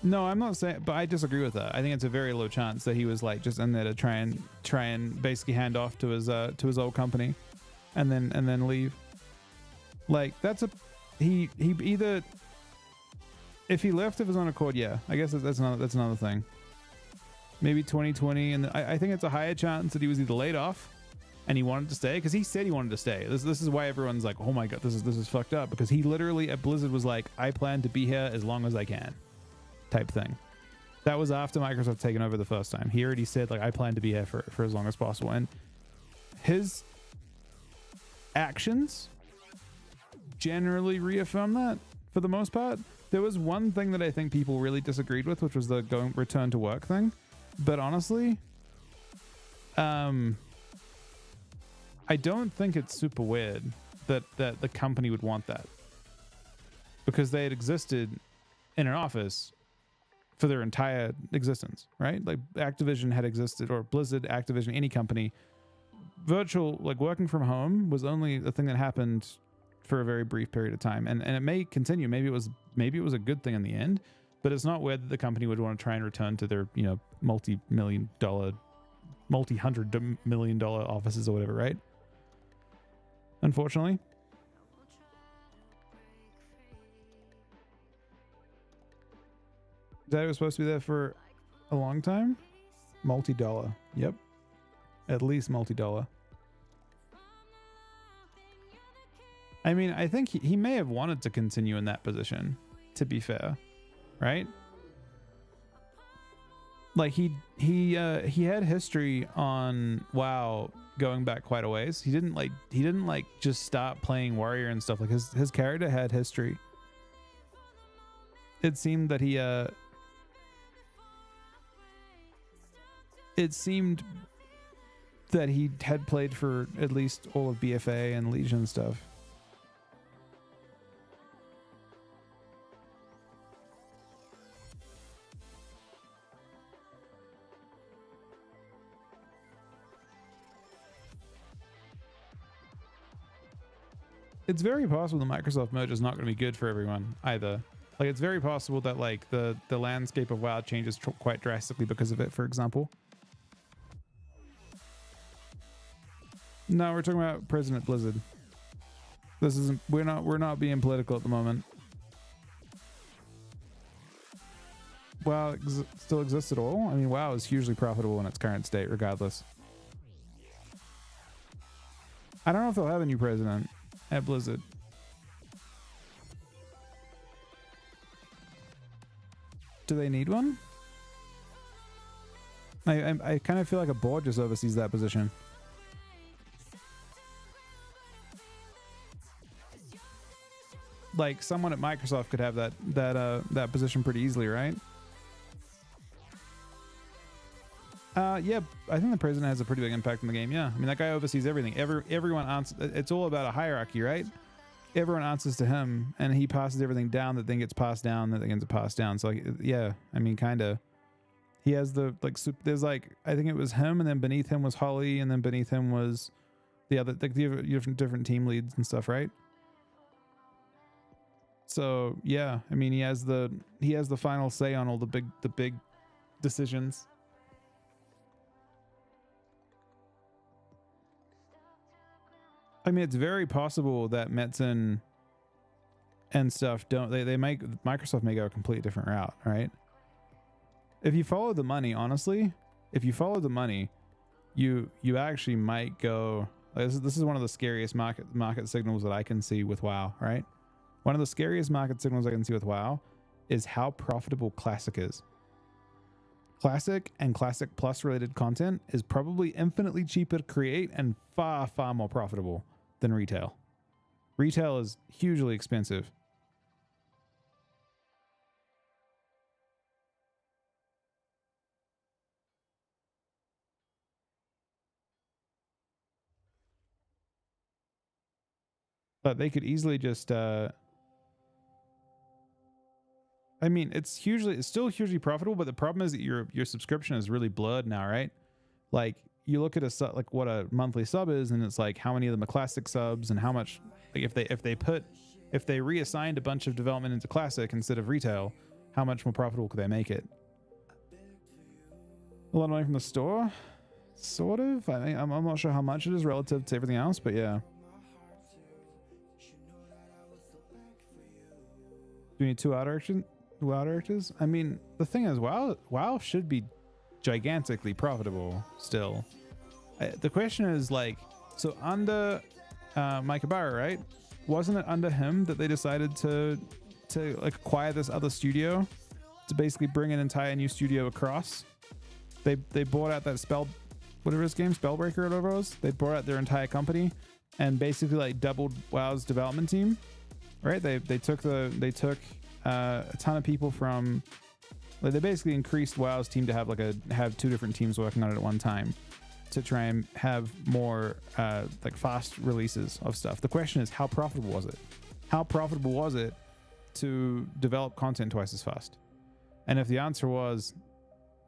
No, I'm not saying, but I disagree with that. I think it's a very low chance that he was like just in there to try and basically hand off to his old company, and then leave. Like that's he either, if he left of his own accord, yeah, I guess that's another thing. Maybe 2020, and I think it's a higher chance that he was either laid off and he wanted to stay, because he said he wanted to stay. This is why everyone's like, oh my god, this is fucked up, because he literally at Blizzard was like, I plan to be here as long as I can, type thing. That was after Microsoft taken over the first time. He already said like, I plan to be here for as long as possible, and his actions generally reaffirm that for the most part. There was one thing that I think people really disagreed with, which was the return to work thing. But honestly, I don't think it's super weird that the company would want that, because they had existed in an office for their entire existence, right? Like Activision had existed, or Blizzard, Activision, any company. Virtual, like working from home, was only a thing that happened for a very brief period of time, and it may continue. Maybe it was a good thing in the end, but it's not weird that the company would want to try and return to their, you know, multi-hundred million dollar offices or whatever, right? Unfortunately. That was supposed to be there for a long time. Multi-dollar. Yep. At least multi-dollar. I mean, I think he may have wanted to continue in that position, to be fair, right? Like he had history on WoW going back quite a ways. He didn't like just stop playing Warrior and stuff. Like his character had history. It seemed that he had played for at least all of BFA and Legion and stuff. It's very possible the Microsoft merge is not going to be good for everyone either. Like, it's very possible that like the landscape of WoW changes quite drastically because of it, for example. No, we're talking about President Blizzard. This isn't. We're not being political at the moment. WoW still exists at all? I mean, WoW is hugely profitable in its current state, regardless. I don't know if they'll have a new president at Blizzard. Do they need one? I kind of feel like a board just oversees that position. Like someone at Microsoft could have that position pretty easily, right? Yeah, I think the president has a pretty big impact on the game. Yeah, I mean, that guy oversees everything. Everyone answers. It's all about a hierarchy, right? Everyone answers to him, and he passes everything down. That thing gets passed down. That thing gets passed down. So, like, yeah, I mean, kind of. He has the like. There's like, I think it was him, and then beneath him was Holly, and then beneath him was the other, like the different team leads and stuff, right? So yeah, I mean, he has the final say on all the big decisions. I mean, it's very possible that Metzen and stuff Microsoft may go a completely different route, right? If you follow the money, honestly, if you follow the money, you actually might go Like, this is one of the scariest market signals that I can see with WoW, right? One of the scariest market signals I can see with WoW is how profitable Classic is. Classic and Classic Plus related content is probably infinitely cheaper to create and far, far more profitable than retail. Retail is hugely expensive. But they could easily just I mean, it's still hugely profitable, but the problem is that your subscription is really blurred now, right? Like you look at like what a monthly sub is, and it's like how many of them are classic subs and how much, like if they reassigned a bunch of development into classic instead of retail, how much more profitable could they make it? A lot of money from the store, sort of. I'm not sure how much it is relative to everything else, but yeah. Do you need two WoW directors? I mean, the thing is, WoW should be gigantically profitable still. The question is like, so under Mike Ibarra, right? Wasn't it under him that they decided to like acquire this other studio to basically bring an entire new studio across? They bought out that whatever his game, Spellbreaker or whatever it was. They bought out their entire company and basically like doubled WoW's development team. Right, they took a ton of people from, like, they basically increased WoW's team to have two different teams working on it at one time to try and have more like fast releases of stuff. The question is, how profitable was it? How profitable was it to develop content twice as fast? And if the answer was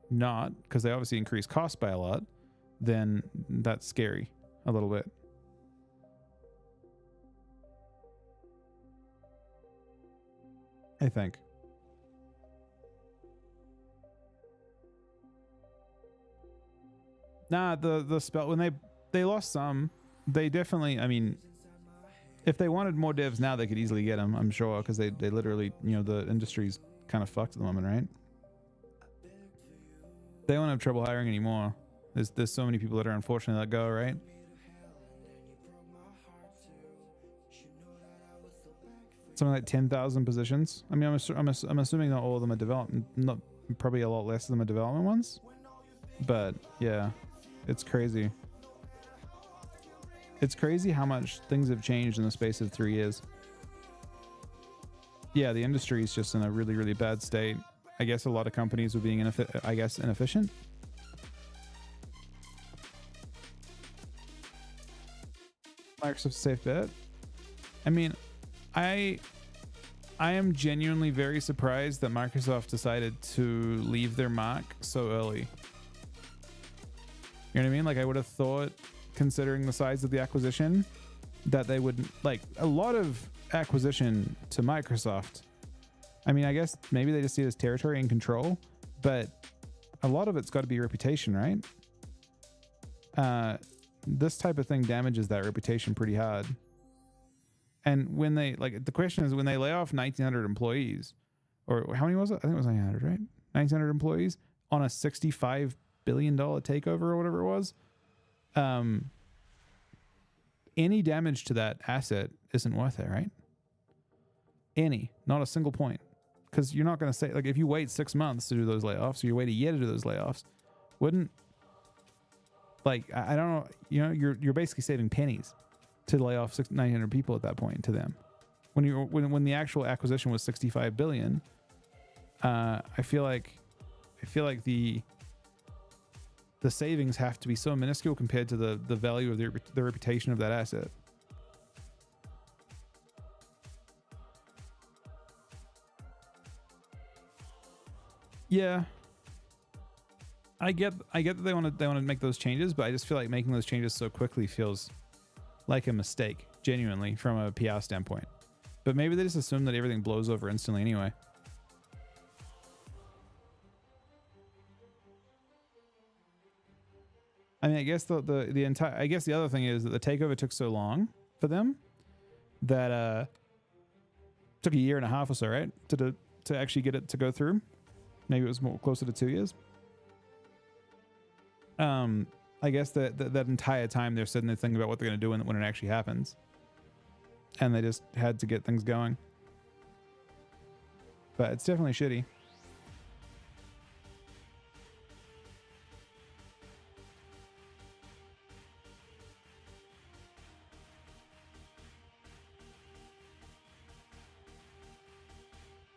not, because they obviously increased costs by a lot, then that's scary a little bit. I think. Nah, the spell, when they lost some, they definitely, I mean, if they wanted more devs now, they could easily get them, I'm sure, because they literally, you know, the industry's kind of fucked at the moment, right? They won't have trouble hiring anymore. There's so many people that are unfortunately let go, right? Something like 10,000 positions. I mean, I'm assuming not all of them are development, not probably a lot less of them are development ones. But yeah, it's crazy. It's crazy how much things have changed in the space of 3 years. Yeah, the industry is just in a really, really bad state. I guess a lot of companies were being inefficient. Microsoft's a safe bet. I mean, I am genuinely very surprised that Microsoft decided to leave their mark so early. You know what I mean? Like, I would have thought, considering the size of the acquisition, that they would, like, a lot of acquisition to Microsoft. I mean, I guess maybe they just see it as territory and control, but a lot of it's got to be reputation, right? This type of thing damages that reputation pretty hard. And when they, like, the question is, when they lay off 1,900 employees, or how many was it? I think it was 900, right? 1,900 employees on a $65 billion takeover or whatever it was. Any damage to that asset isn't worth it, right? Not a single point. Because you're not going to say, like, if you wait 6 months to do those layoffs, or you wait a year to do those layoffs, wouldn't, like, I don't know, you know, you're basically saving pennies to lay off 900 people at that point to them. When the actual acquisition was 65 billion, I feel like the savings have to be so minuscule compared to the value of the reputation of that asset. Yeah, I get that they want to make those changes, but I just feel like making those changes so quickly feels like a mistake, genuinely, from a PR standpoint. But maybe they just assume that everything blows over instantly anyway. I mean, I guess the other thing is that the takeover took so long for them that took a year and a half or so, right, to actually get it to go through. Maybe it was more closer to 2 years. A I guess that entire time they're sitting there thinking about what they're going to do when it actually happens. And they just had to get things going. But it's definitely shitty.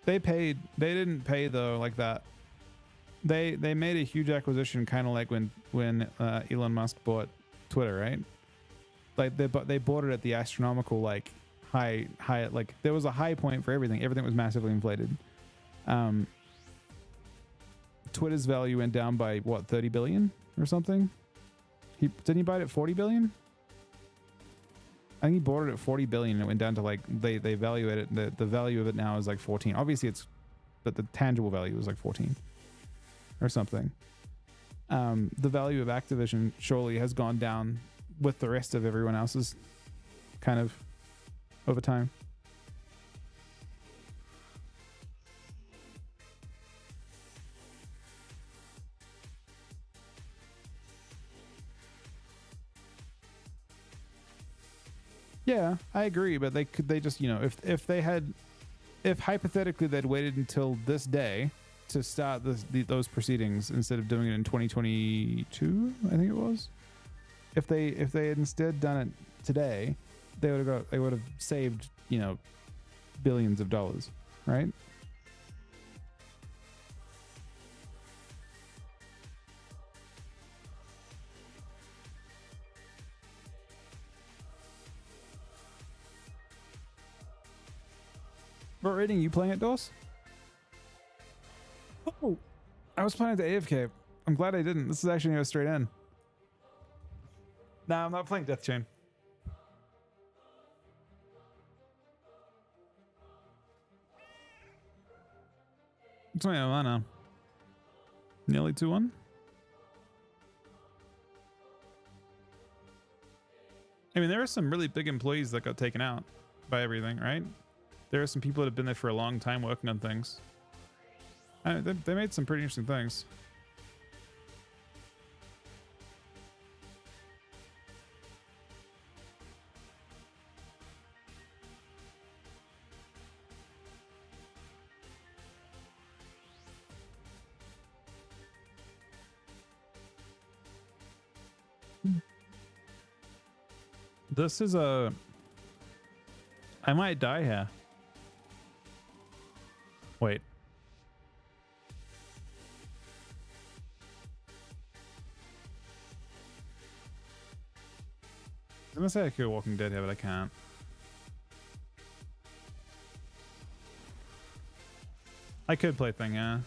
They didn't pay though like that. They made a huge acquisition, kind of like when Elon Musk bought Twitter, right? Like they bought it at the astronomical like high like there was a high point for everything. Everything was massively inflated. Twitter's value went down by what, 30 billion or something? Didn't he buy it at 40 billion? I think he bought it at 40 billion and it went down to like they value it the value of it now is like 14. Obviously but the tangible value is like 14 or something. The value of Activision surely has gone down with the rest of everyone else's kind of over time. Yeah, I agree, but they just, you know, if hypothetically they'd waited until this day to start those proceedings instead of doing it in 2022, I think it was. If they had instead done it today, they would have saved, you know, billions of dollars, right? What rating are you playing at, DOS? Oh, I was planning to AFK. I'm glad I didn't. This is actually going to go straight in. Nah, I'm not playing Death Chain. It's only a mana. Nearly 2-1. I mean, there are some really big employees that got taken out by everything, right? There are some people that have been there for a long time working on things. They made some pretty interesting things. This is a... I might die here. Wait. I was gonna say I could Walking Dead here, but I can't. I could play Thing, yeah.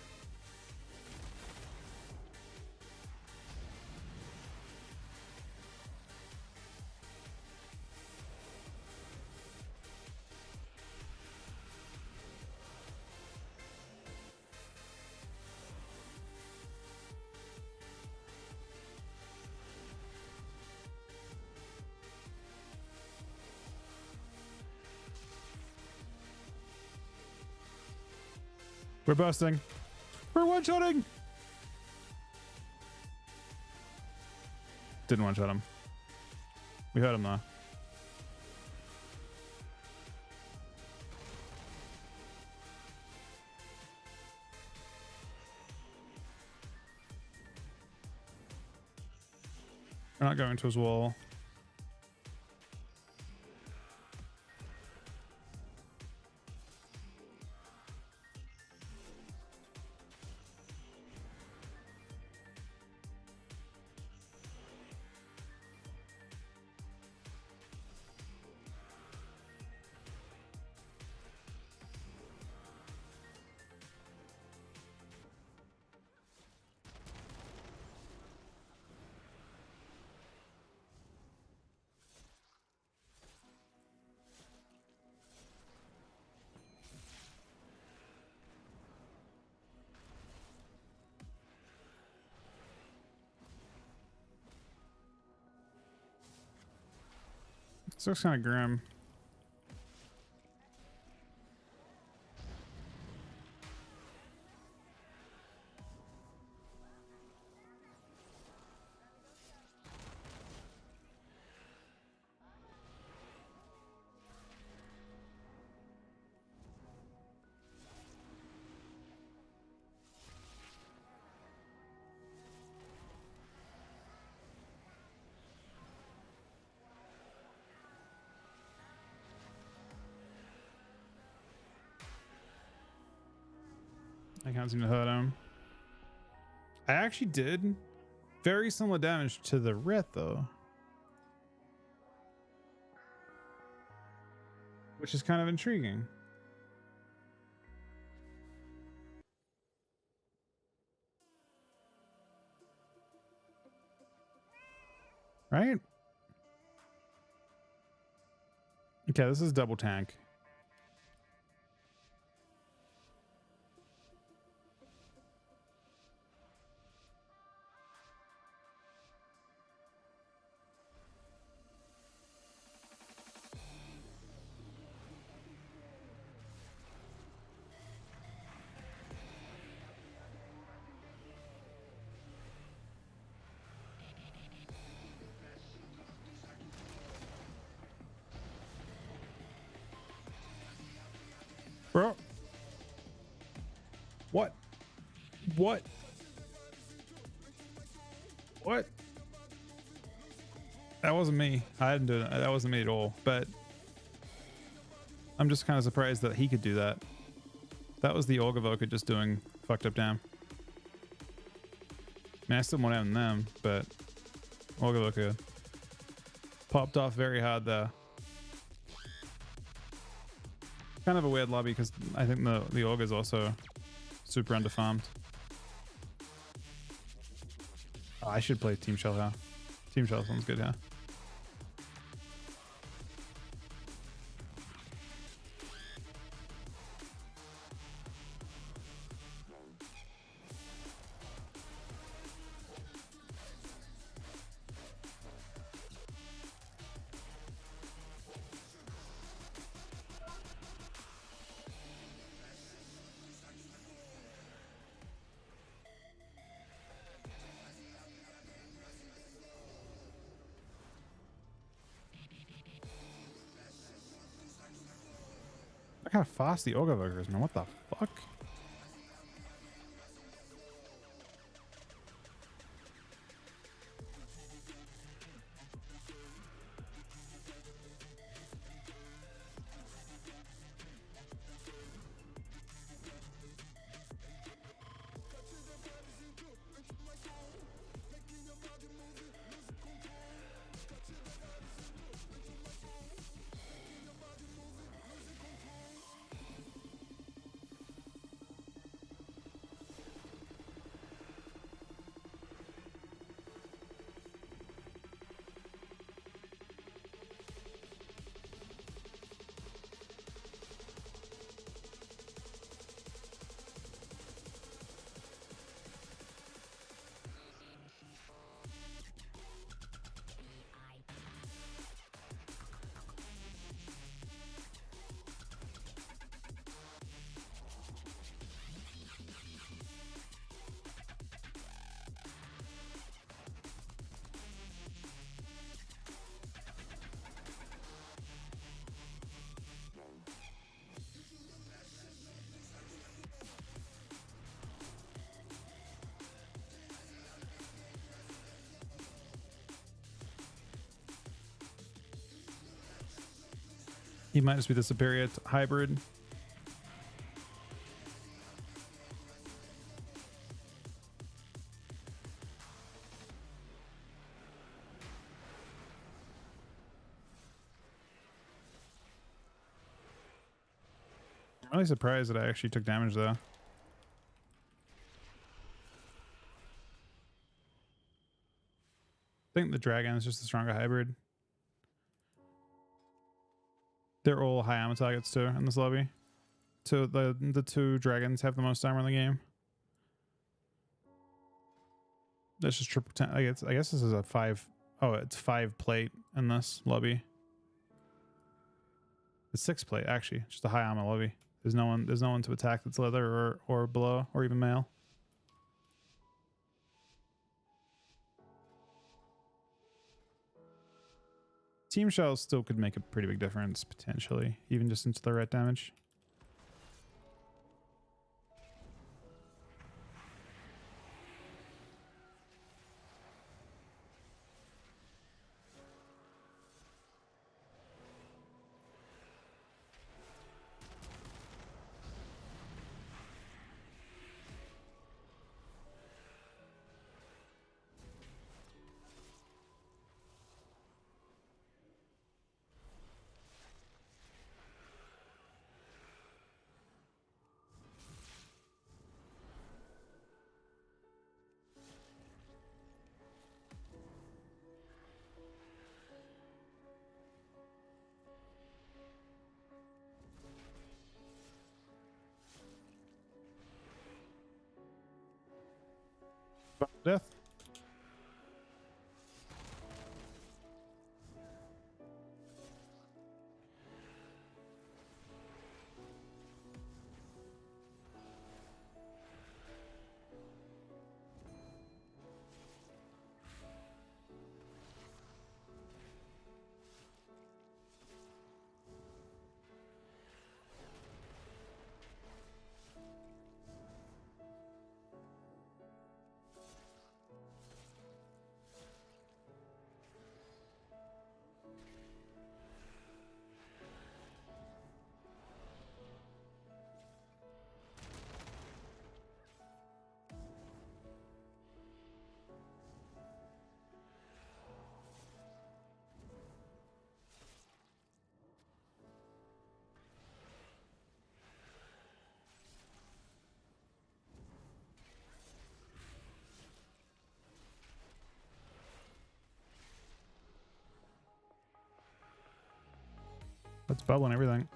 We're busting. We're one-shotting. Didn't one-shot him. We hurt him though. We're not going to his wall. This looks kind of grim. I can't seem to hurt him. I actually did very similar damage to the red though, which is kind of intriguing. Right? Okay, this is double tank. Bro. What? What? What? That wasn't me. I didn't do that. That wasn't me at all. But I'm just kind of surprised that he could do that. That was the Orgavoka just doing fucked up damn. I mean, I still more down than them, but Orgavoka popped off very hard there. Kind of a weird lobby because I think the Org is also super underfarmed. Oh, I should play Team Shell here. Team Shell sounds good here. Look how fast the Orgavoka is, man. What the fuck? He might just be the superior hybrid. I'm really surprised that I actually took damage though. I think the dragon is just a stronger hybrid. They're all high armor targets too in this lobby. So the two dragons have the most armor in the game. That's just triple 10. I guess this is a 5. Oh, it's 5 plate in this lobby. It's 6 plate actually, just a high armor lobby. There's no one to attack that's leather or below or even male. Team Shells still could make a pretty big difference potentially, even just into the red damage. Death. That's bubbling everything.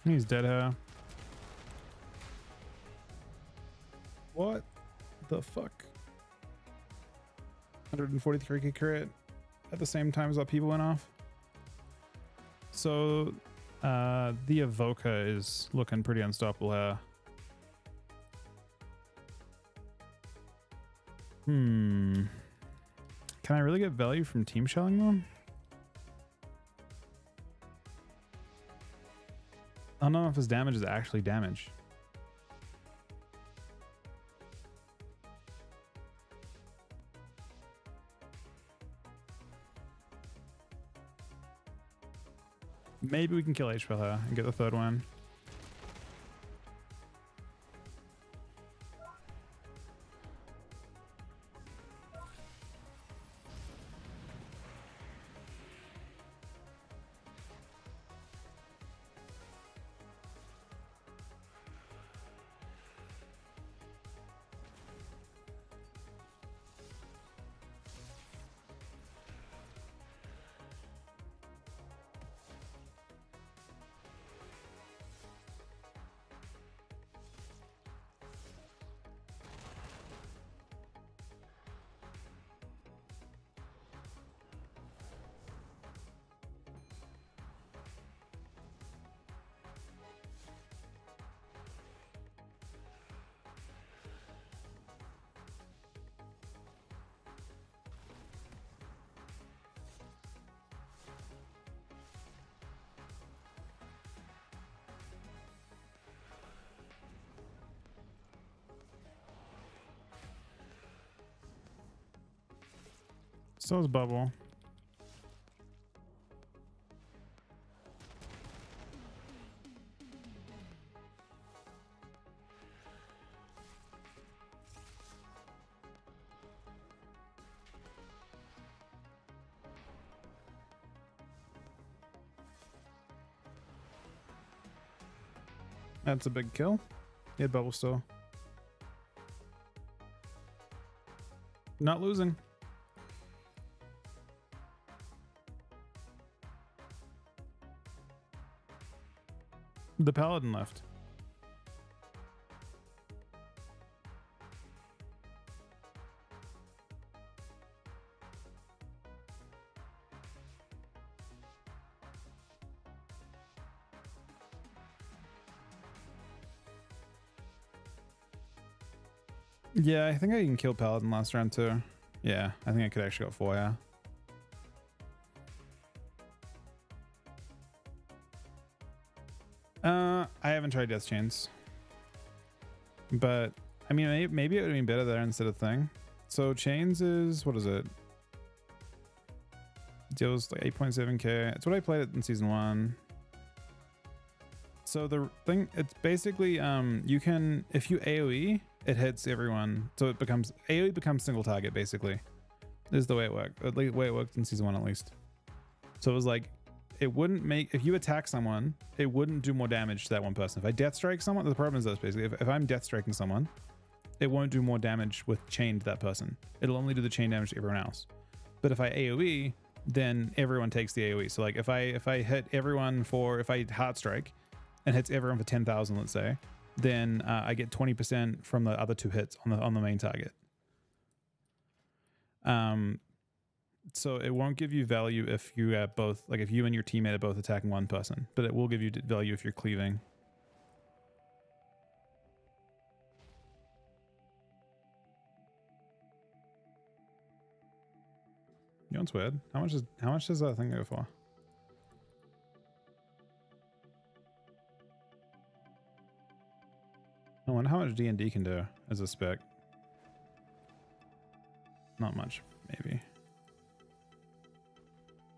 He's dead here. What the fuck? 143k crit at the same time as that people went off. So the Evoca is looking pretty unstoppable here. Can I really get value from team shelling though? I don't know if his damage is actually damage. Maybe we can kill HPL here and get the third one. So is Bubble. That's a big kill. He had Bubble still. Not losing. The Paladin left. Yeah, I think I can kill Paladin last round too. Yeah, I think I could actually go 4, yeah. I haven't tried Death Chains. But, I mean, maybe it would have been better there instead of Thing. So Chains is, what is it? Deals like 8.7k. It's what I played it in Season 1. So the thing, it's basically, you can, if you AoE, it hits everyone. So it becomes, AoE becomes single target, basically. This is the way it worked. The way it worked in Season 1 at least. So it was like, it wouldn't make, if you attack someone, it wouldn't do more damage to that one person. If I death strike someone, the problem is this basically, if I'm death striking someone, it won't do more damage with chain to that person. It'll only do the chain damage to everyone else. But if I AoE, then everyone takes the AoE. So like if I hit everyone if I heart strike and hits everyone for 10,000, let's say, then I get 20% from the other 2 hits on the main target. So it won't give you value if you are both, like if you and your teammate are both attacking one person, but it will give you value if you're cleaving. You know what's weird? How much does that thing go for? I wonder how much D&D can do as a spec. Not much, maybe.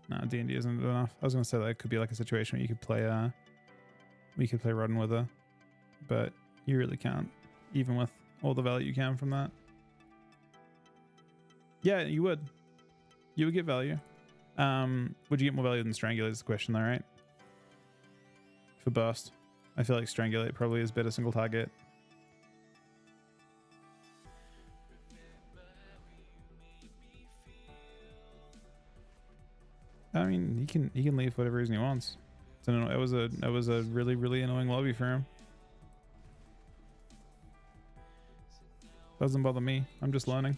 No, D&D isn't enough. I was gonna say that it could be like a situation where you could play Rod and Wither, but you really can't, even with all the value you can from that. Yeah, you would. You would get value. Would you get more value than Strangulate is the question though, right? For burst. I feel like Strangulate probably is better single target. I mean, he can leave for whatever reason he wants. So no, it was a really, really annoying lobby for him. Doesn't bother me. I'm just learning.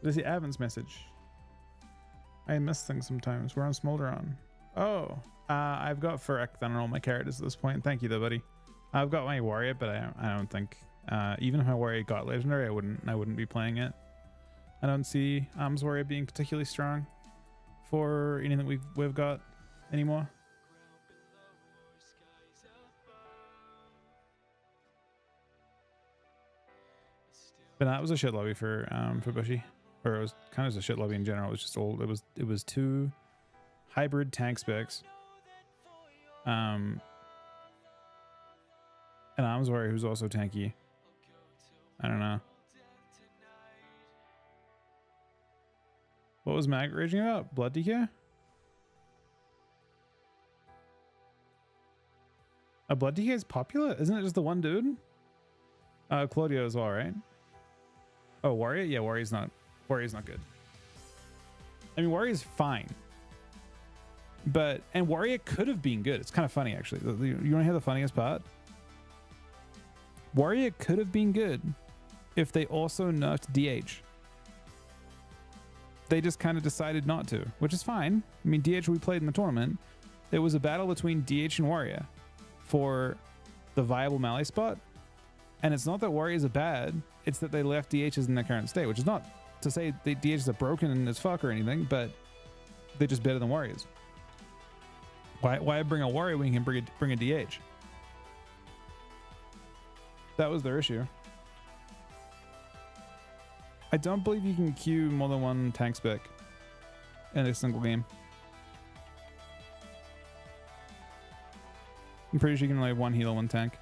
There's the Avon's message. I miss things sometimes. We're on Smolderon. Oh, I've got Furek on all my characters at this point. Thank you though, buddy. I've got my warrior, but I don't think even if my warrior got legendary, I wouldn't be playing it. I don't see Arms Warrior being particularly strong for anything we've got anymore. But that was a shit lobby for Bushy. Or it was kind of a shit lobby in general. It was just old. It was 2 hybrid tank specs. An Arms Warrior who's also tanky. I don't know. What was Mag raging about? Blood DK? A Blood DK is popular? Isn't it just the one dude? Claudio as well, right? Oh, Warrior? Yeah, Warrior's not good. I mean, Warrior's fine. And Warrior could have been good. It's kind of funny, actually. You want to hear the funniest part? Warrior could have been good if they also nerfed DH. They just kind of decided not to, which is fine. I mean, DH we played in the tournament. It was a battle between DH and Warrior for the viable melee spot. And it's not that Warriors are bad, it's that they left DHs in their current state, which is not to say the DHs are broken as fuck or anything, but they're just better than Warriors. Why bring a Warrior when you can bring a DH? That was their issue. I don't believe you can queue more than one tank spec in a single game. I'm pretty sure you can only have one heal, one tank.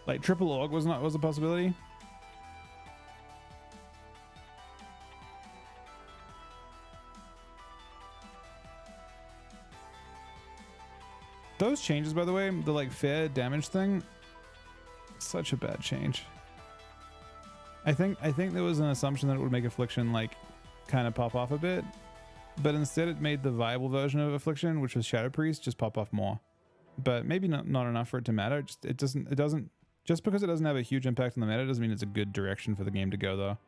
Like triple org was a possibility. Those changes, by the way, the like fair damage thing, such a bad change. I think there was an assumption that it would make Affliction like kind of pop off a bit, but instead it made the viable version of Affliction, which was Shadow Priest, just pop off more. But maybe not enough for it to matter. It doesn't just because it doesn't have a huge impact on the meta doesn't mean it's a good direction for the game to go though.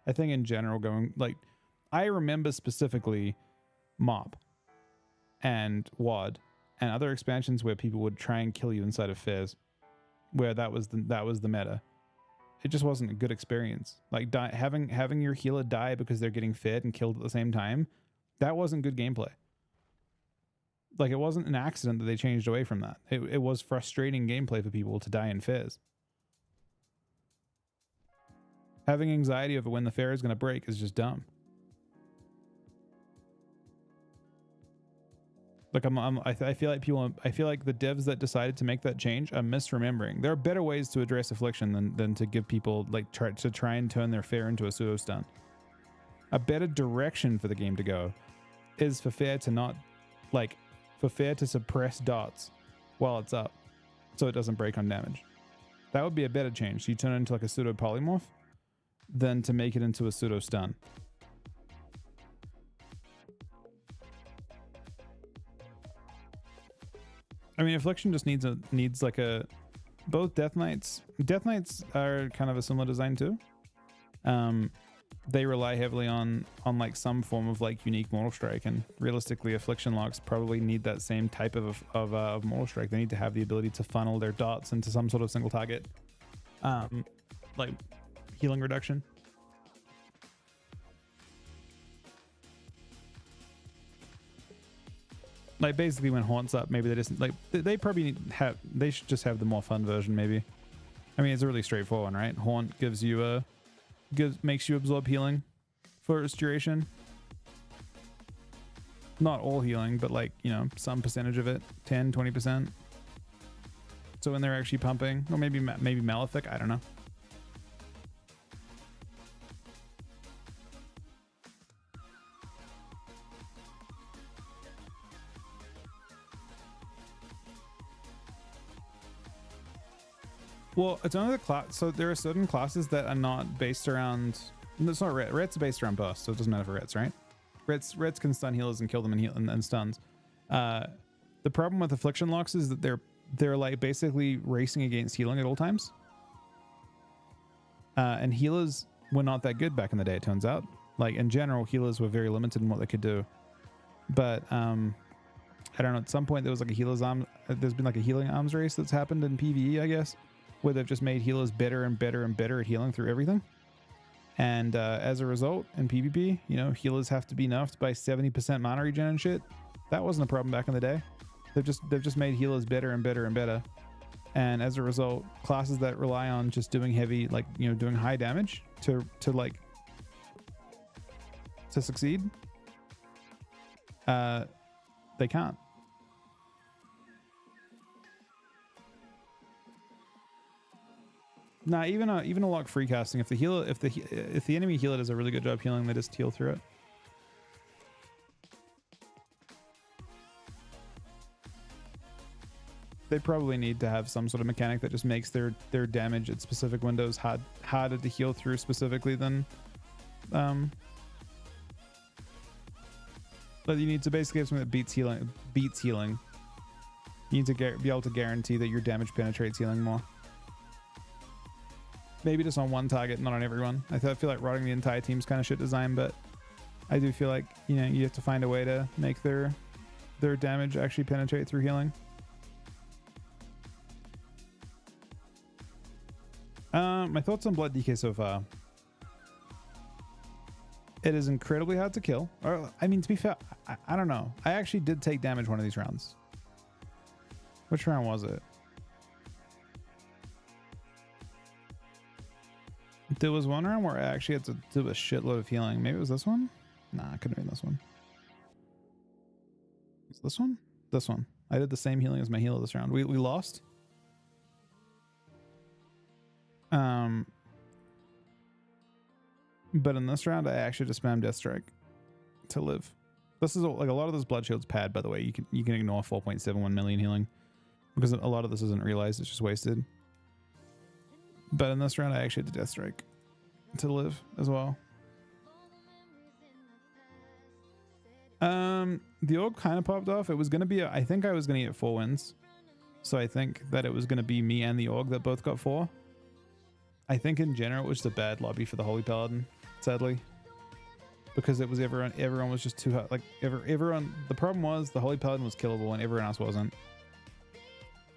I think in general going like I remember specifically Mob and WoD and other expansions where people would try and kill you inside of fairs, where that was the meta. It just wasn't a good experience. Like having your healer die because they're getting fed and killed at the same time, that wasn't good gameplay. Like it wasn't an accident that they changed away from that. It was frustrating gameplay for people to die in fairs. Having anxiety over when the fair is going to break is just dumb. Like I feel like I feel like the devs that decided to make that change are misremembering. There are better ways to address affliction than to give people like try and turn their fair into a pseudo stun. A better direction for the game to go is for fair to not like for fair to suppress dots while it's up, so it doesn't break on damage. That would be a better change. So you turn it into like a pseudo polymorph, than to make it into a pseudo stun. I mean, affliction just needs like a both Death Knights. Death Knights are kind of a similar design too. They rely heavily on like some form of like unique mortal strike, and realistically, affliction locks probably need that same type of mortal strike. They need to have the ability to funnel their dots into some sort of single target, like healing reduction. Like basically when Haunt's up, maybe they just like they probably they should just have the more fun version maybe. I mean, it's a really straightforward one, right? Haunt gives you makes you absorb healing for its duration. Not all healing, but like, you know, some percentage of it, 10, 20%. So when they're actually pumping, or maybe Malefic, I don't know. Well, it's only the class. So there are certain classes that are not based around. It's not Ret. Ret's based around burst, so it doesn't matter for Rets, right? Rets can stun healers and kill them and stuns. The problem with affliction locks is that they're like basically racing against healing at all times. And healers were not that good back in the day, it turns out. Like in general, healers were very limited in what they could do. But I don't know. At some point, there was like a healer's arm. There's been like a healing arms race that's happened in PvE, I guess, where they've just made healers better and better and better at healing through everything. And as a result, in PvP, you know, healers have to be nerfed by 70% mana regen and shit. That wasn't a problem back in the day. They've just made healers better and better and better. And as a result, classes that rely on just doing heavy, like, you know, doing high damage to succeed, they can't. Nah, even a lock free casting. If the enemy healer does a really good job healing, they just heal through it. They probably need to have some sort of mechanic that just makes their damage at specific windows harder to heal through specifically than. But you need to basically have something that beats healing. You need to be able to guarantee that your damage penetrates healing more. Maybe just on one target, not on everyone. I feel like rotting the entire team's kind of shit design, but I do feel like, you know, you have to find a way to make their damage actually penetrate through healing. My thoughts on Blood DK so far. It is incredibly hard to kill. Or, I mean, to be fair, I don't know. I actually did take damage one of these rounds. Which round was it? There was one round where I actually had to do a shitload of healing. Maybe it was this one? Nah, it couldn't have been this one. Was this one? This one. I did the same healing as my healer this round. We lost. But in this round, I actually just spammed Death Strike to live. This is like a lot of this Blood Shield's pad, by the way. You can ignore 4.71 million healing because a lot of this isn't realized. It's just wasted. But in this round, I actually did Death Strike to live as well. The orb kind of popped off. It was going to be, I think I was going to get 4 wins. So I think that it was going to be me and the org that both got 4. I think in general, it was just a bad lobby for the Holy Paladin, sadly. Because it was everyone was just too hot. Like everyone, the problem was the Holy Paladin was killable and everyone else wasn't.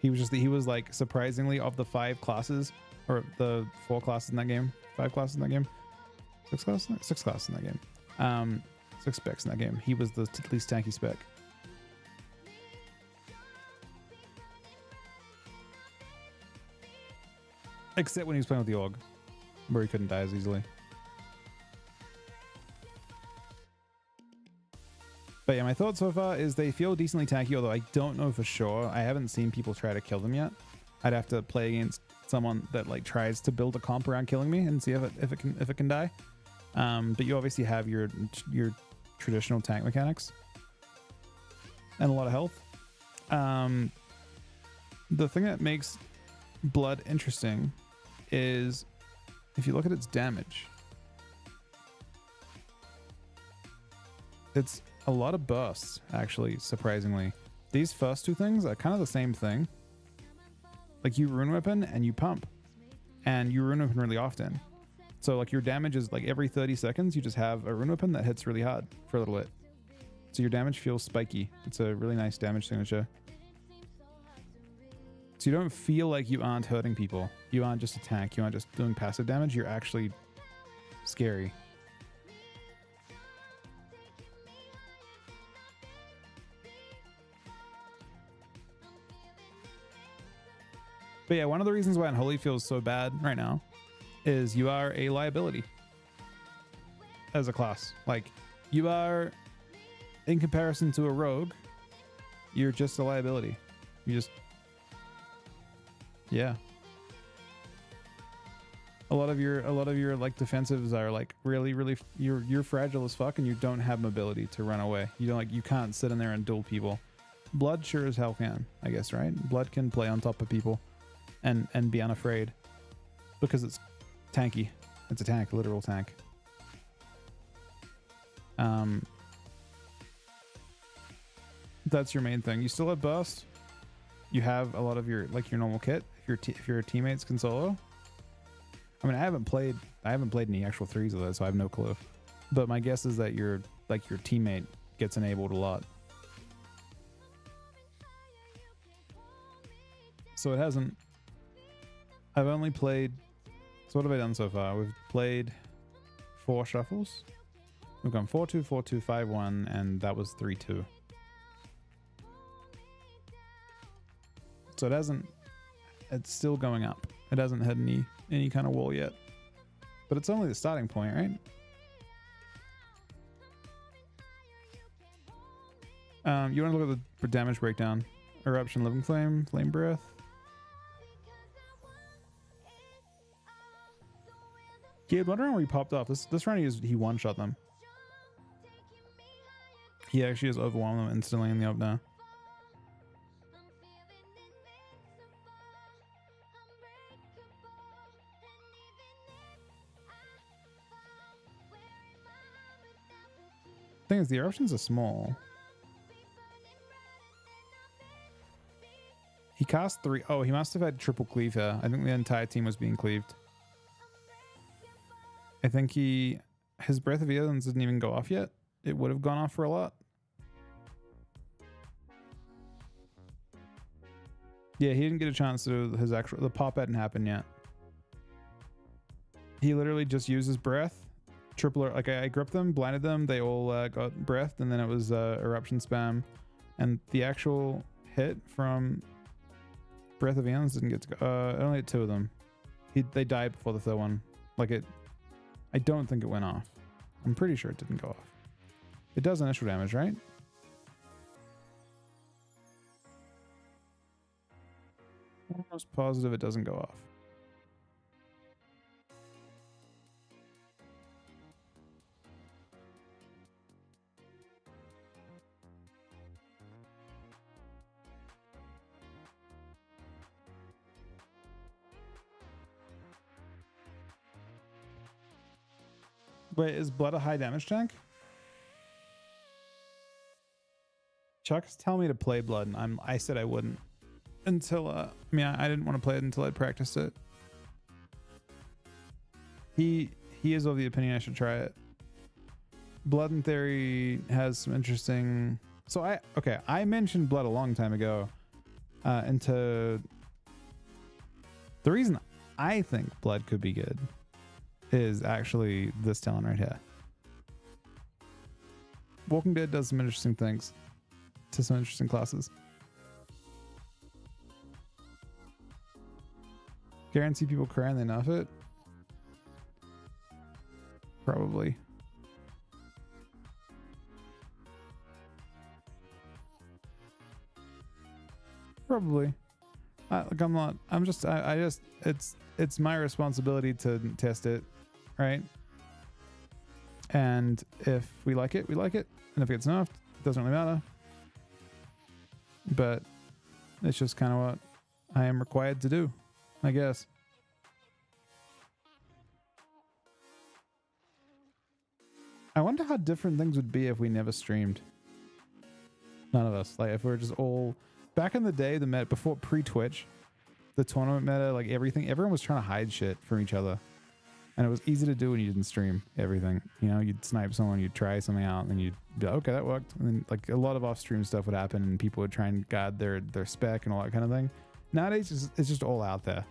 He was like surprisingly of the 5 classes, or the 4 classes in that game, 5 classes in that game, 6 classes in that game, 6 specs in that game. He was the least tanky spec. Except when he was playing with the org, where he couldn't die as easily. But yeah, my thoughts so far is they feel decently tanky, although I don't know for sure. I haven't seen people try to kill them yet. I'd have to play against someone that like tries to build a comp around killing me and see if it can die. But you obviously have your traditional tank mechanics and a lot of health. The thing that makes Blood interesting is if you look at its damage, it's a lot of bursts, actually, surprisingly. These first two things are kind of the same thing. Like you rune weapon and you pump, and you rune weapon really often. So like your damage is like every 30 seconds, you just have a rune weapon that hits really hard for a little bit. So your damage feels spiky. It's a really nice damage signature. So you don't feel like you aren't hurting people. You aren't just a tank. You aren't just doing passive damage. You're actually scary. But yeah, one of the reasons why Unholy feels so bad right now is you are a liability as a class. Like, you are, in comparison to a rogue, you're just a liability. You just, yeah. A lot of your like defensives are like really you're fragile as fuck, and you don't have mobility to run away. You don't you can't sit in there and duel people. Blood sure as hell can, I guess, right? Blood can play on top of people and be unafraid because it's tanky. It's a tank, literal tank. That's your main thing. You still have burst. You have a lot of your normal kit. If your teammates can solo. I mean, I haven't played any actual threes of those, so I have no clue. But my guess is that your teammate gets enabled a lot. So it hasn't. I've only played. So what have I done so far? We've played 4 shuffles. We've gone 4-2, 4-2, 5-1, and that was 3-2. So it hasn't. It's still going up. It hasn't hit any kind of wall yet. But it's only the starting point, right? You want to look at the damage breakdown. Eruption, Living Flame, Flame Breath. Gabe, wondering where he popped off. This round he one-shot them. He actually just overwhelmed them instantly in the up now. Thing is, the eruptions are small. He cast 3. Oh, he must have had triple cleave here. I think the entire team was being cleaved. I think his Breath of Eons didn't even go off yet. It would have gone off for a lot. Yeah, he didn't get a chance to do his actual. The pop hadn't happened yet. He literally just used his breath. Triple, like I gripped them, blinded them. They all got breathed, and then it was eruption spam, and the actual hit from Breath of Eons didn't get to go. Only hit 2 of them. They died before the third one. Like it. I don't think it went off. I'm pretty sure it didn't go off. It does initial damage, right? Almost positive it doesn't go off. Wait, is Blood a high damage tank? Chuck's telling me to play Blood, and I said I wouldn't until I didn't want to play it until I'd practiced it. He is of the opinion I should try it. Blood in theory has some interesting. So I mentioned Blood a long time ago. The reason I think Blood could be good is actually this talent right here. Walking Dead does some interesting things to some interesting classes. Guarantee people cry and they nerf it? Probably. Probably. Like I'm not. I'm just. I just. It's my responsibility to test it, right? And if we like it, we like it. And if it's nerfed, it doesn't really matter. But it's just kind of what I am required to do, I guess. I wonder how different things would be if we never streamed. None of us. Like if we were just all back in the day, the meta before pre-Twitch, the tournament meta, like everything, everyone was trying to hide shit from each other. And it was easy to do when you didn't stream everything. You know, you'd snipe someone, you'd try something out, and then you'd be like, okay, that worked. And then like a lot of off-stream stuff would happen, and people would try and guard their spec and all that kind of thing. Nowadays, it's just all out there.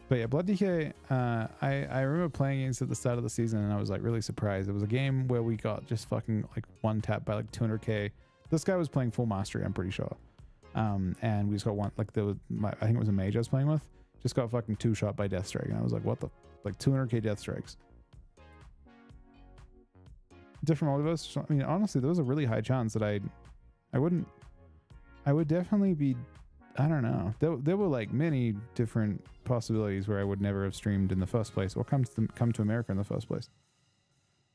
But yeah, Blood DK, I remember playing against at the start of the season, and I was like really surprised. It was a game where we got just fucking like one tap by like 200k. This guy was playing full mastery, I'm pretty sure. And we just got one, like there was, I think it was a mage I was playing with, just got fucking 2-shot by death strike, and I was like, what the, like 200k death strikes. Different multiverse. I mean, honestly, there was a really high chance that I would definitely be, I don't know. There were like many different possibilities where I would never have streamed in the first place, or come to America in the first place.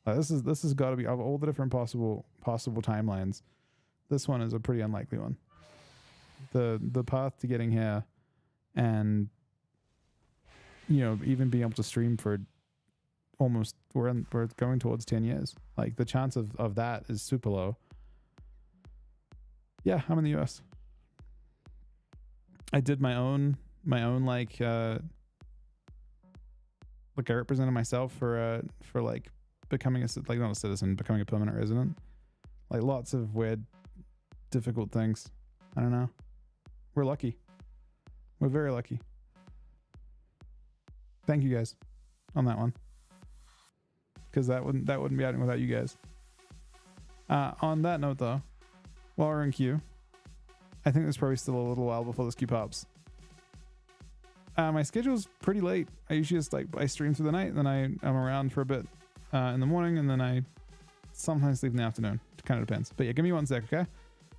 This has got to be, of all the different possible timelines, this one is a pretty unlikely one. The path to getting here, and you know, even being able to stream for almost, we're going towards 10 years. Like the chance of that is super low. Yeah, I'm in the US. I did my own like I represented myself for like becoming like not a citizen, becoming a permanent resident. Like lots of weird, difficult things. I don't know. We're lucky. We're very lucky. Thank you guys on that one, because that wouldn't be happening without you guys. On that note, though, while we're in queue, I think there's probably still a little while before this queue pops. My schedule's pretty late. I usually just I stream through the night, and then I'm around for a bit in the morning, and then I sometimes leave in the afternoon. It kind of depends. But yeah, give me 1 sec, okay?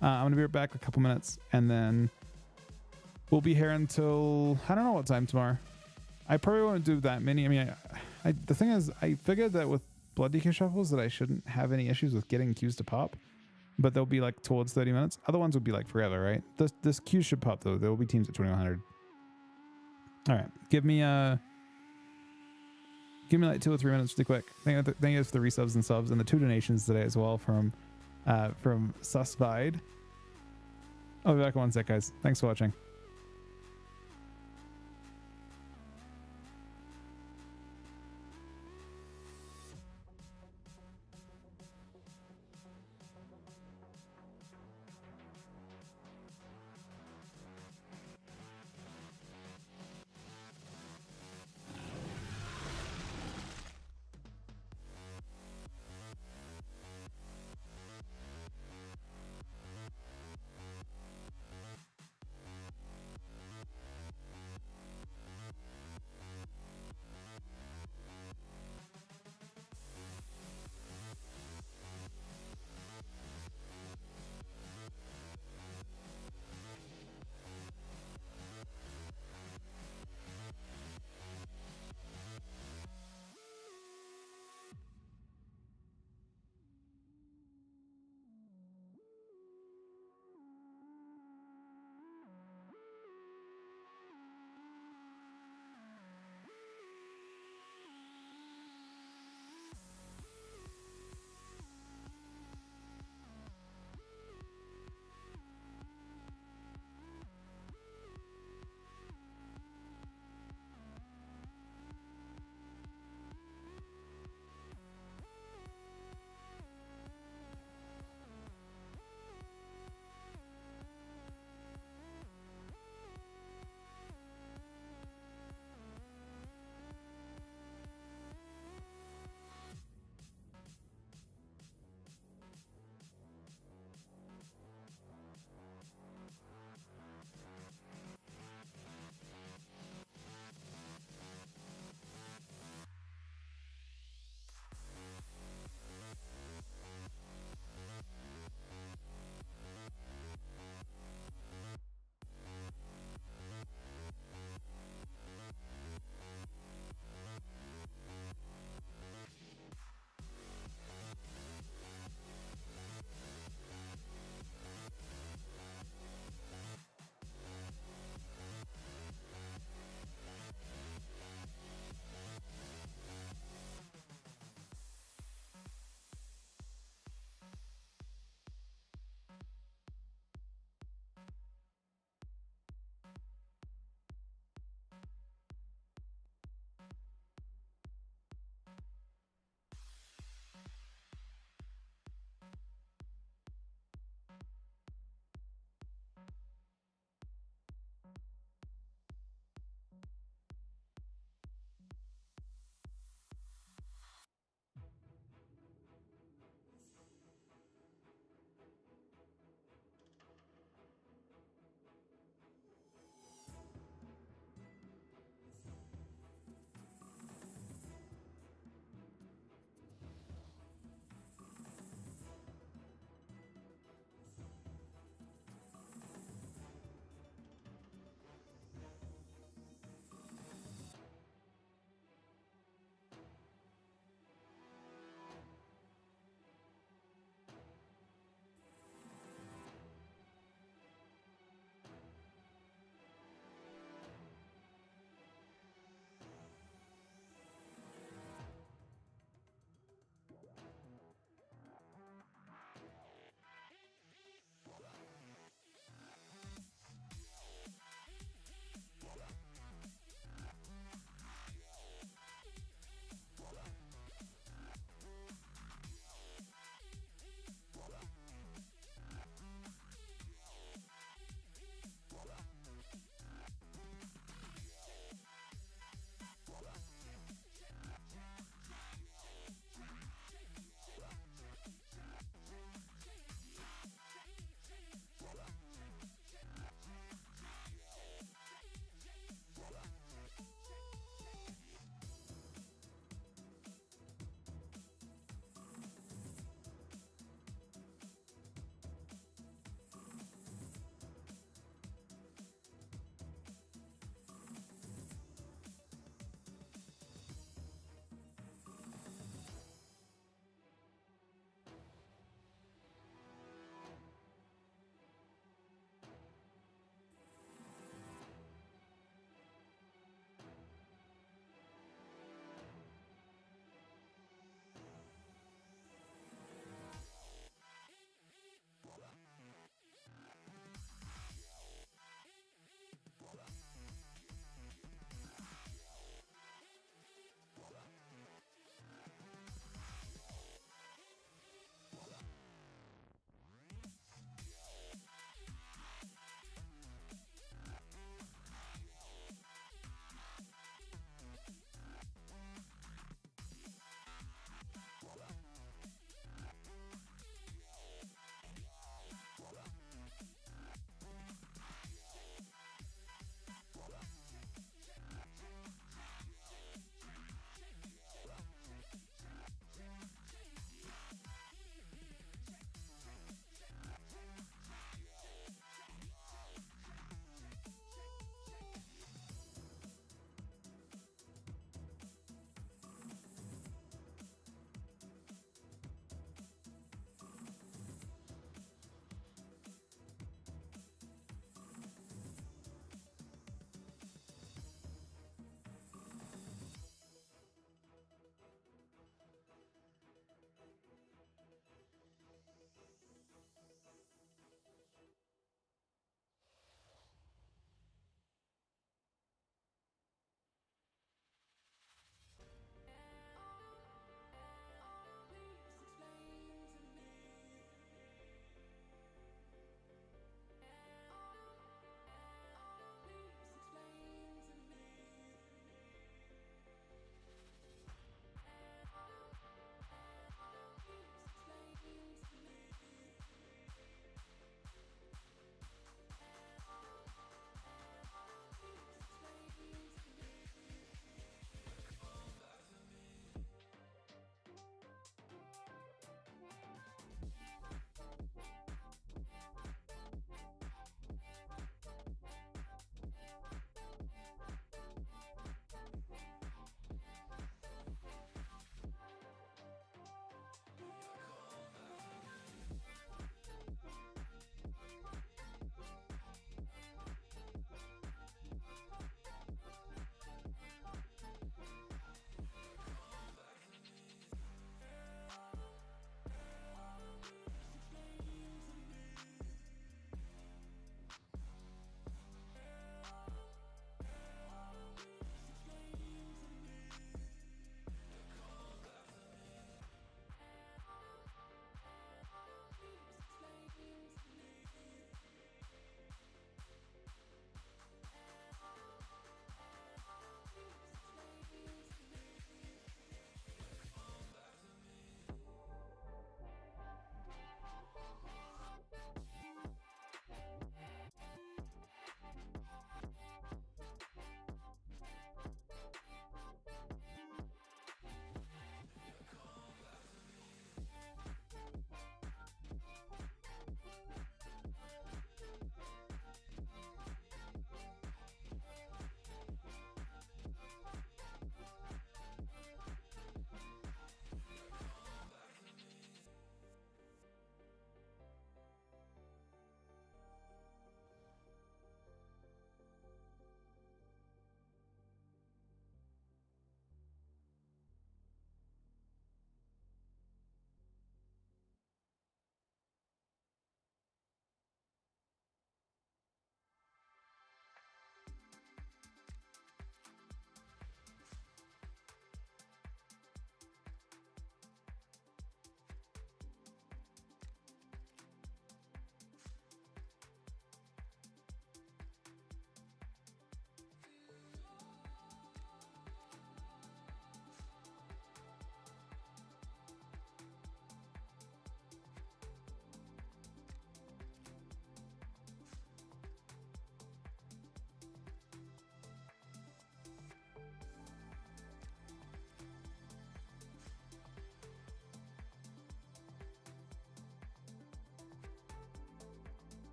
I'm gonna be right back in a couple minutes, and then we'll be here until I don't know what time tomorrow. I probably won't do that many. I mean, the thing is, I figured that with Blood DK shuffles that I shouldn't have any issues with getting queues to pop, but they'll be like towards 30 minutes. Other ones would be like forever, right? This queue should pop though. There will be teams at 2100. All right, give me like 2 or 3 minutes really quick. Thank you guys for the resubs and subs and the 2 donations today as well from Susvide. I'll be back in 1 sec, guys. Thanks for watching.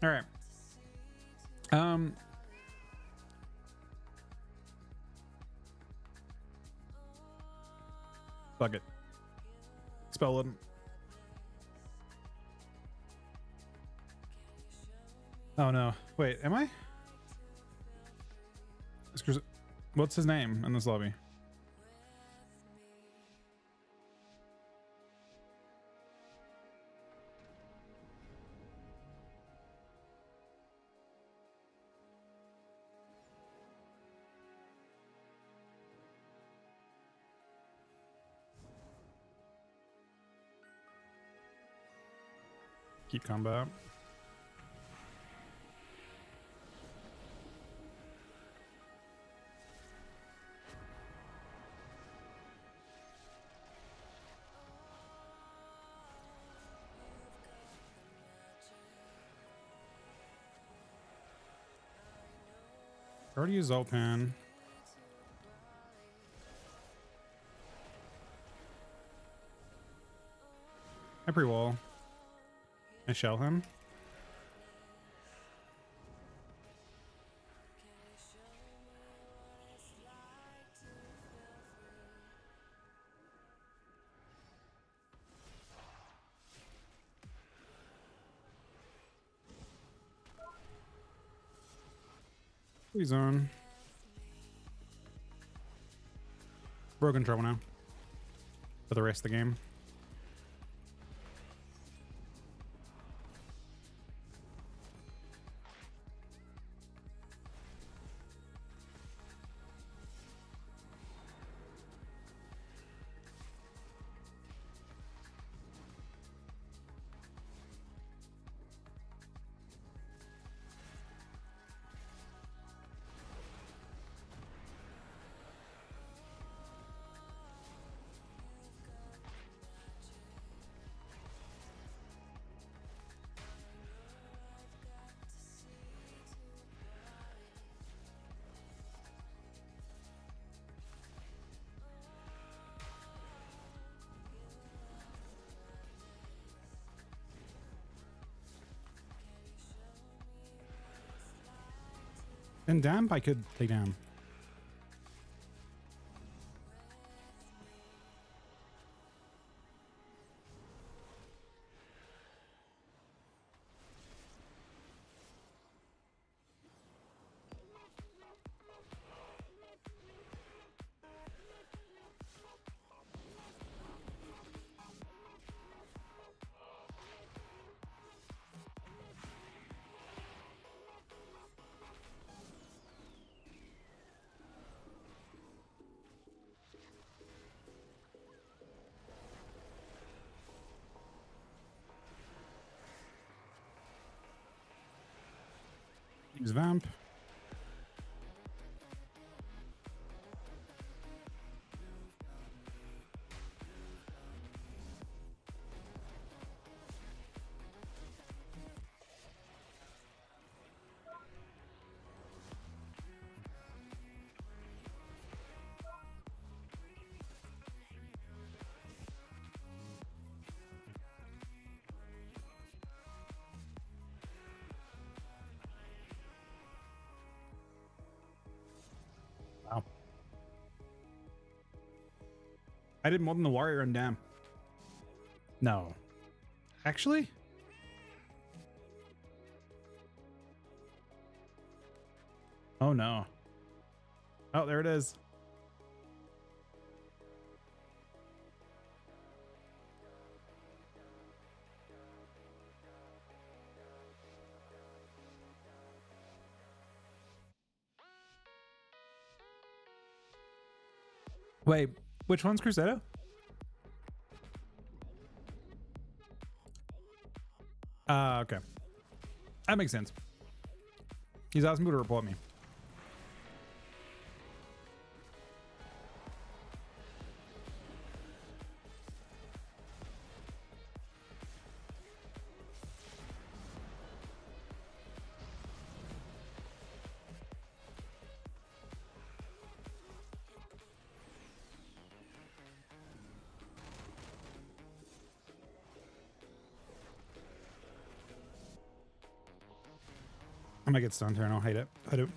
All right. Fuck it. Spell it. Oh no. Wait, am I? What's his name in this lobby? Keep combat. Already used Zoltan. Every wall. I shell him. He's on. Broken trouble now. For the rest of the game. And damp I could take down. Use vamp. Wow. I did more than the warrior and damn. No. Actually? Oh no. Oh, there it is. Wait, which one's Crusader? Okay. That makes sense. He's asking me to report me. I might get stunned here and I'll hate it. I do.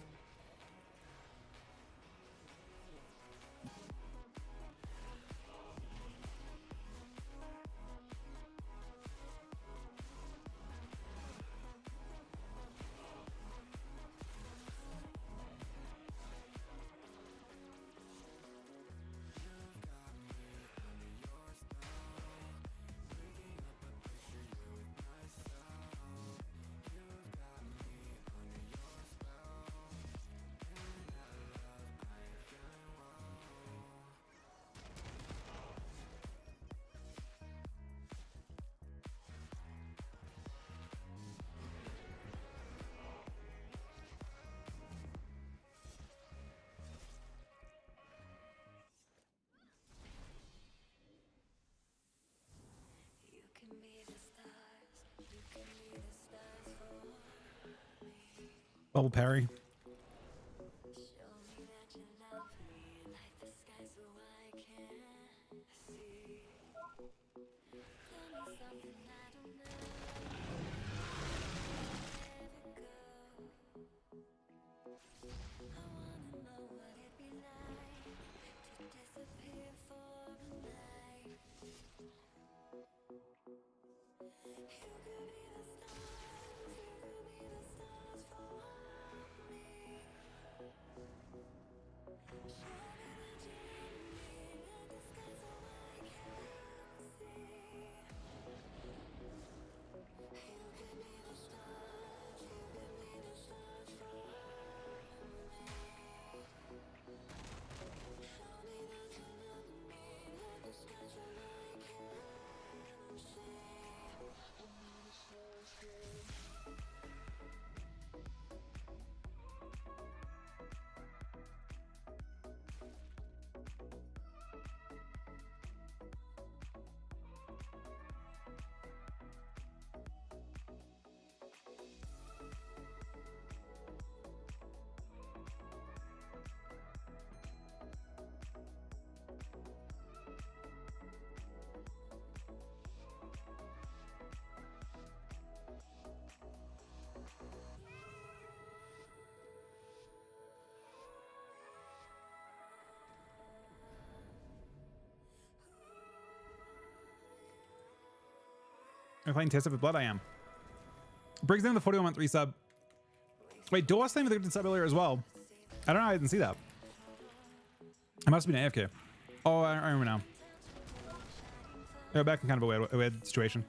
Bubble parry. I'm playing Test of Blood. I am. Briggs in the 41-month resub. Wait, Doris name with the sub earlier as well. I don't know. I didn't see that. I must have been AFK. Oh, I remember now. They're back in kind of a weird situation.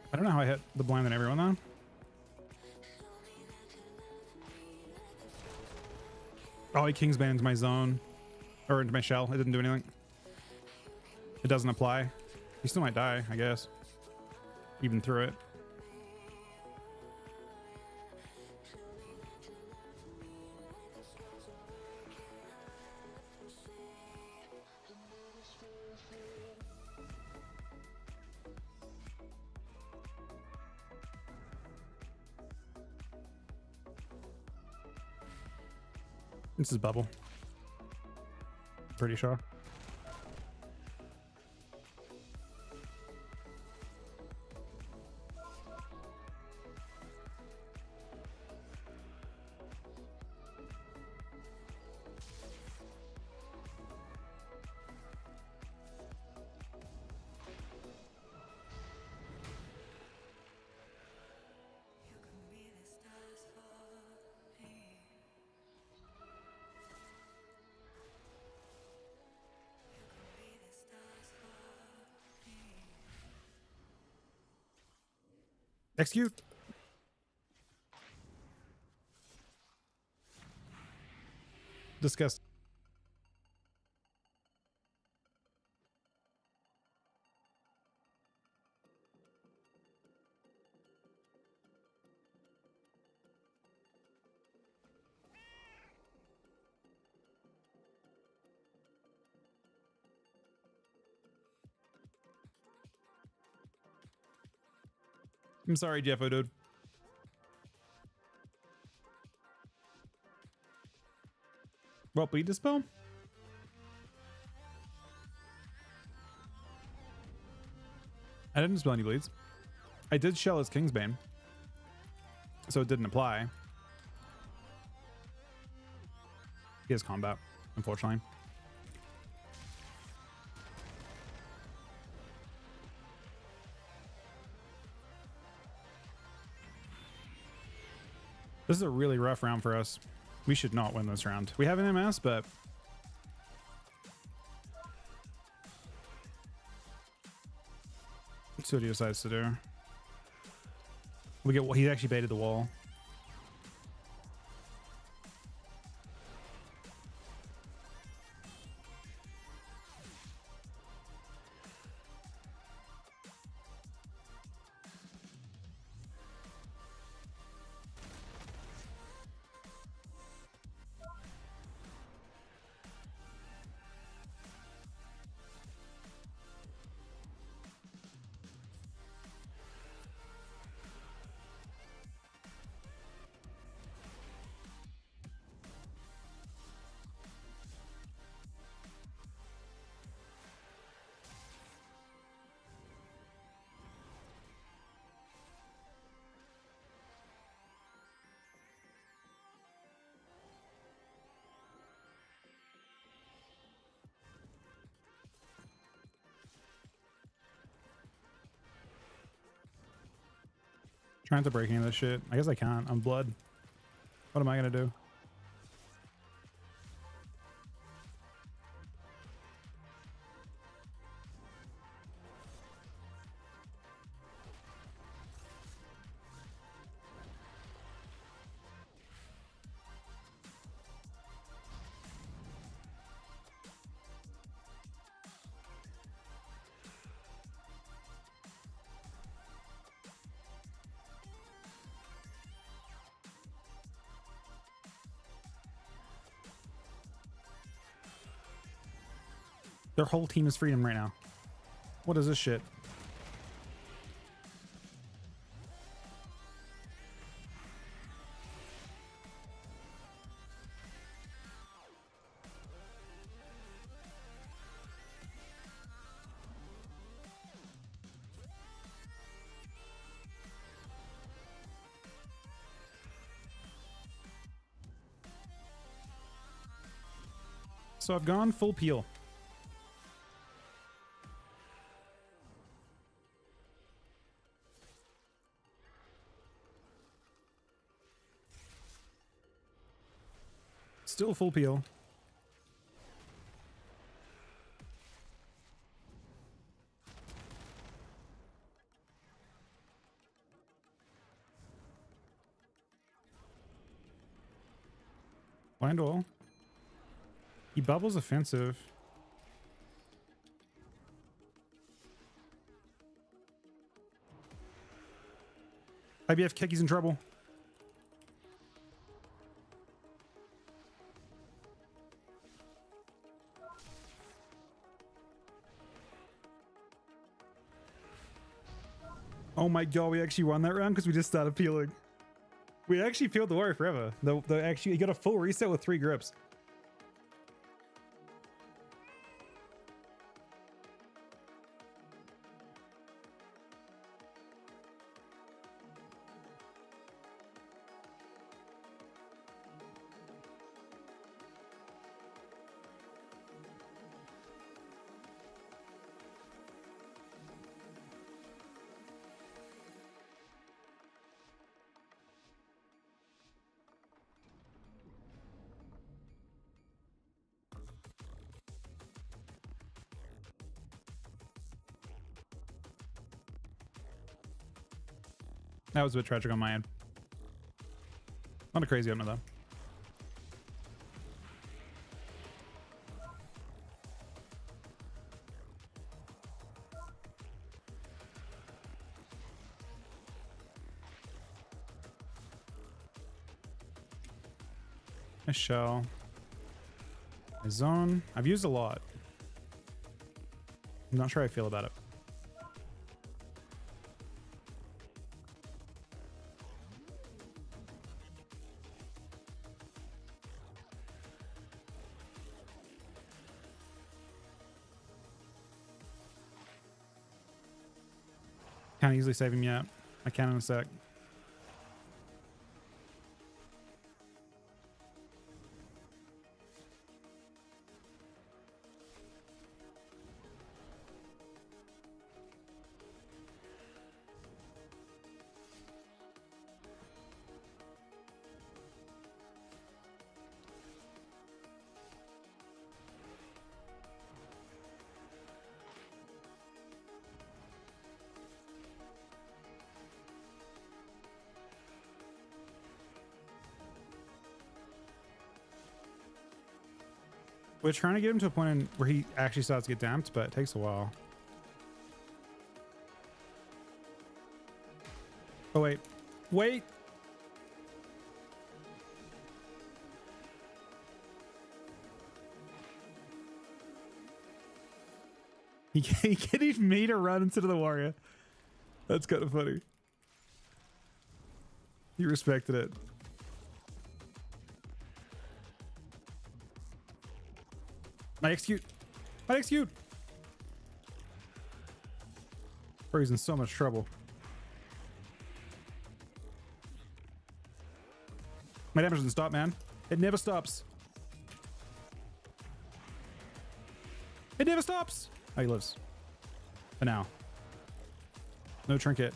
I don't know how I hit the blind on everyone though. Oh, he Kingsbane into my zone. Or into my shell. It didn't do anything. It doesn't apply. He still might die, I guess. Even through it. This is bubble. Pretty sure. Execute. Disgust. I'm sorry, Jeffo, dude. What, bleed dispel? I didn't dispel any bleeds. I did shell his Kingsbane, so it didn't apply. He has combat, unfortunately. This is a really rough round for us. We should not win this round. We have an MS, but let's see what he decides to do. We get, he actually baited the wall. Trying to break into this shit. I guess I can't. I'm blood. What am I gonna do? Their whole team is freedom right now. What is this shit? So I've gone full peel. Still full peel. Blind wall. He bubbles offensive. IBF Keki's in trouble. Oh my god, we actually won that round because we just started peeling. We actually peeled the warrior forever. The actually he got a full reset with 3 grips. That was a bit tragic on my end. Not a crazy owner though. A shell. A zone. I've used a lot. I'm not sure how I feel about it. Can't easily save him yet. I can in a sec. We're trying to get him to a point where he actually starts to get damped, but it takes a while. Oh, wait. Wait! He getting me to run instead of the warrior. That's kind of funny. He respected it. My execute. My execute. Bro, he's in so much trouble. My damage doesn't stop, man. It never stops. It never stops. Oh, he lives. For now. No trinket.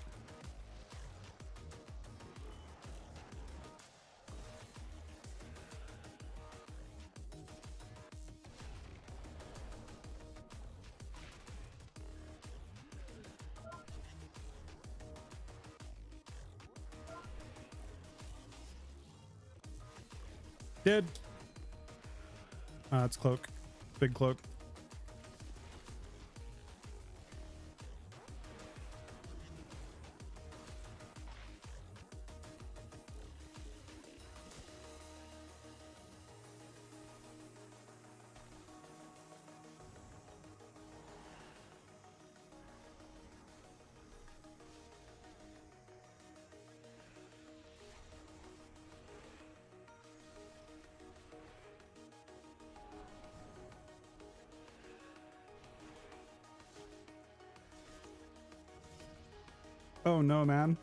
Dead. It's cloak. Big cloak. Oh no, man.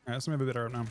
Alright, let's move a bit out now.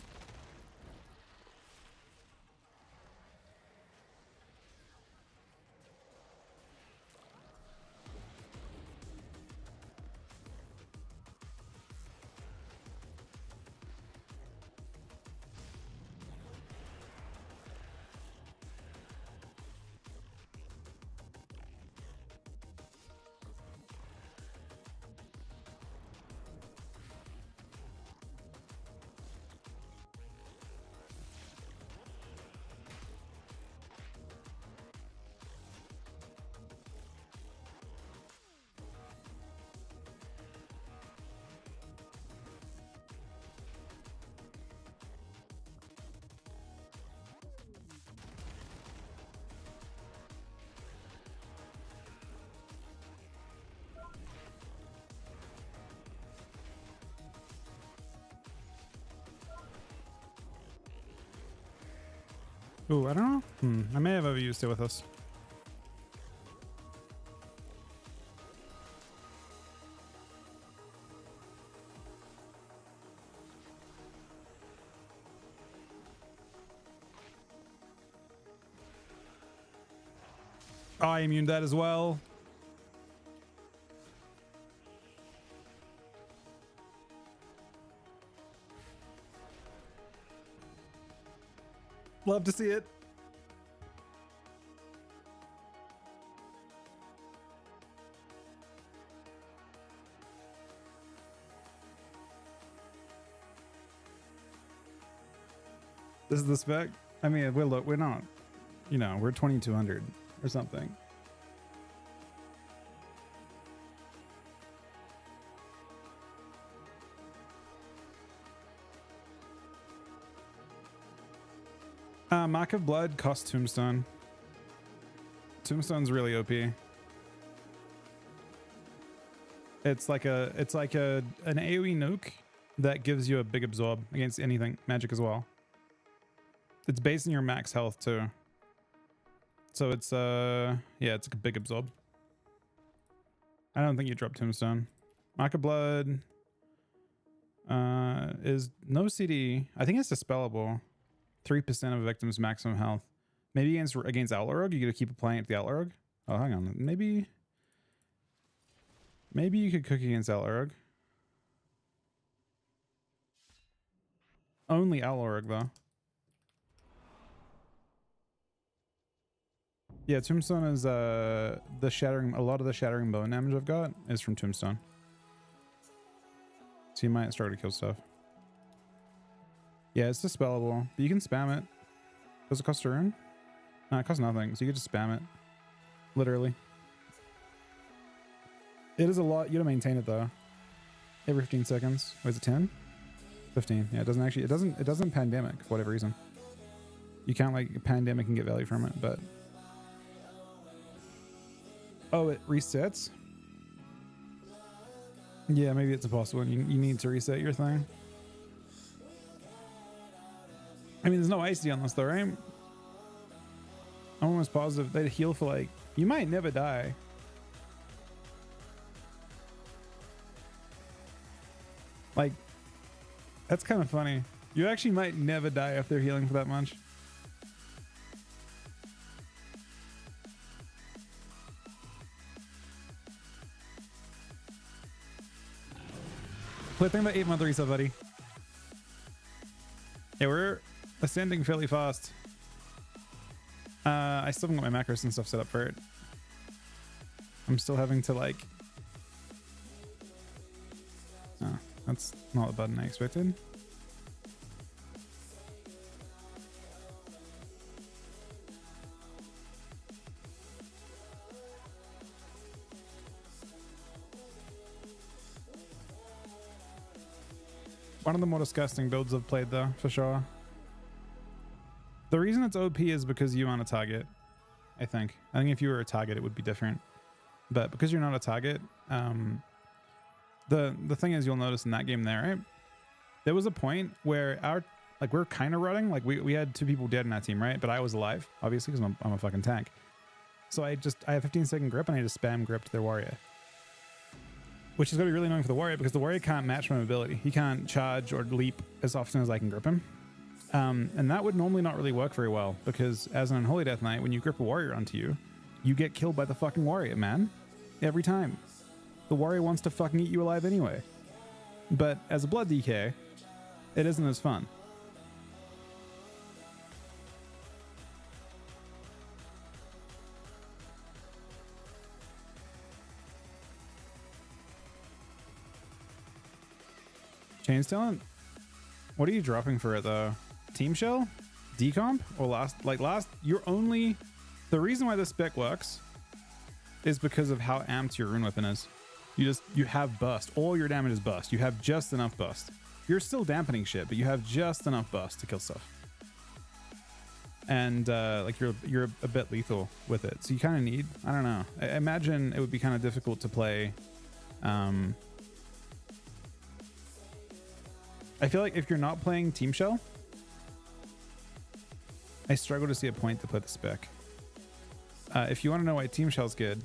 Ooh, I don't know. I may have overused it with us. I immune that as well. Love to see it. This is the spec. I mean, we're not, you know, we're 2200 or something. Mark of Blood costs Tombstone. Tombstone's really OP. It's like an AoE nuke that gives you a big absorb against anything, magic as well. It's based on your max health too. So it's yeah, it's like a big absorb. I don't think you drop Tombstone. Mark of Blood is no CD. I think it's dispellable. 3% of a victim's maximum health. Maybe against Outlaw Rogue, you gotta keep applying it to the Outlaw Rogue. Oh, hang on. Maybe you could cook against Outlaw Rogue. Only Outlaw Rogue though. Yeah, Tombstone is the shattering. A lot of the shattering bone damage I've got is from Tombstone. So you might struggle to kill stuff. Yeah, it's dispellable, but you can spam it. Does it cost a rune? No, it costs nothing, so you can just spam it. Literally. It is a lot. You gotta maintain it though. Every 15 seconds. Wait, is it 10? 15. Yeah, it doesn't actually. It doesn't pandemic for whatever reason. You can't like pandemic and get value from it, but. Oh, it resets? Yeah, maybe it's impossible. You need to reset your thing. I mean, there's no IC on this though, right? I'm almost positive they'd heal for like... You might never die. Like, that's kind of funny. You actually might never die if they're healing for that much. Play thing about 8-month reset, buddy. Yeah, we're ascending fairly fast. I still haven't got my macros and stuff set up for it. I'm still having to like... Oh, that's not the button I expected. One of the more disgusting builds I've played though, for sure. The reason it's OP is because you aren't a target, I think. I think if you were a target, it would be different. But because you're not a target, the thing is, you'll notice in that game there, right? There was a point where we're kind of running. Like we had 2 people dead in that team, right? But I was alive, obviously, because I'm a fucking tank. So I have 15-second grip, and I just spam grip to their warrior. Which is going to be really annoying for the warrior, because the warrior can't match my mobility. He can't charge or leap as often as I can grip him. And that would normally not really work very well, because as an Unholy Death Knight, when you grip a warrior onto you, you get killed by the fucking warrior, man. Every time. The warrior wants to fucking eat you alive anyway. But as a blood DK, it isn't as fun. Chains talent? What are you dropping for it though? Team shell? Decomp? Or last? You're only... The reason why this spec works is because of how amped your rune weapon is. You have burst. All your damage is burst. You have just enough burst. You're still dampening shit, but you have just enough burst to kill stuff. And like you're a bit lethal with it. So you kind of need... I don't know. I imagine it would be kind of difficult to play... I feel like if you're not playing Team Shell, I struggle to see a point to put the spec. If you want to know why Team Shell's good,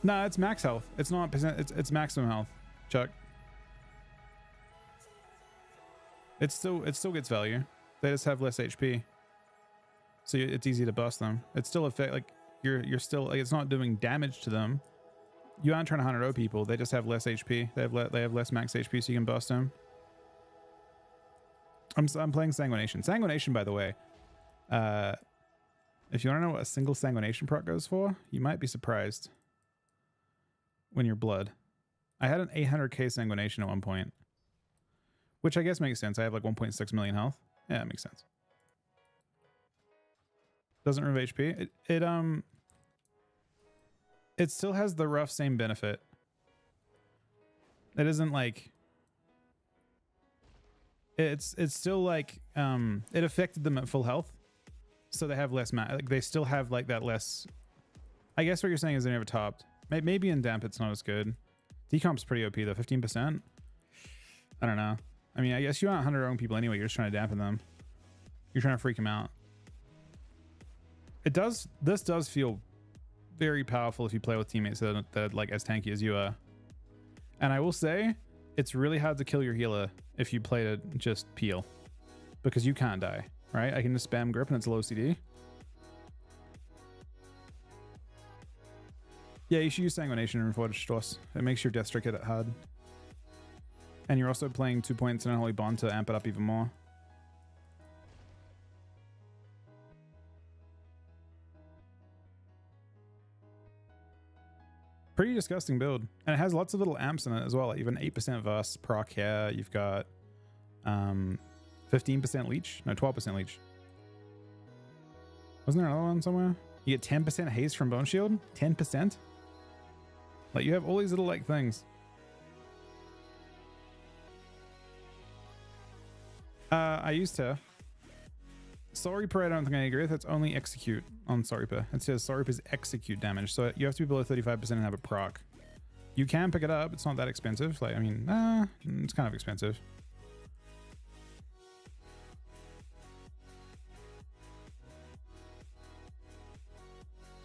no, it's max health. It's not percent. It's maximum health, Chuck. It still gets value. They just have less HP, so it's easy to bust them. It's still effect like you're still like, it's not doing damage to them. You aren't trying to 100-0 people. They just have less HP. They have less max HP, so you can bust them. I'm playing Sanguination. Sanguination, by the way, if you want to know what a single Sanguination proc goes for, you might be surprised when you're blood. I had an 800k Sanguination at one point. which I guess makes sense. I have like 1.6 million health. Yeah, it makes sense. Doesn't remove HP. It still has the rough same benefit. It isn't like it's still like it affected them at full health, so they have less like they still have like that less. I guess what you're saying is they never topped. Maybe in damp it's not as good. Decomp's pretty OP though. 15%. I don't know. I mean, I guess you aren't 100 wrong people anyway. You're just trying to dampen them. You're trying to freak them out. This does feel very powerful if you play with teammates that are like as tanky as you are. And I will say, it's really hard to kill your healer if you play to just peel, because you can't die, right? I can just spam grip and it's low CD. Yeah, you should use Sanguination and Forged Stoss. It makes your death streak hit it hard. And you're also playing 2 points in Unholy Bond to amp it up even more. Pretty disgusting build. And it has lots of little amps in it as well. Like even 8% Verse, proc hair. You've got 15% leech. No, 12% leech. Wasn't there another one somewhere? You get 10% haste from Bone Shield? 10%? Like you have all these little like things. I used to. Soul Reaper, I don't think I agree with. It's only execute on Soul Reaper. It says Soul Reaper's execute damage, so you have to be below 35% and have a proc. You can pick it up. It's not that expensive. Like, I mean, it's kind of expensive.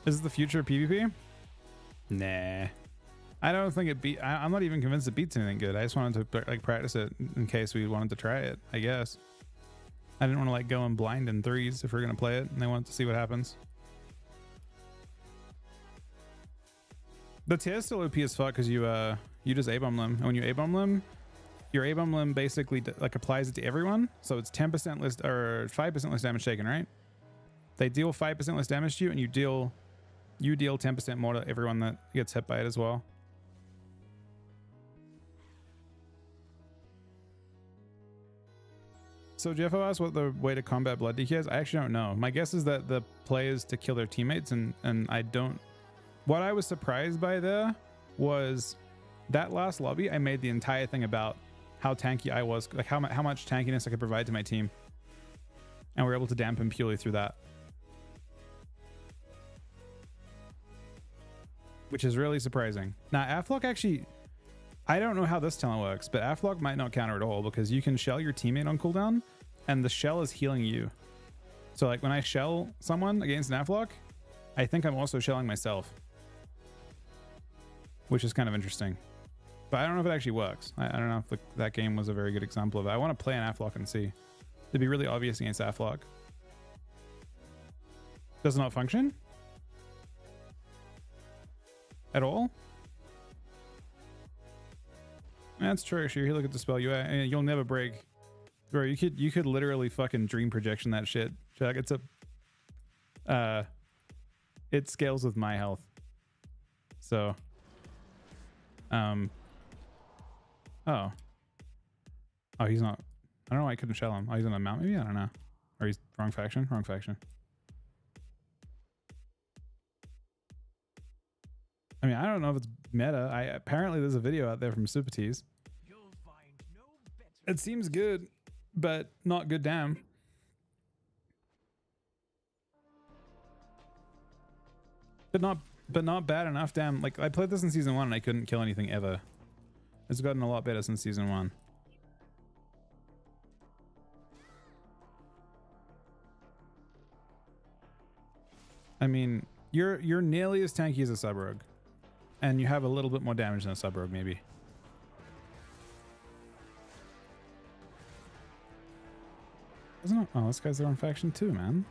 Is this the future of PvP? Nah. I don't think it beat. I'm not even convinced it beats anything good. I just wanted to like practice it in case we wanted to try it, I guess. I didn't want to like go in blind in threes if we're gonna play it, and they wanted to see what happens. The tier's still OP as fuck because you just A-bomb them, and when you A-bomb them, your A-bomb limb basically like applies it to everyone, so it's 10% less or 5% less damage taken, right? They deal 5% less damage to you, and you deal 10% more to everyone that gets hit by it as well. So Jeffo asked what the way to combat blood DK is. I actually don't know. My guess is that the play is to kill their teammates, and I don't. What I was surprised by there was that last lobby, I made the entire thing about how tanky I was, like how much tankiness I could provide to my team, and we're able to dampen purely through that, which is really surprising. Now Aflock actually, I don't know how this talent works, but Aflock might not counter at all because you can shell your teammate on cooldown and the shell is healing you. So like when I shell someone against an Aflock, I think I'm also shelling myself, which is kind of interesting. But I don't know if it actually works. I don't know if that game was a very good example of it. I want to play an Aflock and see. It'd be really obvious against Aflock. Does it not function? At all? That's true. Actually, here, look at the spell. You'll never break, bro. You could literally fucking dream projection that shit. Like it's a, it scales with my health. So, oh, he's not. I don't know why I couldn't shell him. Oh, he's on a mount maybe. I don't know. Or he's wrong faction. Wrong faction. I mean, I don't know if it's meta. Apparently there's a video out there from Super Tees. It seems good, but not good damn. But not bad enough damn. Like I played this in season 1 and I couldn't kill anything ever. It's gotten a lot better since season 1. I mean, you're nearly as tanky as a sub rogue. And you have a little bit more damage than a sub rogue, maybe. Isn't it? Oh, this guy's the wrong faction too, man.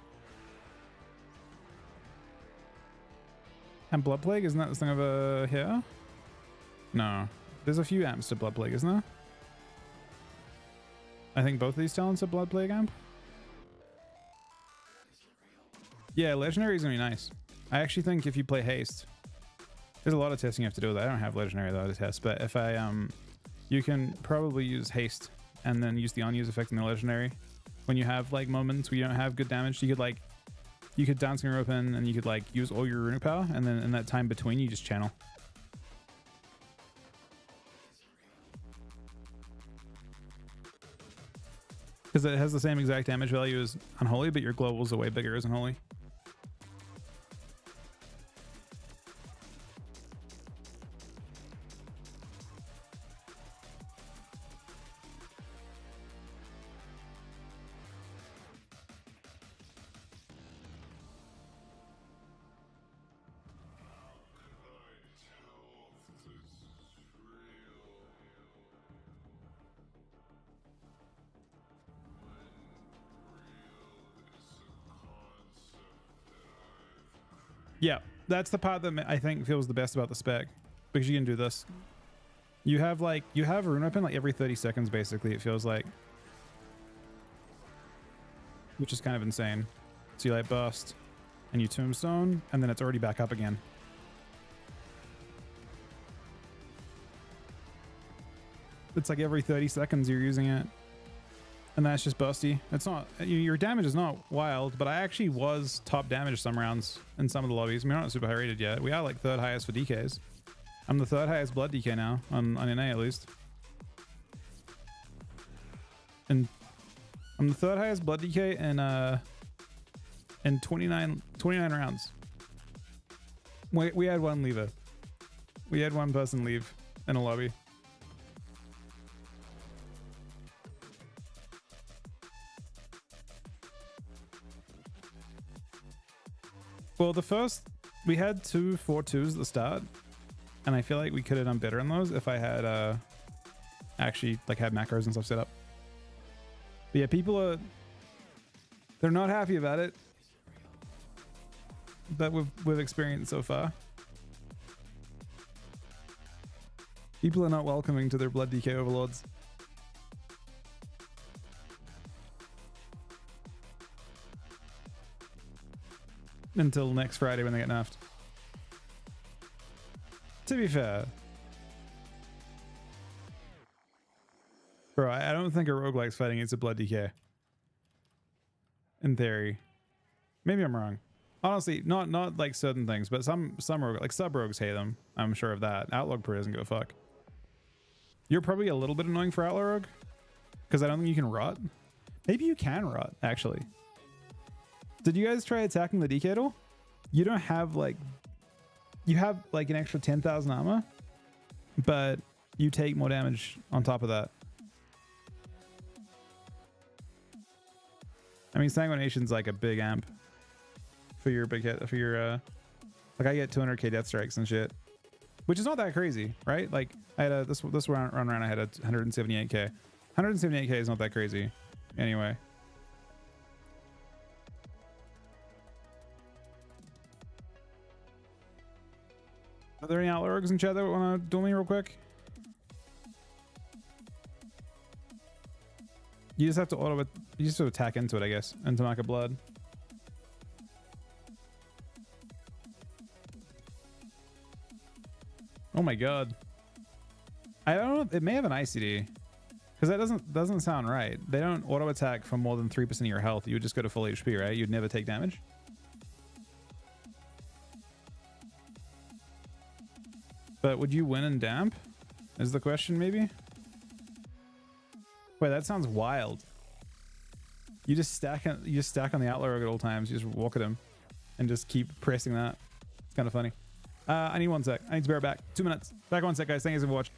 And Blood Plague, isn't that this thing over here? No. There's a few amps to Blood Plague, isn't there? I think both of these talents are Blood Plague amp. Yeah, Legendary is gonna be nice. I actually think if you play Haste, there's a lot of testing you have to do with that. I don't have Legendary though to test, but if I you can probably use Haste and then use the unused effect in the legendary. When you have like moments where you don't have good damage, you could Dancing Rope in and you could like use all your runic power, and then in that time between you just channel. Because it has the same exact damage value as Unholy, but your globals are way bigger as Unholy. Yeah, that's the part that I think feels the best about the spec, because you can do this. You have rune open like every 30 seconds basically, it feels like, which is kind of insane. So you like burst and you tombstone and then it's already back up again. It's like every 30 seconds you're using it. And that's just busty. It's not, your damage is not wild, but I actually was top damage some rounds in some of the lobbies. I mean, we're not super high rated yet. We are like third highest for DKs. I'm the third highest blood DK now on NA at least. And I'm the third highest blood DK in 29 rounds. We had one leaver. We had one person leave in a lobby. Well, we had 2 4-2s at the start, and I feel like we could have done better in those if I had actually like had macros and stuff set up. But yeah, they're not happy about it that we've experienced so far. People are not welcoming to their blood DK overlords. Until next Friday when they get nerfed. To be fair, bro, I don't think a rogue likes fighting against a blood DK. In theory, maybe I'm wrong. Honestly, not like certain things, but some rogue, like sub rogues hate them. I'm sure of that. Outlaw probably doesn't give a fuck. You're probably a little bit annoying for Outlaw Rogue because I don't think you can rot. Maybe you can rot actually. Did you guys try attacking the DK at all? You don't have like, you have like an extra 10,000 armor, but you take more damage on top of that. I mean, Sanguination's like a big amp for your big hit, for your, like I get 200k death strikes and shit, which is not that crazy, right? Like I had this run around I had a 178k. 178k is not that crazy anyway. Are there any outlaw rogues in chat that want to duel me real quick? You just have to you just have to attack into it, I guess, into Mark of Blood. Oh my god. I don't know, it may have an ICD. Because that doesn't sound right. They don't auto attack for more than 3% of your health. You would just go to full HP, right? You'd never take damage. But would you win in damp? Is the question maybe? Wait, that sounds wild. You just stack on the outlaw rogue at all times. You just walk at him and just keep pressing that. It's kind of funny. I need 1 sec. I need to be right back. 2 minutes. Back 1 sec, guys. Thank you for watching.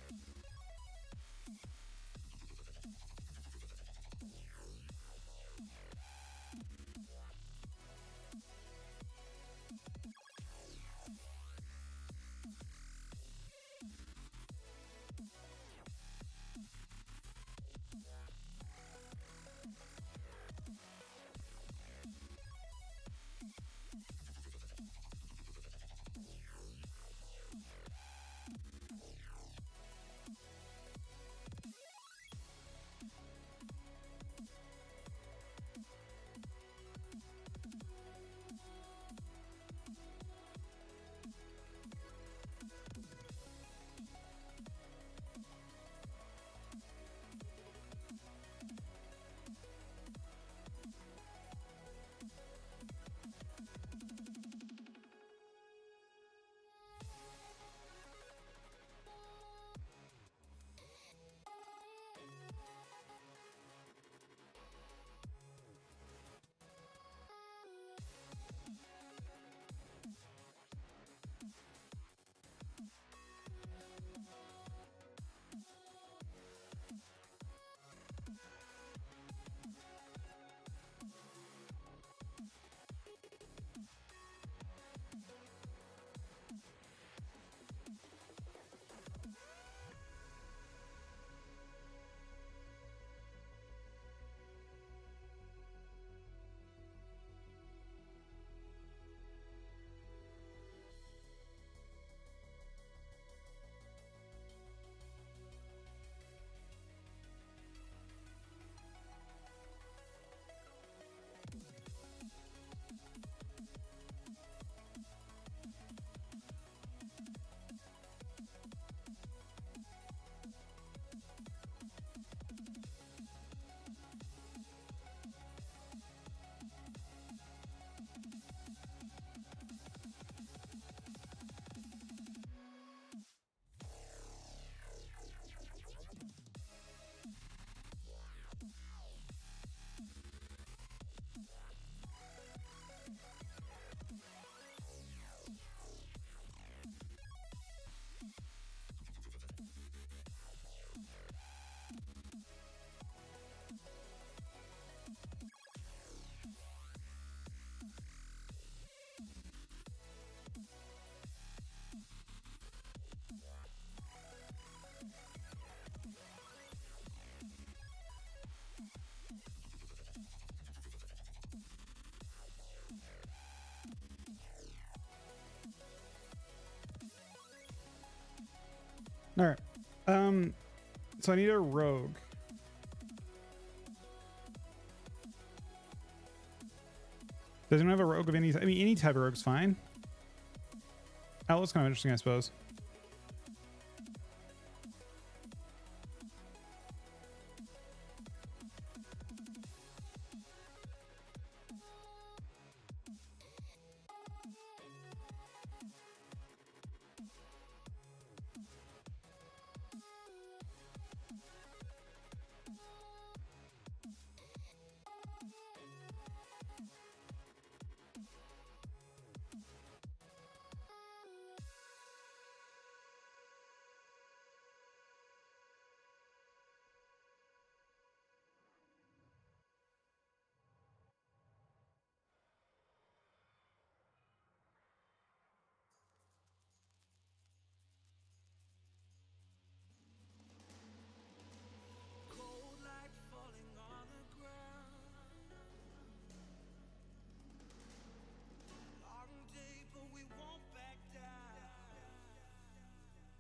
All right. So I need a rogue. Does anyone have a rogue of any? I mean, any type of rogue's fine. Outlaws kind of interesting, I suppose.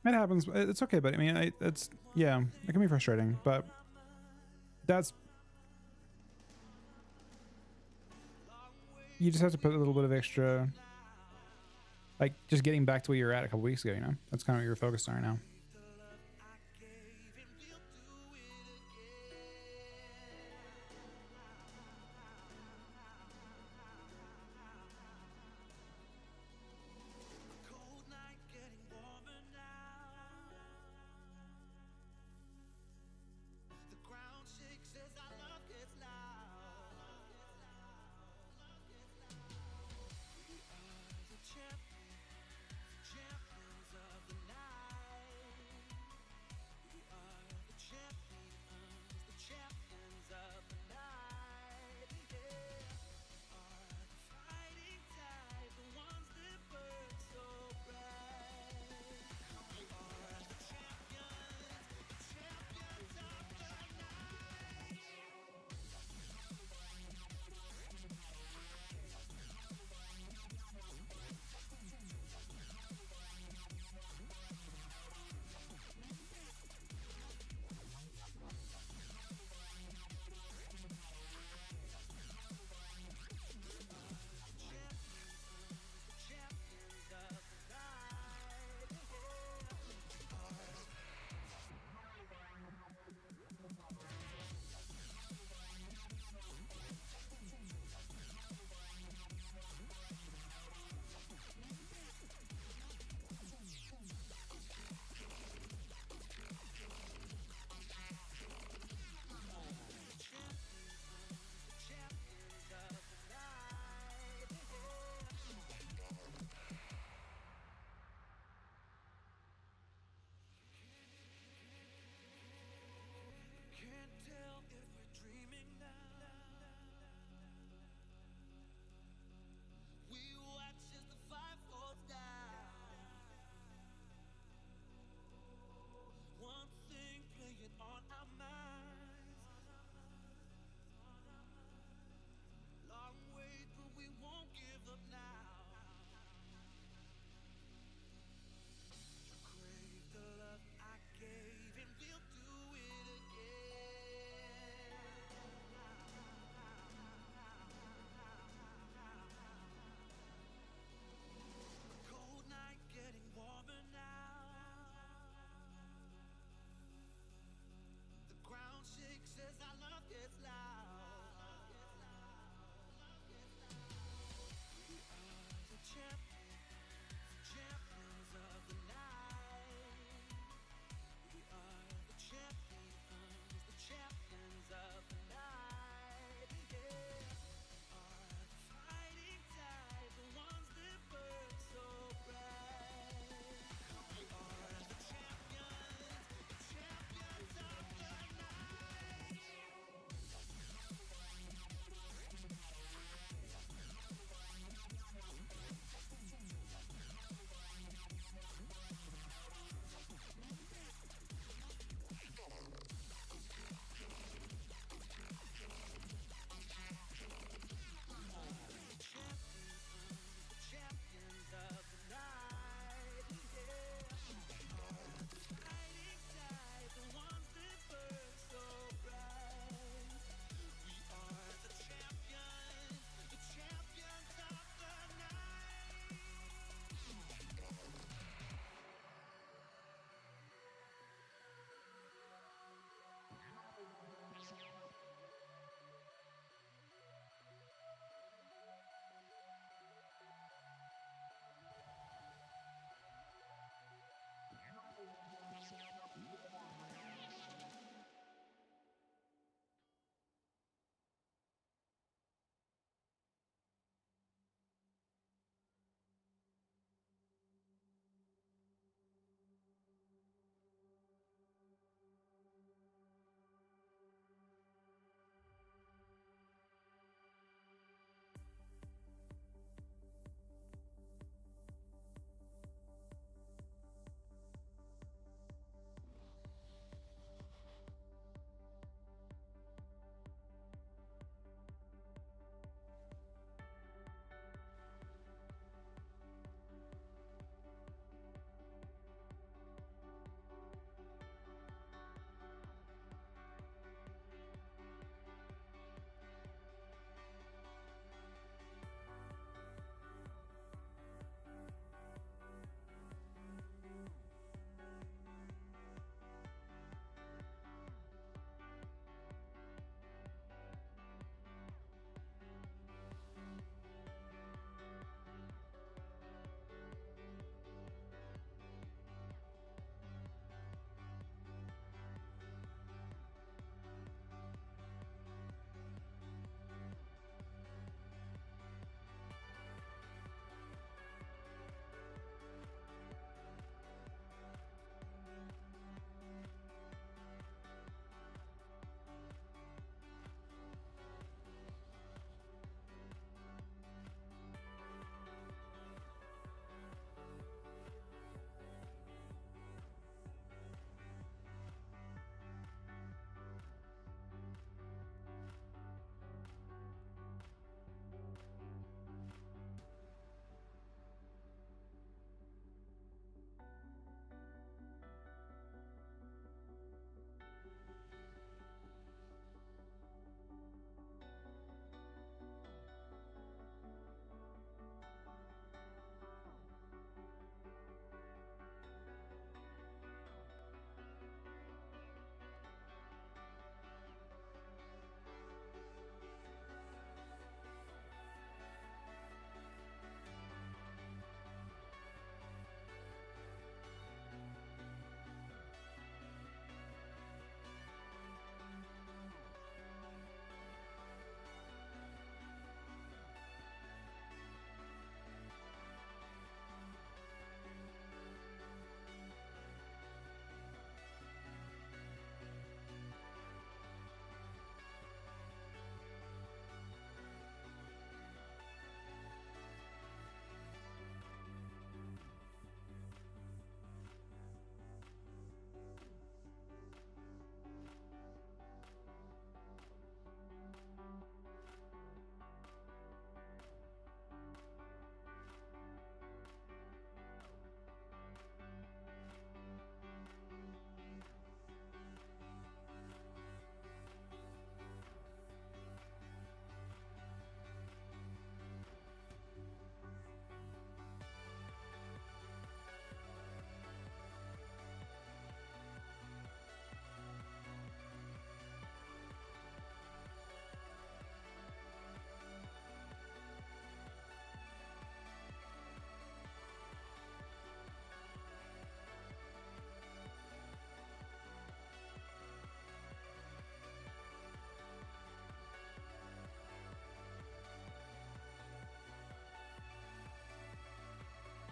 It happens. It's okay, but I mean, it's yeah, it can be frustrating, but that's you just have to put a little bit of extra, like just getting back to where you were at a couple weeks ago. You know, that's kind of what you're focused on right now.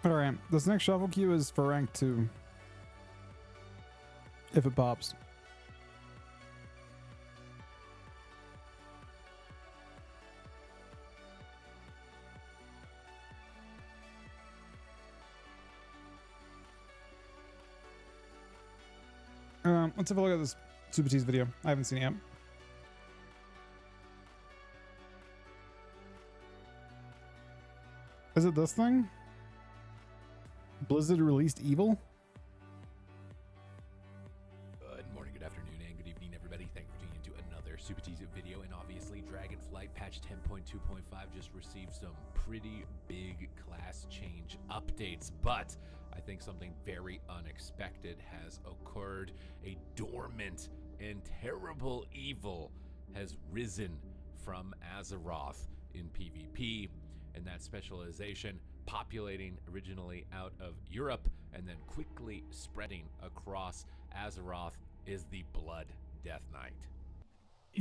All right, this next shuffle queue is for rank 2. If it pops. Let's have a look at this Super T's video. I haven't seen it yet. Is it this thing? Blizzard released Evil? Good morning, good afternoon, and good evening, everybody. Thank you for tuning into another Super T's video. And obviously, Dragonflight patch 10.2.5 just received some pretty big class change updates. But I think something very unexpected has occurred. A dormant and terrible evil has risen from Azeroth in PvP, and that specialization populating originally out of Europe and then quickly spreading across Azeroth is the Blood Death Knight.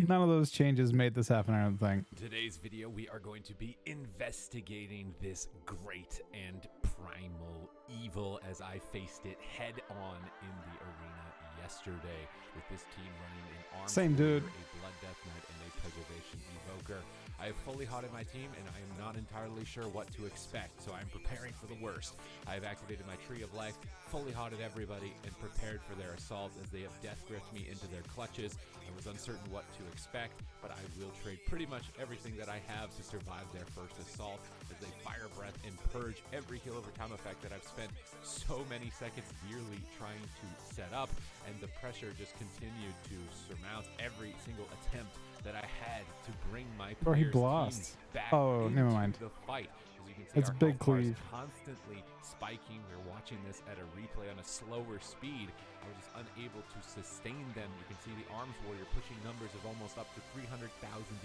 None of those changes made this happen, I don't think. In today's video, we are going to be investigating this great and primal evil as I faced it head on in the arena yesterday with this team running an armed Same warrior, dude. a Blood Death Knight, and a Preservation Evoker. I have fully hotted my team, and I am not entirely sure what to expect, so I'm preparing for the worst. I have activated my Tree of Life, fully hotted everybody, and prepared for their assault as they have death gripped me into their clutches. I was uncertain what to expect, but I will trade pretty much everything that I have to survive their first assault as they fire breath and purge every heal over time effect that I've spent so many seconds dearly trying to set up, and the pressure just continued to surmount every single attempt that I had to bring my Bro, he players' blasts. teams back Oh, into never mind. the fight. As you can see, It's our big health bar is cleave. constantly spiking. We're watching this at a replay on a slower speed. I was just unable to sustain them. You can see the Arms Warrior pushing numbers of almost up to 300,000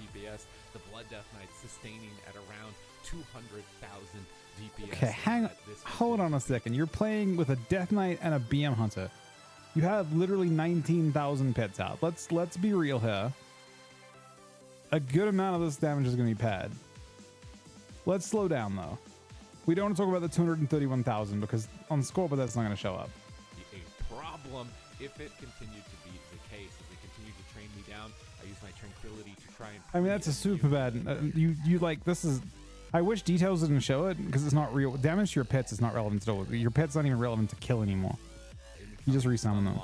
DPS. The Blood Death Knight sustaining at around 200,000 DPS. Okay, hold on a second. You're playing with a Death Knight and a BM Hunter. You have literally 19,000 pets out. Let's be real here. A good amount of this damage is going to be pad. Let's slow down though. We don't want to talk about the 231,000 because on Scorpio that's not going to show up. A problem if it continued to be the case. If they continue to train me down, I use my tranquility to try and. I mean that's a super bad. You like this is. I wish details didn't show it because it's not real. Damage to your pets is not relevant at all. Your pet's not even relevant to kill anymore. You just resummon them.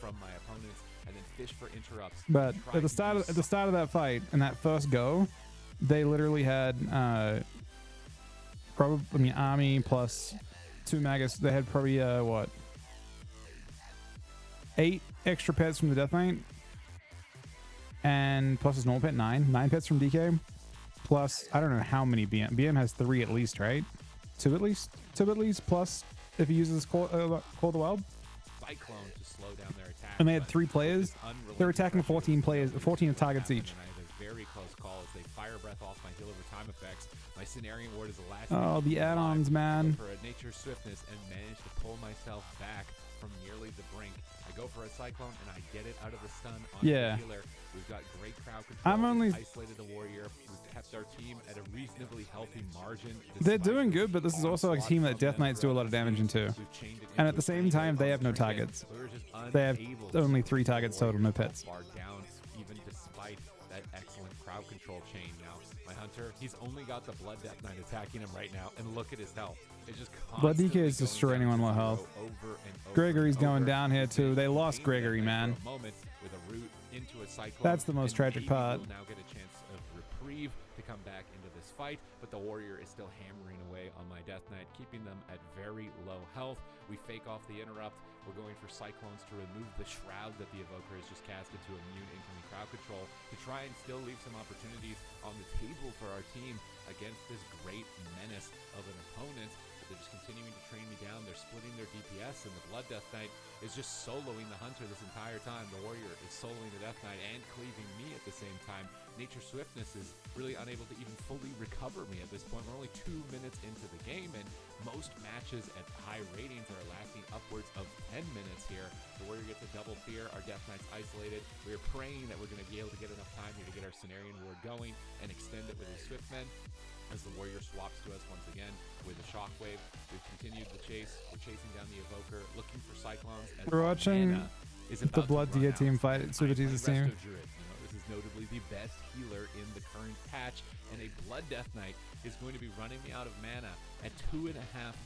From my opponents and then fish for interrupts. But at the start of that fight, in that first go, they literally had army plus 2 Magus. They had probably what 8 extra pets from the Death Knight, and plus his normal pet 9 pets from DK, plus I don't know how many BM has 3 at least, right? 2 at least plus if he uses Call the Wild. Cyclone to slow down their attack. And they had 3 players. They're attacking 14 players, 14 targets each. And I had a very close call as they fire breath off my heal over time effects. My Cenarian Ward is the last. Oh, the add-ons, man. For a Nature Swiftness and manage to pull myself back from nearly the brink. I go for a Cyclone and I get it out of the stun on Yeah. the healer. We've got great crowd control. I'm only We've isolated the warrior. We've kept our team at a reasonably healthy margin. They're doing good, but this is also a team that Death Knights do a lot of damage into. And at the same time, they have no targets. They have only 3 targets total, no pets. Far down, even despite that excellent crowd control chain. Now, my hunter, he's only got the Blood Death Knight attacking him right now, and look at his health. It's just Blood DK constantly is destroying going anyone low down to health. zero over and over Gregory's and going over. down here too. They lost Maintain Gregory, that man. for a moment with a root into a cyclone, That's the most and tragic maybe part. we'll now get a chance of reprieve to come back into this fight, but the warrior is still hammering away on my Death Knight, keeping them at very low health. We fake off the interrupt. We're going for cyclones to remove the shroud that the evoker has just casted to immune incoming crowd control to try and still leave some opportunities on the table for our team against this great menace of an opponent. But they're just continuing to train me down. They're splitting their DPS, and the Blood Death Knight is just soloing the hunter this entire time. The warrior is soloing the Death Knight and cleaving me at the same time. Nature Swiftness is really unable to even fully recover me at this point. We're only 2 minutes into the game, and most matches at high ratings are lasting upwards of 10 minutes here. The warrior gets a double fear. Our Death Knight's isolated. We are praying that we're going to be able to get enough time here to get our Cenarian Ward going and extend it with his Swiftmen. as the warrior swaps to us once again with a shockwave. We've continued the chase. We're chasing down the evoker, looking for cyclones. As We're watching mana is the about to Blood run DK out. team fight at Super I'm playing Tease's team. Resto Druid. You know, this is notably the best healer in the current patch, and a Blood Death Knight is going to be running me out of mana at 2.5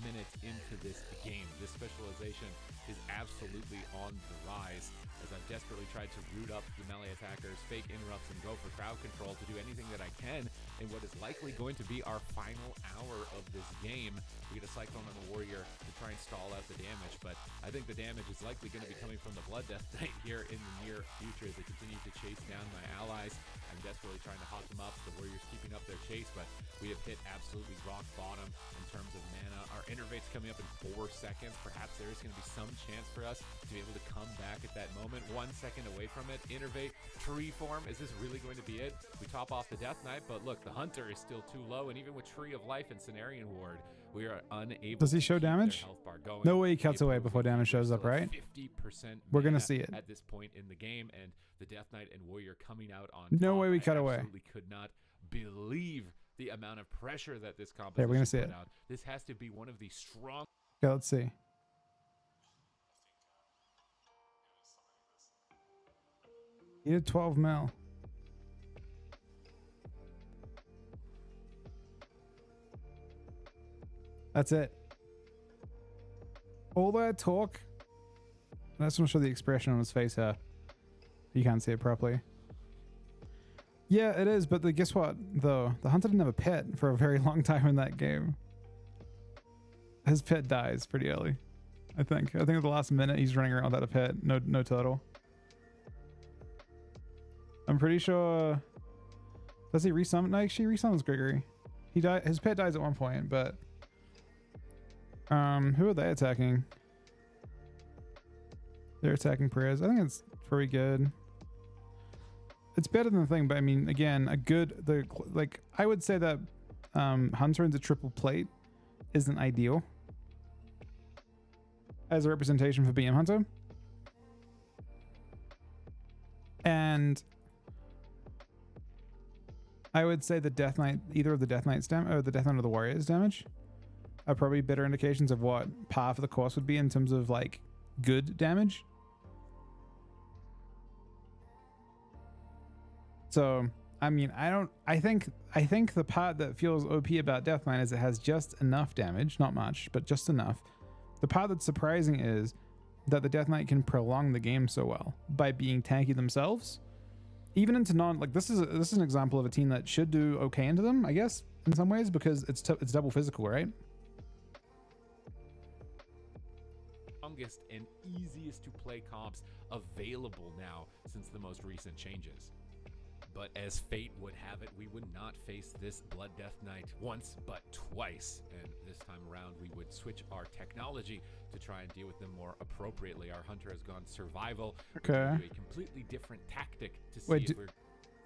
minutes into this game. This specialization is absolutely on the rise, as I've desperately tried to root up the melee attackers, fake interrupts, and go for crowd control to do anything that I can in what is likely going to be our final hour of this game. We get a Cyclone on the Warrior to try and stall out the damage, but I think the damage is likely going to be coming from the Blood Death Knight here in the near future as they continue to chase down my allies. I'm desperately trying to hot them up. The Warriors keeping up their chase, but we have hit absolutely rock bottom in terms of mana. Our Innervate's coming up in 4 seconds. Perhaps there is going to be some chance for us to be able to come back at that moment. 1 second away from it. Innervate, tree form. Is this really going to be it? We top off the Death Knight, but look, the Hunter is still too low, and even with Tree of Life and Cenarian Ward, we are unable Does he to show keep their damage? health bar going. No way he cuts The away opposing before damage team is shows up, still at right? 50% We're gonna mana see it. at this point in the game, and the Death Knight and Warrior coming out on No top. way we I cut away. absolutely could not believe the amount of pressure that this composition we're gonna see put it. out. This has to be one of the strong. Okay, let's see. He did 12 mil. That's it. All that talk. I just want to show the expression on his face here. You can't see it properly. Yeah, it is, but guess what, though? The Hunter didn't have a pet for a very long time in that game. His pet dies pretty early, I think. I think at the last minute he's running around without a pet. No turtle. I'm pretty sure... Does he resummon? No, actually resummons Gregory. He died. His pet dies at one point, but... who are they attacking? They're attacking Perez. I think it's pretty good. It's better than the thing, but I mean, again, I would say that Hunter into triple plate isn't ideal as a representation for BM Hunter. And I would say the Death Knight, either of the Death Knight's damage or the Death Knight or the Warrior's damage are probably better indications of what par for the course would be in terms of like good damage. So, I mean, I think the part that feels OP about Death Knight is it has just enough damage, not much, but just enough. The part that's surprising is that the Death Knight can prolong the game so well by being tanky themselves. Even into this is an example of a team that should do okay into them, I guess, in some ways, because it's double physical, right? Strongest and easiest to play comps available now since the most recent changes. But as fate would have it, we would not face this Blood Death Knight once, but twice. And this time around, we would switch our technology to try and deal with them more appropriately. Our Hunter has gone survival. Okay. We're gonna do a completely different tactic to see Wait, if we're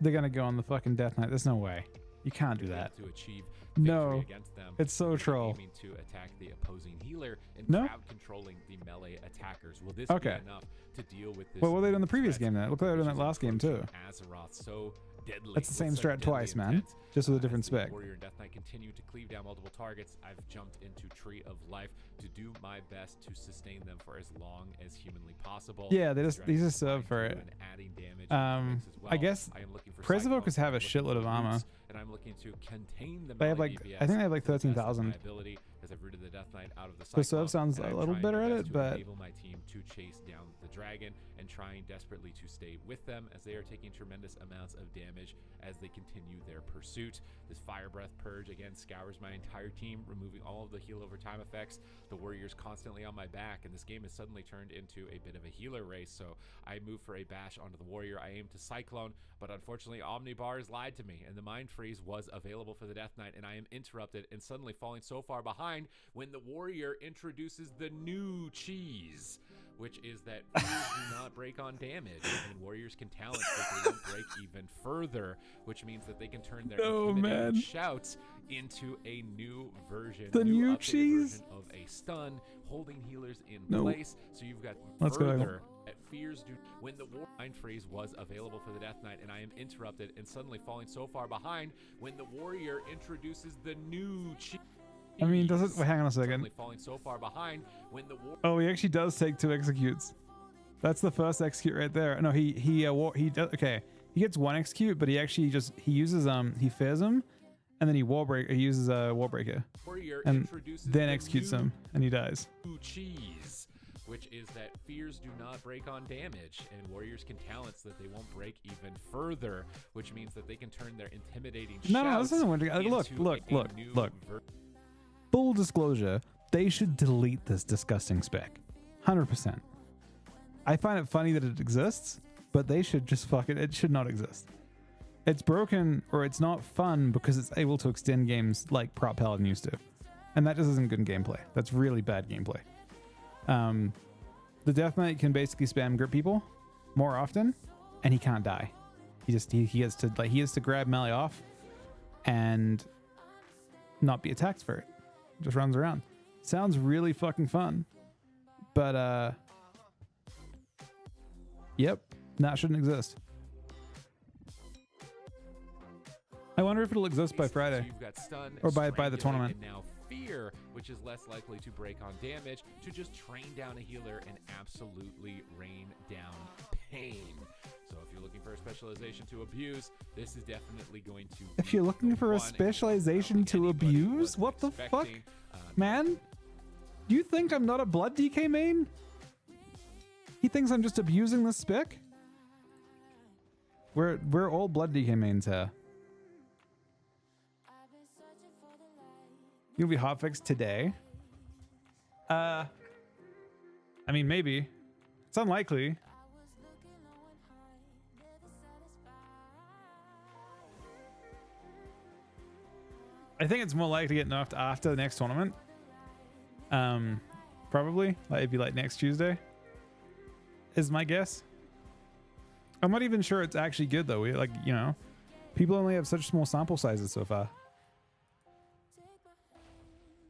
they're gonna go on the fucking Death Knight. There's no way. You can't do that. to achieve No, victory against them. it's so We're troll. aiming to attack the opposing healer and No? crowd controlling the melee attackers. Will this Okay. be enough to deal with this? Well, what were they doing in the new previous threat, game then? Look like they were doing which that is last game too. approaching Azeroth so deadly. That's the with same such strat deadly twice, man. intent. Just with a As different the spec. Warrior and Death Knight continue to cleave down multiple targets. I've jumped into Tree of Life to do my best to sustain them for as long as humanly possible. Yeah, they just serve Stretching for through it. and adding damage into the mix as well. I guess I am looking for Presivokers cyclones, have a I'm looking shitload for of armor. roots, and I'm looking to contain the They have melee like, DPS I think they have like to the best of my 13,000. ability, as I've rooted the Death Knight out of the Preserve cyclone, sounds and a I'm little trying better my at best it, to but- enable my team to chase down the dragon and trying desperately to stay with them as they are taking tremendous amounts of damage as they continue their pursuit. This Fire Breath Purge again scours my entire team, removing all of the heal over time effects. The Warrior's constantly on my back, and this game has suddenly turned into a bit of a healer race. So I move for a bash onto the Warrior. I aim to Cyclone, but unfortunately Omnibars lied to me, and the Mind Freeze was available for the Death Knight, and I am interrupted and suddenly falling so far behind when the Warrior introduces the new cheese, which is that freeze do not break on damage, and Warriors can talent that they won't break even further, which means that they can turn their intimidating man. shouts into a new version, The new updated cheese? version of a stun, holding healers in No. place. So you've got Let's go. further fears do when the war mind freeze was available for the Death Knight, and I am interrupted and suddenly falling so far behind when the warrior introduces the new cheese. I mean, does it? Wait, hang on a second. Suddenly falling so far behind when the war. Oh, he actually does take 2 executes. That's the first execute right there. No, he does. Okay, he gets 1 execute, but he actually he uses he fears him, and then he uses a warbreaker, and introduces then the executes new him, and he dies. Cheese, which is that fears do not break on damage, and warriors can talents that they won't break even further, which means that they can turn their intimidating No, shouts this isn't what. Look, into look, a look, new look. ver- Full disclosure, they should delete this disgusting spec. 100%. I find it funny that it exists, but they should just it should not exist. It's broken, or it's not fun because it's able to extend games like Prop Paladin used to. And that just isn't good gameplay. That's really bad gameplay. The Death Knight can basically spam grip people more often, and he can't die. He has to grab melee off and not be attacked for it. Just runs around. Sounds really fucking fun. But yep, that shouldn't exist. I wonder if it'll exist by Friday. So you've got stun, Or by the strangulate, tournament. And now fear, which is less likely to break on damage, to just train down a healer and absolutely rain down pain. So if you're looking for a specialization to abuse, this is definitely going to. If you're looking for a one. specialization to abuse, Wasn't what the fuck? expecting, Man, you think I'm not a blood DK main? He thinks I'm just abusing this spec? We're all blood DK mains here. You'll be hotfixed today? I mean, maybe. It's unlikely. I think it's more likely to get nerfed after the next tournament. Probably. Like, it'd be like next Tuesday. Is my guess. I'm not even sure it's actually good though. People only have such small sample sizes so far.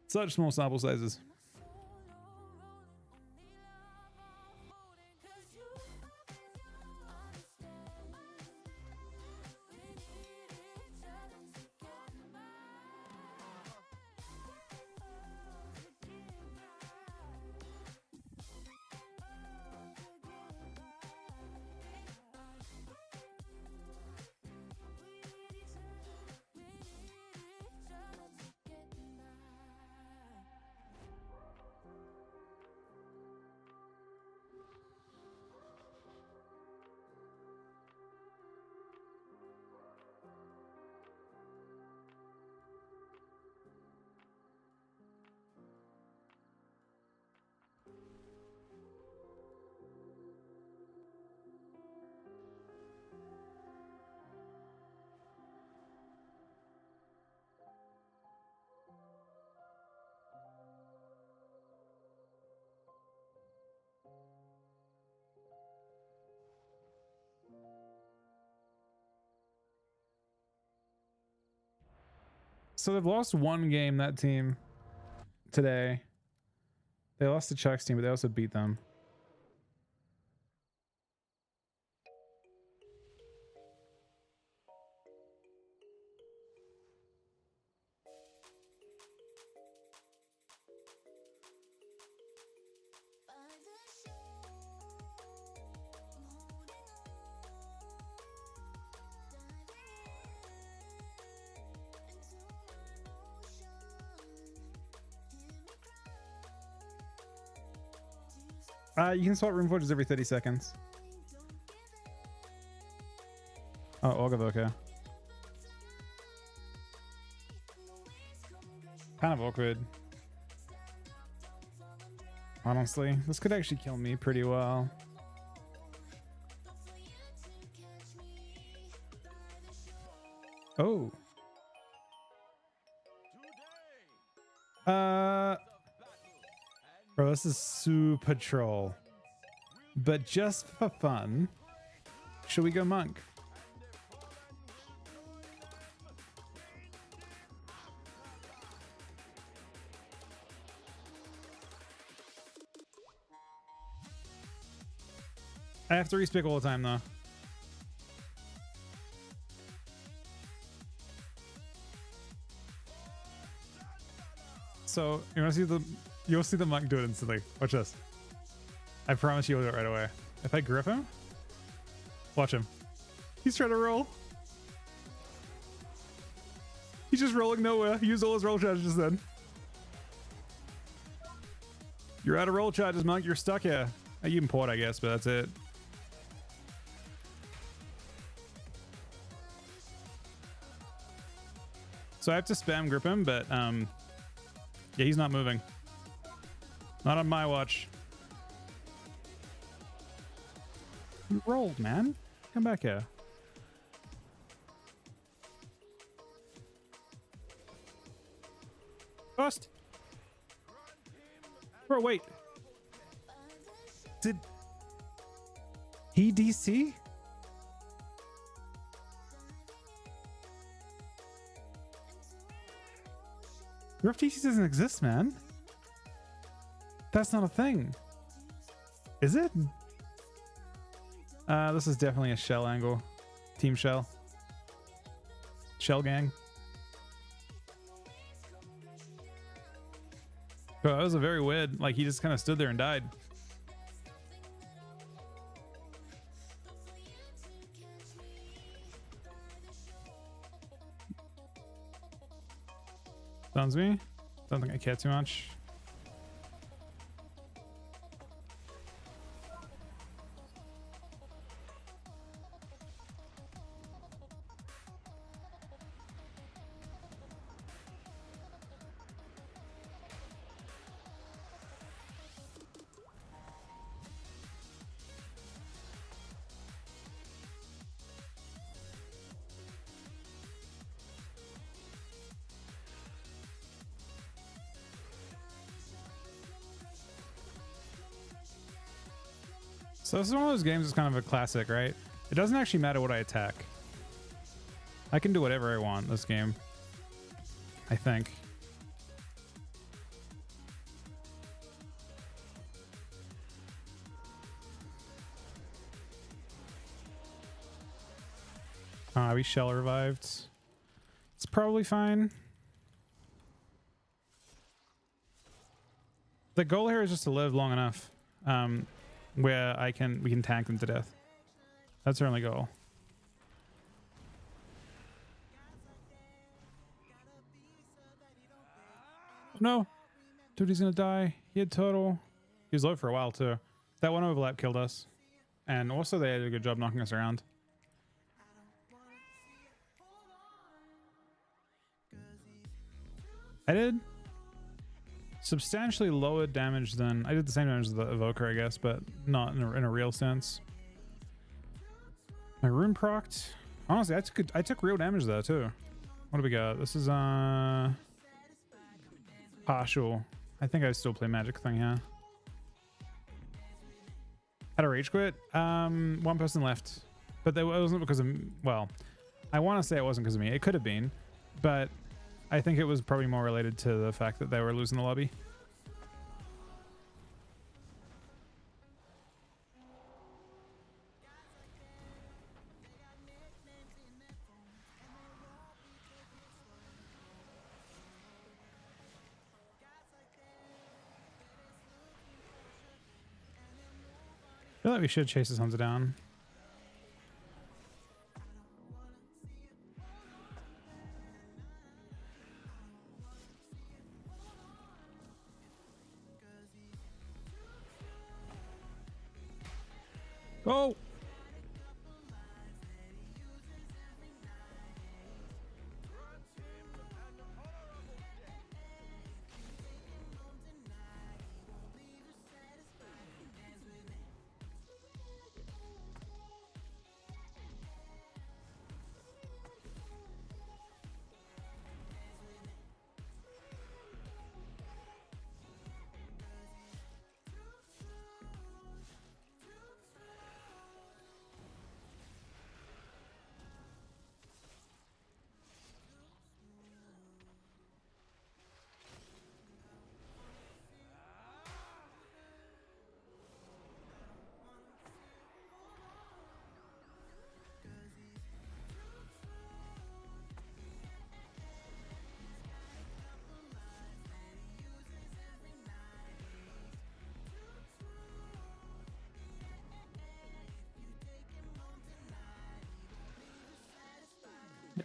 Such small sample sizes. So they've lost 1 game, that team, today. They lost to Chuck's team, but they also beat them. You can swap room forges every 30 seconds. Oh, Orgavoka. Kind of awkward. Honestly, this could actually kill me pretty well. Oh. Bro, this is super troll. But just for fun, should we go monk? I have to respick all the time though. So you want to see the? You'll see the monk do it instantly. Watch this. I promise you'll do it right away. If I grip him, watch him. He's trying to roll. He's just rolling nowhere. He used all his roll charges then. You're out of roll charges, monk. You're stuck here. You can port, I guess, but that's it. So I have to spam grip him, but yeah, he's not moving. Not on my watch. You rolled, man. Come back here. Bust. Bro, wait. Did he DC? Rough DC doesn't exist, man. That's not a thing. Is it? This is definitely a shell angle. Team shell. Shell gang. Bro, that was a very weird, like he just kind of stood there and died. Sounds me. Don't think I care too much. So this is one of those games that's kind of a classic, right? It doesn't actually matter what I attack. I can do whatever I want this game, I think. We shell revived. It's probably fine. The goal here is just to live long enough. Where we can tank them to death. That's our only goal. No, dude, he's gonna die. He had turtle. He was low for a while too. That one overlap killed us, and also they did a good job knocking us around. I did substantially lower damage than I did the same damage as the evoker, I guess, but not in a real sense. My rune procced. Honestly, I took real damage though too. What do we got? This is partial. I think I still play magic thing here. Had a rage quit. One person left, but it wasn't because of, well, I want to say it wasn't because of me. It could have been, but I think it was probably more related to the fact that they were losing the lobby. I feel like we should chase this hunter down. Go!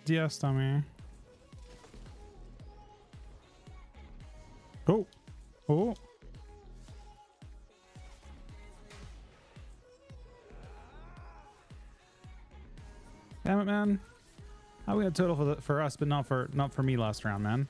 DS dummy. Oh. Oh. Damn it, man. How we had total for us, but not for me last round, man.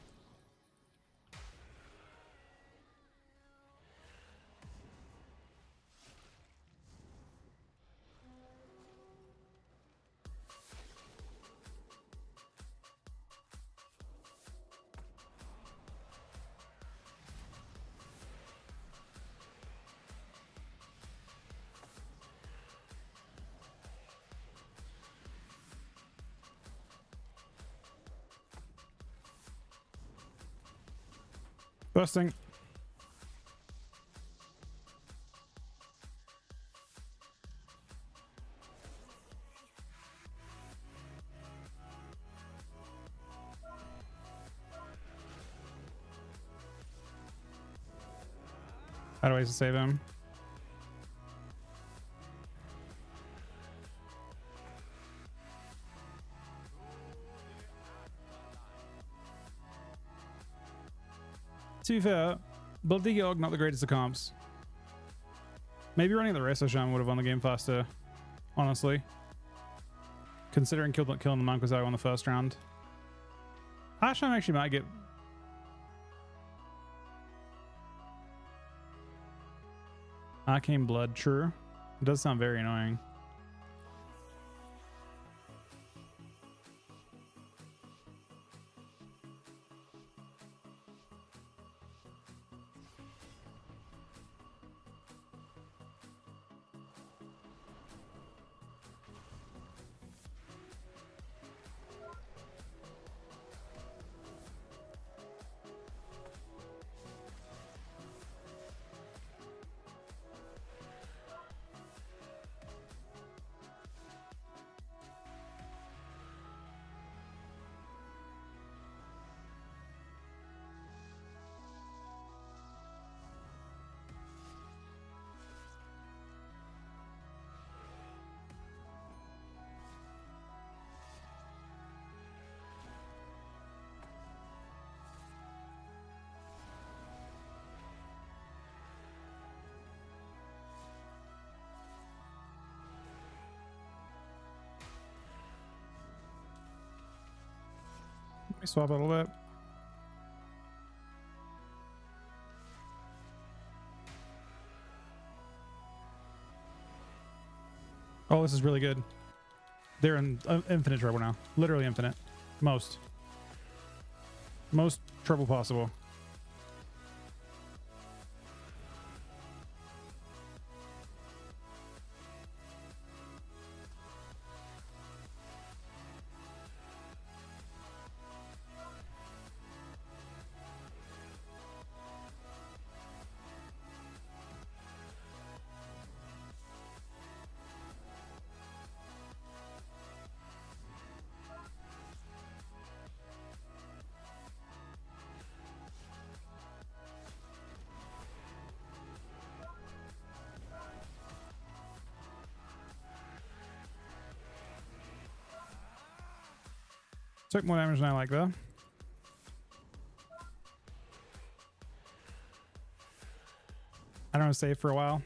Busting. How do I save him? To be fair, Bloody Yogg, not the greatest of comps. Maybe running the Resto Shaman would have won the game faster, honestly. Considering killing the monk was out on the first round. Asham actually might get... Arcane Blood, true. It does sound very annoying. Let me swap a little bit. Oh, this is really good. They're in infinite trouble now. Literally infinite. Most trouble possible. Took more damage than I like though. I don't know, save for a while.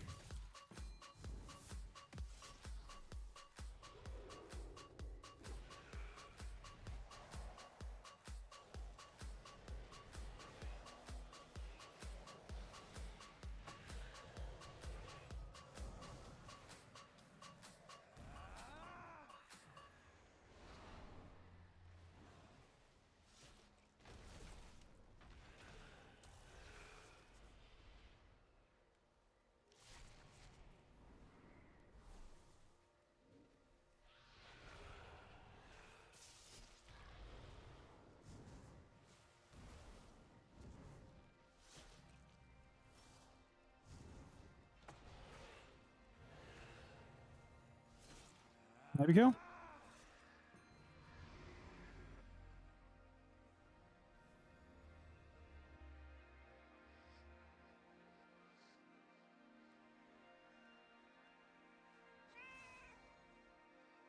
Maybe kill.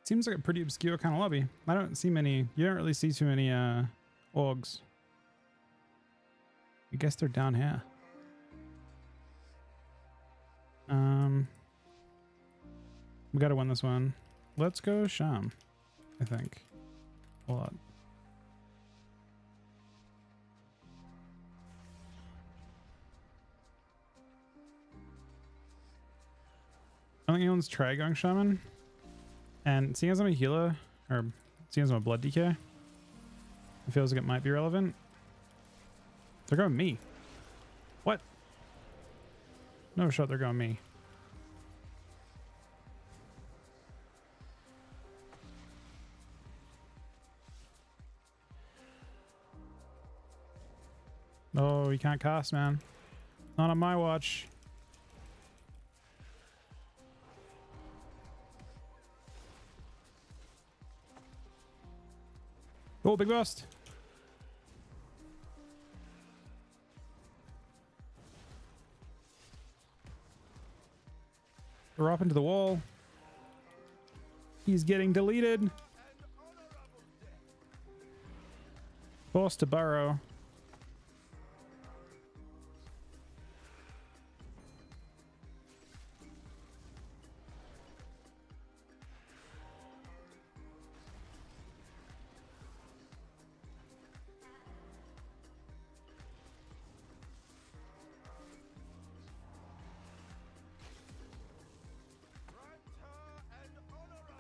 Seems like a pretty obscure kind of lobby. I don't see many. You don't really see too many orgs. I guess they're down here. We gotta win this one. Let's go Sham, I think. Hold on. I don't think anyone's tried going Shaman. And seeing as I'm a healer, or seeing as I'm a blood DK, it feels like it might be relevant. They're going me. What? No shot, they're going me. Oh, you can't cast, man. Not on my watch. Oh, big burst. We're up into the wall. He's getting deleted. Forced to burrow.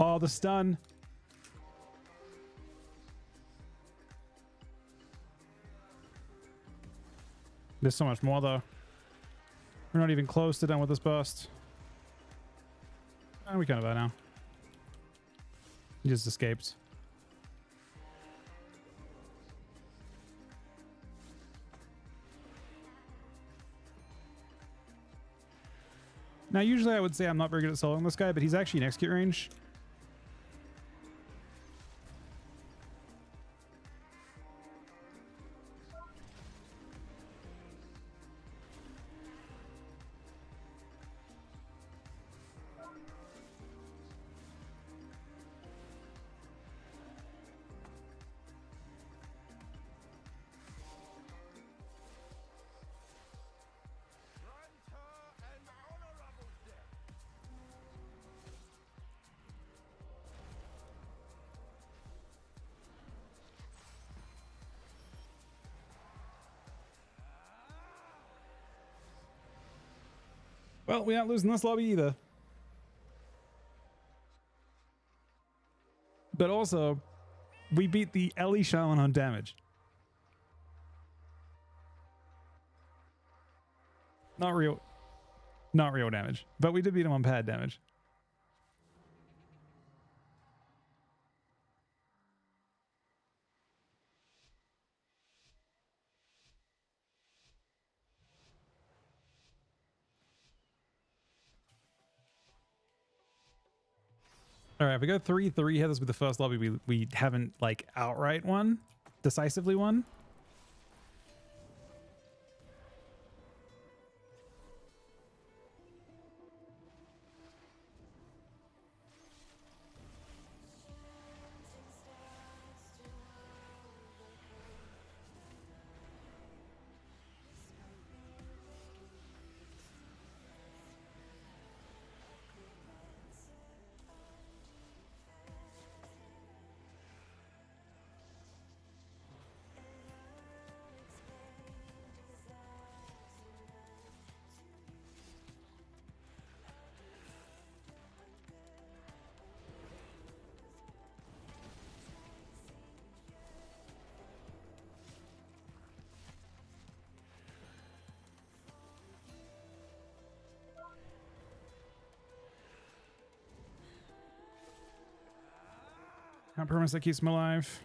Oh, the stun. There's so much more, though. We're not even close to done with this burst. And we kind of are now. He just escaped. Now, usually I would say I'm not very good at soloing this guy, but he's actually in execute range. Well, we aren't losing this lobby either. But also, we beat the Ellie Shaman on damage. Not real damage, but we did beat him on pad damage. All right, if we go 3-3 here, this will be the first lobby we haven't like outright won, decisively won. Can't promise that keeps him alive.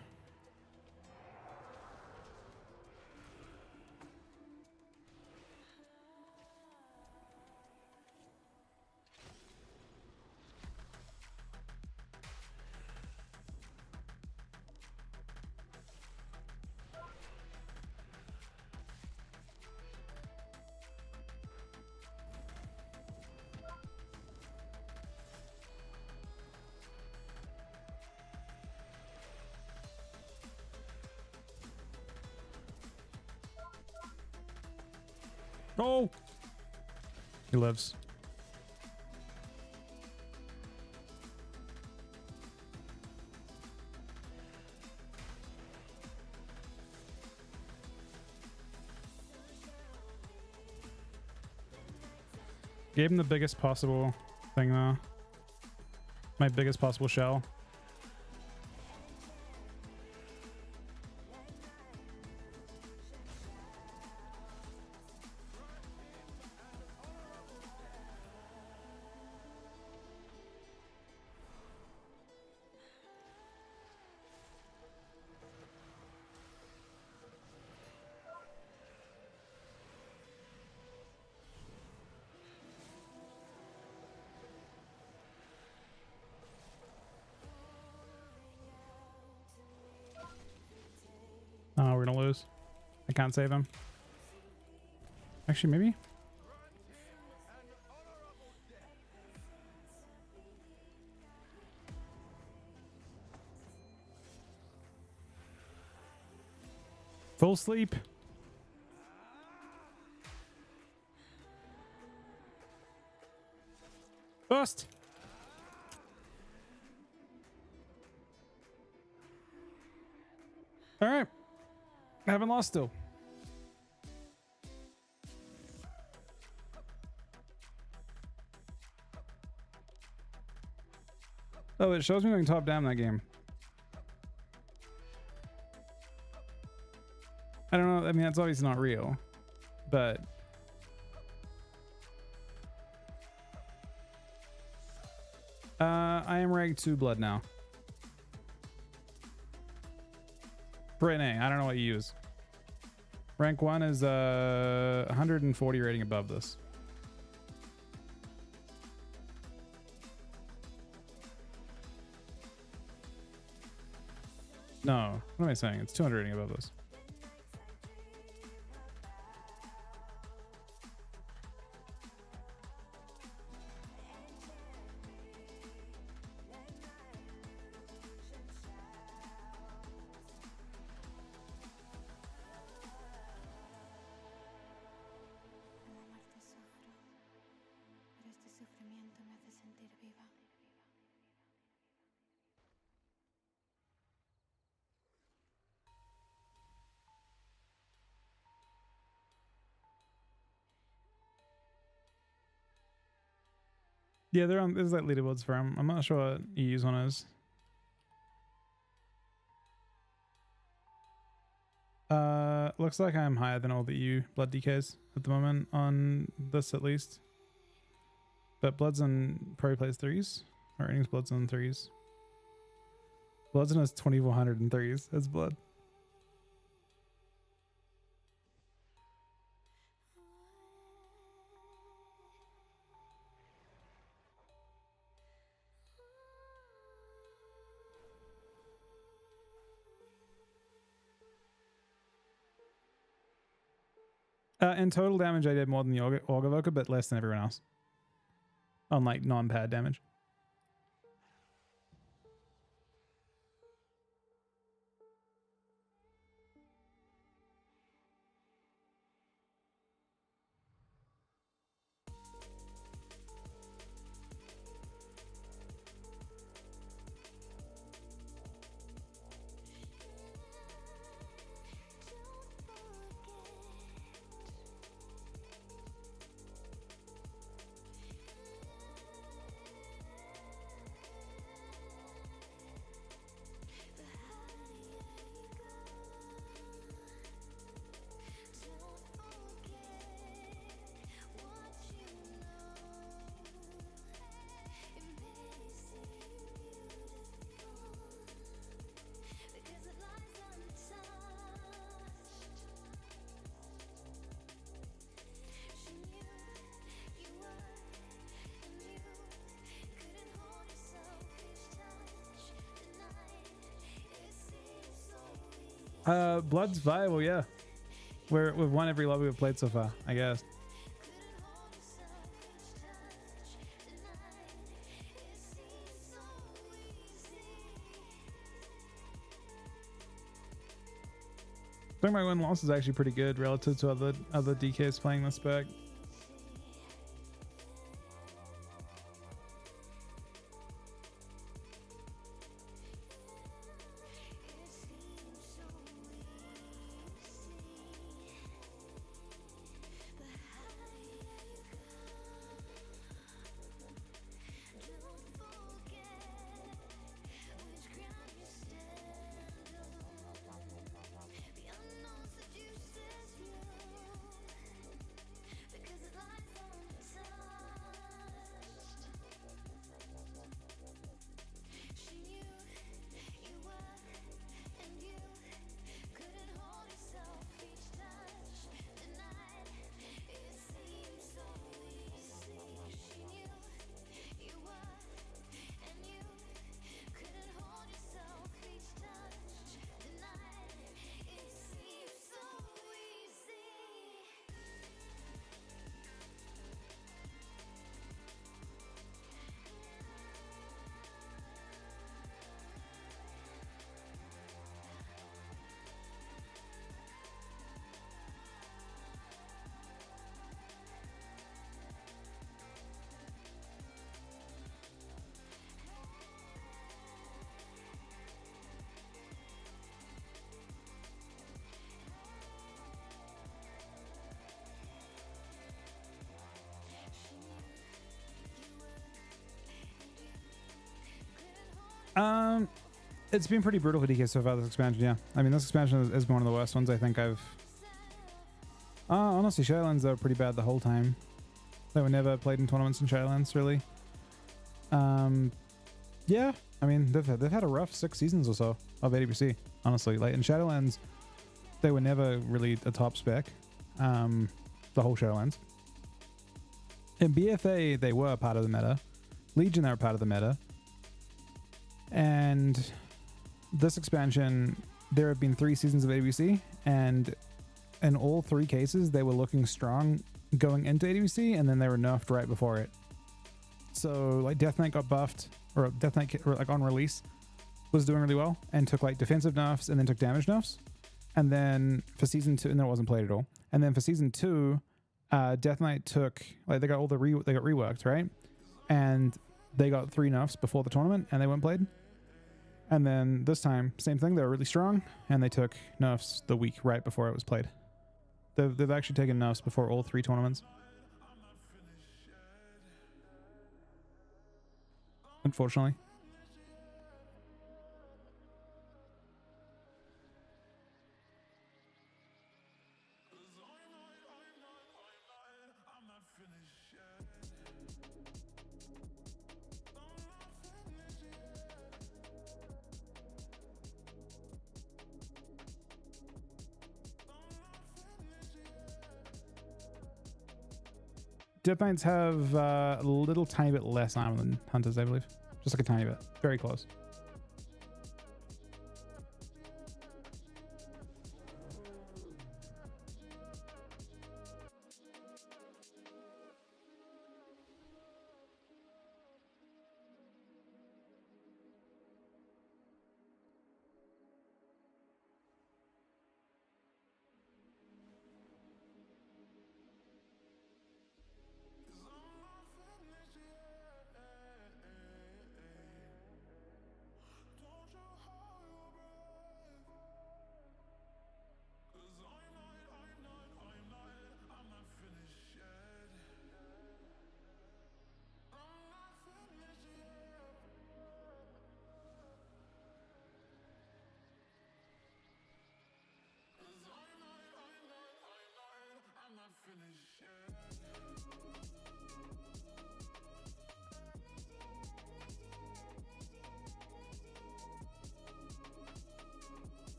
Oh! He lives. Gave him the biggest possible thing though. My biggest possible shell. Oh, we're gonna lose. I can't save him. Actually, maybe? Full sleep. Bust. All right. I haven't lost still. Oh, it shows me going top down that game. I don't know. I mean, that's obviously not real, but I am rank 2 blood now. Brittany, I don't know what you use. Rank 1 is 140 rating above this. No, what am I saying? It's 200 rating above this. Yeah, they're on. There's like leaderboards for them. I'm not sure what EU's one is. Looks like I'm higher than all the EU blood DKs at the moment on this at least. But Blood's on Pro plays 3s. Or earnings Blood's on 3s. Blood's on has 2400 and 3s. That's Blood. In total damage, I did more than the Orgavoker, but less than everyone else. On like non-pad damage. Blood's viable, yeah. We've won every lobby we've played so far, I guess. I think my win-loss is actually pretty good relative to other DKs playing this spec. It's been pretty brutal for DK so far, this expansion, yeah. I mean, this expansion is one of the worst ones I think I've... honestly, Shadowlands are pretty bad the whole time. They were never played in tournaments in Shadowlands, really. Yeah, I mean, they've had a rough 6 seasons or so of AWC, honestly. Like, in Shadowlands, they were never really a top spec, the whole Shadowlands. In BFA, they were part of the meta. Legion, they were part of the meta. And this expansion, there have been 3 seasons of AWC, and in all 3 cases, they were looking strong going into AWC, and then they were nerfed right before it. So, like, Death Knight got buffed, or Death Knight, like, on release, was doing really well, and took, like, defensive nerfs, and then took damage nerfs. And then for season 2, and then it wasn't played at all. And then for season 2, Death Knight took, like, they got reworked, right? And they got 3 nerfs before the tournament, and they weren't played. And then this time, same thing, they were really strong, and they took nerfs the week right before it was played. They've actually taken nerfs before all 3 tournaments. Unfortunately. Death Knights have a little tiny bit less armor than Hunters, I believe. Just like a tiny bit. Very close.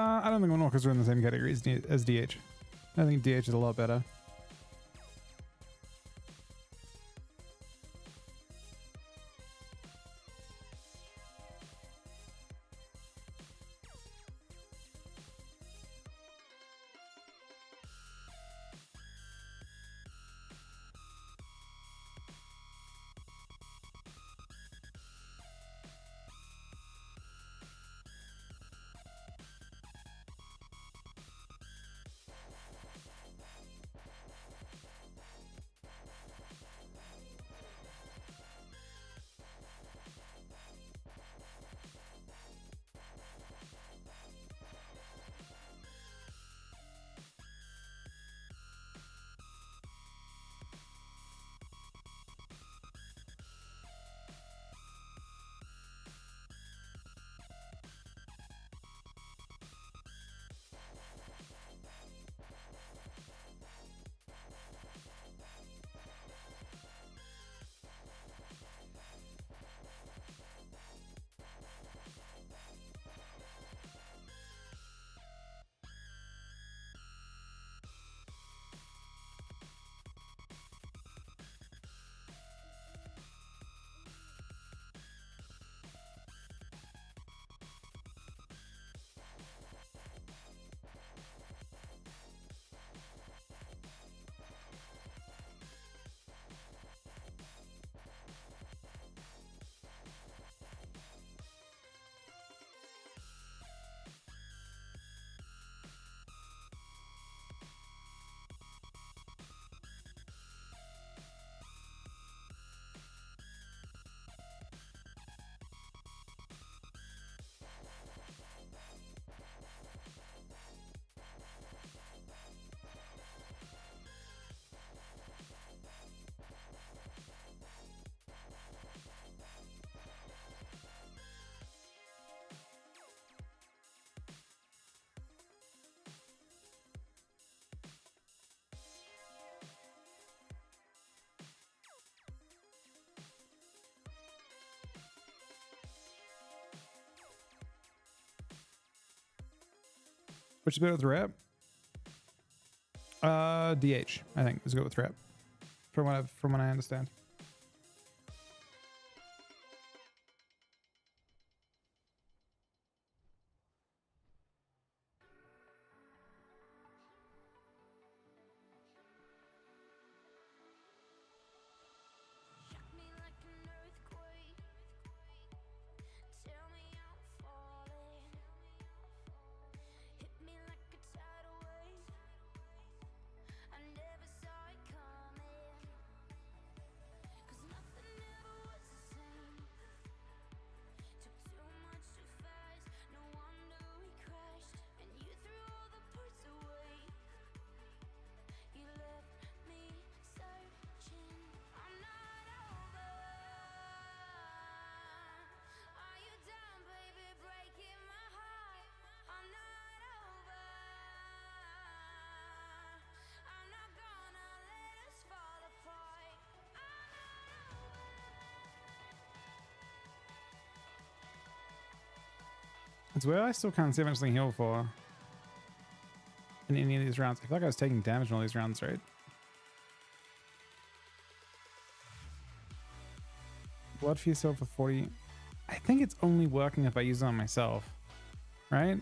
I don't think Windwalkers are in the same category as DH. I think DH is a lot better. Which is better with rep? DH, I think, is good with rep. From what I understand. It's where I still can't see how much they heal for in any of these rounds. I feel like I was taking damage in all these rounds, right? Blood Feast heal for 40. I think it's only working if I use it on myself, right?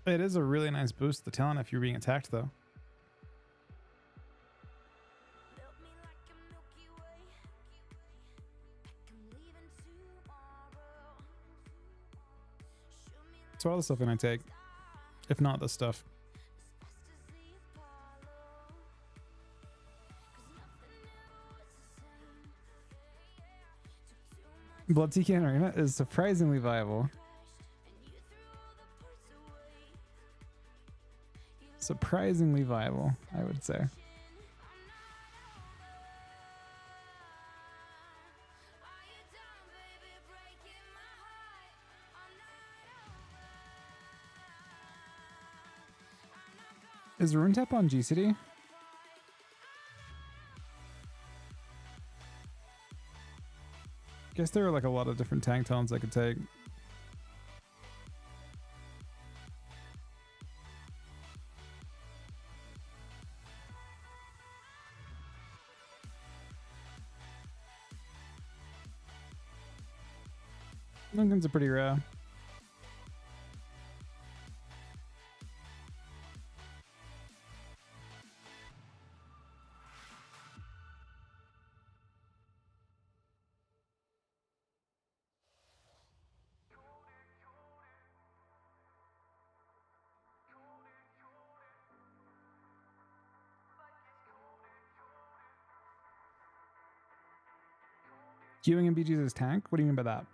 It is a really nice boost to the talent if you're being attacked, though. So what other stuff can I take? If not this stuff. Blood TK in Arena is surprisingly viable. Surprisingly viable, I would say. Is Rune Tap on G City? Guess there are like a lot of different tank tones I could take. Lincoln's a pretty rare. Queuing and BG's as tank? What do you mean by that?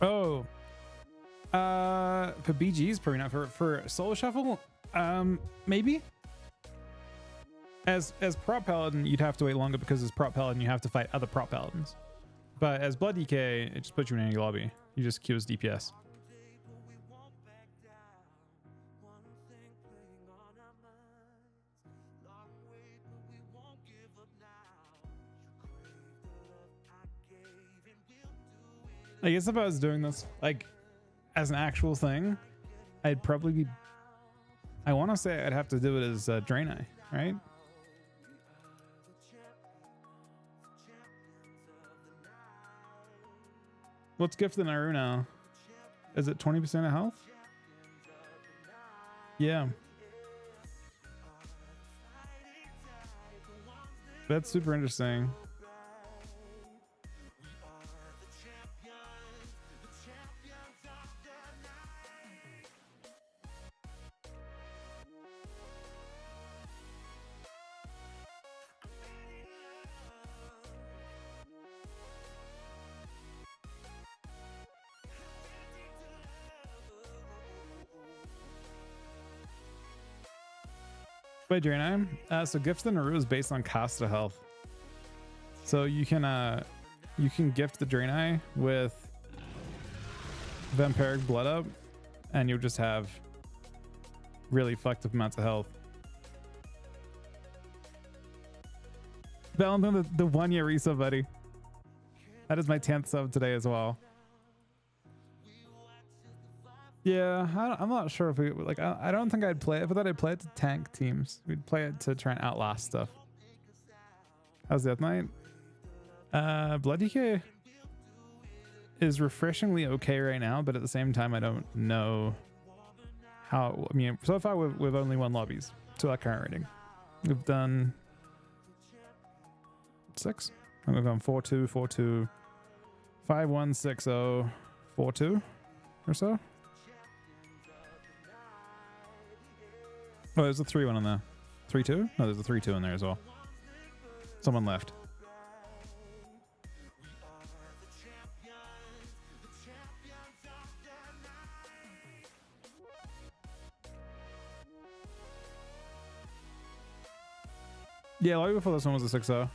Oh, for BG's probably not. For solo shuffle, maybe. As prop paladin, you'd have to wait longer because as prop paladin, you have to fight other prop paladins. But as blood DK, it just puts you in any lobby. You just queue as DPS. I guess if I was doing this like as an actual thing, I'd probably be. I want to say I'd have to do it as Draenei, right? What's Gift in Naru now? Is it 20% of health? Yeah. That's super interesting. By Draenei, so Gift the Naru is based on caster health. So you can gift the Draenei with Vampiric Blood Up, and you'll just have really fucked up amounts of health. Valentine, the 1 year resub, buddy. That is my 10th sub today as well. Yeah, I'm not sure if we like. I don't think I'd play it. If I thought I'd play it to tank teams, we'd play it to try and outlast stuff. How's Death Knight? Blood DK is refreshingly okay right now, but at the same time, I don't know how. I mean, so far we've only won lobbies to our current rating. We've done 6. And we've gone 4-2, 4-2, 5-1, 6-0, 4-2 or so. Oh, there's a 3-1 on there. 3-2? No, there's a 3-2 in there as well. Someone left. Yeah, lobby before this one was a 6-0.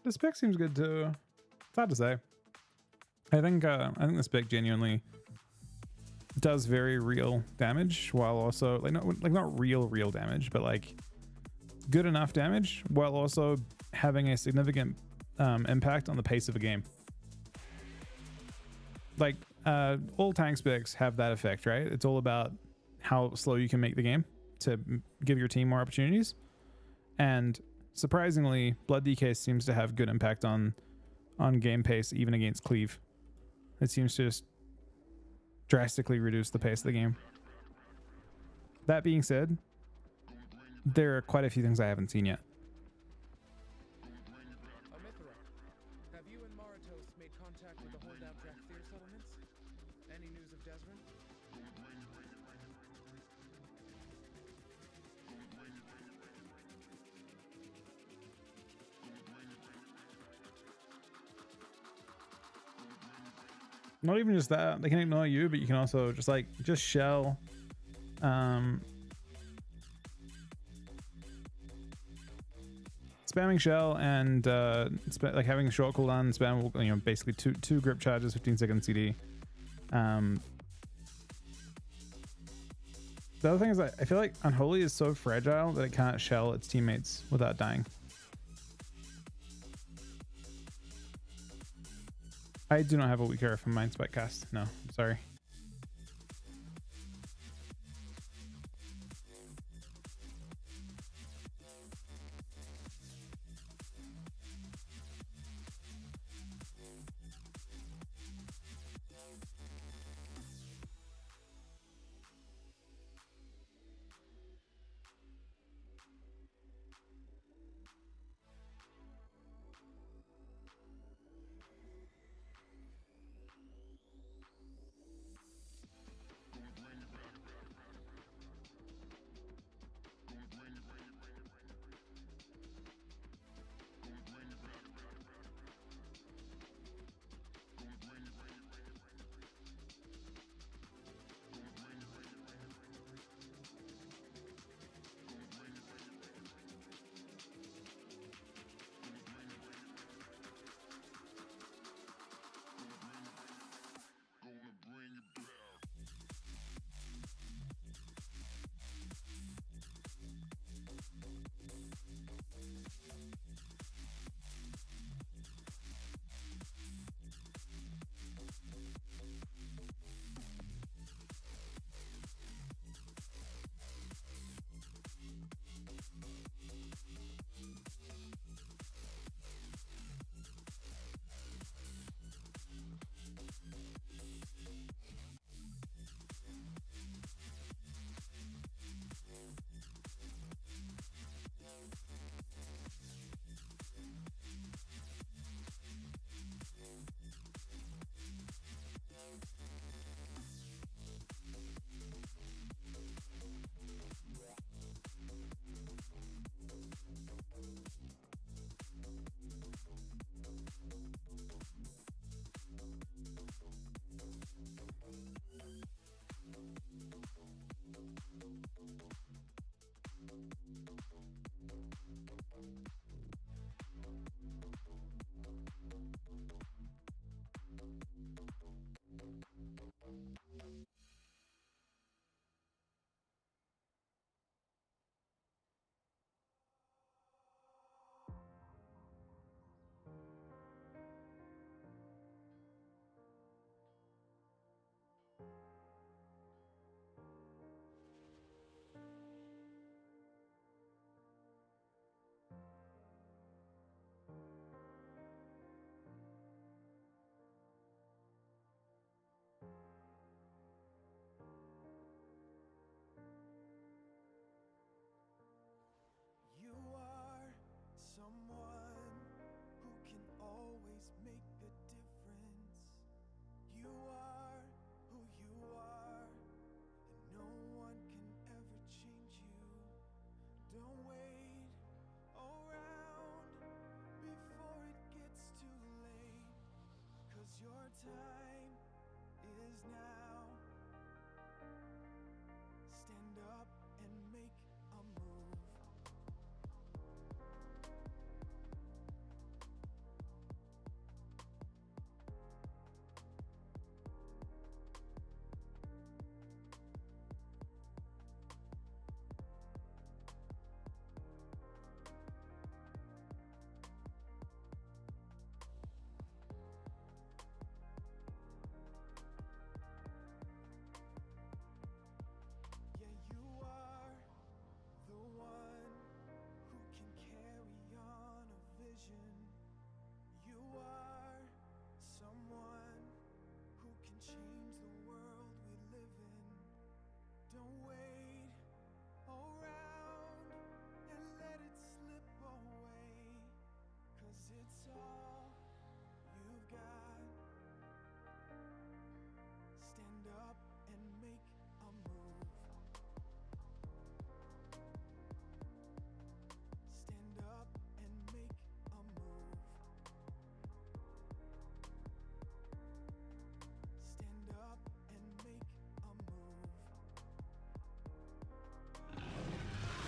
The spec seems good too. It's hard to say. I think the spec genuinely does very real damage, while also not real damage, but like good enough damage, while also having a significant impact on the pace of a game. Like all tank specs have that effect, right? It's all about how slow you can make the game to give your team more opportunities. And surprisingly, Blood DK seems to have good impact on game pace, even against cleave. It seems to just drastically reduce the pace of the game. That being said, there are quite a few things I haven't seen yet. Have you and Maratos made contact with the holdout Drakthir settlements? Any news of Desmond? Not even just that, they can ignore you, but you can also just shell. Spamming shell and like having a short cooldown spam will, basically two grip charges, 15-second CD. The other thing is that I feel like Unholy is so fragile that it can't shell its teammates without dying. I do not have a weak arrow from Mind Spike cast. No, I'm sorry.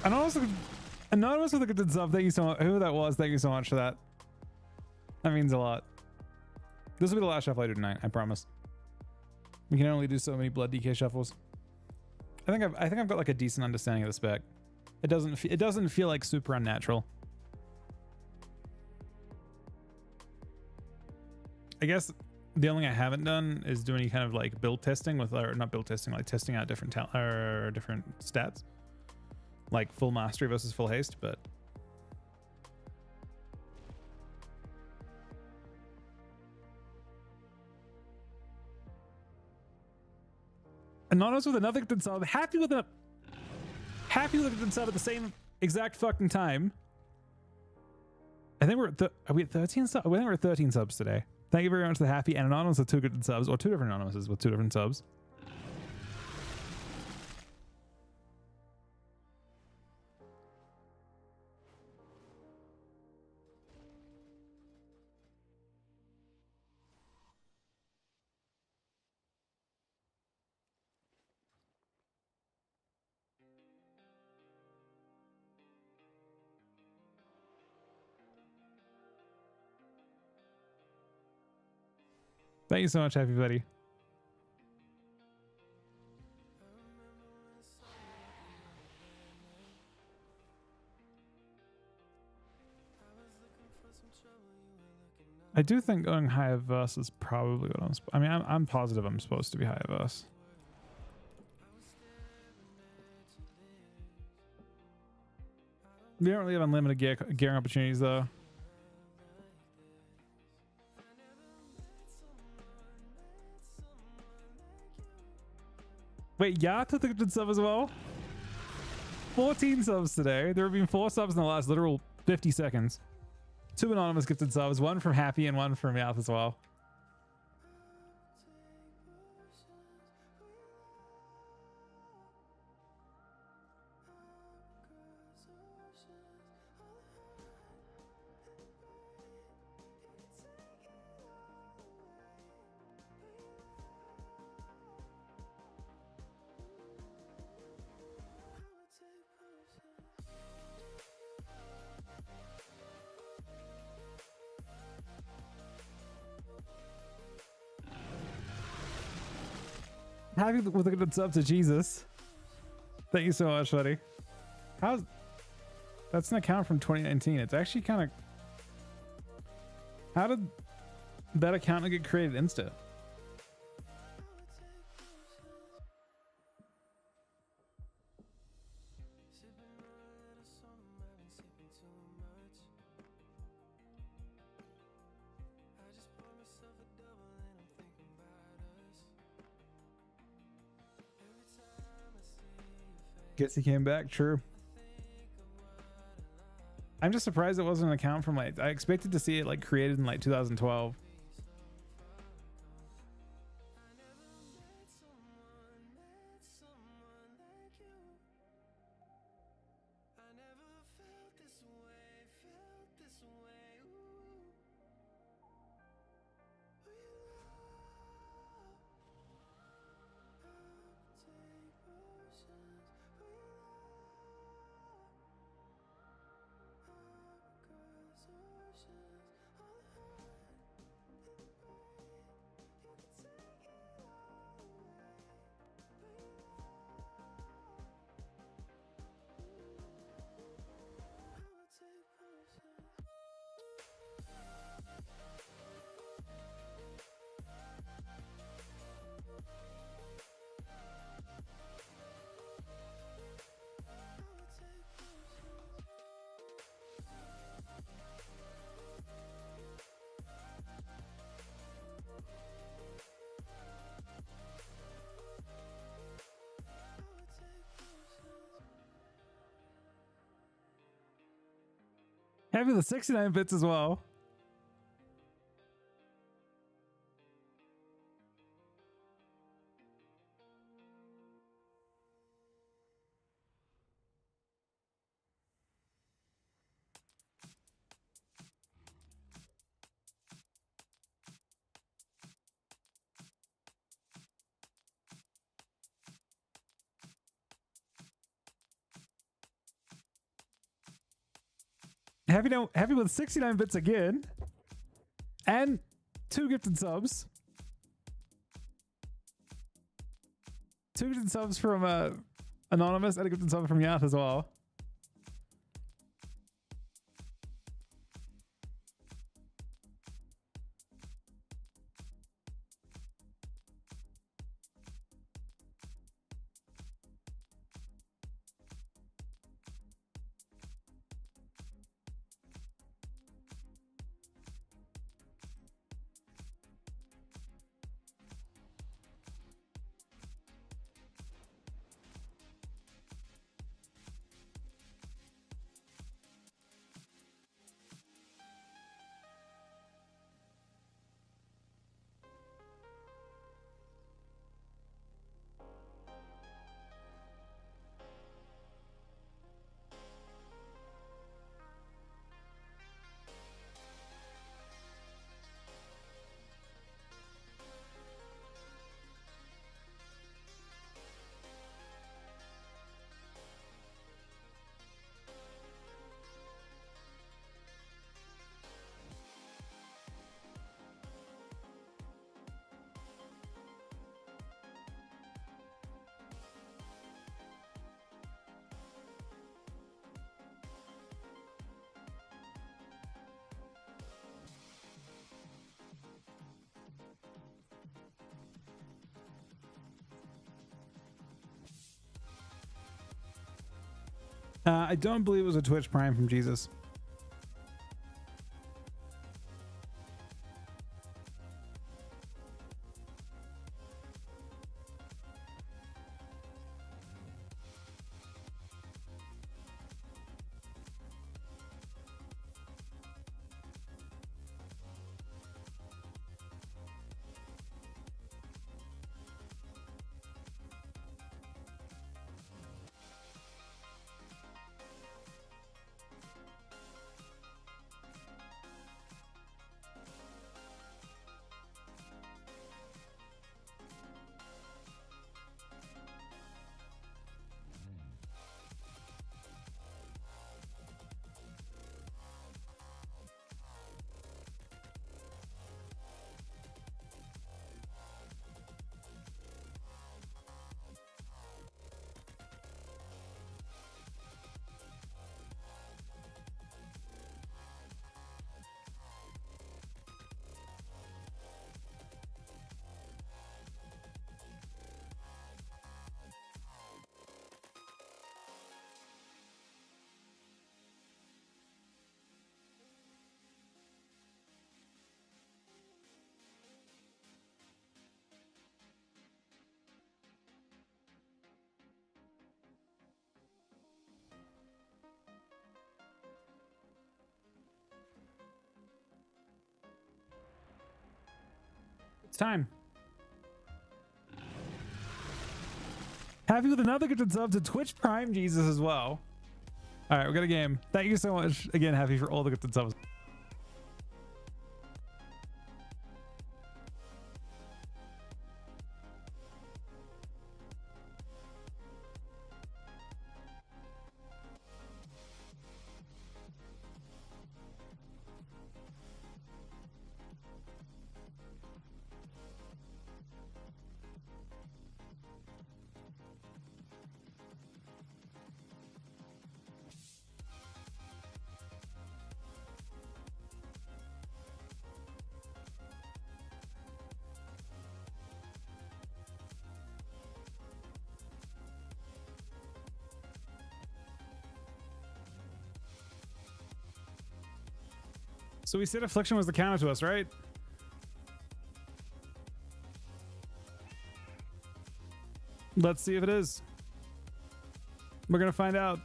Anonymous with a good sub. Thank you so much. Who that was, thank you so much for that. That means a lot. This will be the last shuffle I do tonight, I promise. We can only do so many blood DK shuffles. I think I've got like a decent understanding of the spec. It doesn't feel like super unnatural. I guess the only thing I haven't done is do any kind of like build testing with, or not build testing, like testing out different different stats, like full mastery versus full haste. But Anonymous with another good sub. Happy with a good sub at the same exact fucking time. I think we're at are we at 13 subs? I think we're at 13 subs today. Thank you very much to the Happy and Anonymous with 2 good subs, or 2 different Anonymouses with 2 different subs. Thank you so much, Happy Buddy. I do think going higher verse is probably what I'm positive I'm supposed to be higher verse. We don't really have unlimited gearing opportunities though. Wait, Yacht with a good sub as well? 14 subs today. There have been 4 subs in the last literal 50 seconds. 2 anonymous gifted subs, 1 from Happy and 1 from Yacht as well. Happy with a good sub to Jesus. Thank you so much, buddy. That's an account from 2019. It's actually kind of... How did that account get created insta? Guess he came back. True. I'm just surprised it wasn't an account from like, I expected to see it like created in like 2012. Happy with the 69 bits as well. Happy with 69 bits again. And 2 gifted subs. 2 gifted subs from Anonymous and a gifted sub from Yat as well. I don't believe it was a Twitch Prime from Jesus. It's time. Happy with another gifted sub to Twitch Prime Jesus as well. All right, we got a game. Thank you so much again, Happy, for all the gifted subs. So we said Affliction was the counter to us, right? Let's see if it is. We're gonna find out.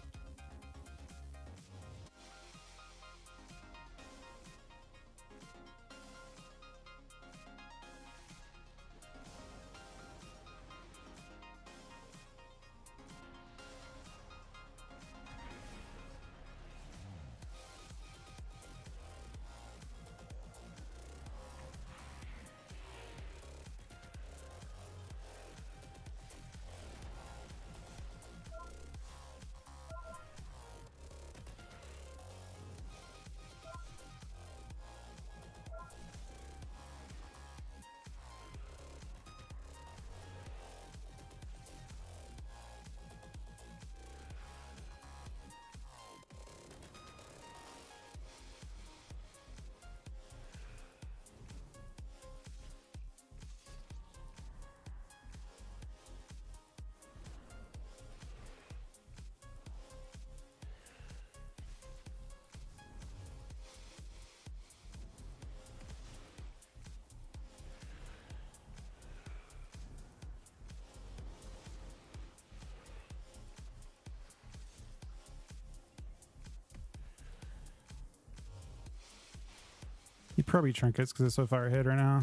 He probably trinkets because it's so far ahead right now.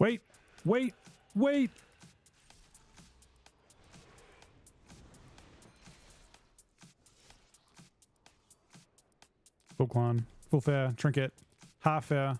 Wait, wait, wait. Full clone, full fair, trinket, half fair.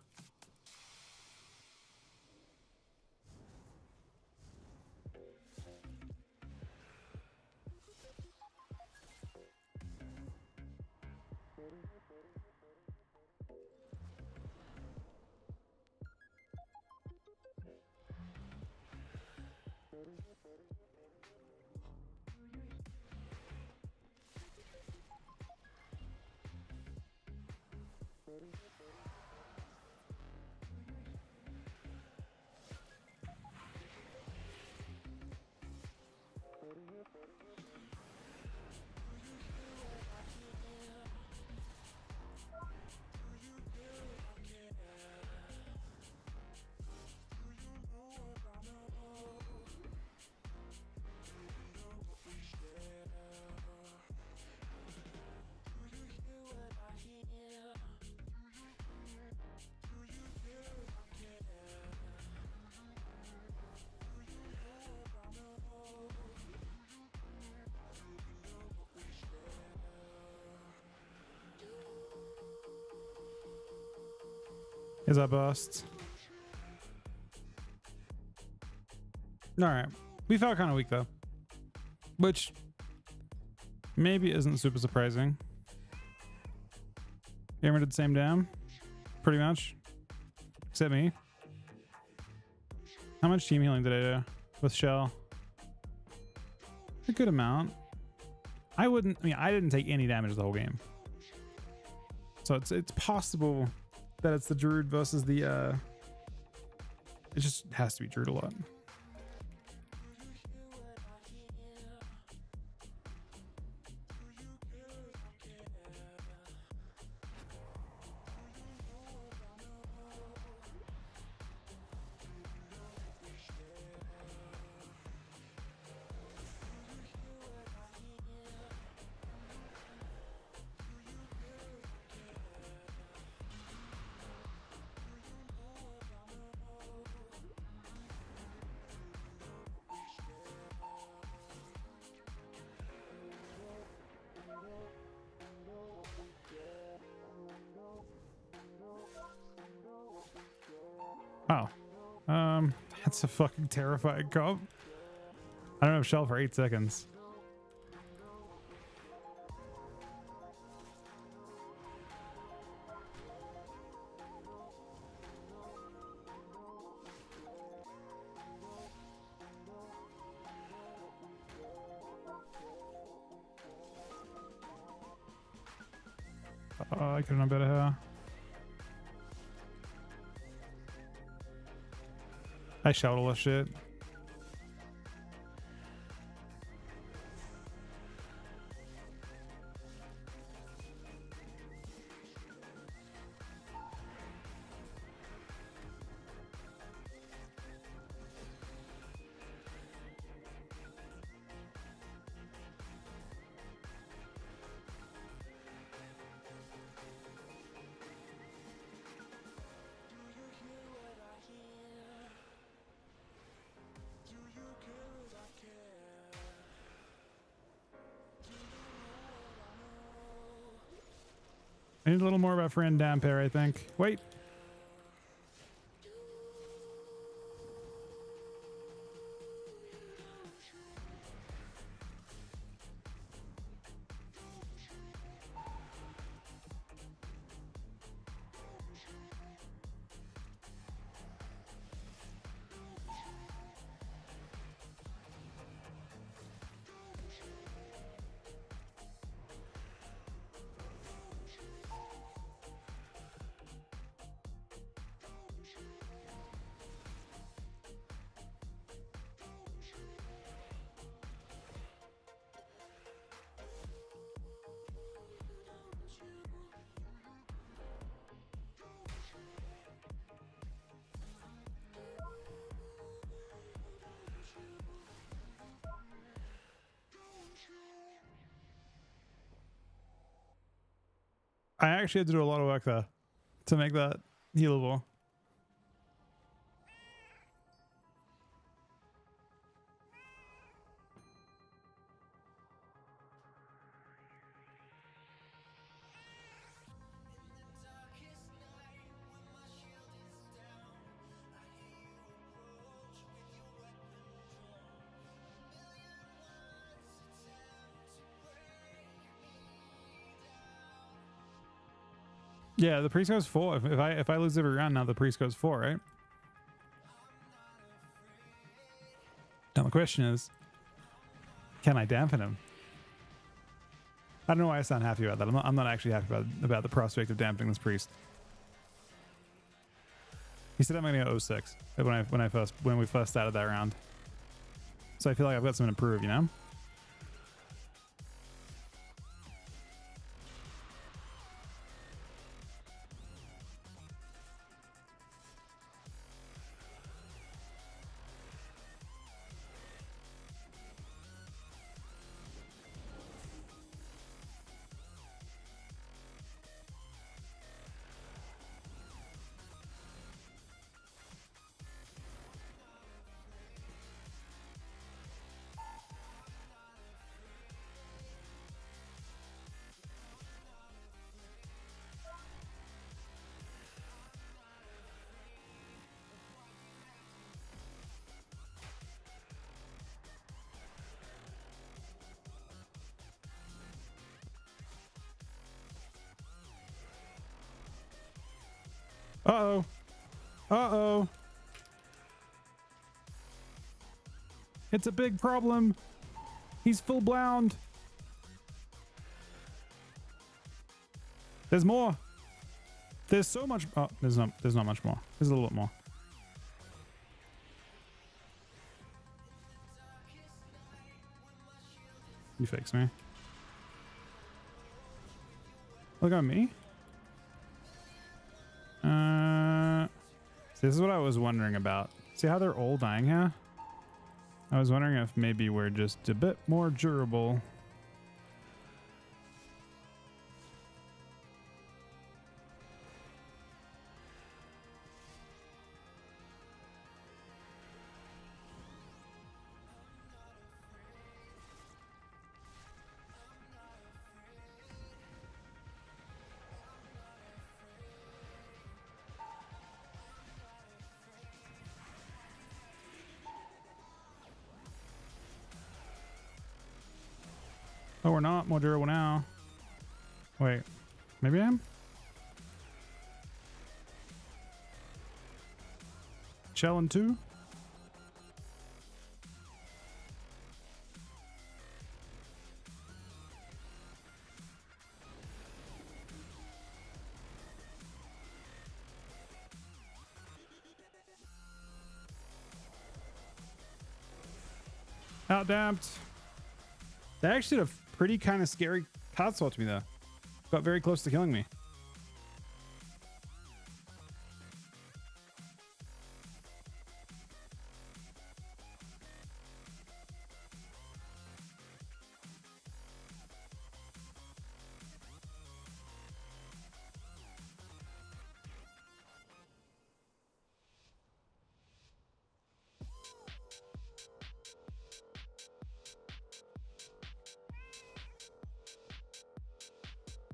Is that bust? All right. We felt kind of weak though, which maybe isn't super surprising. Gamer did the same damn, pretty much, except me. How much team healing did I do with Shell? A good amount. I didn't take any damage the whole game. So it's possible that it's the Druid versus the it just has to be Druid a lot. Oh, that's a fucking terrifying comp. I don't have Shell for 8 seconds. Oh, I could have done better here. I shout all this shit. I need a little more about friend Dampere, I think. Wait. I actually had to do a lot of work there to make that healable. Yeah, the priest goes 4. If I lose every round now, the priest goes 4, right? Now the question is, can I dampen him? I don't know why I sound happy about that. I'm not actually happy about the prospect of dampening this priest. He said I'm gonna go 06 when we first started that round. So I feel like I've got something to prove, you know? Uh-oh. Uh-oh. It's a big problem. He's full blowned. There's more. There's so much. Oh, there's not much more. There's a little bit more. You fix me. Look at me. So this is what I was wondering about. See how they're all dying here? I was wondering if maybe we're just a bit more durable. Oh, we're not more durable now. Wait, maybe I am? Challenge 2? Outdamped. They actually did a pretty kind of scary card swap to me though. Got very close to killing me.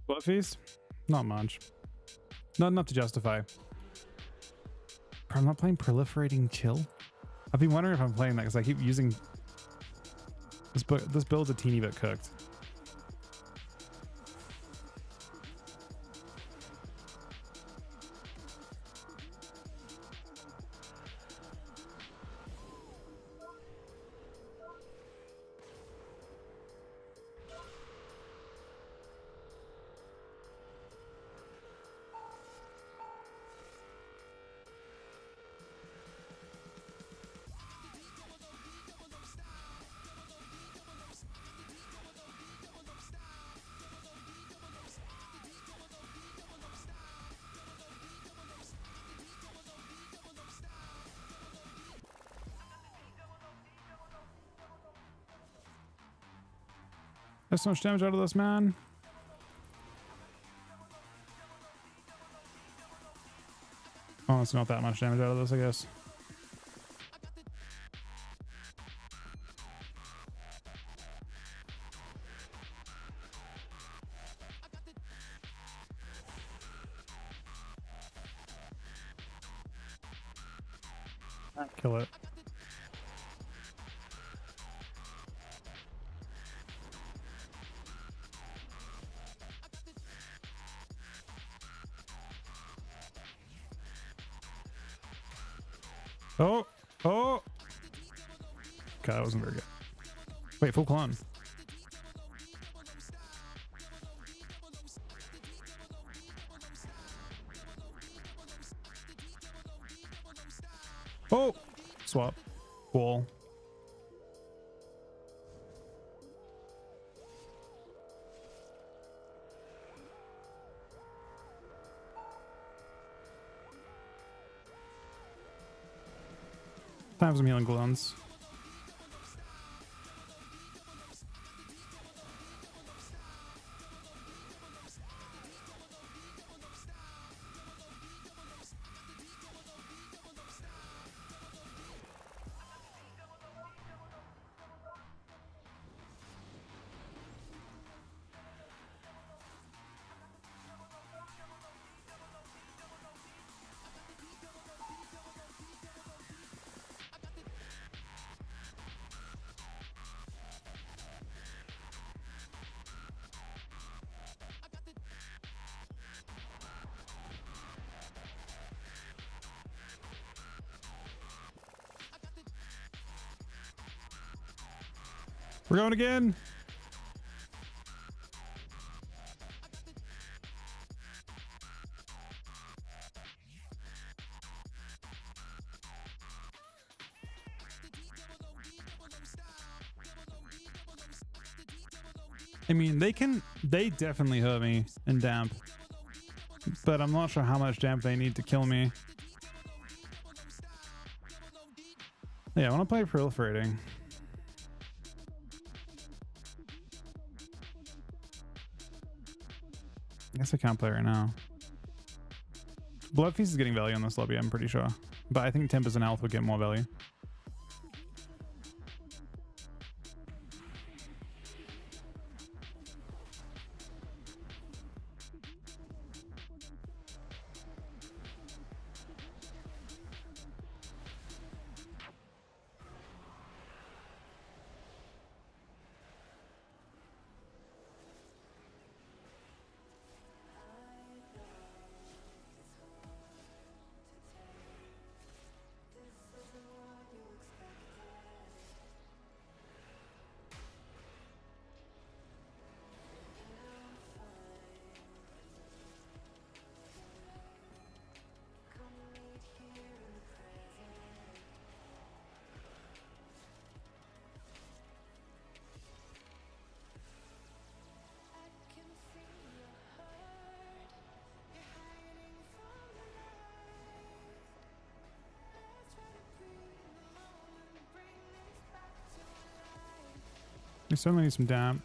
What fees? Not much. Not enough to justify. I'm not playing Proliferating Chill. I've been wondering if I'm playing that because I keep using this build's a teeny bit cooked. There's so much damage out of this, man. Honestly, not that much damage out of this, I guess. Kill it. Oh, oh. Okay, that wasn't very good. Wait, full clone. Oh, swap. Wall. Time some healing cooldowns. We're going again. I mean, they definitely hurt me in damp, but I'm not sure how much damp they need to kill me. Yeah, I want to play proliferating. I guess I can't play right now. Blood Feast is getting value on this lobby, I'm pretty sure. But I think 10% health would get more value. We certainly need some damp.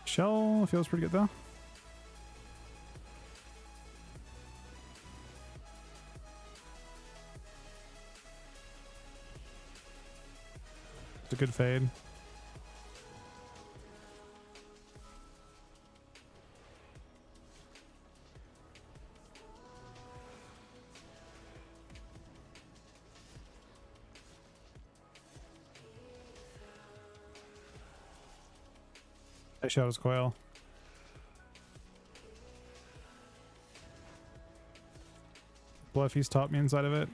Shell feels pretty good though. It's a good fade. I Shadow's Coil. Bluffy's taught me inside of it.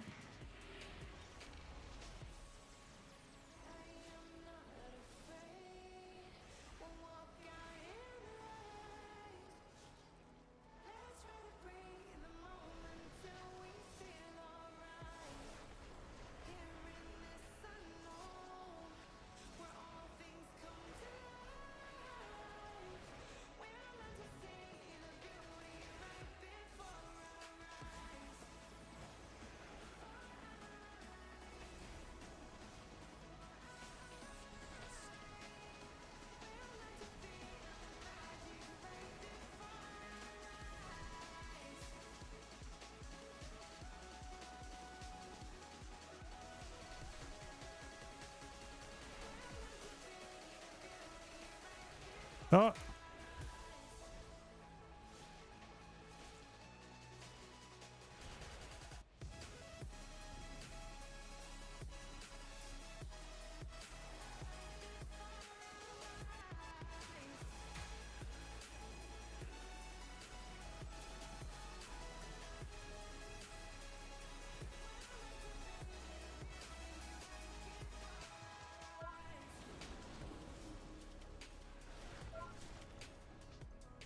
Oh.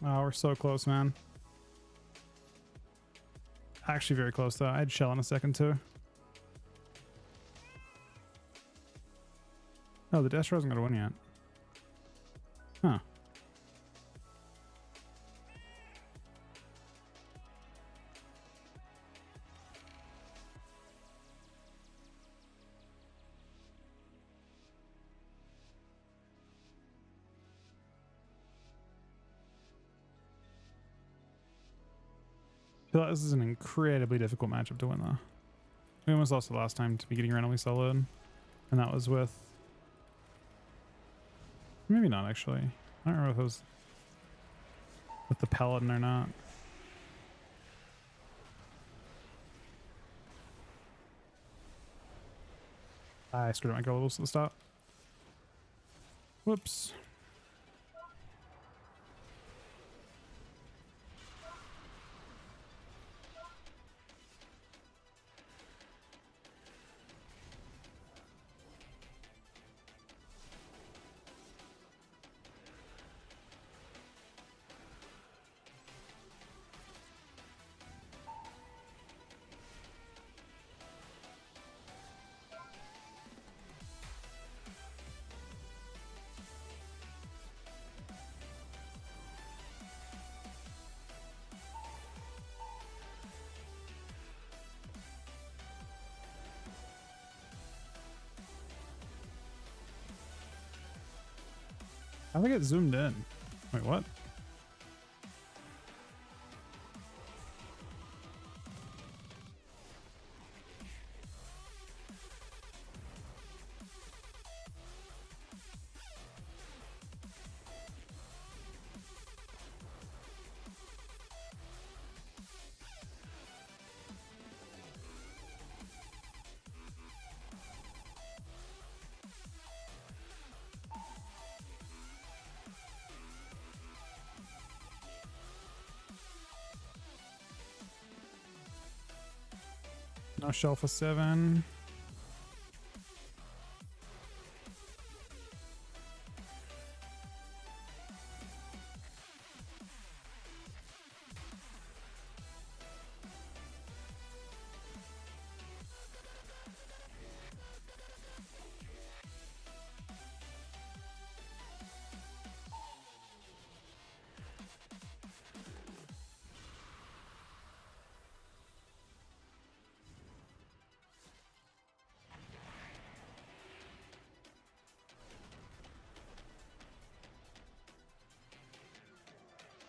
Oh, we're so close, man. Actually very close though. I'd shell in a second too. Oh, the Destro isn't gonna win yet. Huh. I feel like this is an incredibly difficult matchup to win though. We almost lost the last time to be getting randomly soloed. And that was with... Maybe not actually. I don't remember if it was with the Paladin or not. I screwed up my goals at the start. Whoops. I think it zoomed in. Wait, what? No shell for 7.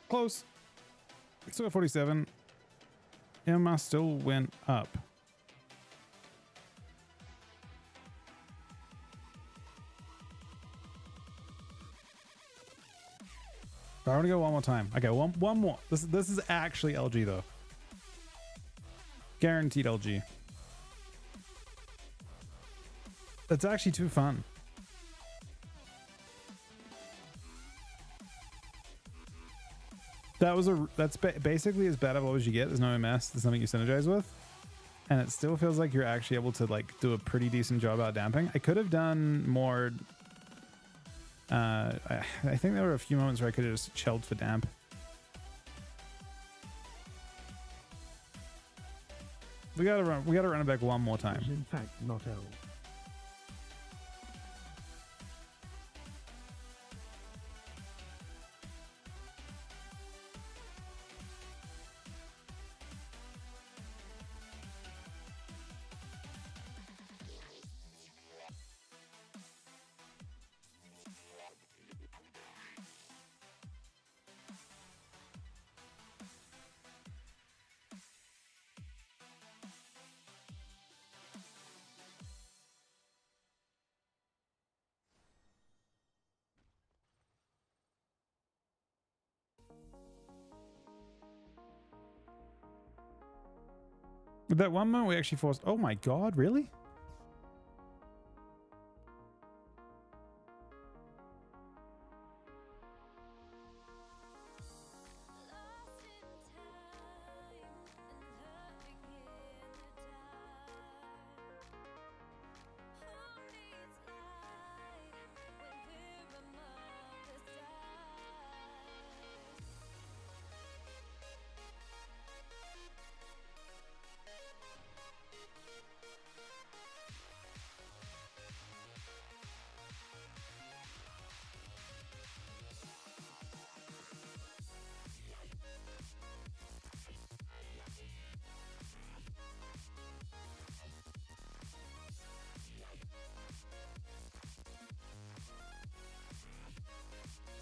Close. Still got 47. Emma still went up. I want to go one more time. Okay, one more. This is actually LG though. Guaranteed LG. That's actually too fun. That's basically as bad of as you get. There's no MS. There's nothing you synergize with, and it still feels like you're actually able to like do a pretty decent job out damping. I could have done more. I think there were a few moments where I could have just chilled for damp. We gotta run it back one more time. In fact, not L. With that one moment we actually forced. Oh my god, really?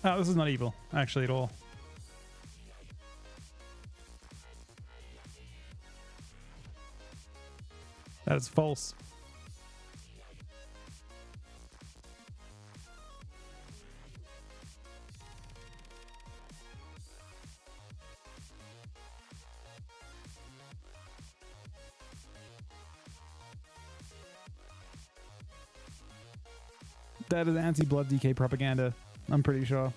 Oh, this is not evil, actually, at all. That is false. That is anti-blood DK propaganda, I'm pretty sure.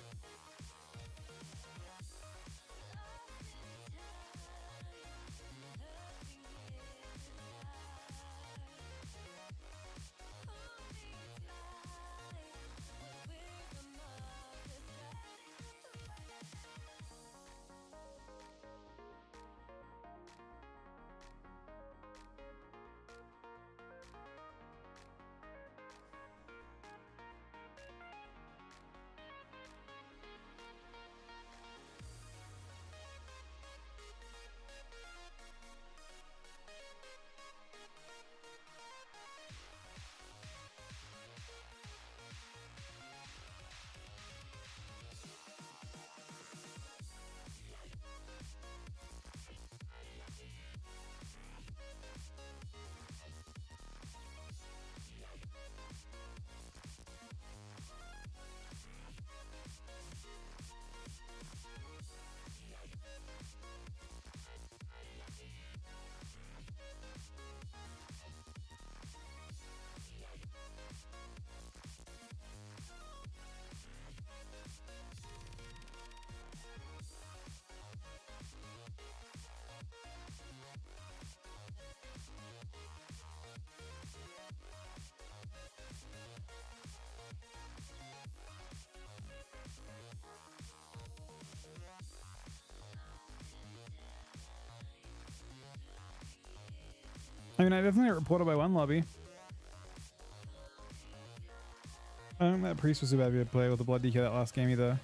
I mean, I definitely got reported by one lobby. I don't think that priest was too bad to play with the blood DK that last game either.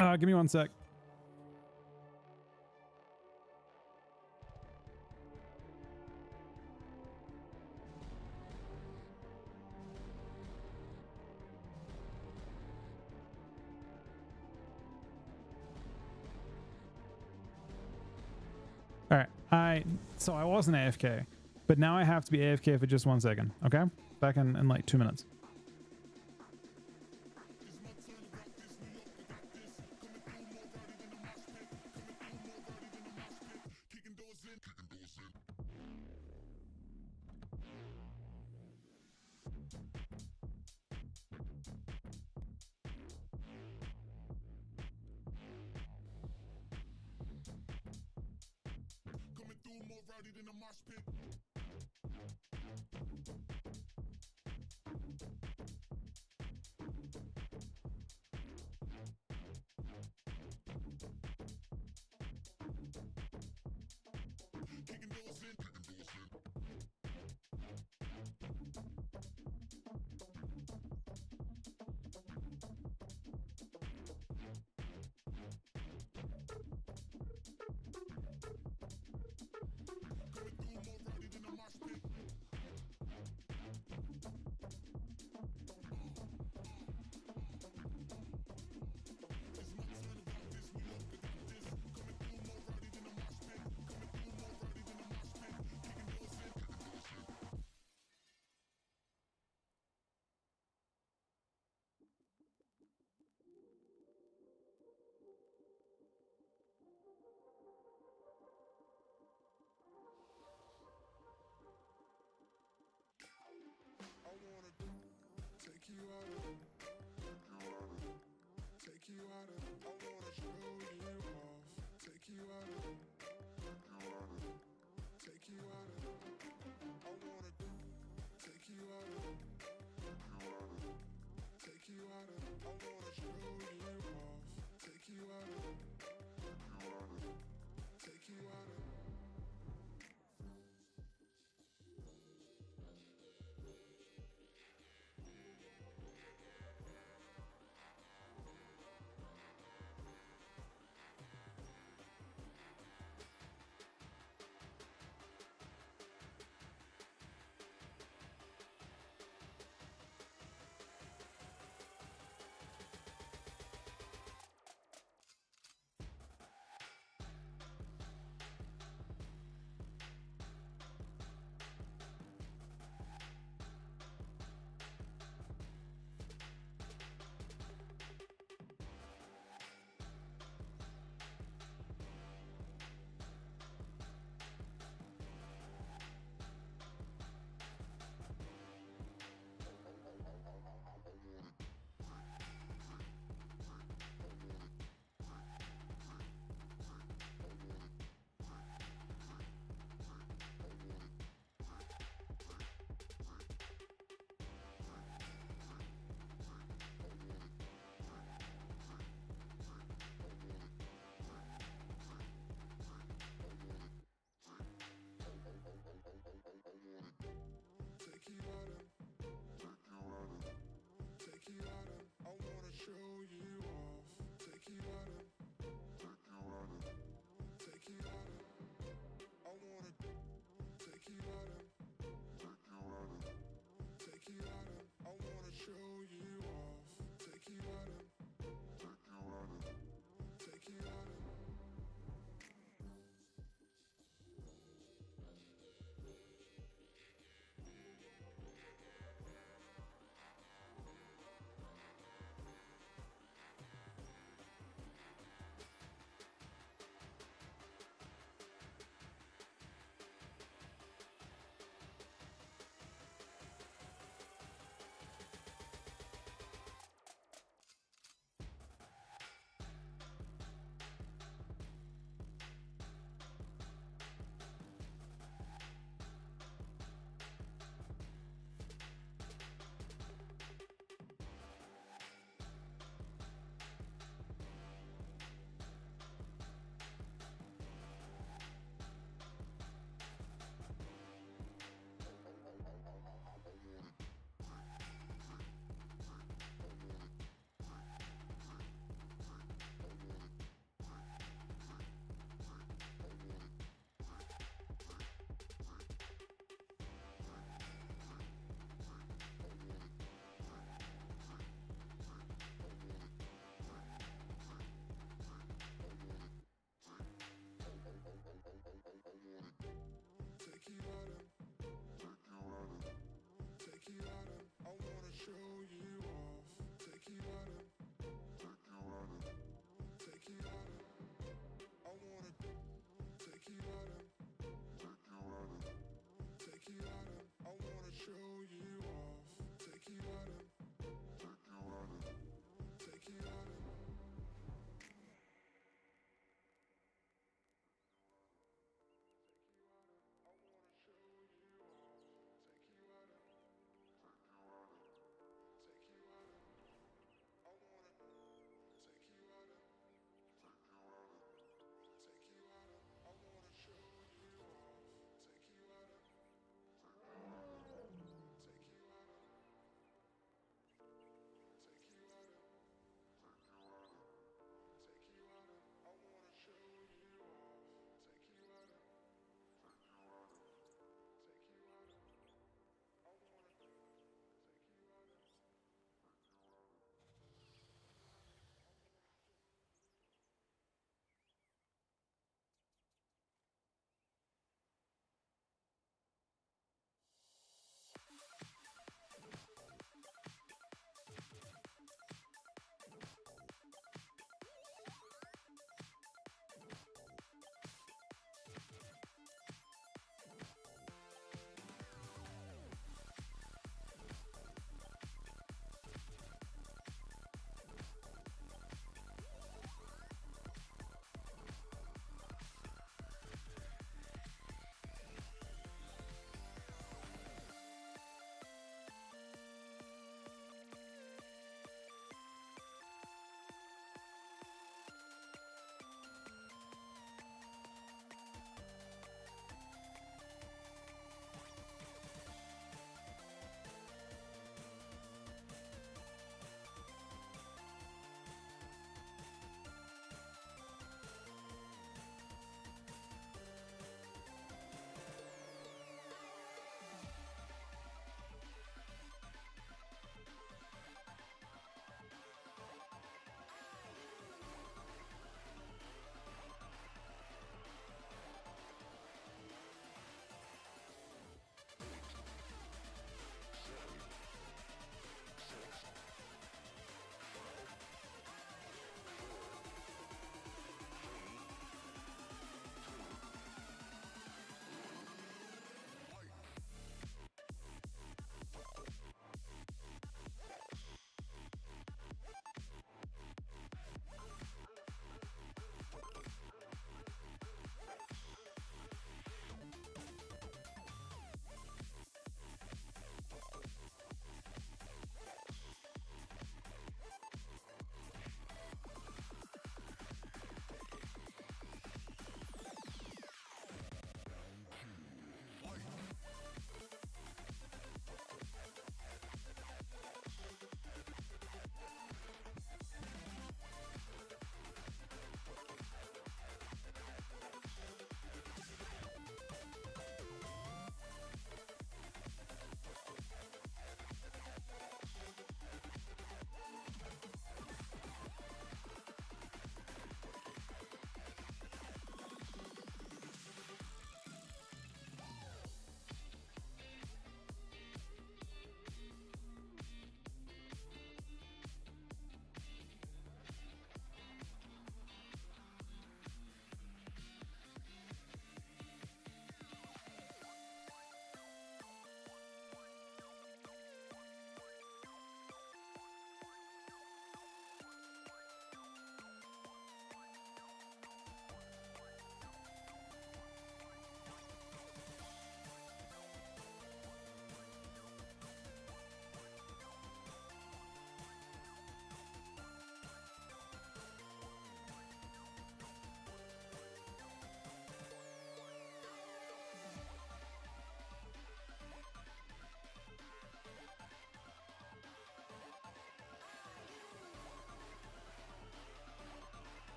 Give me one sec. All right. So I wasn't AFK, but now I have to be AFK for just 1 second. Okay, back in like 2 minutes.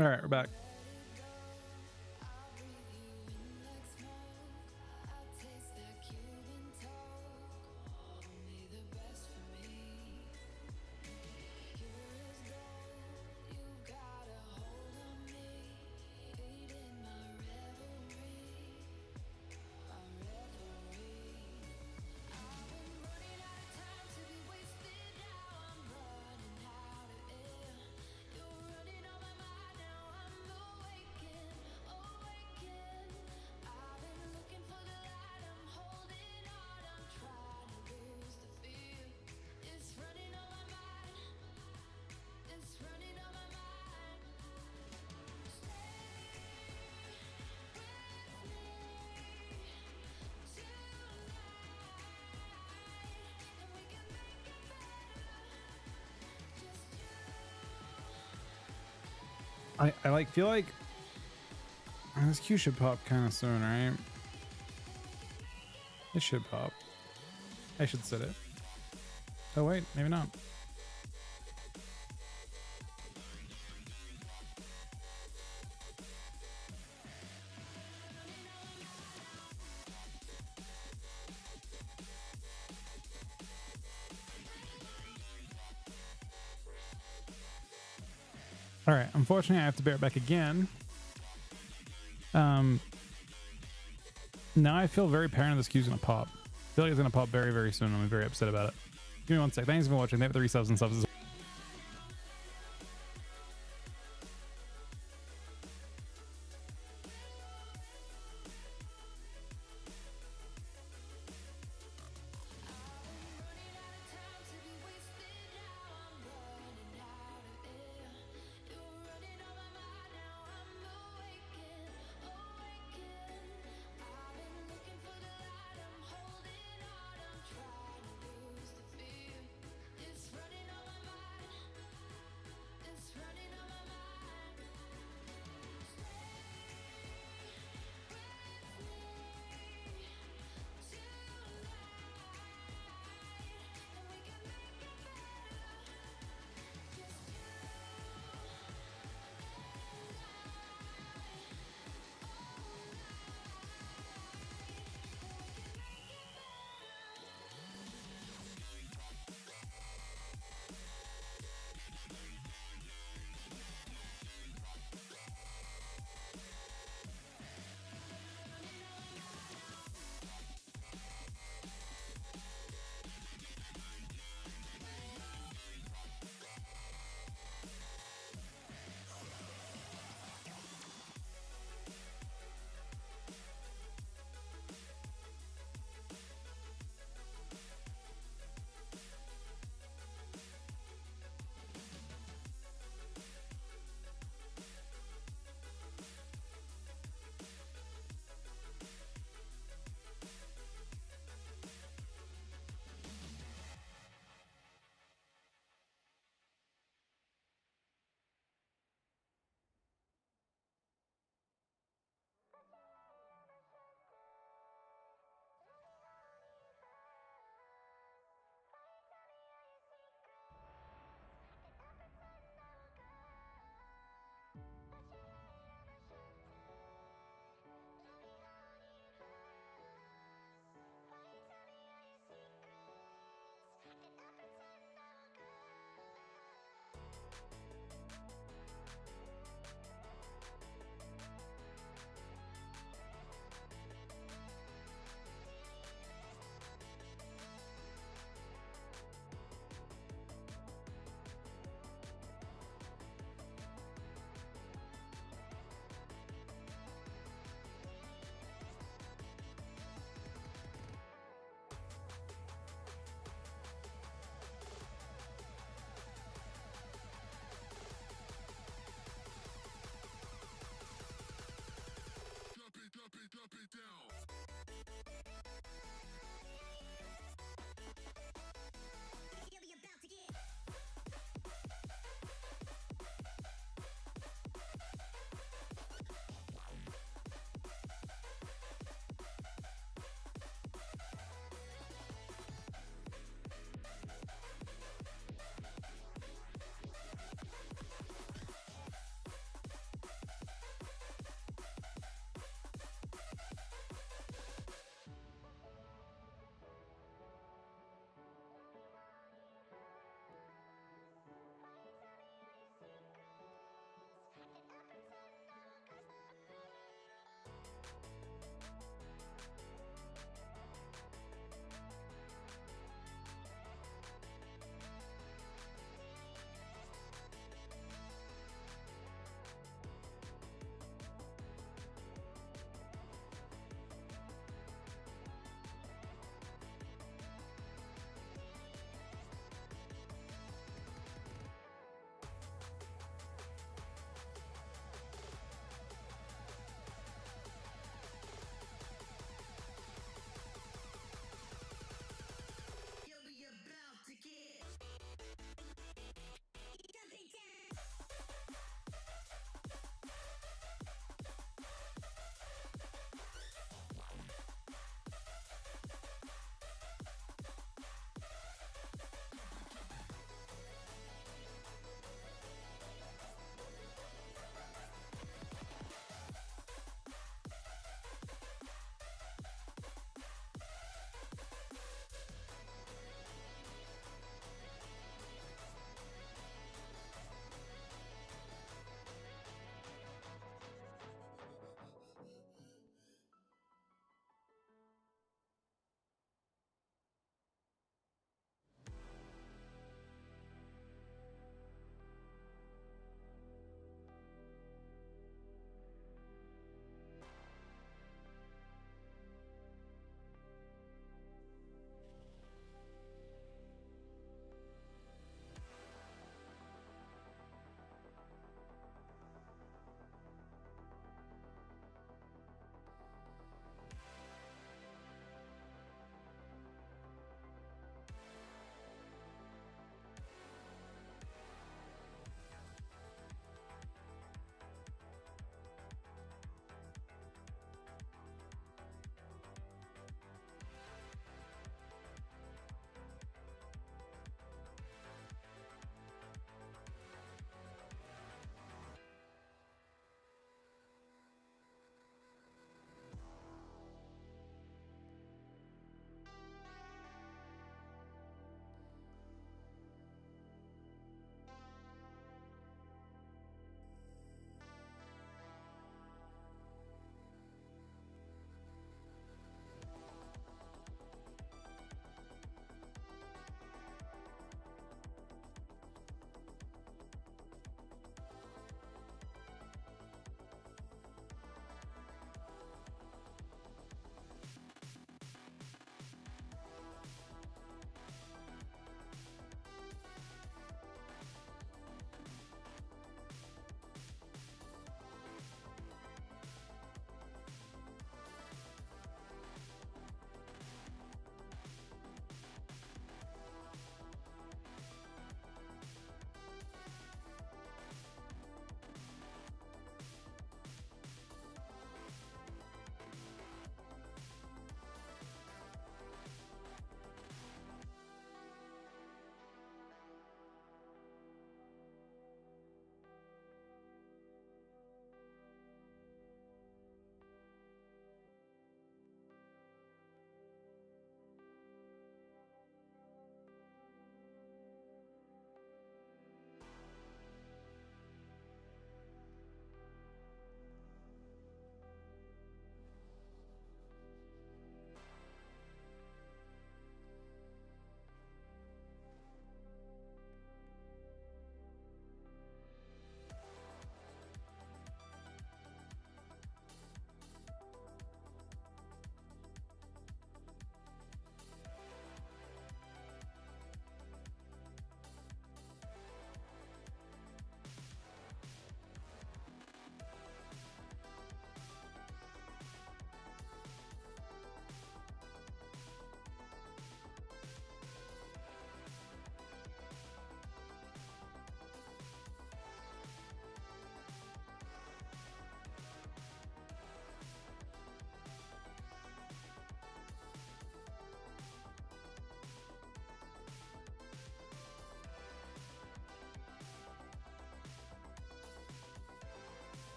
All right, we're back. I like feel like this Q should pop kind of soon, right? It should pop. I should set it. Oh wait, maybe not. All right, unfortunately I have to bear it back again. Now I feel very paranoid this Q's gonna pop. I feel like it's gonna pop very, very soon. I'm very upset about it. Give me one sec. Thanks for watching. They have 3 subs and subs as well.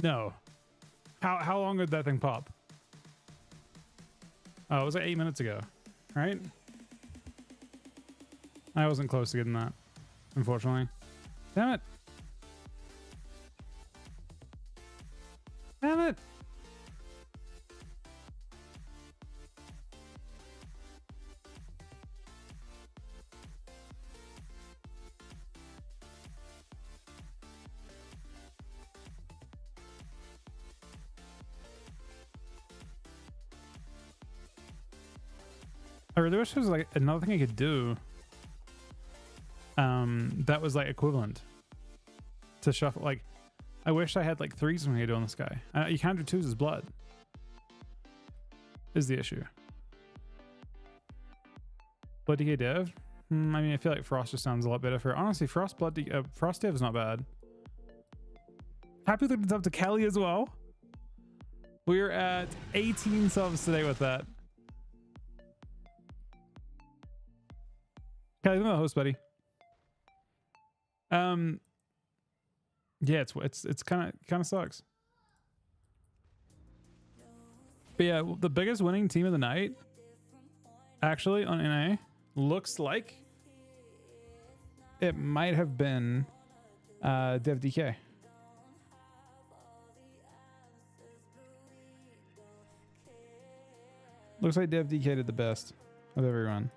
No. How long did that thing pop? Oh, it was like 8 minutes ago, right? I wasn't close to getting that, unfortunately. Damn it. Damn it. I really wish there was like another thing I could do that was like equivalent to shuffle. Like I wish I had like 3 something to do on this guy. You can't do 2s as blood is the issue. Blood DK Dev? I mean, I feel like Frost just sounds a lot better for honestly. Frost Dev is not bad. Happy looking up to Kelly as well. We're at 18 subs today with that. Kelly, I'm the host, buddy. Yeah, it's kind of sucks. But yeah, the biggest winning team of the night, actually on NA, looks like it might have been Dev DK. Looks like Dev DK did the best of everyone.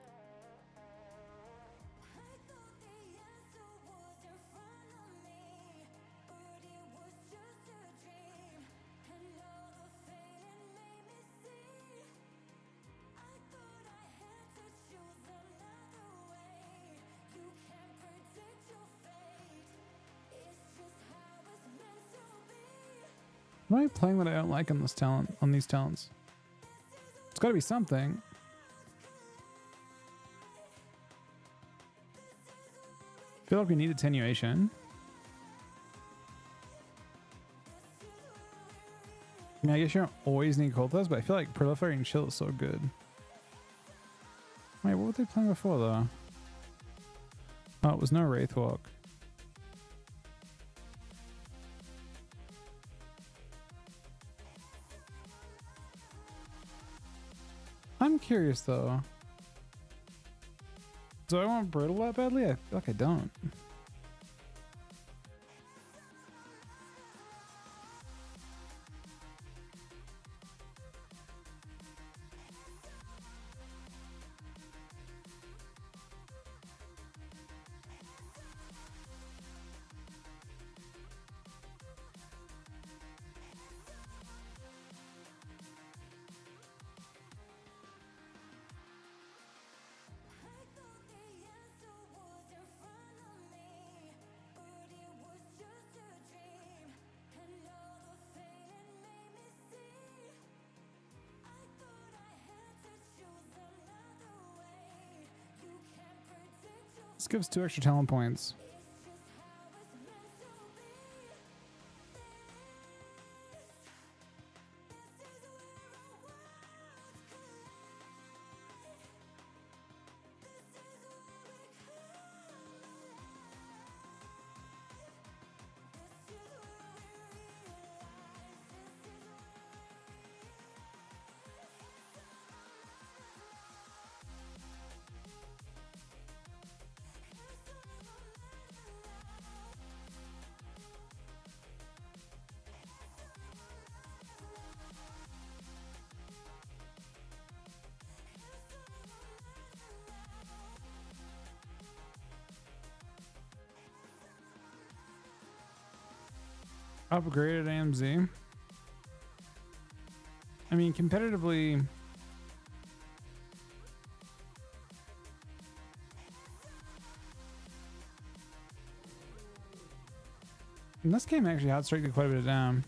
What am I playing that I don't like on this talent, on these talents? It's got to be something. I feel like we need attenuation. I mean, I guess you don't always need cold test, but I feel like proliferating chill is so good. Wait, what were they playing before though? Oh, it was no Wraithwalk. I'm curious though. Do I want Brittle that badly? I feel like I don't. This gives 2 extra talent points. Upgraded AMZ. I mean, competitively, in this game, actually, Hot Strike did quite a bit of damage.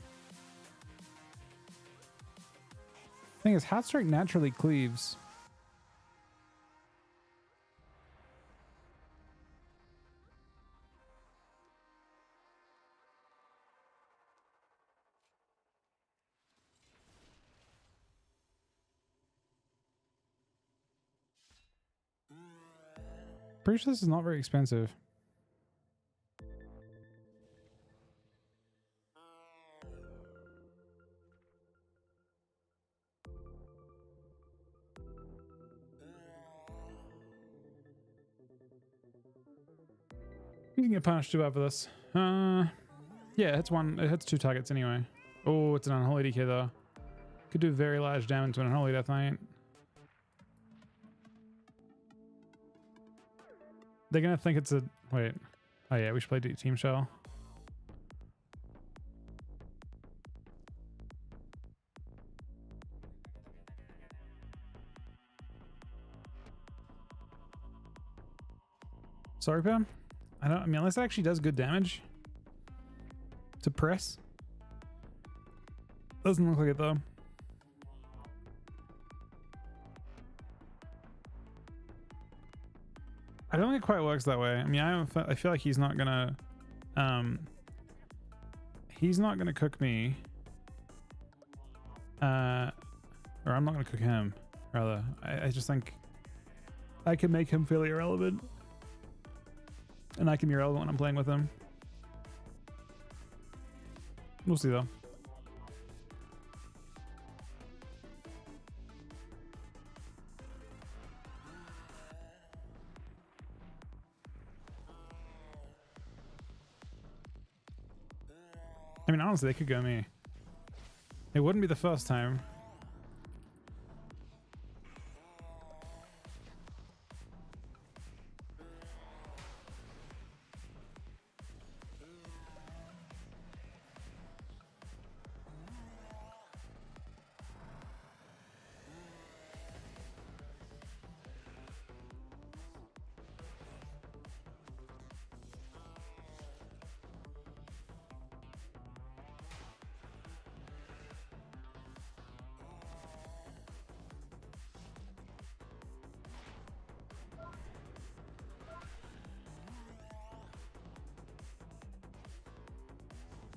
Thing is, Hot Strike naturally cleaves. Pretty sure this is not very expensive. You can get punished too bad for this. Yeah, it hits 2 targets anyway. Oh, it's an unholy DK though. Could do very large damage to an unholy death knight. They're gonna think it's a wait. Oh yeah, we should play team shell. Sorry, Pam. I mean, unless it actually does good damage to press. Doesn't look like it though. I don't think it quite works that way. I mean, I feel like he's not gonna cook me. Or I'm not gonna cook him, rather. I just think I can make him fairly irrelevant. And I can be relevant when I'm playing with him. We'll see though. I mean, honestly, they could go me. It wouldn't be the first time.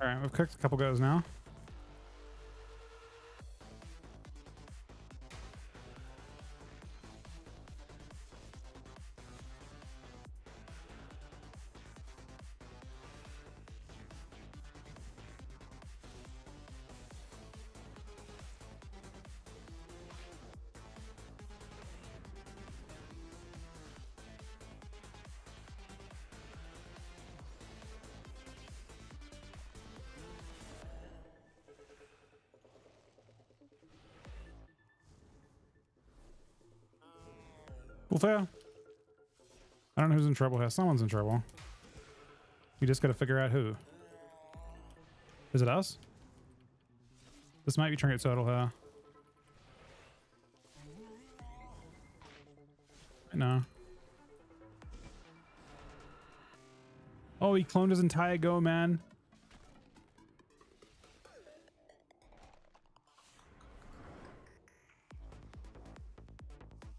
All right, we've cooked a couple goes now. Well, fair. I don't know who's in trouble here. Someone's in trouble. You just got to figure out who. Is it us? This might be Trinket Turtle here. No. Oh, he cloned his entire go, man.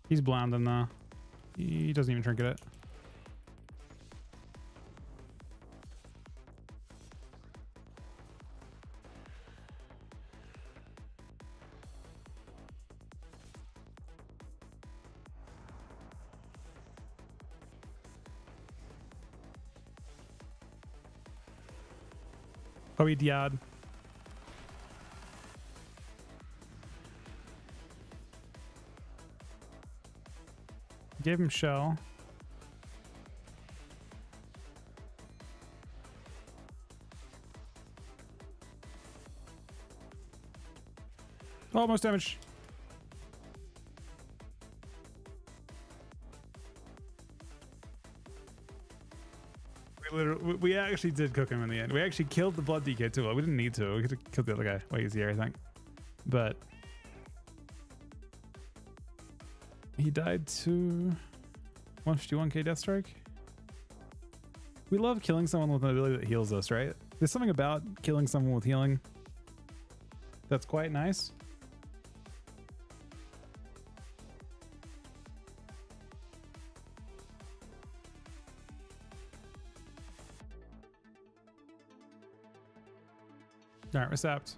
He's blind in there. He doesn't even trinket it. Oh, he died. Gave him shell. Almost damage. We actually did cook him in the end. We actually killed the blood DK too. We didn't need to. We could have killed the other guy way easier, I think. But he died to 151k death strike. We love killing someone with an ability that heals us, right? There's something about killing someone with healing that's quite nice. All right, we're sapped.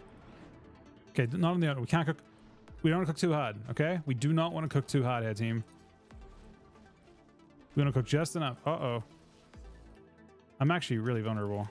Okay, not on the other. We can't cook. We don't want to cook too hard, okay? We do not want to cook too hard here, team. We want to cook just enough. Uh-oh. I'm actually really vulnerable.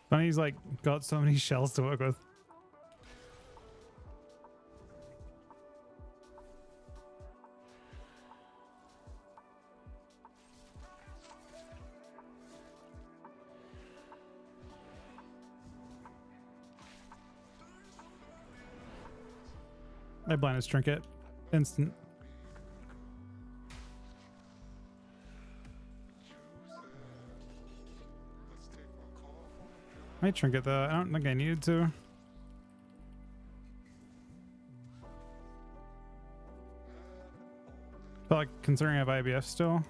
Bunny's like got so many shells to work with. I blind his trinket. Instant. Might trinket though. I don't think I needed to. But like considering I have IBF still.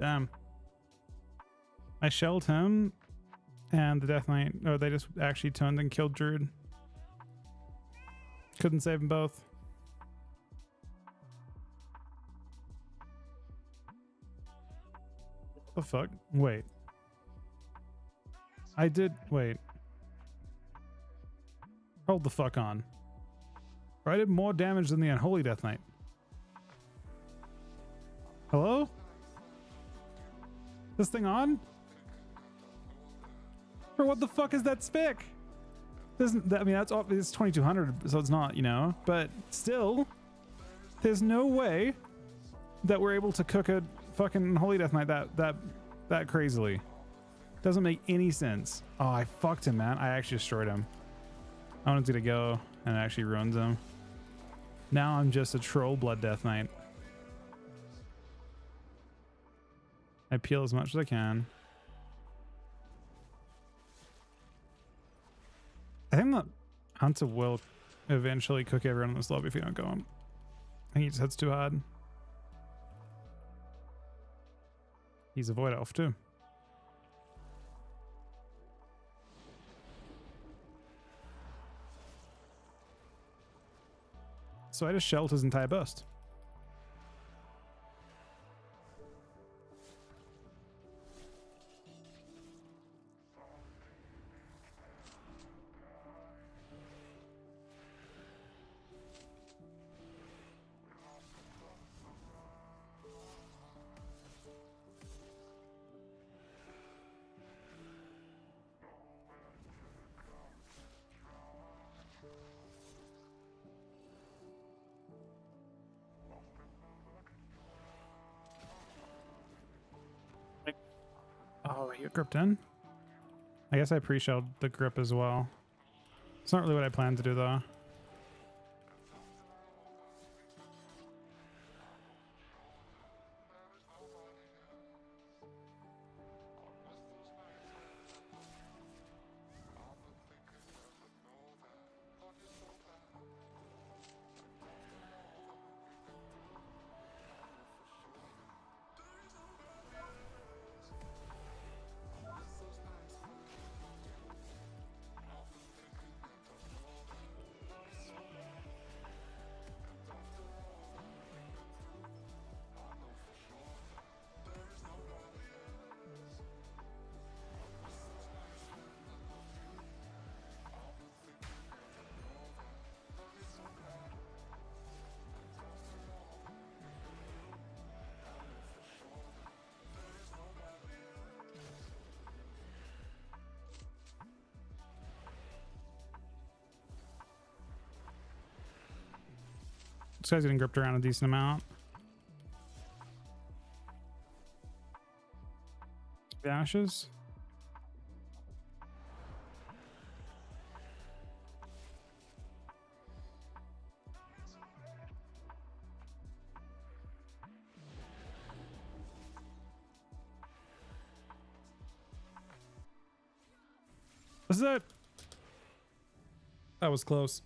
Damn. I shelled him and the Death Knight. Oh, they just actually turned and killed Druid. Couldn't save them both. The fuck? Wait. I did. Wait. Hold the fuck on. I did more damage than the Unholy Death Knight. Hello? This thing on? Or what the fuck is that spic? Doesn't that, I mean, that's it's 2200, so it's not, you know, but still, there's no way that we're able to cook a fucking Holy Death Knight that crazily. Doesn't make any sense. Oh, I fucked him, man. I actually destroyed him. I wanted to go and it actually ruins him. Now I'm just a troll Blood Death Knight. I peel as much as I can. I think that Hunter will eventually cook everyone in this lobby if we don't go on. I think he just hits too hard. He's a Void Elf too. So I just shelled his entire burst. Oh, you gripped in? I guess I pre-shelled the grip as well. It's not really what I planned to do though. This guy's getting gripped around a decent amount. Vanishes. What's that? That was close.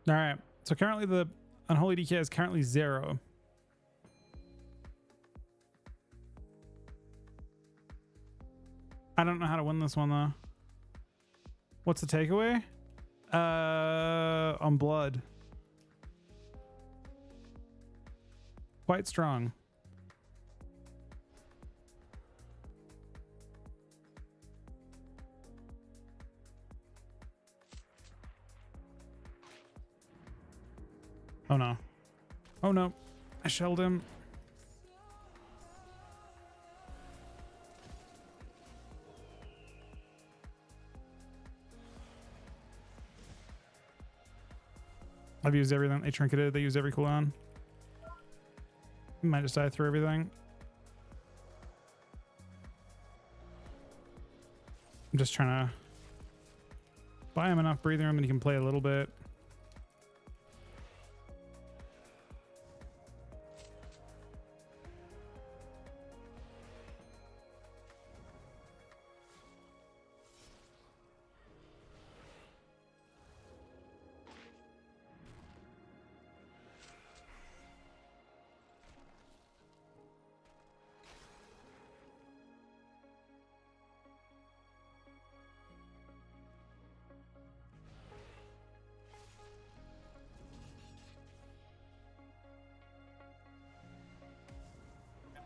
All right. So currently the Unholy DK is currently 0. I don't know how to win this one though. What's the takeaway? On blood. Quite strong. Oh no. Oh no. I shelled him. I've used everything. They trinketed. They use every cooldown. Might just die through everything. I'm just trying to buy him enough breathing room and he can play a little bit.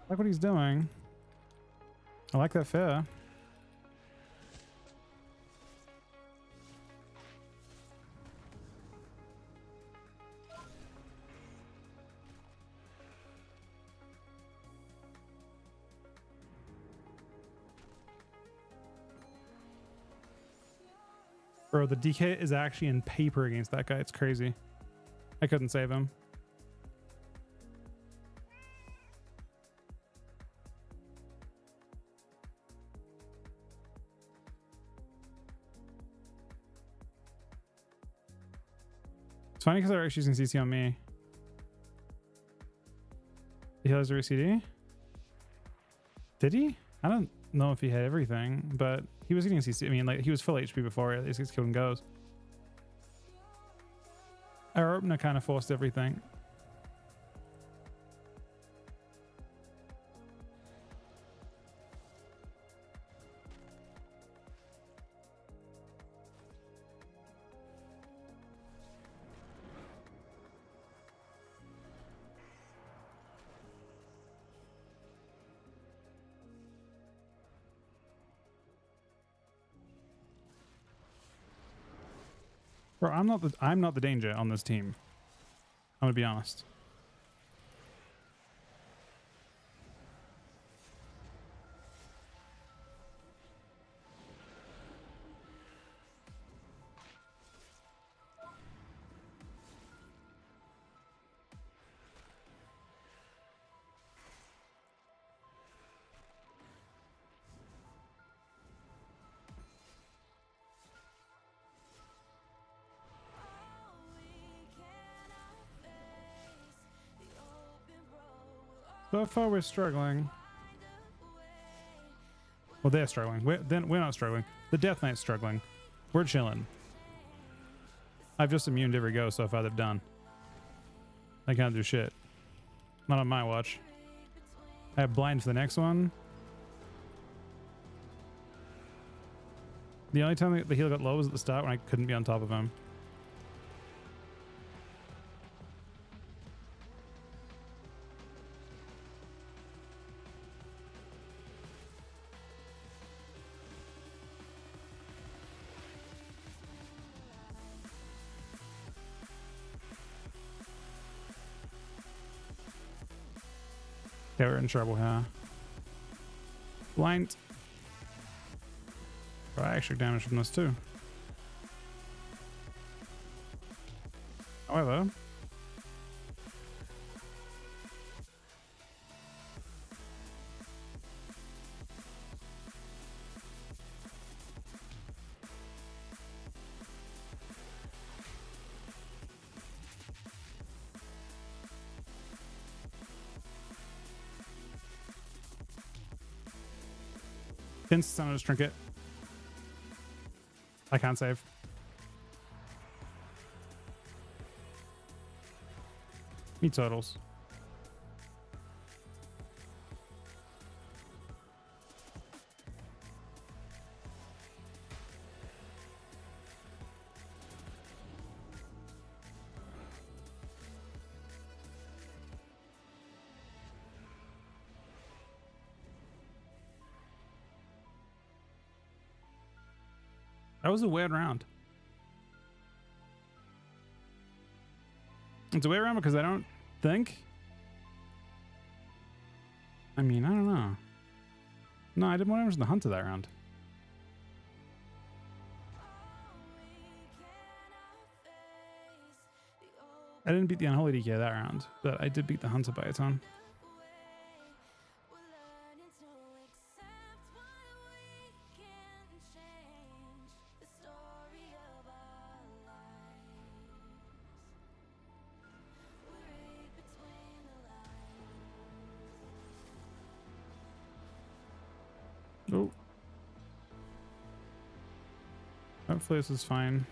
I like what he's doing. I like that fair. Bro, the DK is actually in paper against that guy. It's crazy. I couldn't save him. It's funny because they're actually using CC on me. The healers are CD? Did he? I don't know if he had everything, but he was getting CC. I mean, like, he was full HP before it. He gets killed and goes. Our opener kind of forced everything. Bro, I'm not the danger on this team. I'm gonna be honest. So far, we're struggling. Well, they're struggling. We're not struggling. The Death Knight's struggling. We're chilling. I've just immuned every go so far they've done. I can't do shit. Not on my watch. I have blind for the next one. The only time the heal got low was at the start when I couldn't be on top of him. Okay, we're in trouble here. Blind. Oh, I actually damage from this too. However, instant on his trinket. I can't save. Me totals. That was a weird round. It's a weird round because I don't think. I mean, I don't know. No, I did more damage than the Hunter that round. I didn't beat the Unholy DK that round, but I did beat the Hunter by a ton. Oh. Hopefully this is fine.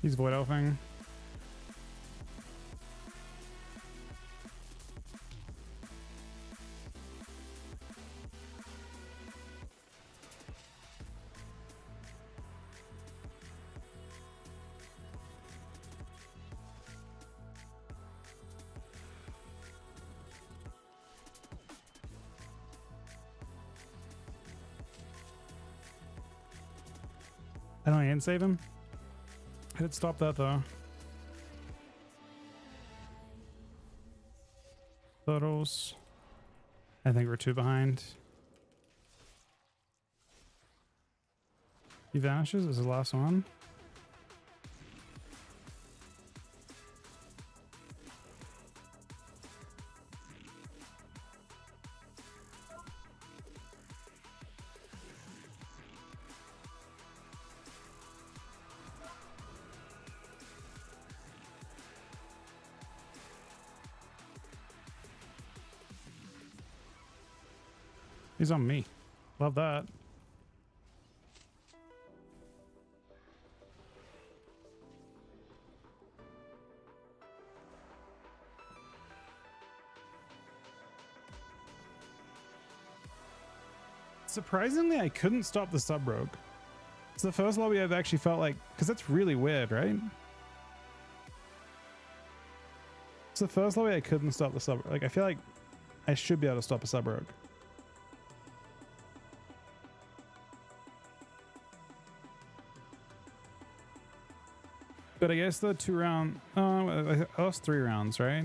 He's void elfing. I don't even save him. I did stop that though. Photos. I think we're 2 behind. He vanishes as the last one. He's on me. Love that. Surprisingly, I couldn't stop the sub rogue. It's the first lobby I've actually felt like, because that's really weird, right? It's the first lobby I couldn't stop the sub. Like, I feel like I should be able to stop a sub rogue. But I guess the 2 round, I lost 3 rounds, right?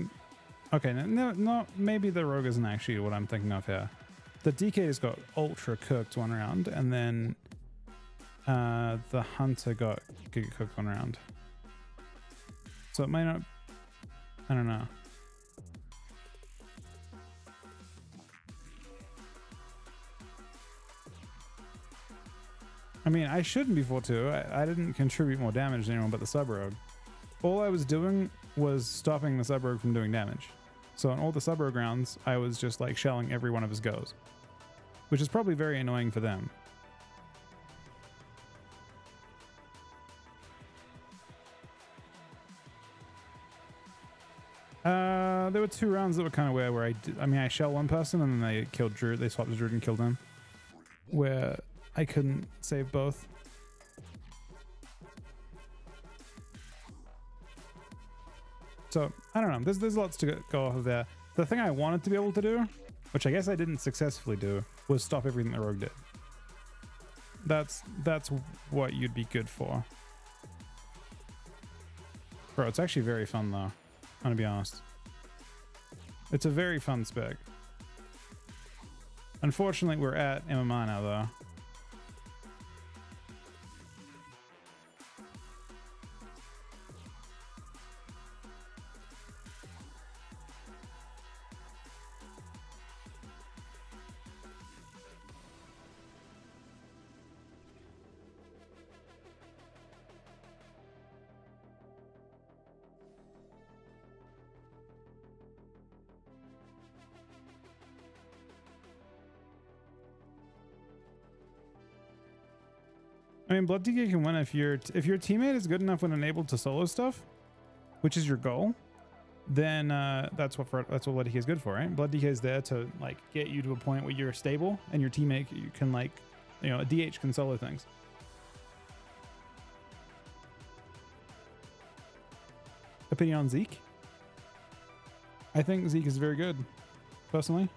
Okay, no, maybe the rogue isn't actually what I'm thinking of here. The DK's got ultra cooked 1 round, and then the hunter got giga cooked 1 round. So it might not, I don't know. I mean, I shouldn't be 4-2. I didn't contribute more damage than anyone but the sub rogue. All I was doing was stopping the sub rogue from doing damage. So on all the sub rogue rounds, I was just like shelling every one of his goes, which is probably very annoying for them. There were 2 rounds that were kind of weird where I shelled one person and then they killed Druid. They swapped the Druid and killed him. Where I couldn't save both. So I don't know. There's lots to go off of there. The thing I wanted to be able to do, which I guess I didn't successfully do, was stop everything the rogue did. That's what you'd be good for. Bro, it's actually very fun though. I'm gonna be honest. It's a very fun spec. Unfortunately, we're at MMR now though. I mean, Blood DK can win if your teammate is good enough when enabled to solo stuff, which is your goal. Then that's what Blood DK is good for, right? Blood DK is there to like get you to a point where you're stable and your teammate you can like, you know, a DH can solo things. Opinion on Zeke? I think Zeke is very good, personally.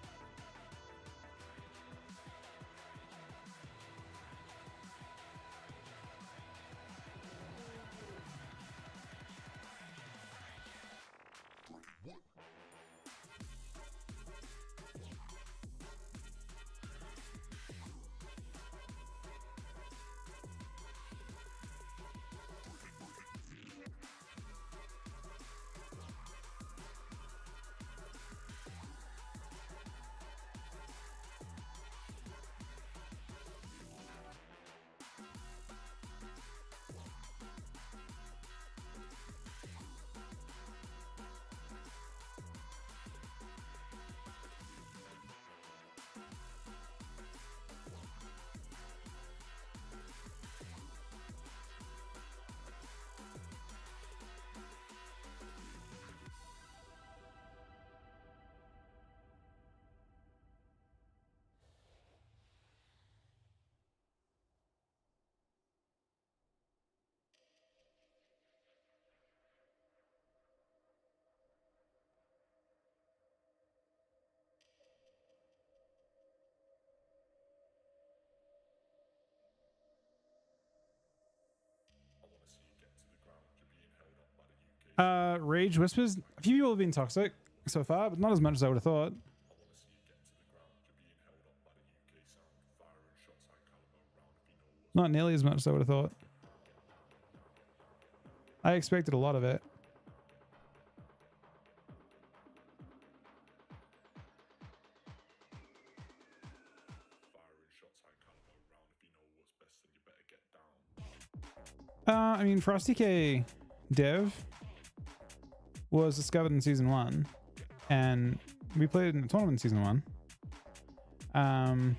Rage Whispers. A few people have been toxic so far, but not as much as I would have thought. Not nearly as much as I would have thought. I expected a lot of it. I mean, Frosty K Dev was discovered in season 1, and we played it in the tournament in season 1.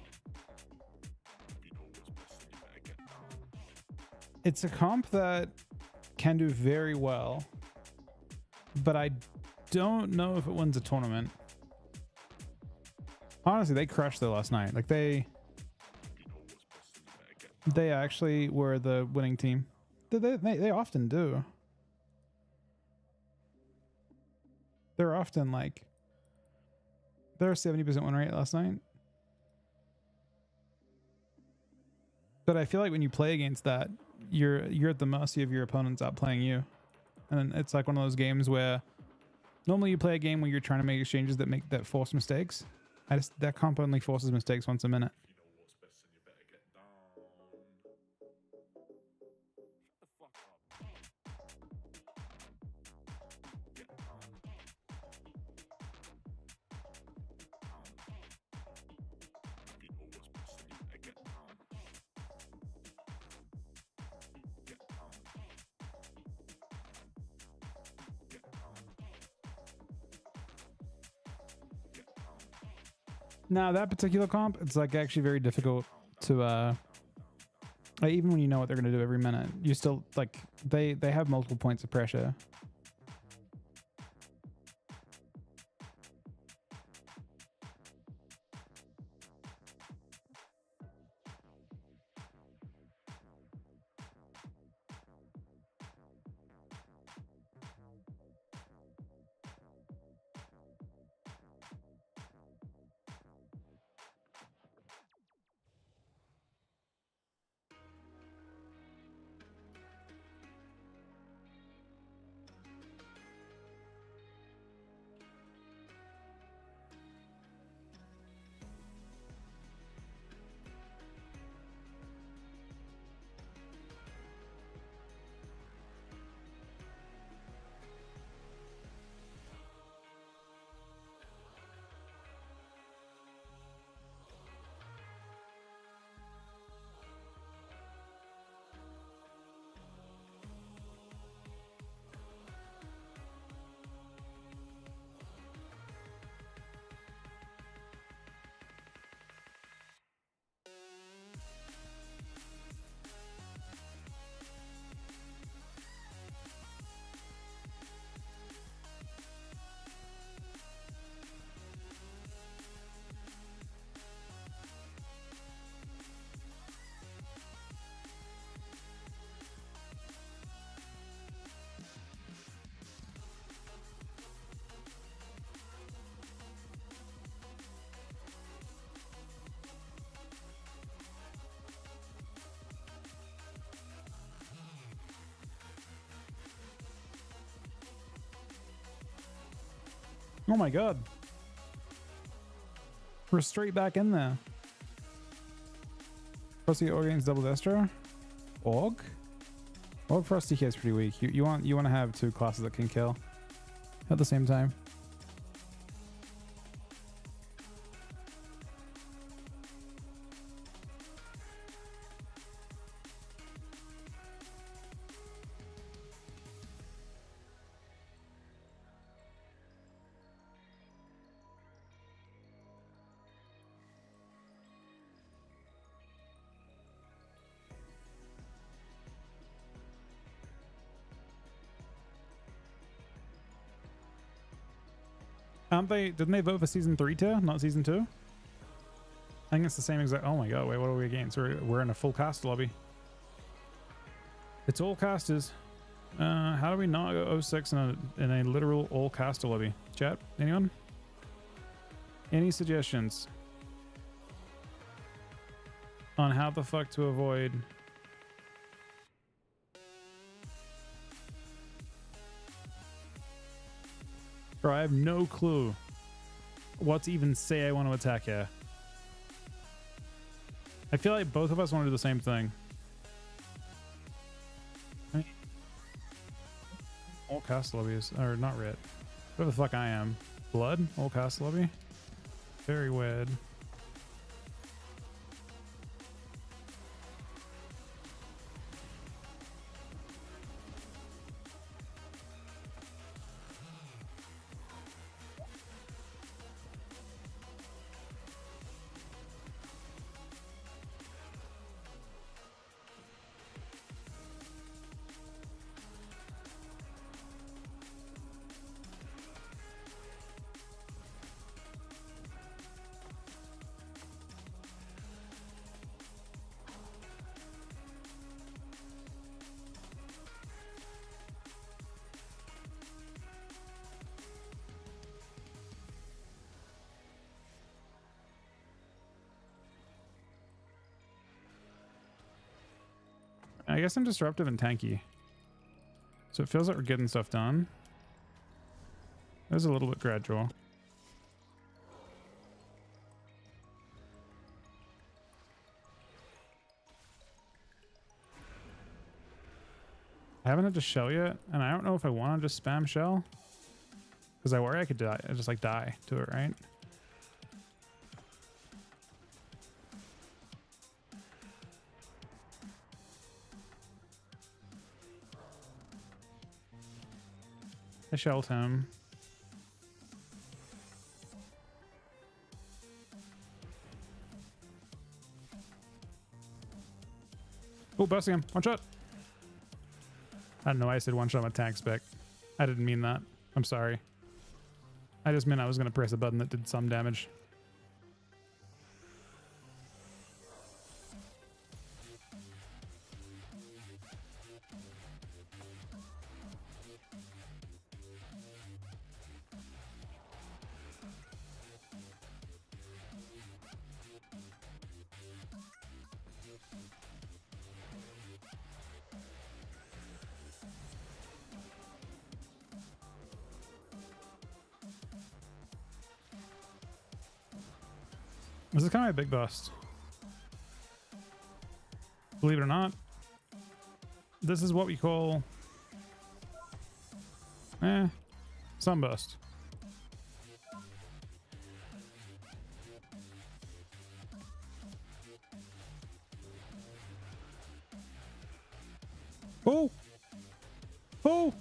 It's a comp that can do very well, but I don't know if it wins a tournament. Honestly, they crushed it last night. Like they actually were the winning team. They often do. They're often like, they're a 70% win rate last night. But I feel like when you play against that, you're at the mercy of your opponents outplaying you. And it's like one of those games where normally you play a game where you're trying to make exchanges that force mistakes. That comp only forces mistakes once a minute. Now that particular comp, it's like actually very difficult to like, even when you know what they're going to do every minute, you still like they have multiple points of pressure. Oh my god. We're straight back in there. Frosty Org against double Destro? Org? Org Frosty here is pretty weak. You want to have two classes that can kill at the same time. Aren't they? Didn't they vote for season 3 too, not season 2? I think it's the same exact. Oh my god! Wait, what are we against? We're in a full cast lobby. It's all casters. How do we not go 06 in a literal all caster lobby? Chat, anyone? Any suggestions on how the fuck to avoid? Bro, I have no clue what to even say I want to attack here. I feel like both of us want to do the same thing. I mean, all cast lobbies, or not red. Whatever the fuck I am. Blood? All cast lobby? Very weird. I guess I'm disruptive and tanky. So it feels like we're getting stuff done. It was a little bit gradual. I haven't had to shell yet, and I don't know if I want to just spam shell. Because I worry I could die. I just like die to it, right? I shelled him. Oh, busting him. One shot. I don't know why I said one shot my tank spec. I didn't mean that. I'm sorry. I just meant I was going to press a button that did some damage. This is kind of a big bust. Believe it or not, this is what we call some bust. Oh! Oh!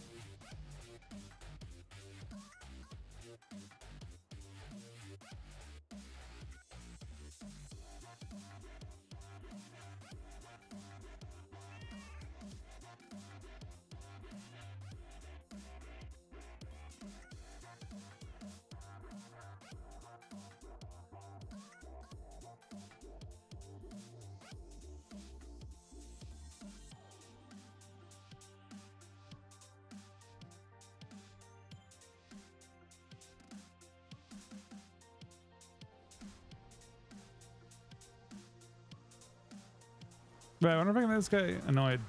Right, I wonder if I can make this guy annoyed.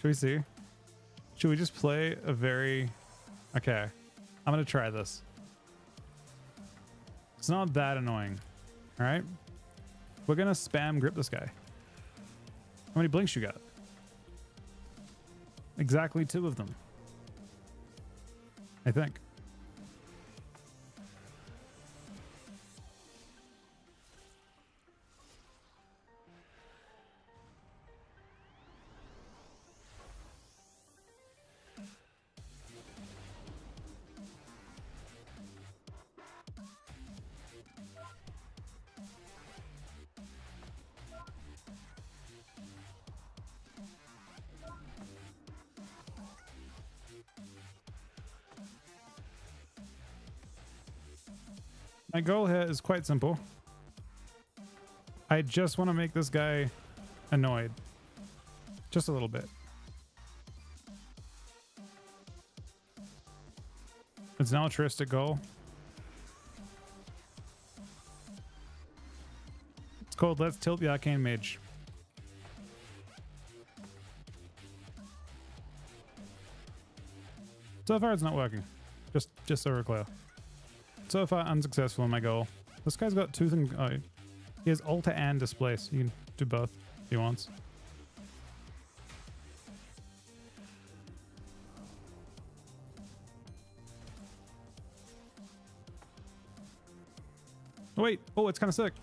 Should we see? Should we just play a very... Okay. I'm going to try this. It's not that annoying. All right. We're going to spam grip this guy. How many blinks you got? Exactly 2 of them. I think. My goal here is quite simple. I just want to make this guy annoyed. Just a little bit. It's an altruistic goal. It's called Let's Tilt the Arcane Mage. So far it's not working. Just so we're clear. So far unsuccessful in my goal. This guy's got 2 things. Oh, he has alter and displace. You can do both if he wants. Oh, wait. Oh, it's kind of sick.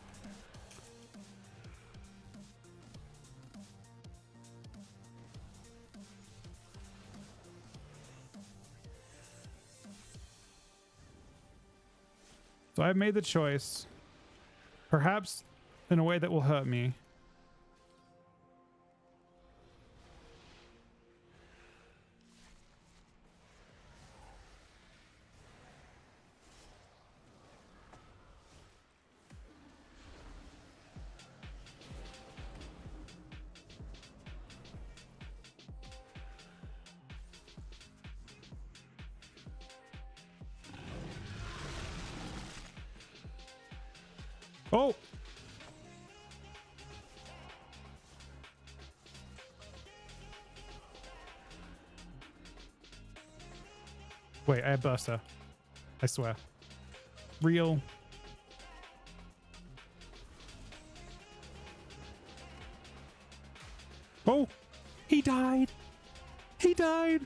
So I've made the choice, perhaps in a way that will hurt me. Oh! Wait, I have Burster. I swear. Real. Oh! He died! He died!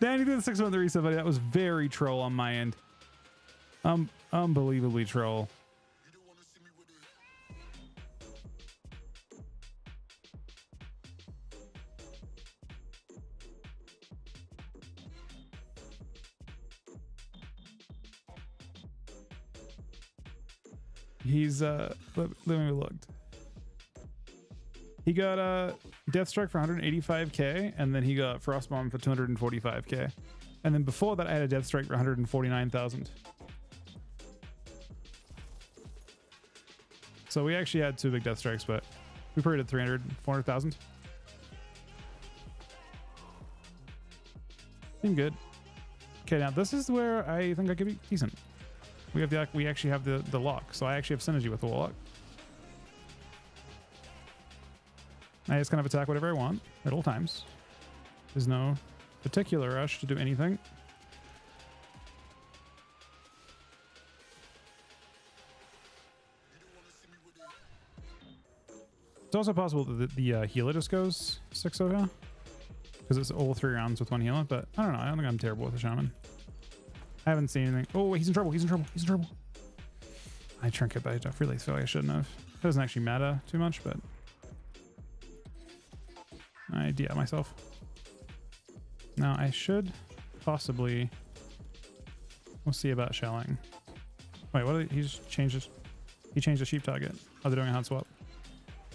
Danny did the 6-1 reset, buddy. That was very troll on my end. Unbelievably troll. He's let me look. He got Death Strike for 185k, and then he got Frostbomb for 245k, and then before that I had a Death Strike for 149,000. So we actually had 2 big Death Strikes, but we probably did 300, 400,000. Seemed good. Okay, now this is where I think I could be decent. We actually have the lock, so I actually have synergy with the Warlock. I just kind of attack whatever I want at all times. There's no particular rush to do anything. It's also possible that the healer just goes 6 over, because it's all 3 rounds with 1 healer, but I don't know. I don't think I'm terrible with the shaman. I haven't seen anything. Oh, he's in trouble. He's in trouble. He's in trouble. I trinket, but I really feel like I shouldn't have. It doesn't actually matter too much, but I DI myself. Now I should possibly. We'll see about shelling. Wait, what? He just changed it. He changed the sheep target. Oh, they're doing a hot swap.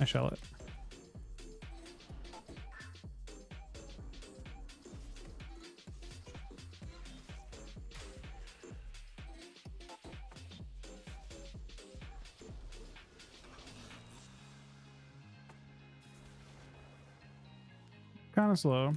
I shell it. Kind of slow.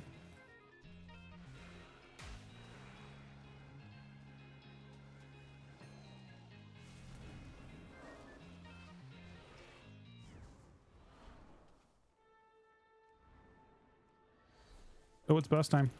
Oh, it's burst time.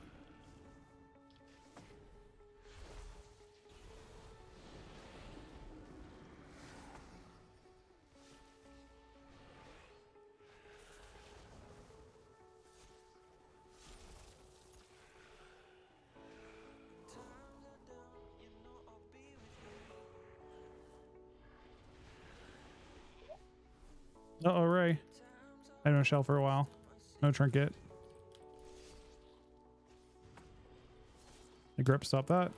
I don't shell for a while. No trinket. The grip, stop that.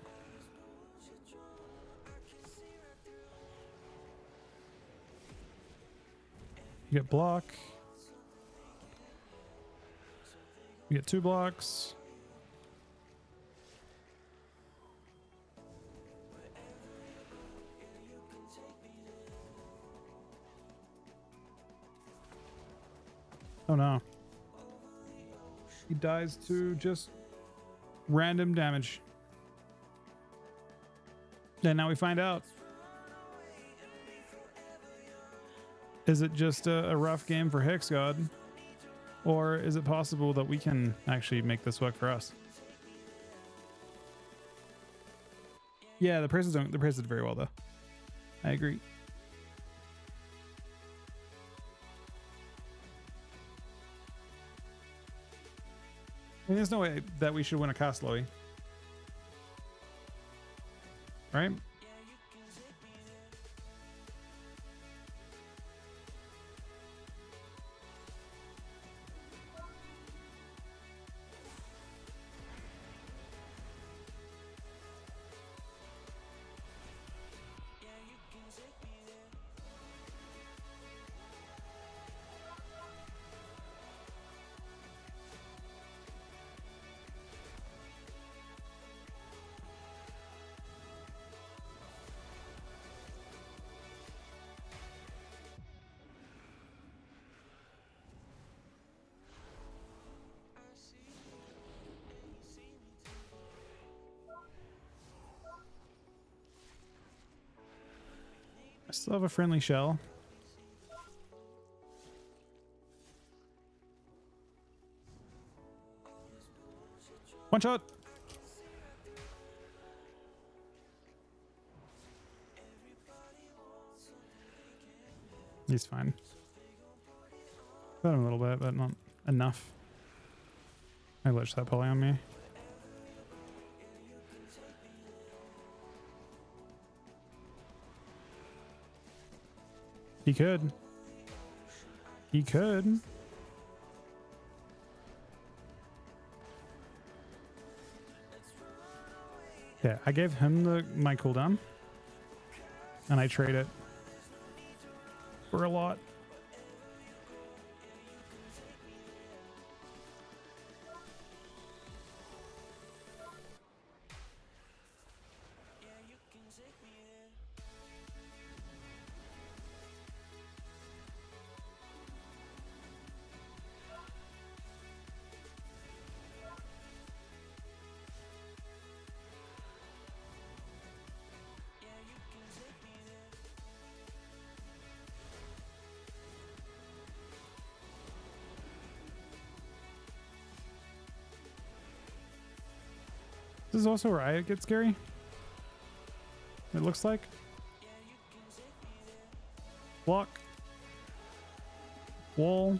You get block. You get 2 blocks. Oh no. He dies to just random damage. And now we find out. Is it just a rough game for Hex God? Or is it possible that we can actually make this work for us? Yeah, the prices don't. The prices did very well though. I agree. I mean, there's no way that we should win a castle, Louis. Right? I still have a friendly shell. One shot. He's fine. Got him a little bit, but not enough. I glitched that poly on me. He could. He could. Yeah, I gave him my cooldown. And I trade it for a lot. This is also where I get scary. It looks like. Block. Wall.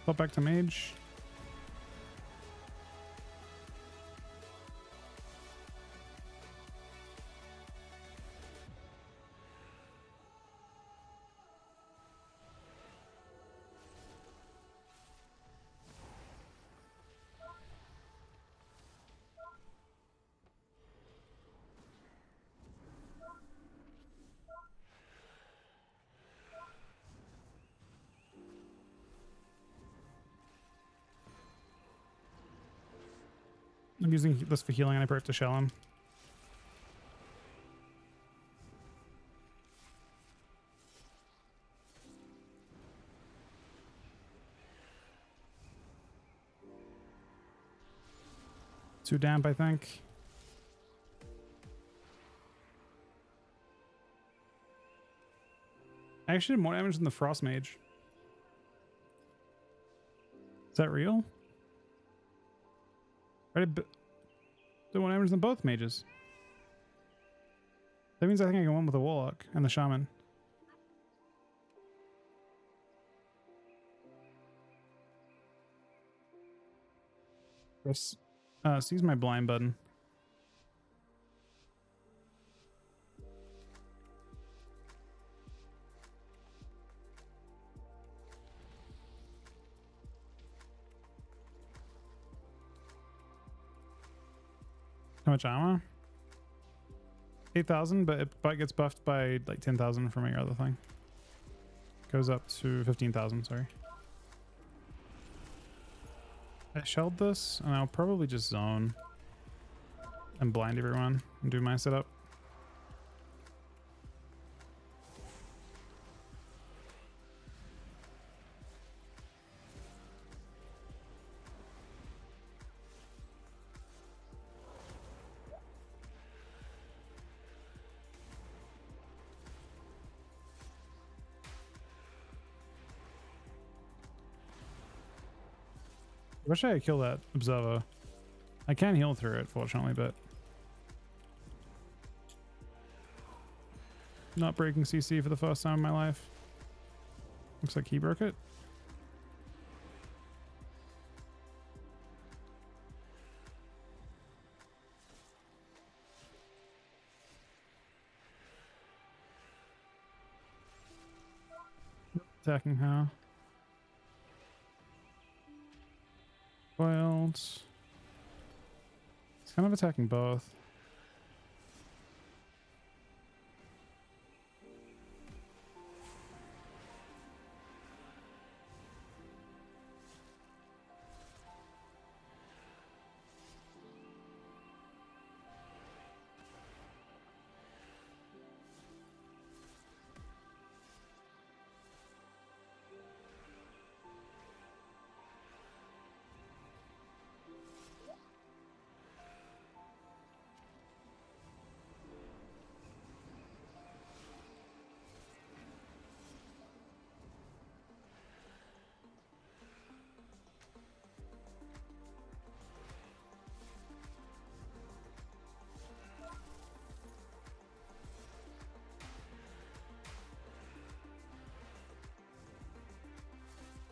Pop back to mage. I'm using this for healing and I probably have to shell him. Too damp, I think. I actually did more damage than the Frost Mage. Is that real? I did more damage than both mages. That means I think I can win with the Warlock and the Shaman. Press, seize my blind button. How much ammo? 8,000, but it gets buffed by like 10,000 from your other thing. Goes up to 15,000, sorry. I shelled this, and I'll probably just zone and blind everyone and do my setup. I wish I could kill that observer. I can heal through it, fortunately, but not breaking CC for the first time in my life. Looks like he broke it. Attacking her. Wild. It's kind of attacking both.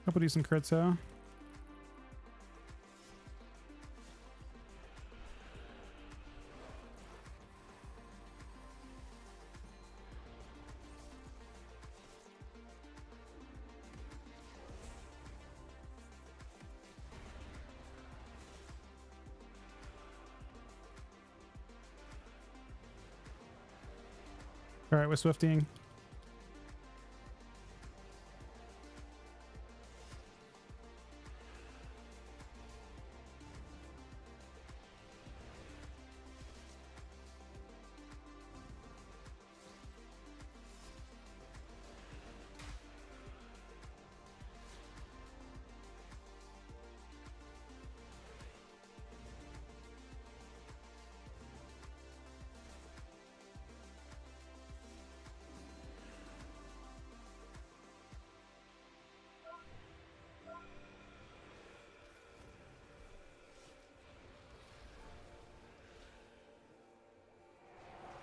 Couple decent crits here. All right, we're swifting.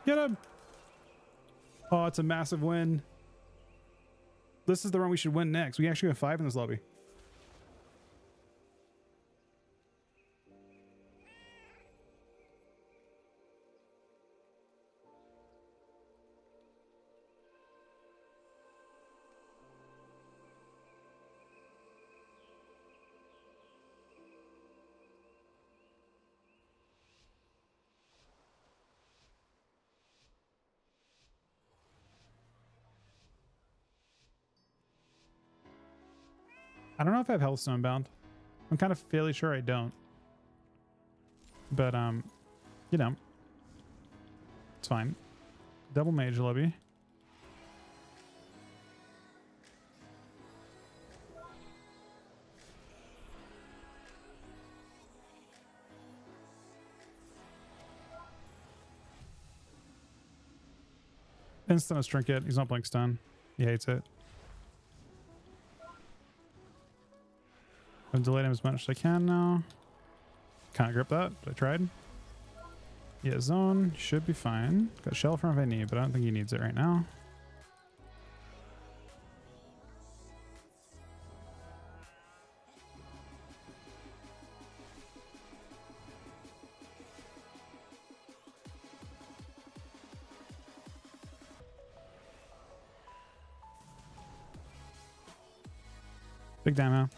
Get him! Oh, it's a massive win. This is the run we should win next. We actually have 5 in this lobby. I don't know if I have Healthstone bound. I'm kind of fairly sure I don't. But, you know, it's fine. Double mage lobby. Instant is trinket. He's not blink stun. He hates it. I've delayed him as much as I can now. Can't grip that, but I tried. Yeah, zone should be fine. Got shell from if I need, but I don't think he needs it right now. Big demo.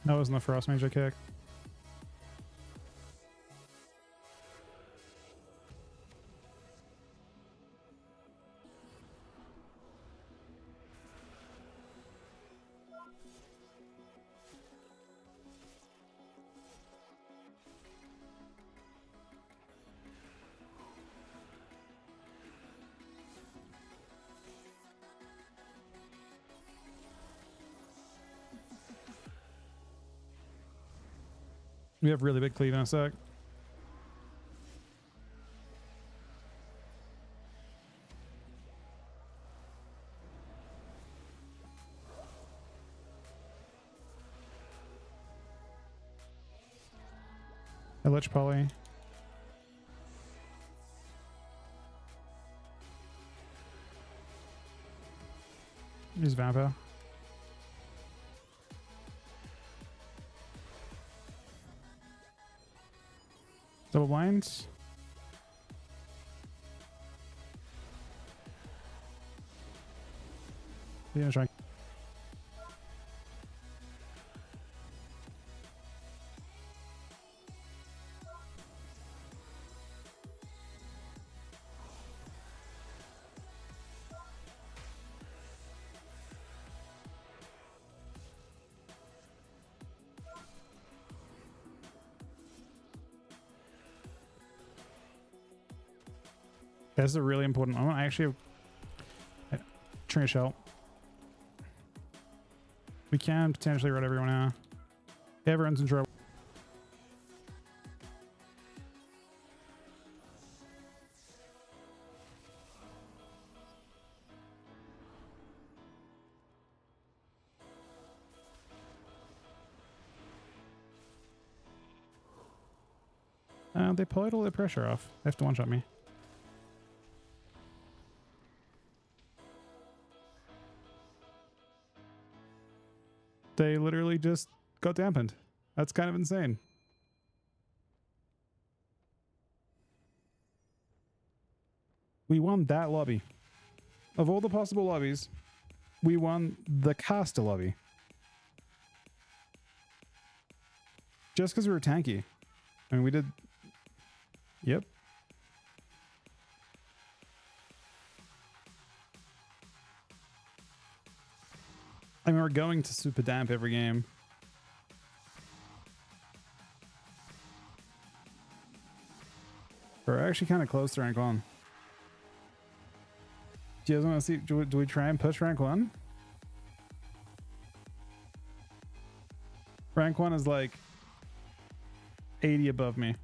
That wasn't the frost mage I kicked. We have really big cleave in a sec. I lich poly. Use vampire. Double blinds. Yeah, try. That's a really important moment. I actually have Trinity Shell. We can potentially run everyone out. Everyone's in trouble. They pulled all their pressure off. They have to one-shot me. They literally just got dampened. That's kind of insane. We won that lobby. Of all the possible lobbies, we won the caster lobby. Just because we were tanky. I mean, we did... Yep. I mean, we're going to super damp every game. We're actually kind of close to rank 1. Do you guys want to see? Do we try and push rank 1? Rank 1 is like 80 above me.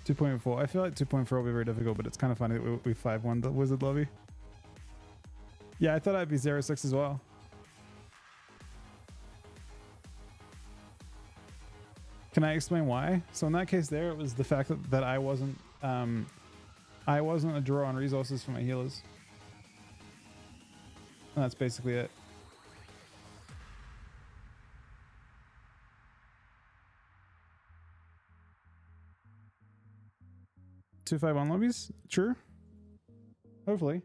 .4. I feel like 2.4 will be very difficult, but it's kind of funny that we 5-1 the wizard lobby. Yeah, I thought I'd be 0-6 as well. Can I explain why? So in that case there, it was the fact that I wasn't a draw on resources for my healers. And that's basically it. Two 5-1 lobbies? Sure. Hopefully.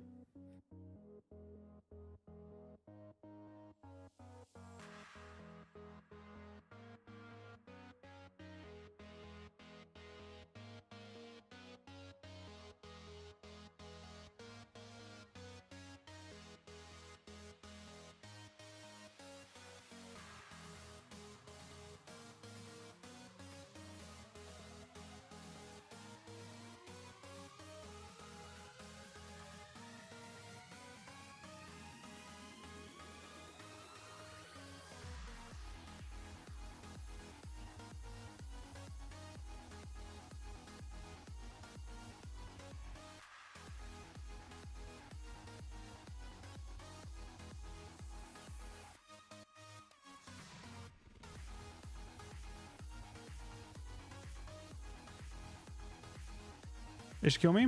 They should kill me?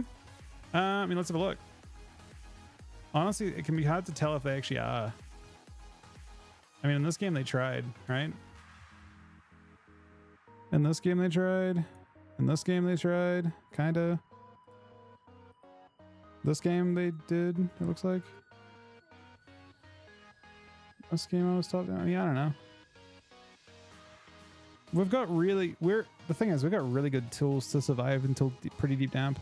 I mean, let's have a look. Honestly, it can be hard to tell if they actually are. I mean, in this game they tried, right? In this game they tried. In this game they tried, kinda. This game they did, it looks like. This game I was top down. Yeah, I don't know. We've got really, the thing is, we've got really good tools to survive until pretty deep damp.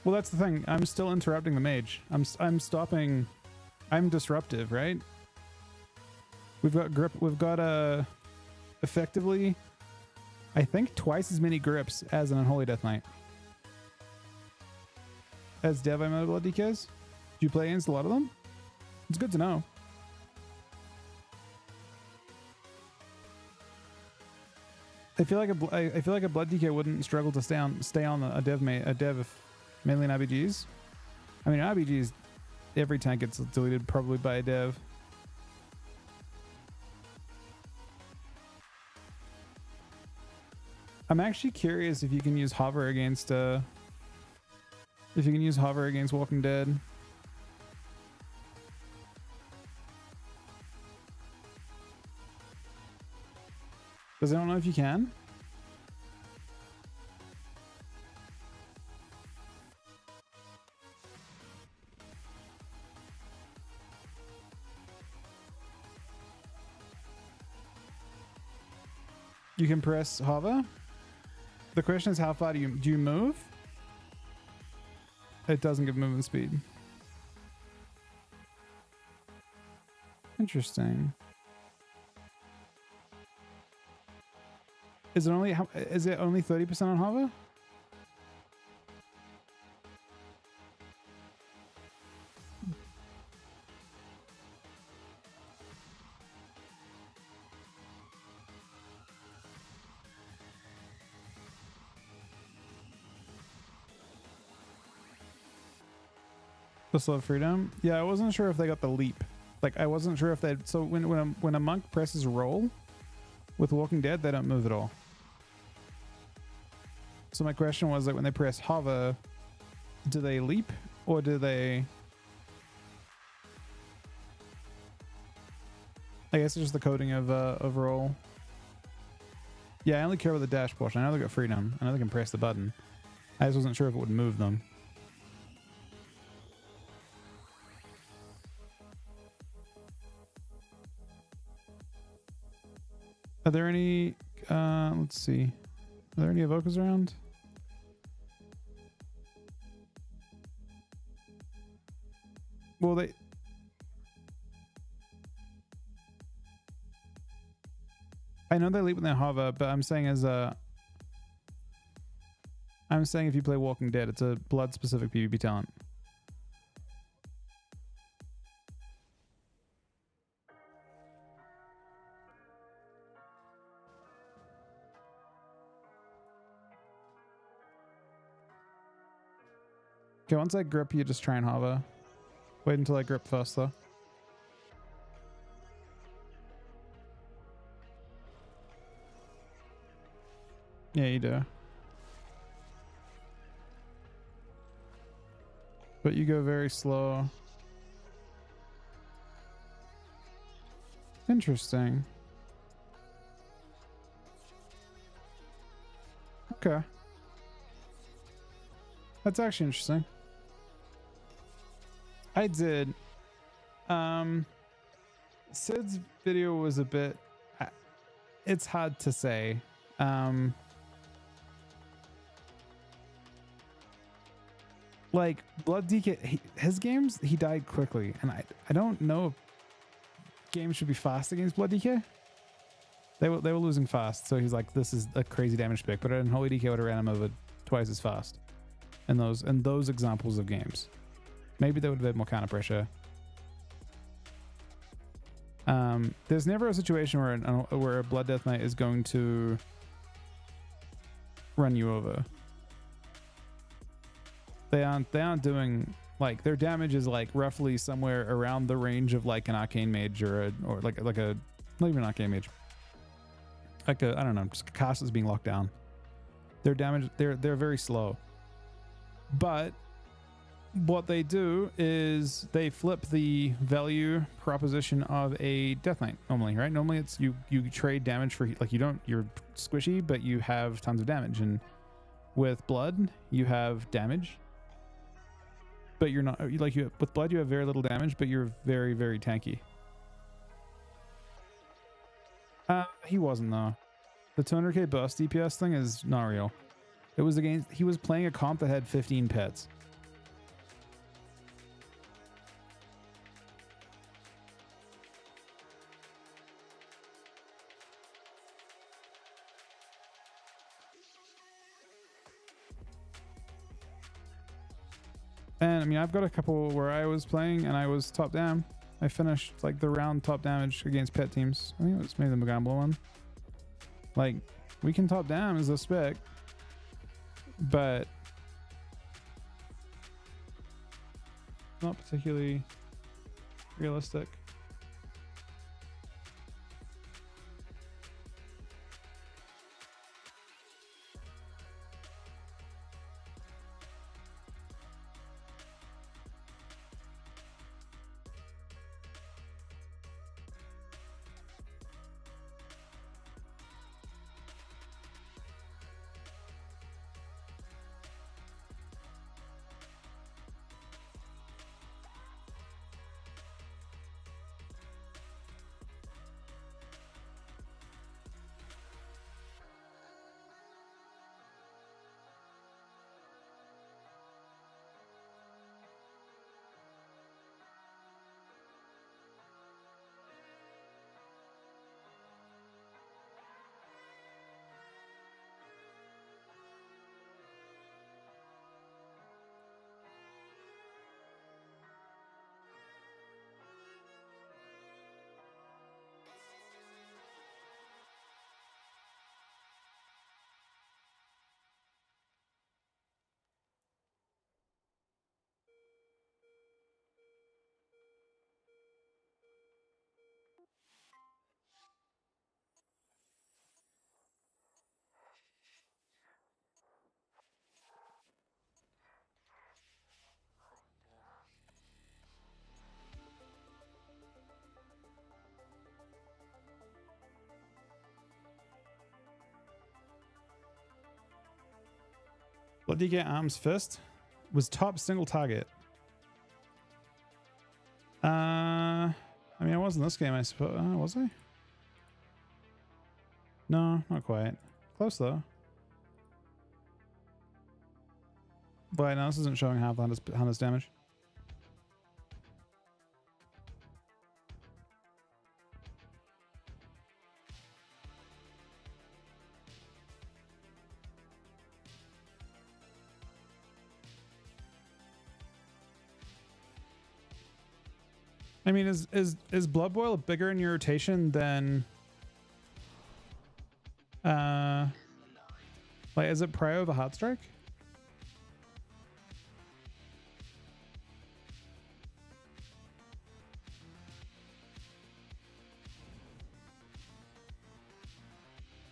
Well, that's the thing. I'm still interrupting the mage. I'm stopping. I'm disruptive, right? We've got grip. We've got effectively, I think, twice as many grips as an Unholy Death Knight. As Dev, I met blood DKs. Do you play against a lot of them? It's good to know. I feel like a blood DK wouldn't struggle to stay on a dev mainly in RBGs. I mean, RBGs, every tank gets deleted probably by a dev. I'm actually curious if you can use hover against Walking Dead. Because I don't know if you can. You can press hover. The question is, how far do you move? It doesn't give movement speed. Interesting. Is it only 30% on hover? The slow freedom? Yeah, I wasn't sure if they got the leap. Like, I wasn't sure if they. So when a monk presses roll with Walking Dead, they don't move at all. So my question was, like, when they press hover, do they leap or do they? I guess it's just the coding of overall. Yeah, I only care about the dash portion. I know they got freedom. I know they can press the button. I just wasn't sure if it would move them. Are there any, let's see. Are there any evokers around? Well, I know they leap when they hover, but I'm saying if you play Walking Dead, it's a blood specific PvP talent. Okay, once I grip, you just try and hover. Wait until I grip first, though. Yeah, you do. But you go very slow. Interesting. Okay. That's actually interesting. I did. Sid's video was a bit. It's hard to say. Like Blood DK, his games, he died quickly, and I don't know if games should be fast against Blood DK. They were losing fast, so he's like, this is a crazy damage pick. But Unholy DK would have ran him over twice as fast. In those examples of games. Maybe they would have had more counter pressure. There's never a situation where a Blood Death Knight is going to run you over. They aren't doing, like, their damage is like roughly somewhere around the range of like an arcane mage or like a not even an arcane mage. Like a, I don't know, just a cast is being locked down. Their damage, they're very slow. But what they do is they flip the value proposition of a Death Knight normally, right? Normally it's you trade damage for, like, you're squishy, but you have tons of damage. And with blood, you have damage, but you're not, like, with blood you have very little damage, but you're very, very tanky. He wasn't though. The 200k burst DPS thing is not real. It was against, he was playing a comp that had 15 pets. And I mean, I've got a couple where I was playing and I was top down. I finished like the round top damage against pet teams. I think it was maybe the Magambla one. Like, we can top down as a spec, but not particularly realistic. What did you get? Arms Fist was top single target. I mean, I was in this game, I suppose. Was I? No, not quite. Close though. But no, this isn't showing half the Hunter's damage. I mean, is Blood Boil bigger in your rotation than like, is it prio over Heartstrike?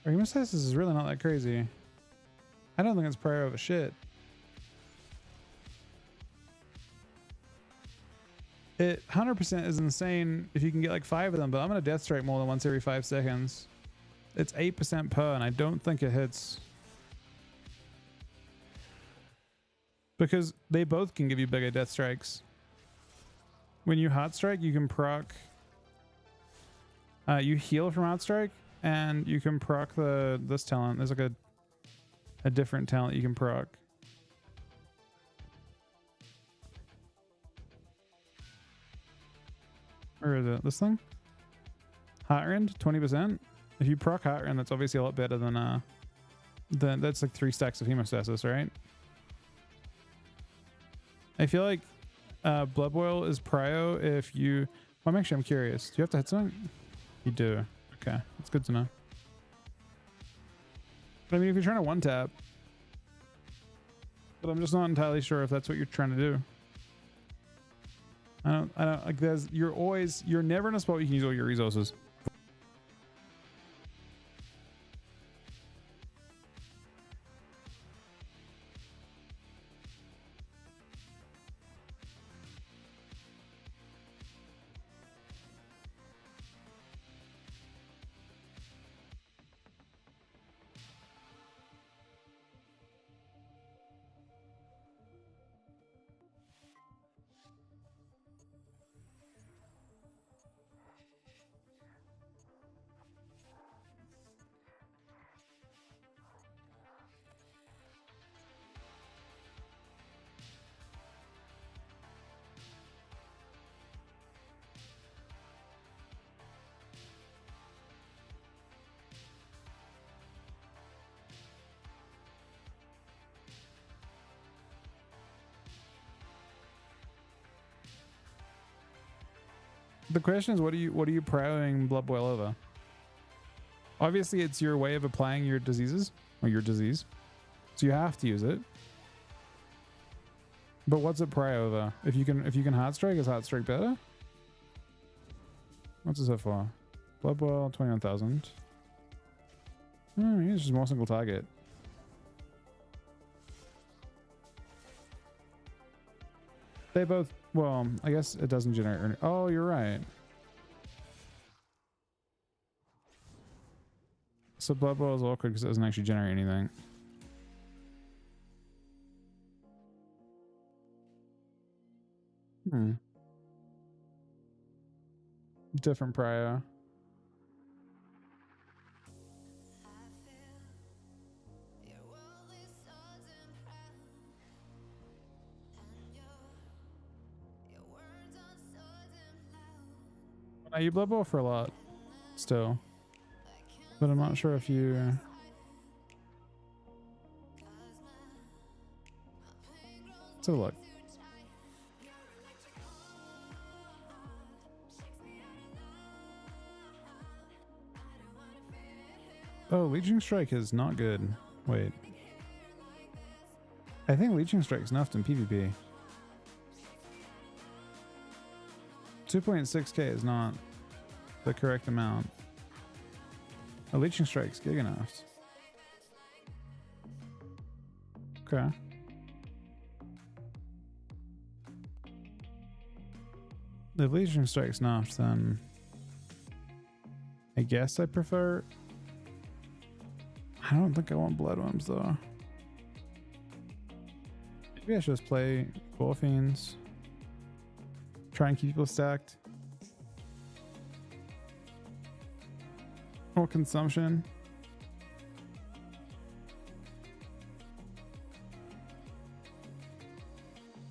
Or Hemostasis is really not that crazy. I don't think it's prio over shit. It 100% is insane if you can get like 5 of them, but I'm gonna Death Strike more than once every 5 seconds. It's 8% per, and I don't think it hits. Because they both can give you bigger Death Strikes. When you Heart Strike, you can proc. You heal from Heart Strike, and you can proc this talent. There's like a different talent you can proc. Where is it? This thing? Heart Rend, 20%. If you proc Heart Rend, that's obviously a lot better than that's like 3 stacks of Hemostasis, right? I feel like Blood Boil is prio if you... Well, I'm curious. Do you have to hit something? You do. Okay, that's good to know. But I mean, if you're trying to one-tap... But I'm just not entirely sure if that's what you're trying to do. I don't like, you're never in a spot where you can use all your resources. The question is, what are you prioing Blood Boil over? Obviously, it's your way of applying your diseases or your disease, so you have to use it. But what's it prio over? If you can Heart Strike, is Heart Strike better? What's it so far? Blood Boil 21,000. It's just more single target. They both, well, I guess it doesn't generate. Oh, you're right. So Blood Boil is awkward because it doesn't actually generate anything. Different prio. You Blood Boil for a lot still, but I'm not sure if you let's have a look. Oh, Leeching Strike is not good. Wait, I think Leeching Strike's nuffed in PvP. 2.6k is not the correct amount. A Leeching Strike's gig enough. Okay. If Leeching Strike's nuffed, then I guess I prefer. I don't think I want Bloodworms though. Maybe I should just play Gore Fiends. Try and keep people stacked. Or consumption.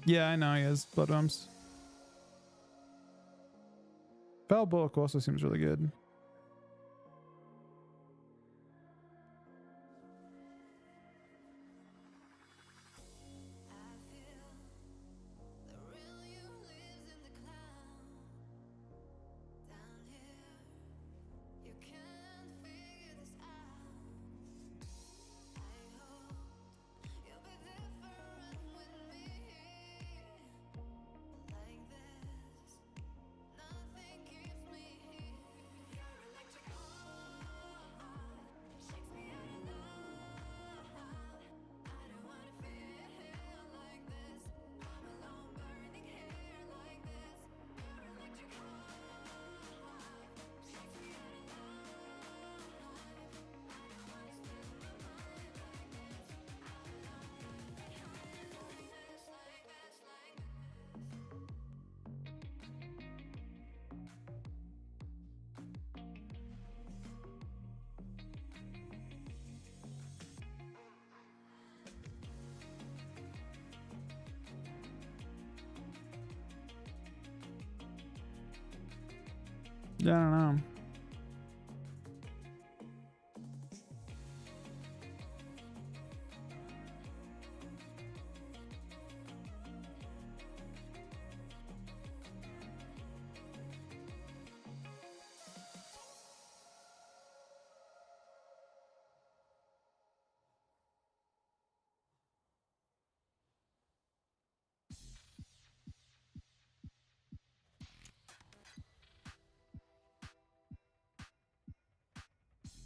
Yeah, I know he has Bloodworms. Foul Bulk also seems really good. Yeah, I don't know.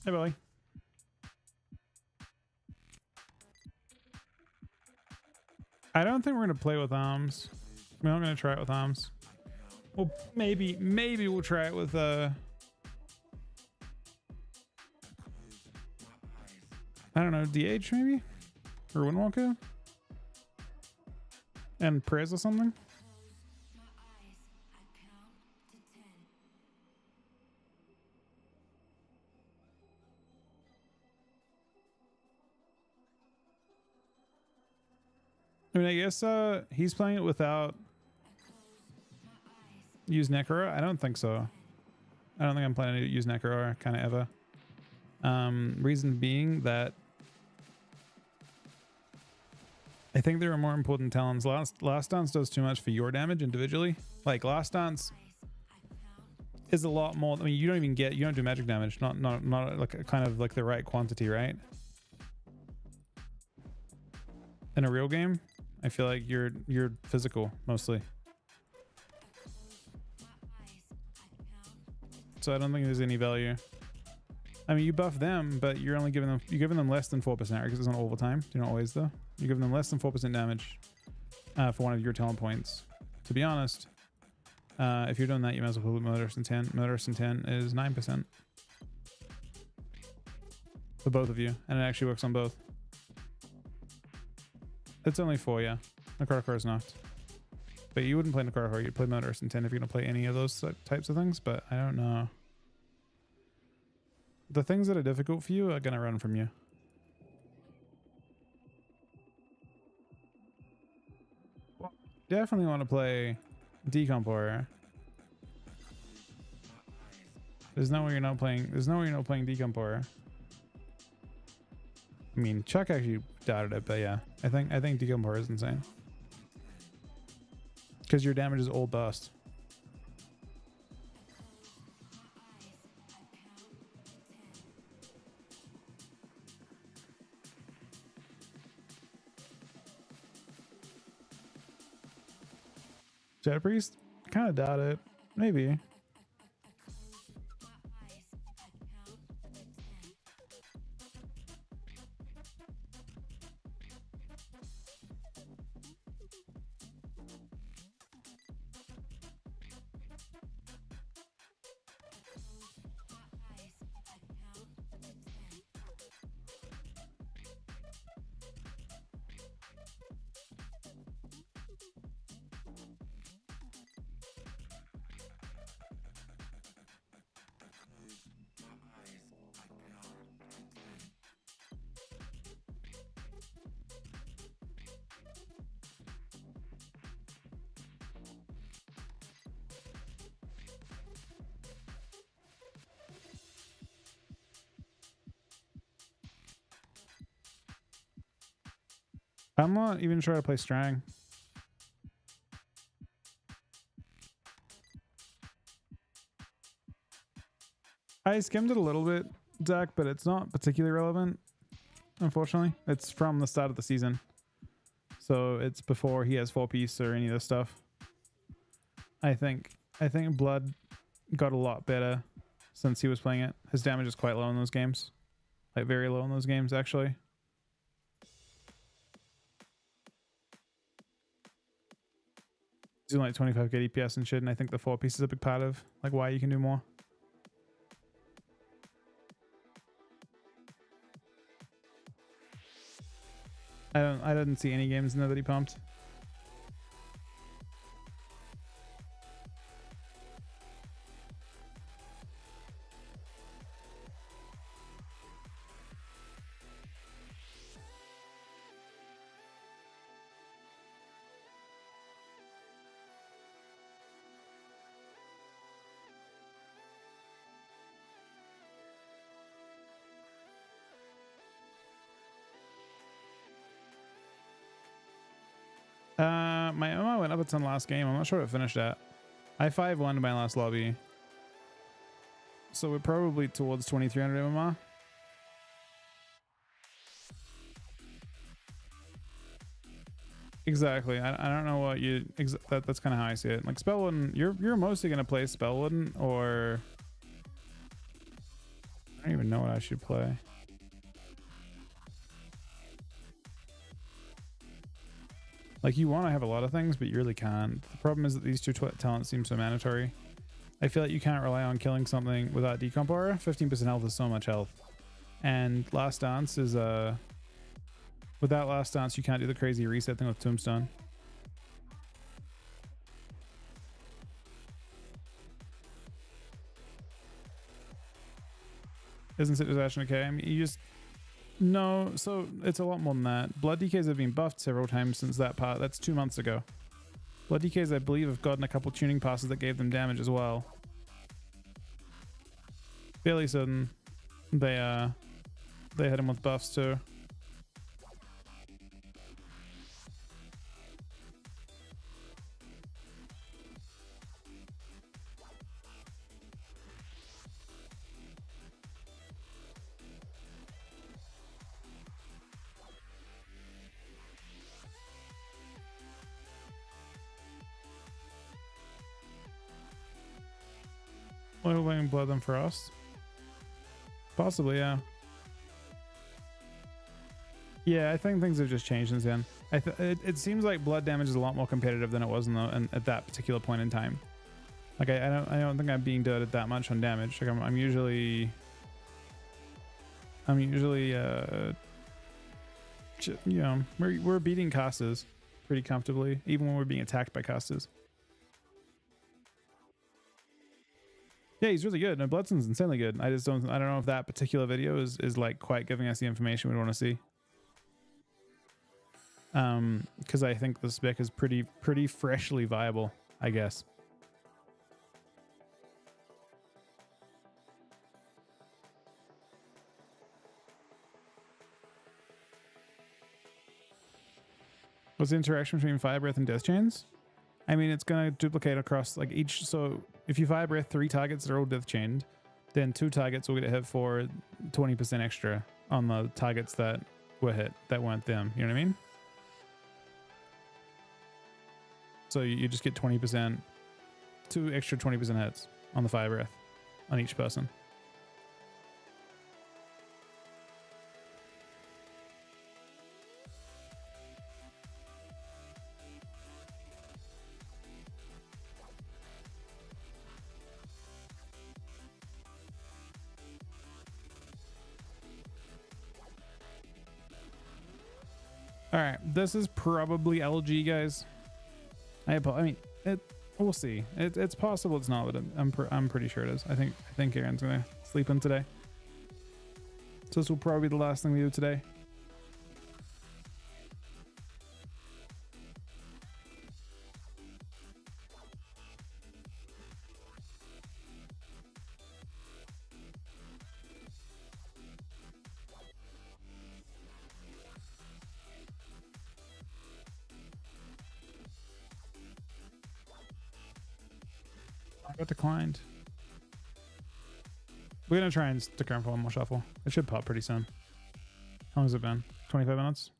Hey, Billy. I don't think we're gonna play with arms. We're not gonna try it with arms. Well, maybe we'll try it with I don't know, DH maybe, or Windwalker, and Prez or something. I mean, I guess he's playing it without use Necro. I don't think so. I don't think I'm planning to use Necro kind of ever. Reason being that I think there are more important talents. Last Dance does too much for your damage individually. Like Last Dance is a lot more. I mean, you don't do magic damage, not like a kind of like the right quantity, right? In a real game, I feel like you're physical mostly. So I don't think there's any value. I mean, you buff them, but you're only giving them less than 4%, right? Because it's not all the time. You're not always though. You're giving them less than 4% damage for one of your talent points. To be honest, if you're doing that, you might as well put Murderous Intent. Murderous Intent is 9% for both of you, and it actually works on both. It's only 4, yeah. Necrotic is not. But you wouldn't play Necrotic, you'd play Murderous Intent if you're gonna play any of those types of things, but I don't know. The things that are difficult for you are gonna run from you. Definitely want to play Decomp Warrior. There's no way you're not playing Decomp Warrior. I mean, Chuck actually doubted it, but yeah, I think Decomp Warrior is insane. Because your damage is old dust. Jet Priest? Kind of doubt it. Maybe. I'm not even sure how to play Strang. I skimmed it a little bit, Zach, but it's not particularly relevant, unfortunately. It's from the start of the season. So it's before he has 4-piece or any of this stuff. I think Blood got a lot better since he was playing it. His damage is quite low in those games. Like very low in those games, actually. He's doing like 25k DPS and shit, and I think the 4-piece is a big part of like why you can do more. I didn't see any games in there that he pumped. My MMR went up a ton last game. I'm not sure what it finished at. I 5-1 my last lobby. So we're probably towards 2300 MMR. Exactly. I don't know what you... that's kind of how I see it. Like Spellwooden, you're mostly going to play Spellwooden or... I don't even know what I should play. Like, you want to have a lot of things, but you really can't. The problem is that these two talents seem so mandatory. I feel like you can't rely on killing something without Decomp Aura. 15% health is so much health. And Last Dance is, without Last Dance, you can't do the crazy reset thing with Tombstone. Isn't Situation okay? I mean, you just... No, so it's a lot more than that. Blood DKs have been buffed several times since that part. That's 2 months ago. Blood DKs, I believe, have gotten a couple tuning passes that gave them damage as well. Fairly certain they hit him with buffs too. Oil Wing, Blood and Frost. Possibly, yeah. Yeah, I think things have just changed since then. It seems like blood damage is a lot more competitive than it was at that particular point in time. Like I don't think I'm being dirted that much on damage. Like I'm usually you know, we're beating casters pretty comfortably, even when we're being attacked by casters. Yeah, he's really good. No, Bloodson's insanely good. I don't know if that particular video is like quite giving us the information we want to see. Because I think the spec is pretty freshly viable, I guess. What's the interaction between Fire Breath and Death Chains? I mean, it's going to duplicate across like each. So if you Fire Breath 3 targets that are all Death Chained, then 2 targets will get hit for 20% extra on the targets that were hit that weren't them. You know what I mean? So you just get 20%, 2 extra 20% hits on the Fire Breath on each person. All right, this is probably LG, guys. I mean, we'll see. It's possible it's not, but I'm pretty sure it is. I think Aaron's gonna sleep in today. So this will probably be the last thing we do today. I got declined. We're gonna try and stick around for one more shuffle. It should pop pretty soon. How long has it been? 25 minutes?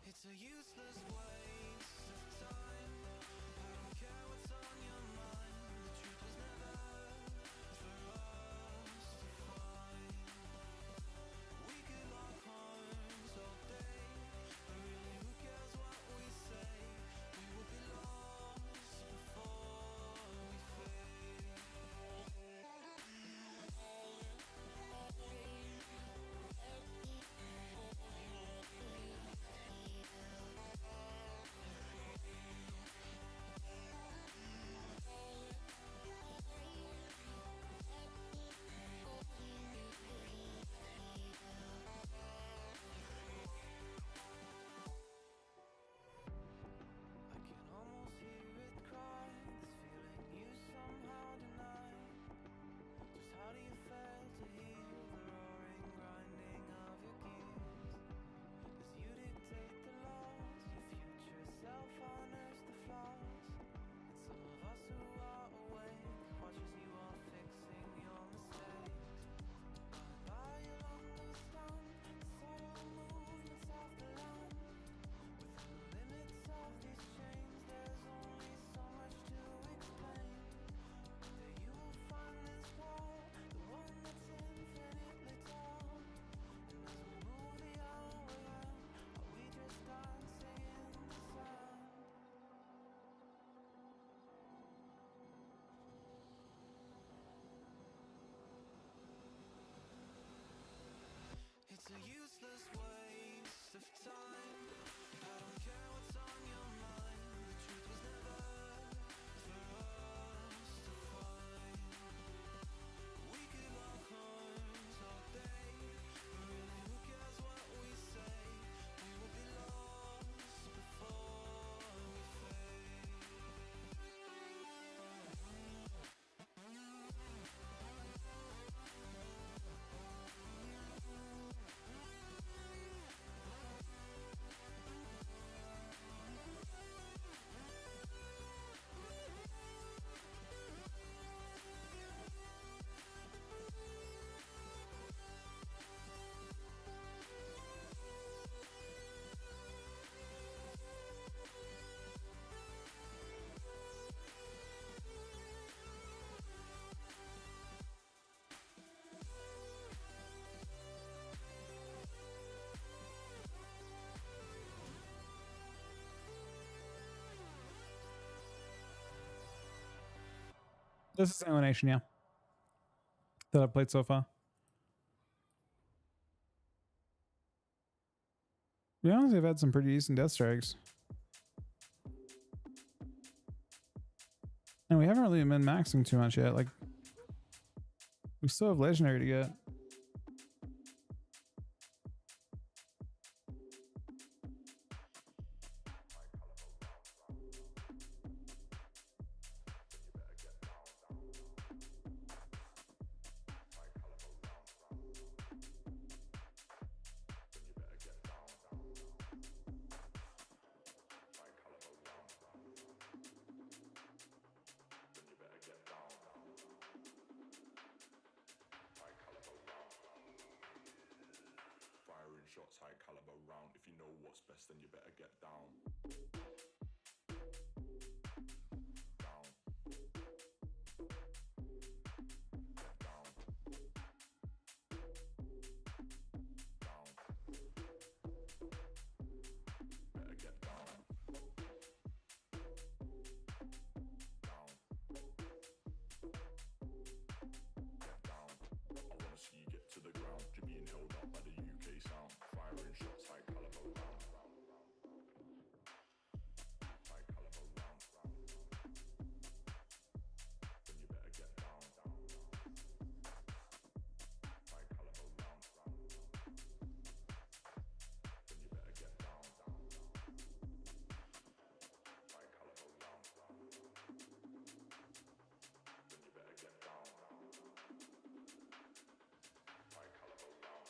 It's a useless waste of time. I don't care what's on your mind. The truth was never for us to find. We could lock horns all day, but really who cares what we say? We will be lost before we fade. This is Alienation, yeah. That I've played so far. To be honest, I've had some pretty decent death strikes. And we haven't really been maxing too much yet. Like, we still have legendary to get. Firing shots, high caliber round. If you know what's best, then you better get down. Down. Get down. Down. Better get down. Down. Get down. I wanna see you get to the ground. You're being held up by the UK sound. Firing shots, high caliber round. High caliber round. Then you better get down. High caliber round. Then you better get down. High caliber round. Then you better get down. High caliber round.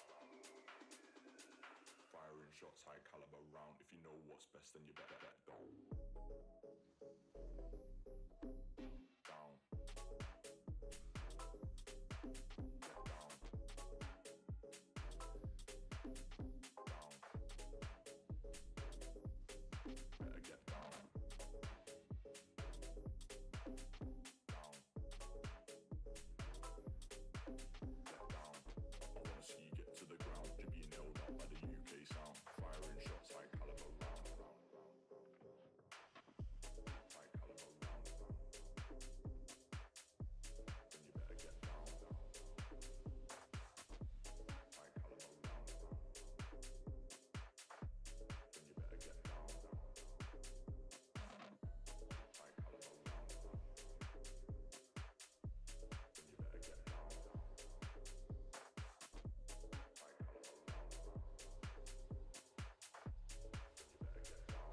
Firing shots, high caliber round. If you know what's best, then you better get down. Down. Get down. Down. Better get down. Down. Get down. I wanna see you get to the ground. You're being held up by the UK sound. Firing shots, high caliber round. High caliber round. Then you better get down. High caliber round. Then you better get down. High caliber round. Then you better get down. High caliber round. Then you better get down.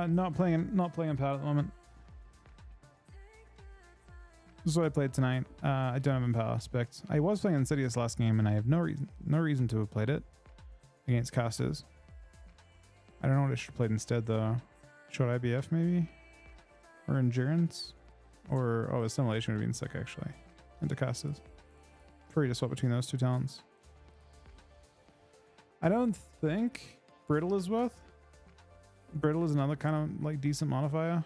Not playing in pad at the moment. This is what I played tonight. I don't have Empower aspect. I was playing Insidious last game, and I have no reason to have played it against casters. I don't know what I should have played instead though. Should IBF maybe, or Endurance, or Assimilation would have been sick actually. Into casters. Free to swap between those two talents. I don't think Brittle is worth. Brittle is another kind of like decent modifier.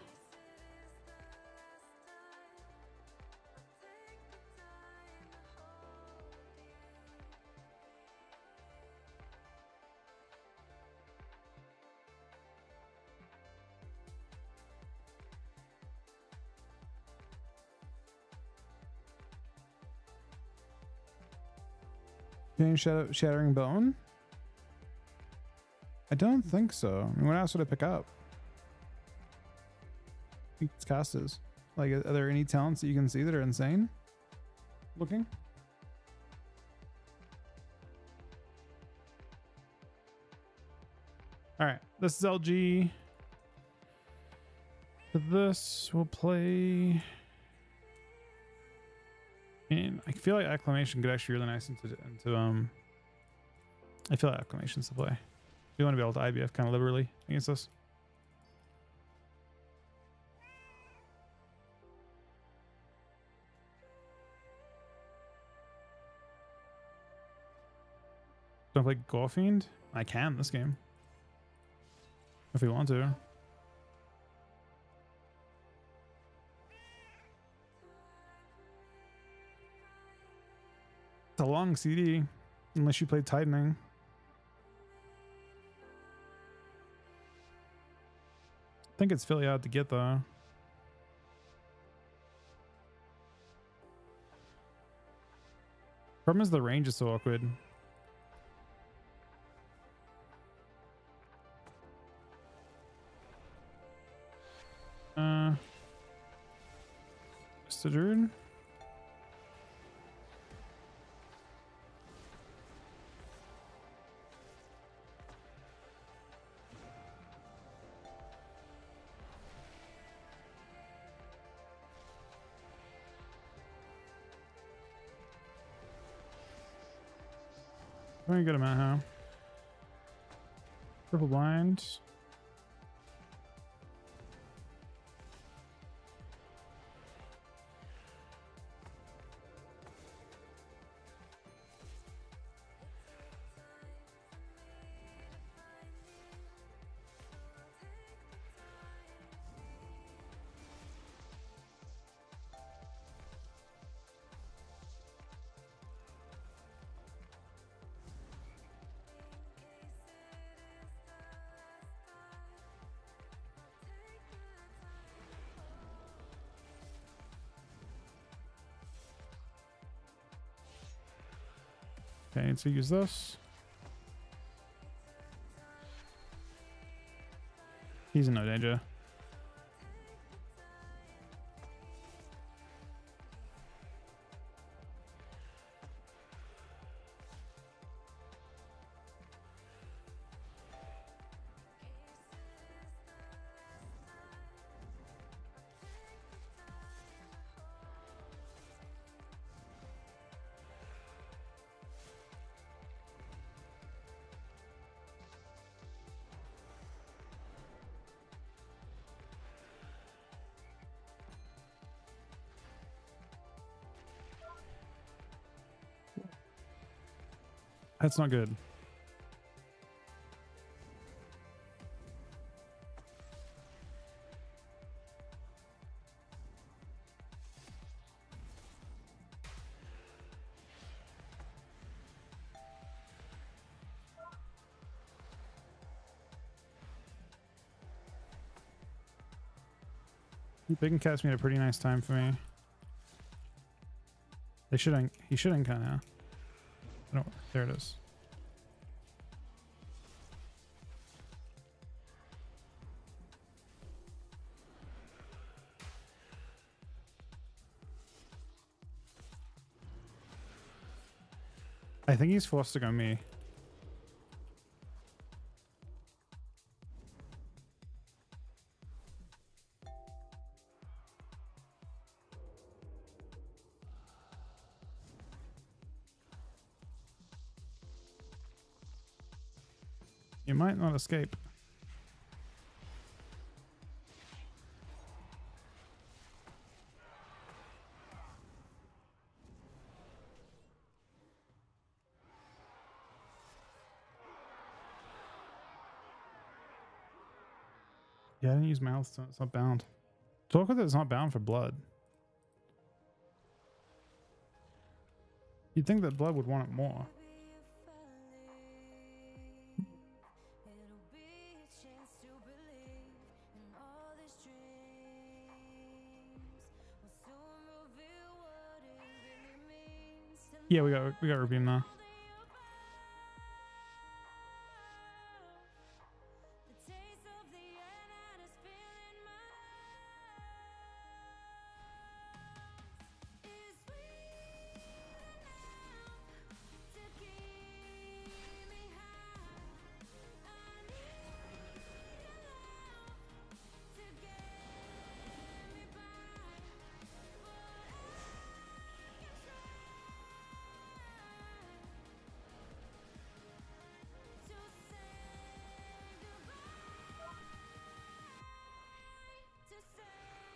Change Shattering Bone? I don't think so. I mean, what else would I pick up? I think it's casters. Like, are there any talents that you can see that are insane looking? All right, this is LG. For this, we'll play. And I feel like Acclamation could actually be really nice into I feel like Acclamation's the play. We want to be able to IBF kind of liberally against this. Don't play Gorfiend? I can this game. If we want to. It's a long CD, unless you play Tightening. I think it's fairly hard to get though. Problem is the range is so awkward. Mr. Druid. Very good amount, huh? Purple blind. Okay, so use this. He's in no danger. That's not good. They can cast me at a pretty nice time for me. They shouldn't. He shouldn't kind of. No, there it is. I think he's forced to go me. You might not escape. Yeah, I didn't use mouth, so it's not bound. Talk with it's not bound for blood. You'd think that blood would want it more. Yeah, we got Rubium now.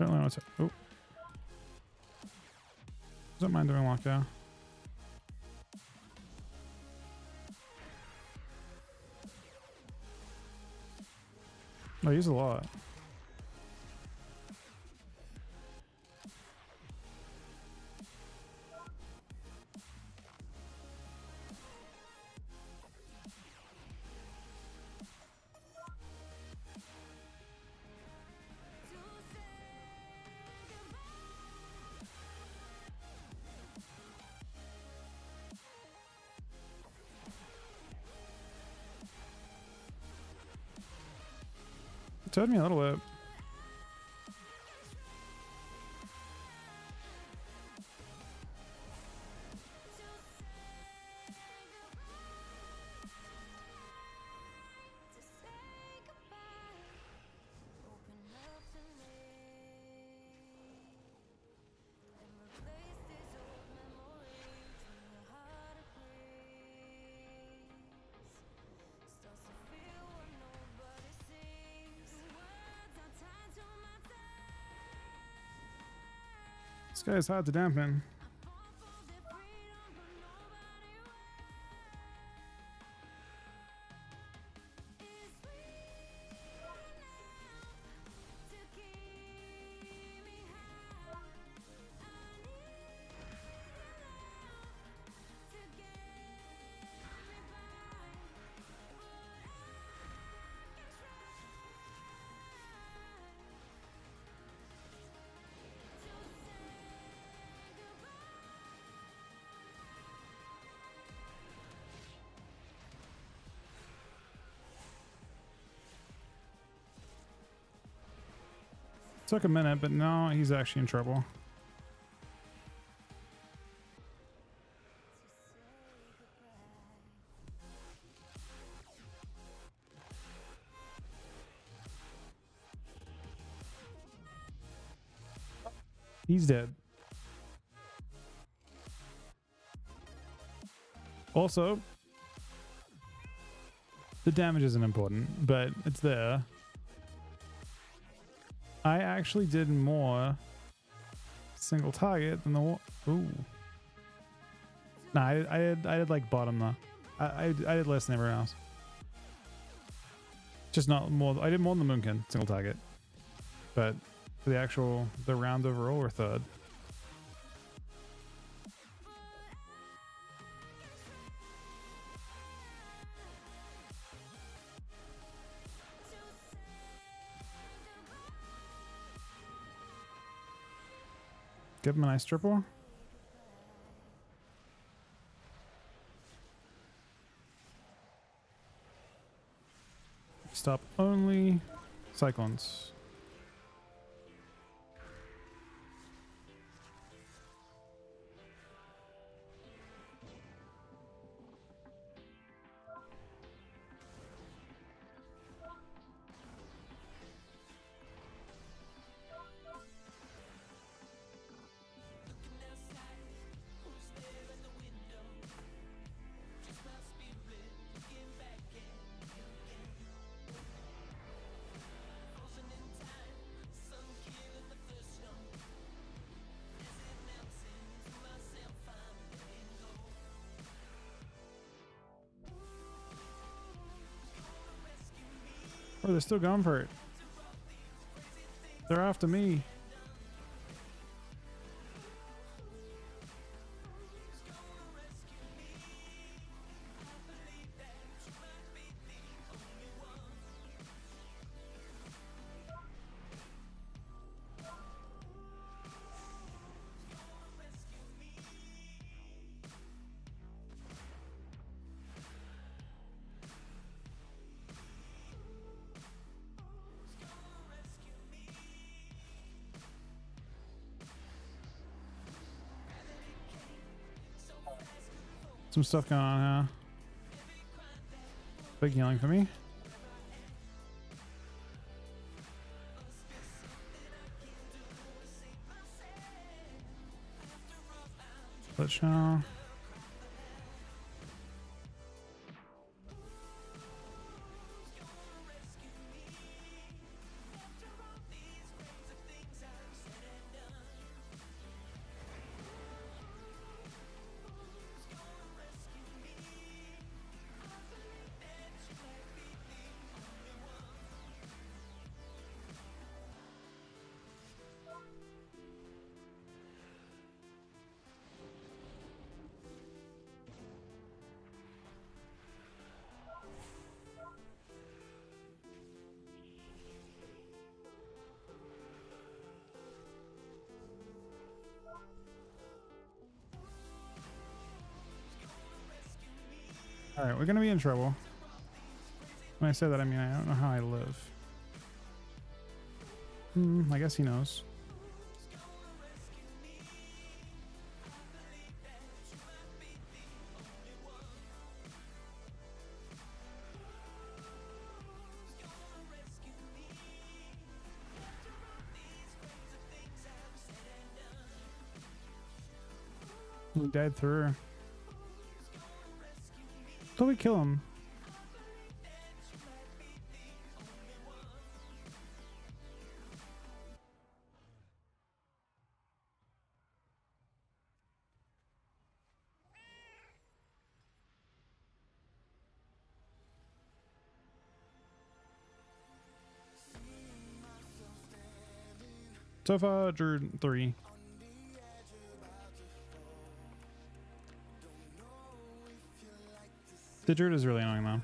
Certainly want to. Oh. Don't mind doing lockdown. I use a lot. It towed me a little bit. This guy's hard to dampen. Took a minute, but now he's actually in trouble. He's dead. Also, the damage isn't important, but it's there. I actually did more single target than the ooh. Nah, I did like bottom though. I did less than everyone else. Just not more. I did more than the Moonkin single target, but for the round overall, we're third. Give him a nice triple. Stop only cyclones. Oh, they're still going for it. They're after me. Some stuff going on here. Big healing for me. Let's show. All right, we're gonna be in trouble. When I say that, I mean I don't know how I live. I guess he knows. He died through her. Till we kill him. So far, drew 3. The druid is really annoying though.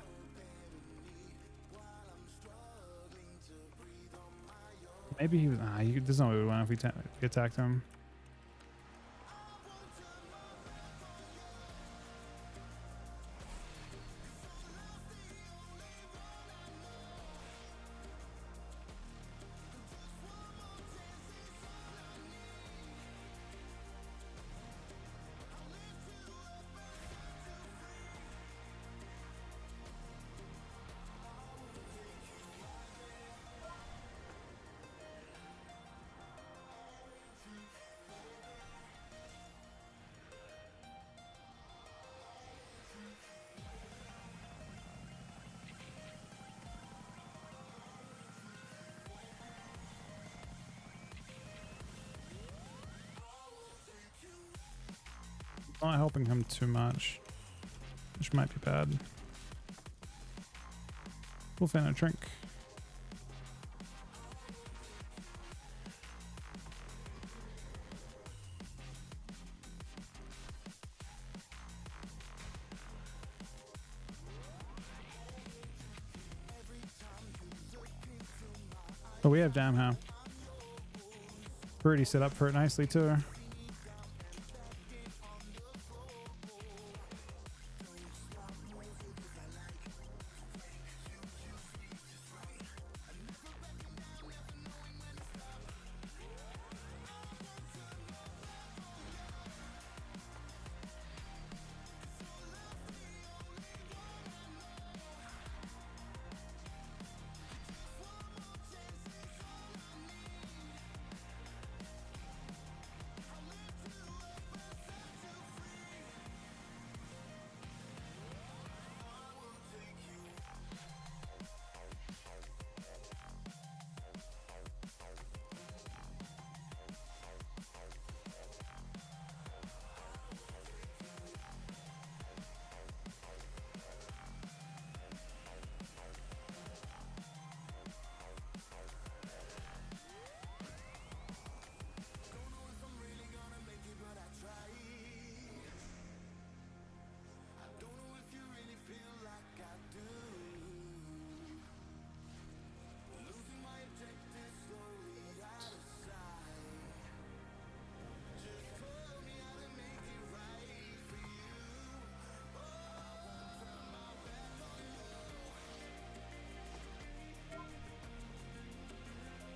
Maybe he was. There's no way we win if we attacked him. Not helping him too much, which might be bad. We'll find a drink. Oh, we have damn how. Pretty set up for it nicely too.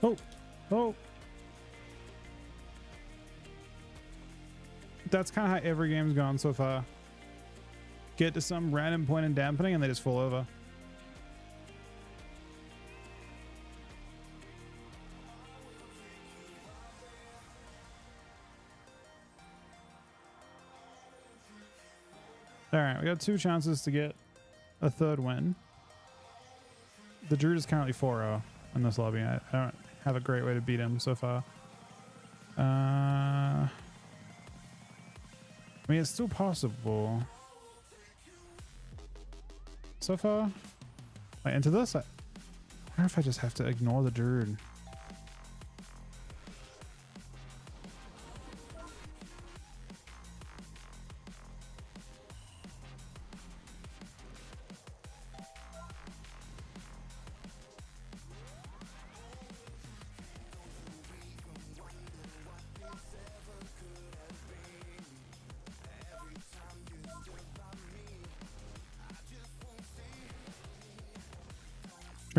Oh, oh. That's kind of how every game's gone so far. Get to some random point in dampening and they just fall over. All right, we got 2 chances to get a 3rd win. The Druid is currently 4-0 in this lobby. I don't have a great way to beat him so far. I mean, it's still possible. So far, like into this, I wonder if I just have to ignore the Druid.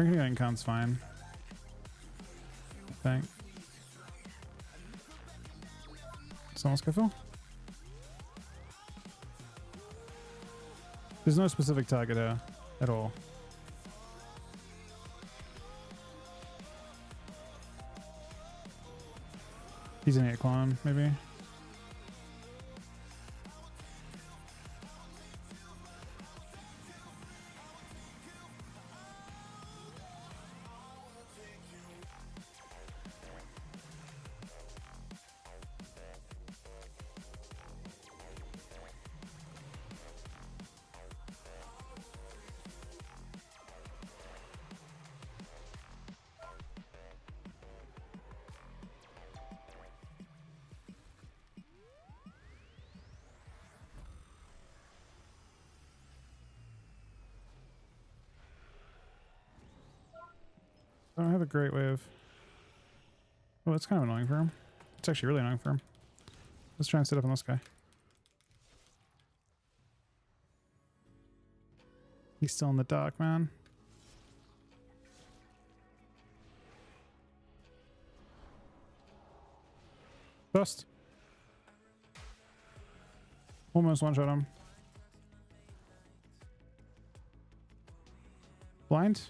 Drinking an incon's fine. I think. Someone Skyfall? There's no specific target here at all. He's an 8 clone, maybe. I don't have a great way of... Oh, it's kind of annoying for him. It's actually really annoying for him. Let's try and sit up on this guy. He's still in the dark, man. Bust. Almost one-shot him. Blind?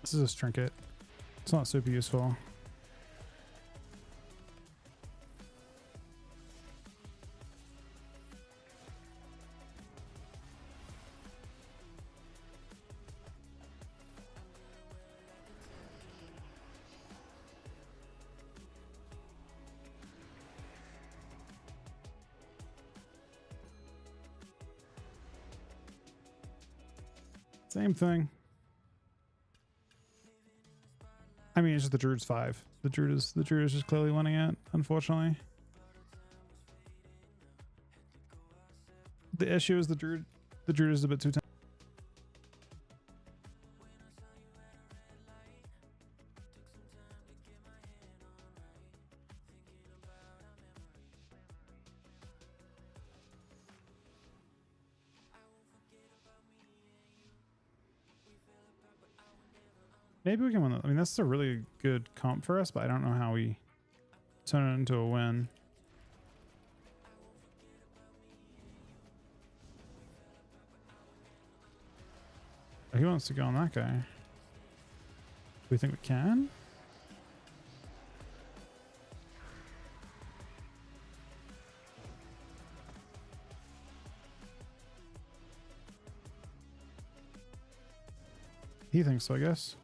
This is a trinket. It's not super useful. Same thing. I mean, it's just the Druid's 5. The Druid is just clearly winning it, unfortunately. The issue is the Druid is a bit too Maybe we can win. I mean, this is a really good comp for us, but I don't know how we turn it into a win. Oh, he wants to go on that guy. Do we think we can? He thinks so, I guess.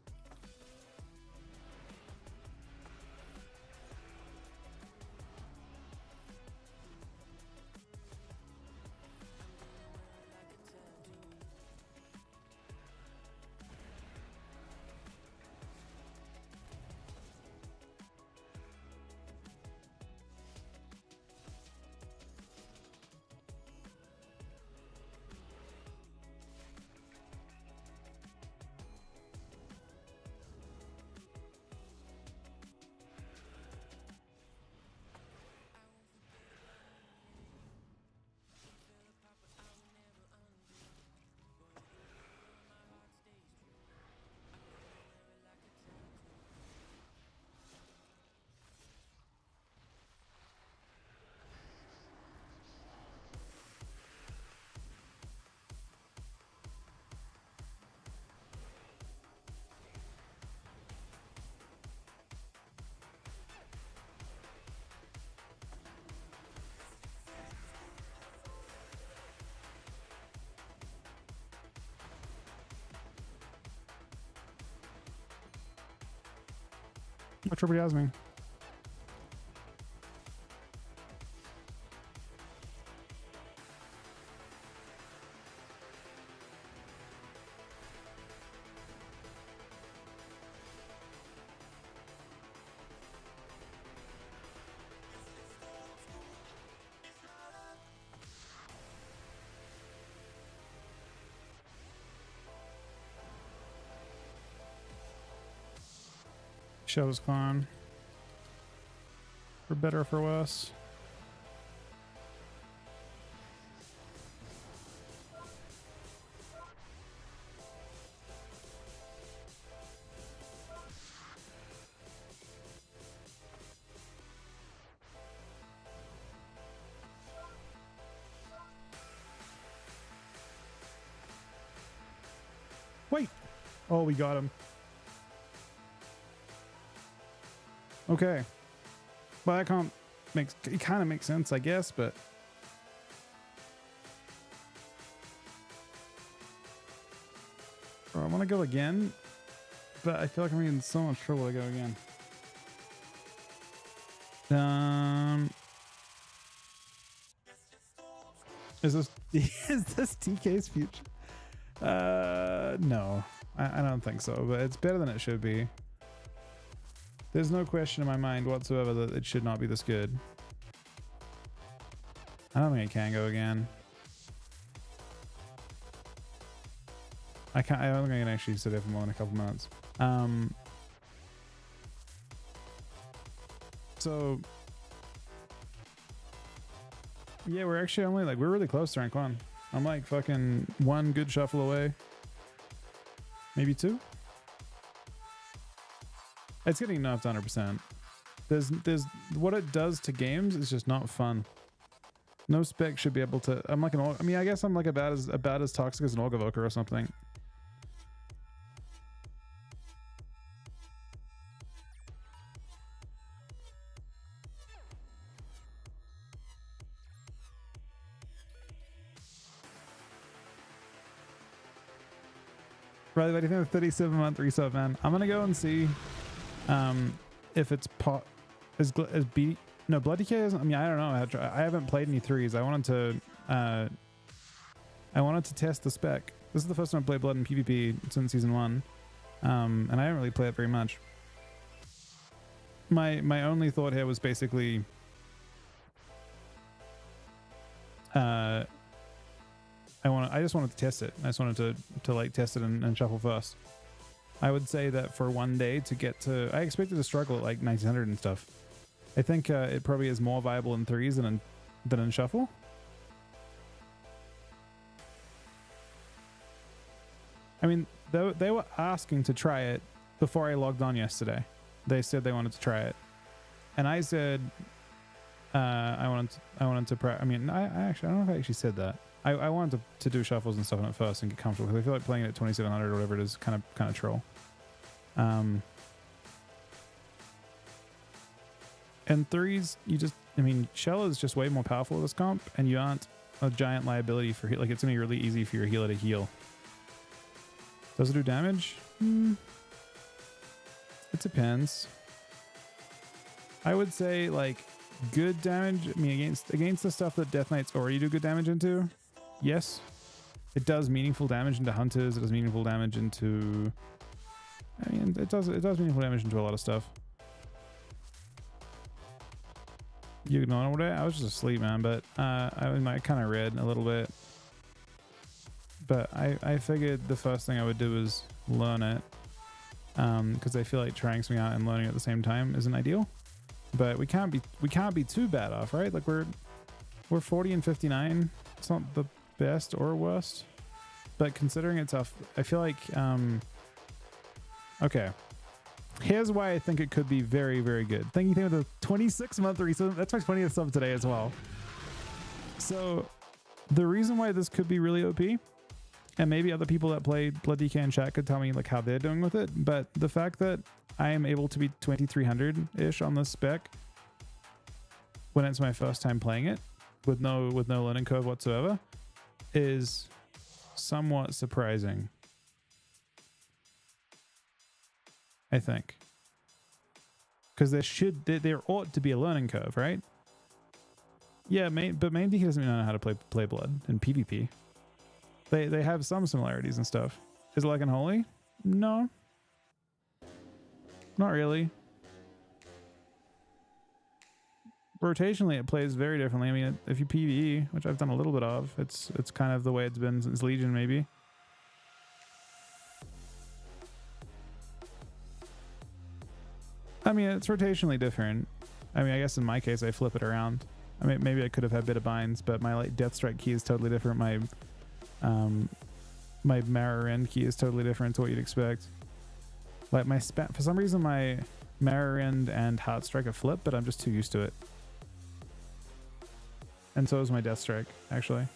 What everybody has me. Shadow's Clan. For better or for worse. Wait. Oh, we got him. Okay. Well, that can't it kind of makes sense, I guess, but I want to go again, but I feel like I'm in so much trouble to go again. Is this TK's future? No, I don't think so, but it's better than it should be. There's no question in my mind whatsoever that it should not be this good. I don't think it can go again. I don't think I can actually sit there for more than a couple minutes. So yeah, we're actually only like, we're really close to rank 1. I'm like fucking 1 good shuffle away. Maybe 2. It's getting nerfed 100%. There's what it does to games is just not fun. No spec should be able to. I'm like I mean, I guess I'm like about as toxic as an Orgavoker or something. Riley, what do you think of the 37-month resub, man? I'm gonna go and see if it's Blood DK isn't. I mean, I don't know. I haven't played any 3s. I wanted to test the spec. This is the first time I played Blood in PvP since season 1, and I didn't really play it very much. My only thought here was basically I just wanted to test it. I just wanted to like test it and shuffle first. I would say that for one day to get to, I expected to struggle at like 1900 and stuff. I think it probably is more viable in 3s than in shuffle. I mean, they were asking to try it before I logged on yesterday. They said they wanted to try it, and I said I wanted to. I mean, I actually, I don't know if I actually said that. I wanted to do shuffles and stuff on it first and get comfortable, because I feel like playing it at 2700 or whatever it is kind of troll. And 3s, you just, I mean, Shell is just way more powerful with this comp, and you aren't a giant liability for like, it's gonna be really easy for your healer to heal. Does it do damage? It depends. I would say like good damage. I mean, against the stuff that Death Knights already do good damage into, yes, it does meaningful damage into hunters. It does meaningful damage into. I mean, it does meaningful damage into a lot of stuff. You ignoring it? I was just asleep, man. But I kind of read a little bit. But I figured the first thing I would do is learn it, because I feel like trying something out and learning at the same time isn't ideal. But we can't be too bad off, right? Like we're 40 and 59. It's not the best or worst, but considering it's tough, I feel like okay. Here's why I think it could be very, very good. Thank you for the 26-month resub. That's my 20th sub today as well. So the reason why this could be really OP, and maybe other people that play Blood DK in chat could tell me like how they're doing with it, but the fact that I am able to be 2300-ish on this spec when it's my first time playing it with no learning curve whatsoever is somewhat surprising, I think. because there ought to be a learning curve, right? Yeah, but main DK doesn't know how to play blood in PvP. They have some similarities and stuff. Is it like Unholy? No, not really. Rotationally, it plays very differently. I mean, if you PvE, which I've done a little bit of, it's kind of the way it's been since Legion, maybe. I mean, it's rotationally different. I mean, I guess in my case, I flip it around. I mean, maybe I could have had bit of binds, but my like Death Strike key is totally different. My my Mirror End key is totally different to what you'd expect. Like my for some reason my Mirror End and Heart Strike are flip, but I'm just too used to it. And so is my Death Strike, actually.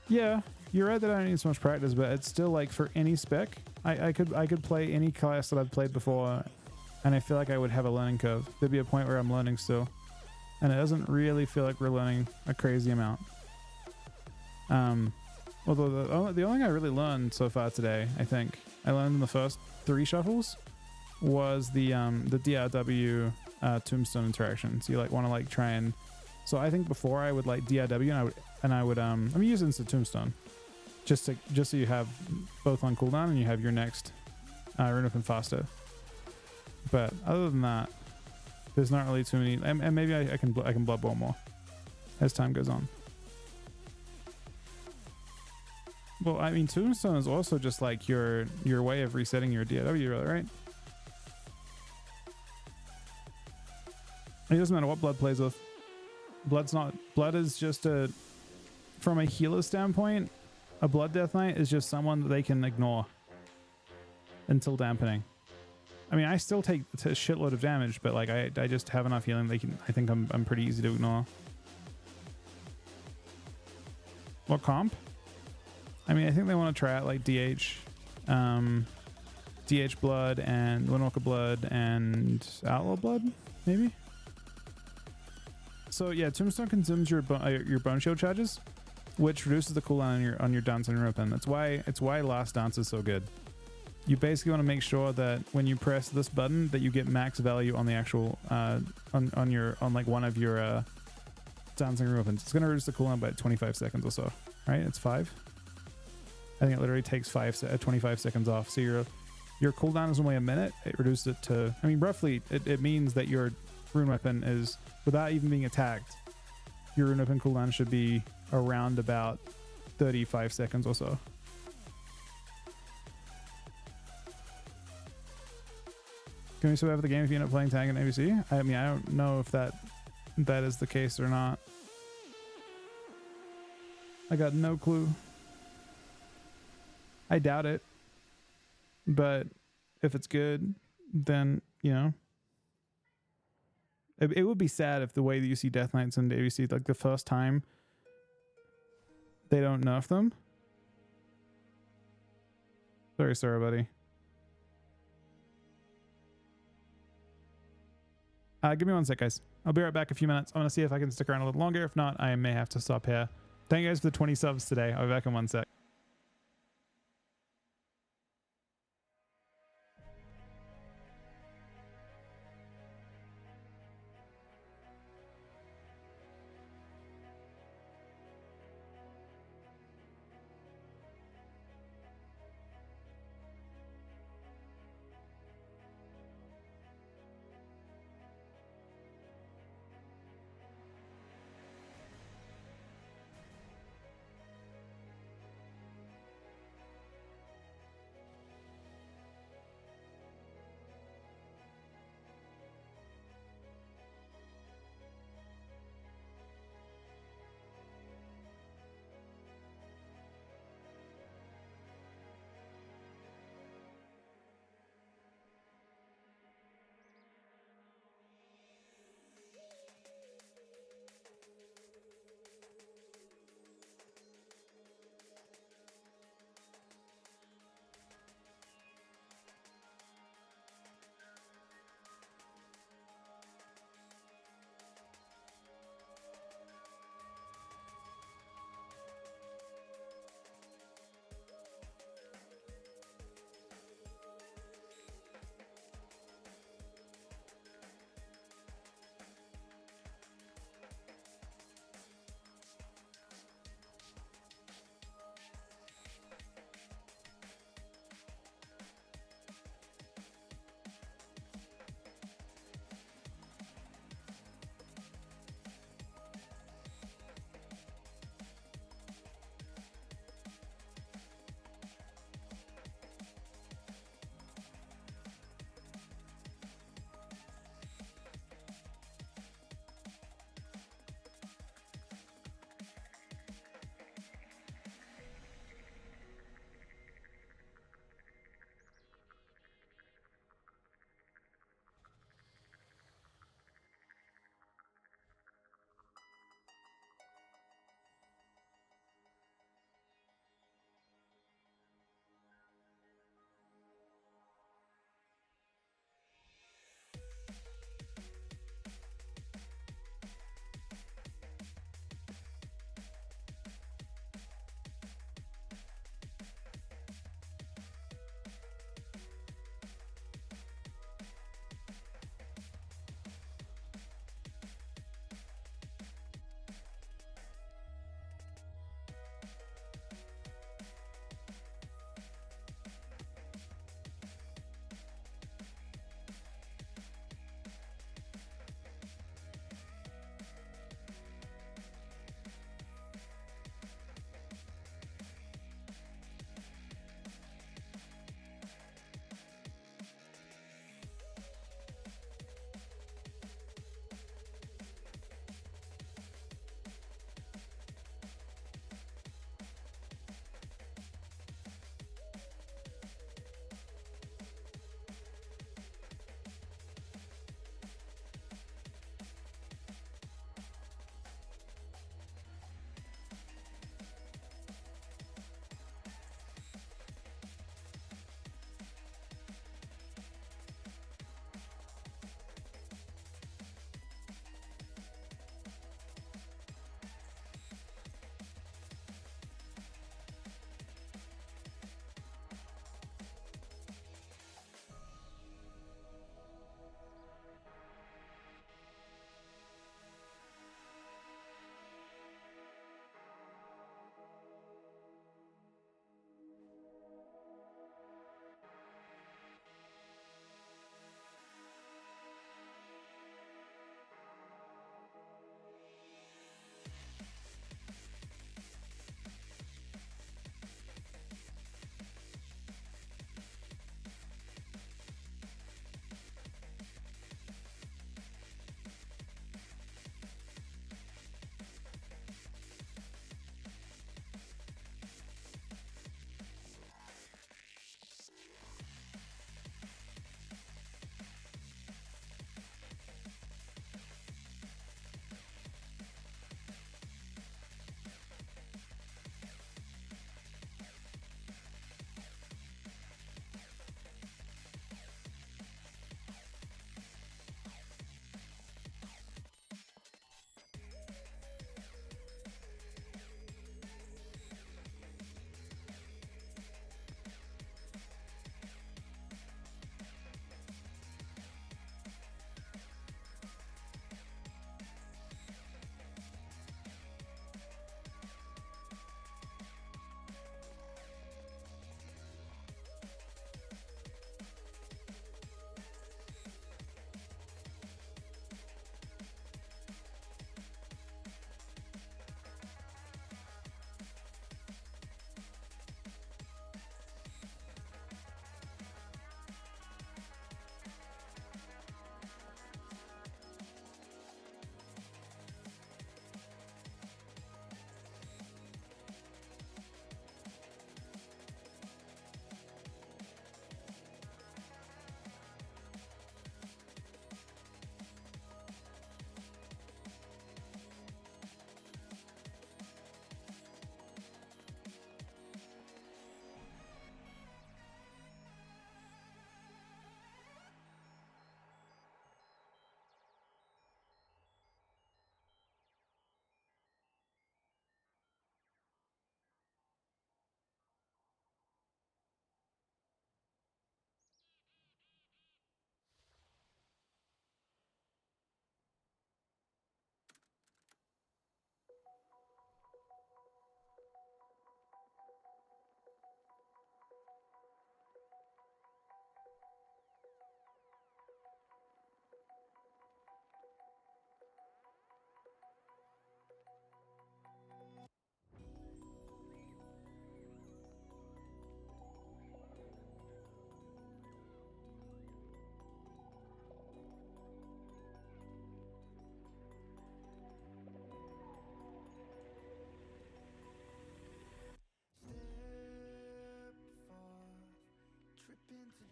Yeah, you're right that I don't need so much practice, but it's still like for any spec, I could play any class that I've played before, and I feel like I would have a learning curve. There'd be a point where I'm learning still, and it doesn't really feel like we're learning a crazy amount. Although the only thing I really learned so far today, I think I learned in the first 3 shuffles, was the DRW tombstone interaction. So you like want to like try and, so I think before I would like DRW and I would I'm using instant tombstone just so you have both on cooldown and you have your next rune up and faster. But other than that, there's not really too many, and maybe I can Blood Bowl more as time goes on. Well, I mean, tombstone is also just like your way of resetting your DRW, right? It doesn't matter what blood plays with. Blood is just from a healer standpoint, a Blood Death Knight is just someone that they can ignore until dampening. I mean, I still take a shitload of damage, but like I just have enough healing I think I'm pretty easy to ignore. What comp? I mean, I think they want to try out like DH Blood and Windwalker Blood and Outlaw Blood, maybe? So yeah, Tombstone consumes your Bone Shield charges, which reduces the cooldown on your Dance and Rune Weapon. It's why Last Dance is so good. You basically want to make sure that when you press this button, that you get max value on the actual on like one of your Dancing Rune Weapons. It's going to reduce the cooldown by 25 seconds or so, right? It's 5. I think it literally takes 25 seconds off. So your cooldown is only a minute. It reduces it to, I mean, roughly it means that your Rune Weapon is, without even being attacked, your Rune Weapon cooldown should be around about 35 seconds or so. Can we survive the game if you end up playing tank and ABC? I mean, I don't know if that is the case or not. I got no clue. I doubt it. But if it's good, then, you know. It would be sad if the way that you see Death Knights and ABC, like the first time they don't nerf them. Very sorry, buddy. Give me 1 sec, guys. I'll be right back in a few minutes. I'm going to see if I can stick around a little longer. If not, I may have to stop here. Thank you guys for the 20 subs today. I'll be back in 1 sec.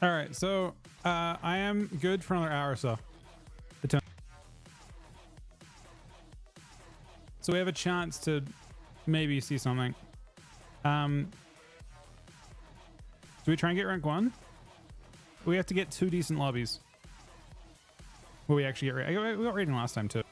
All right, so I am good for another hour or so. So we have a chance to maybe see something. Do we try and get rank 1? We have to get 2 decent lobbies. Will we actually get we got rating last time too.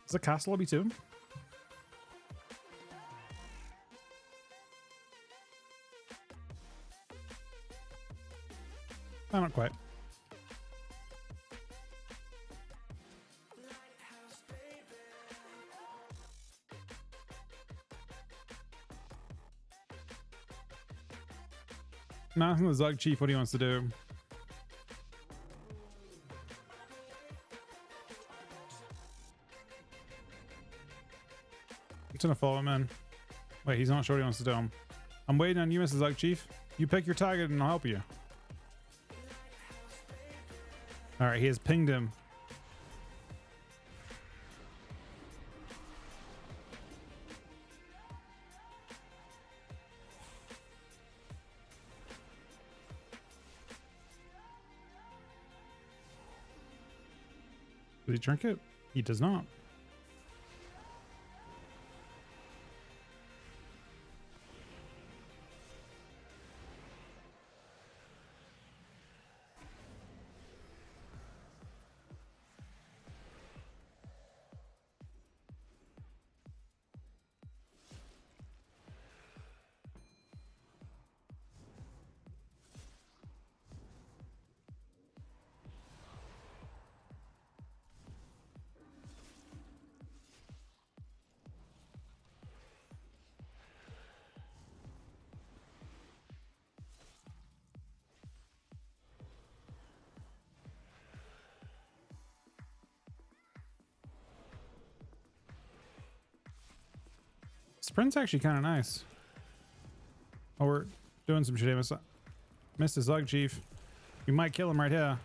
Is the castle lobby too? Oh, not quite. Now I'm the Zug Chief what he wants to do. I'm gonna follow him in. Wait, he's not sure what he wants to do. I'm waiting on you, Mr. Zug Chief. You pick your target and I'll help you. Alright, he has pinged him. Does he drink it? He does not. Sprint's actually kind of nice. Oh, we're doing some shit. Mr. Zug Chief. We might kill him right here.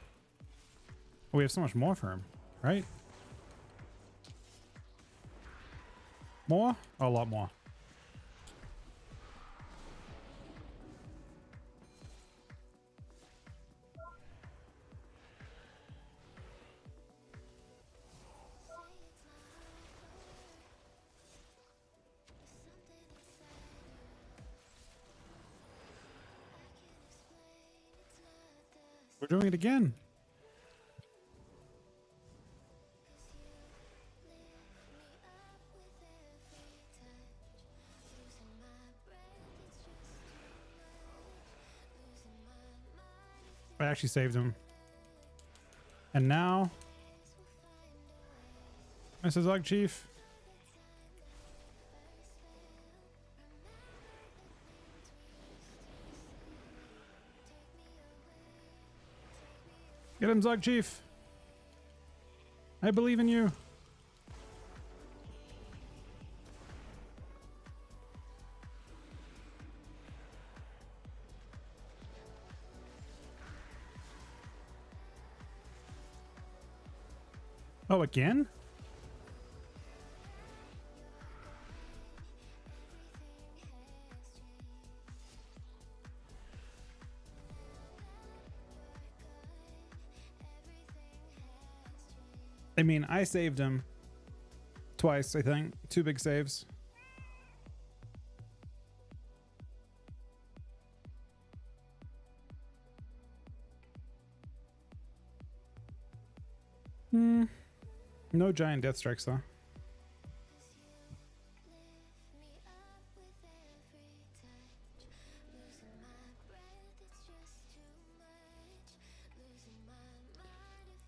Oh, we have so much more for him, right? More? Oh, a lot more. We're doing it again. I actually saved him. And now, Mr. Zug Chief. Get him, Zug Chief. I believe in you. Oh, again? mean, I saved him twice, I think. 2 big saves. No giant death strikes though.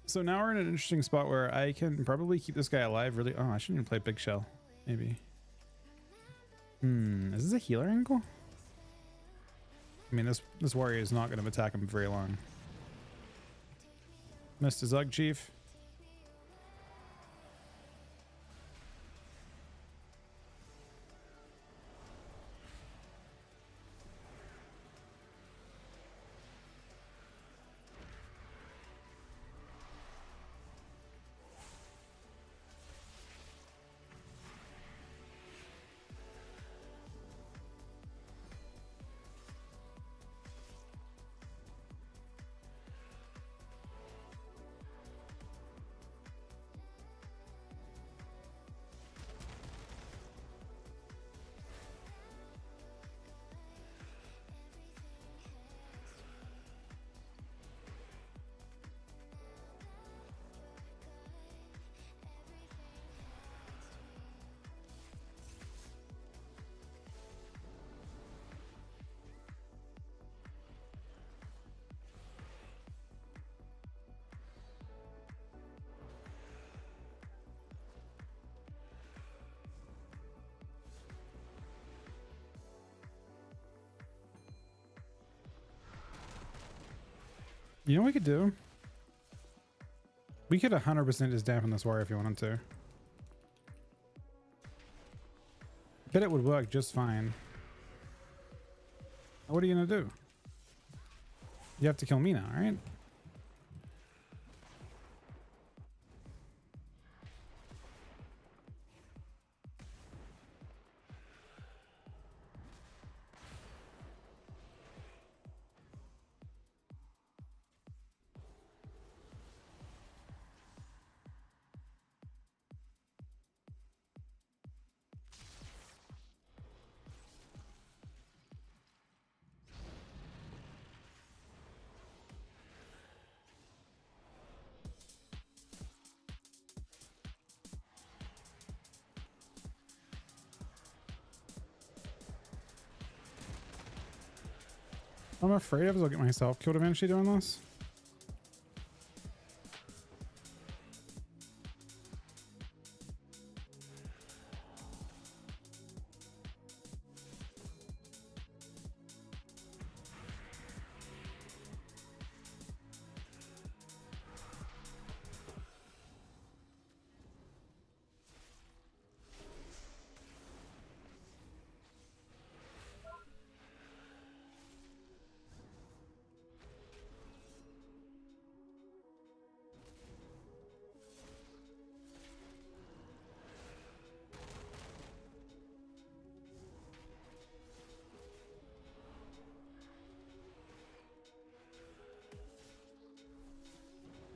So now we're in an interesting spot where I can probably keep this guy alive really. Oh, I shouldn't even play Big Shell. Maybe. Is this a healer angle? I mean, this warrior is not going to attack him very long. Missed his Zug Chief. You know what we could do? We could 100% just dampen this warrior if you wanted to. Bet it would work just fine. What are you gonna do? You have to kill me now, right? I'm afraid of is I'll get myself killed eventually doing this.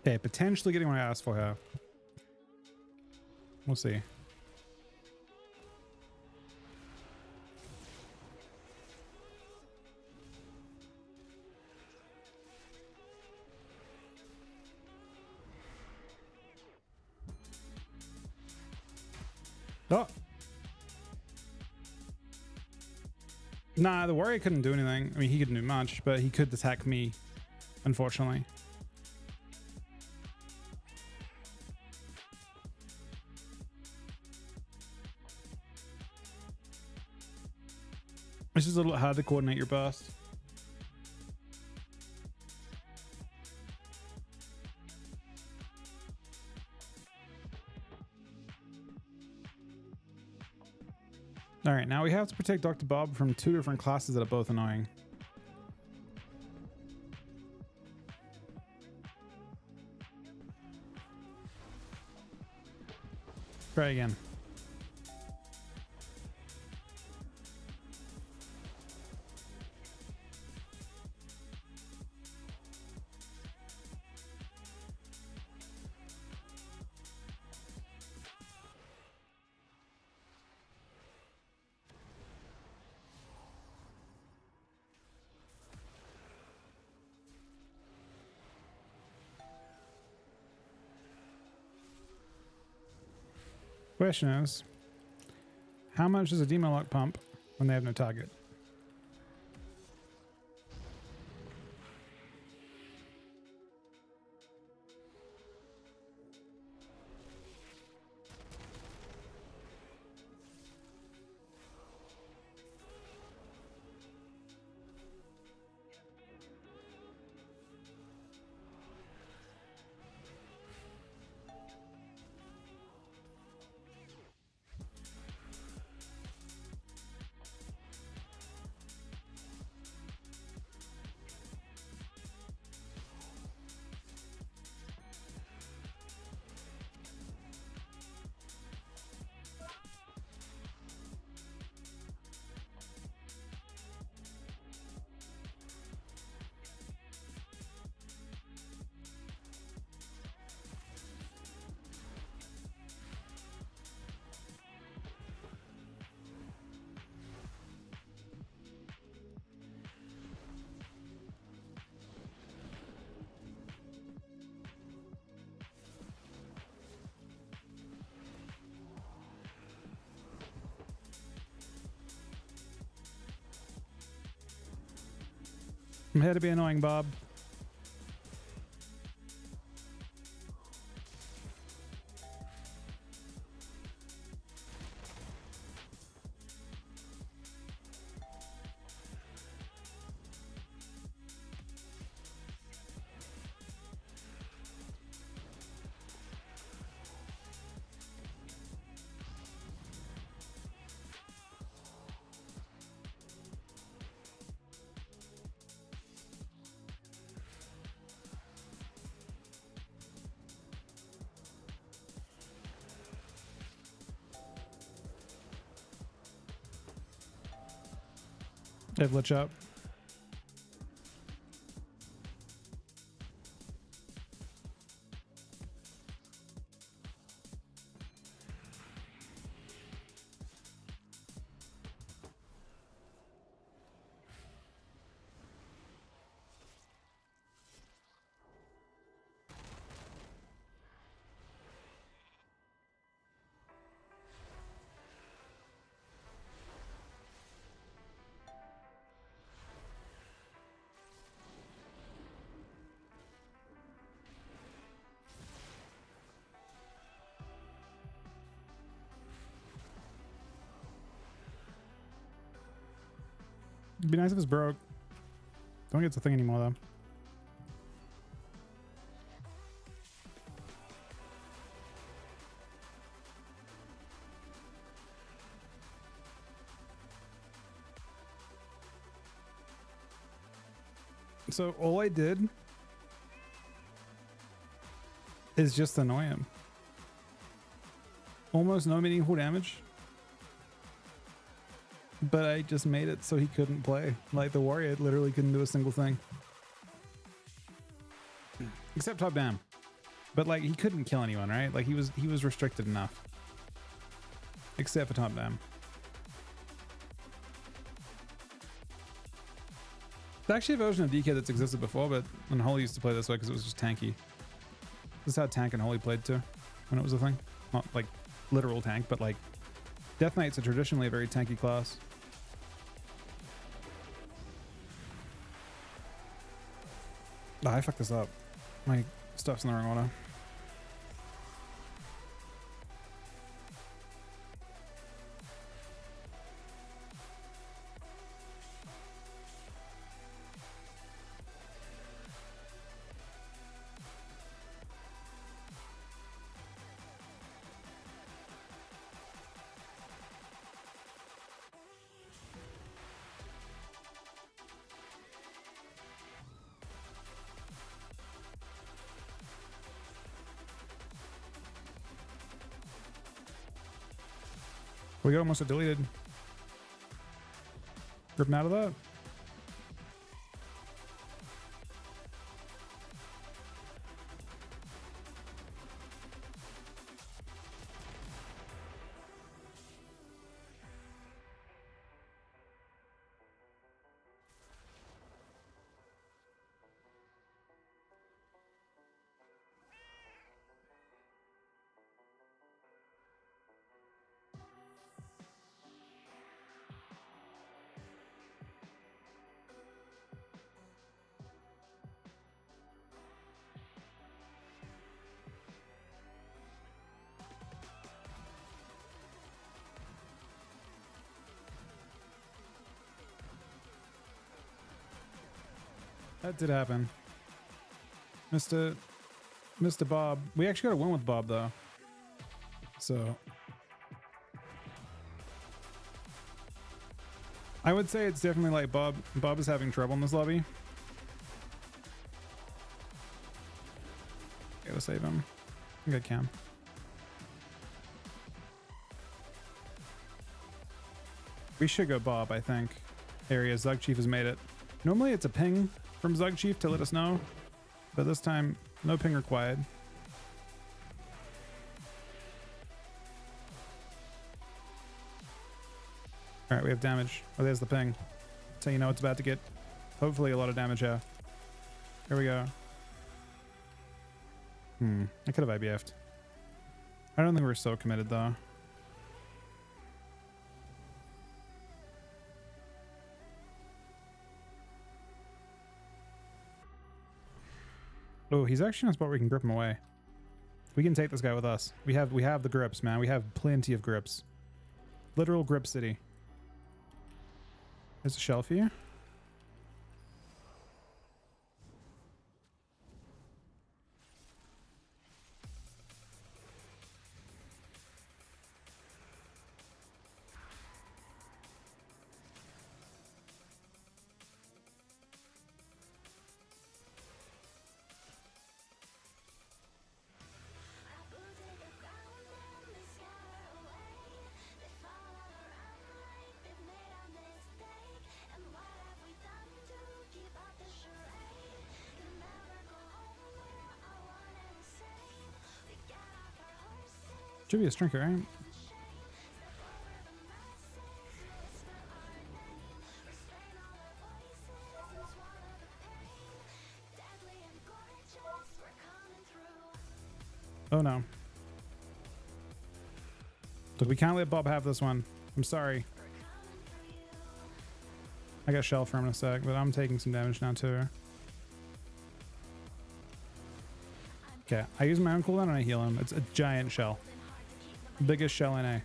Okay, potentially getting what I asked for here. We'll see. Oh! Nah, the warrior couldn't do anything. I mean, he couldn't do much, but he could attack me, unfortunately. It's just a little hard to coordinate your burst. All right, now we have to protect Dr. Bob from 2 different classes that are both annoying. Try again. Question is, how much does a demo lock pump when they have no target? I'm here to be annoying, Bob. They've lit up. It'd be nice if it's broke. Don't think it's a thing anymore though. So all I did is just annoy him. Almost no meaningful damage. But I just made it so he couldn't play. Like the warrior literally couldn't do a single thing. Except top down. But like he couldn't kill anyone, right? Like he was restricted enough. Except for top down. There's actually a version of DK that's existed before, but when Holy used to play this way because it was just tanky. This is how Tank and Holy played too, when it was a thing. Not like literal tank, but like Death Knights are traditionally a very tanky class. Oh, I fucked this up. My stuff's in the wrong order. We got almost deleted. Ripping out of that. That did happen. Mr. Bob. We actually got a win with Bob though. So I would say it's definitely like Bob is having trouble in this lobby. Gotta save him. I think I can. We should go Bob, I think. Area Zug Chief has made it. Normally it's a ping from Zug Chief to let us know, but this time no ping required. All right, we have damage. Oh, there's the ping. So you know it's about to get hopefully a lot of damage here. Here we go. I could have IBF'd. I don't think we're so committed though. Oh, he's actually in a spot where we can grip him away. We can take this guy with us. We have the grips, man. We have plenty of grips. Literal grip city. There's a shell for you. Should be a strinker, right? Oh no. Look, we can't let Bob have this one. I'm sorry. I got shell for him in a sec, but I'm taking some damage now too. Okay, I use my own cooldown and I heal him. It's a giant shell. Biggest shell in A.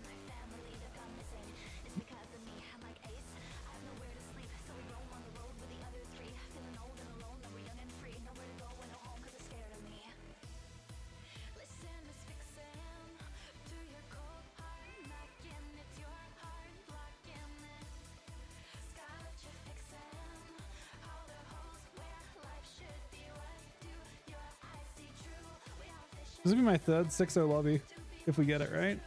This will be my third 6-0 lobby if we get it right.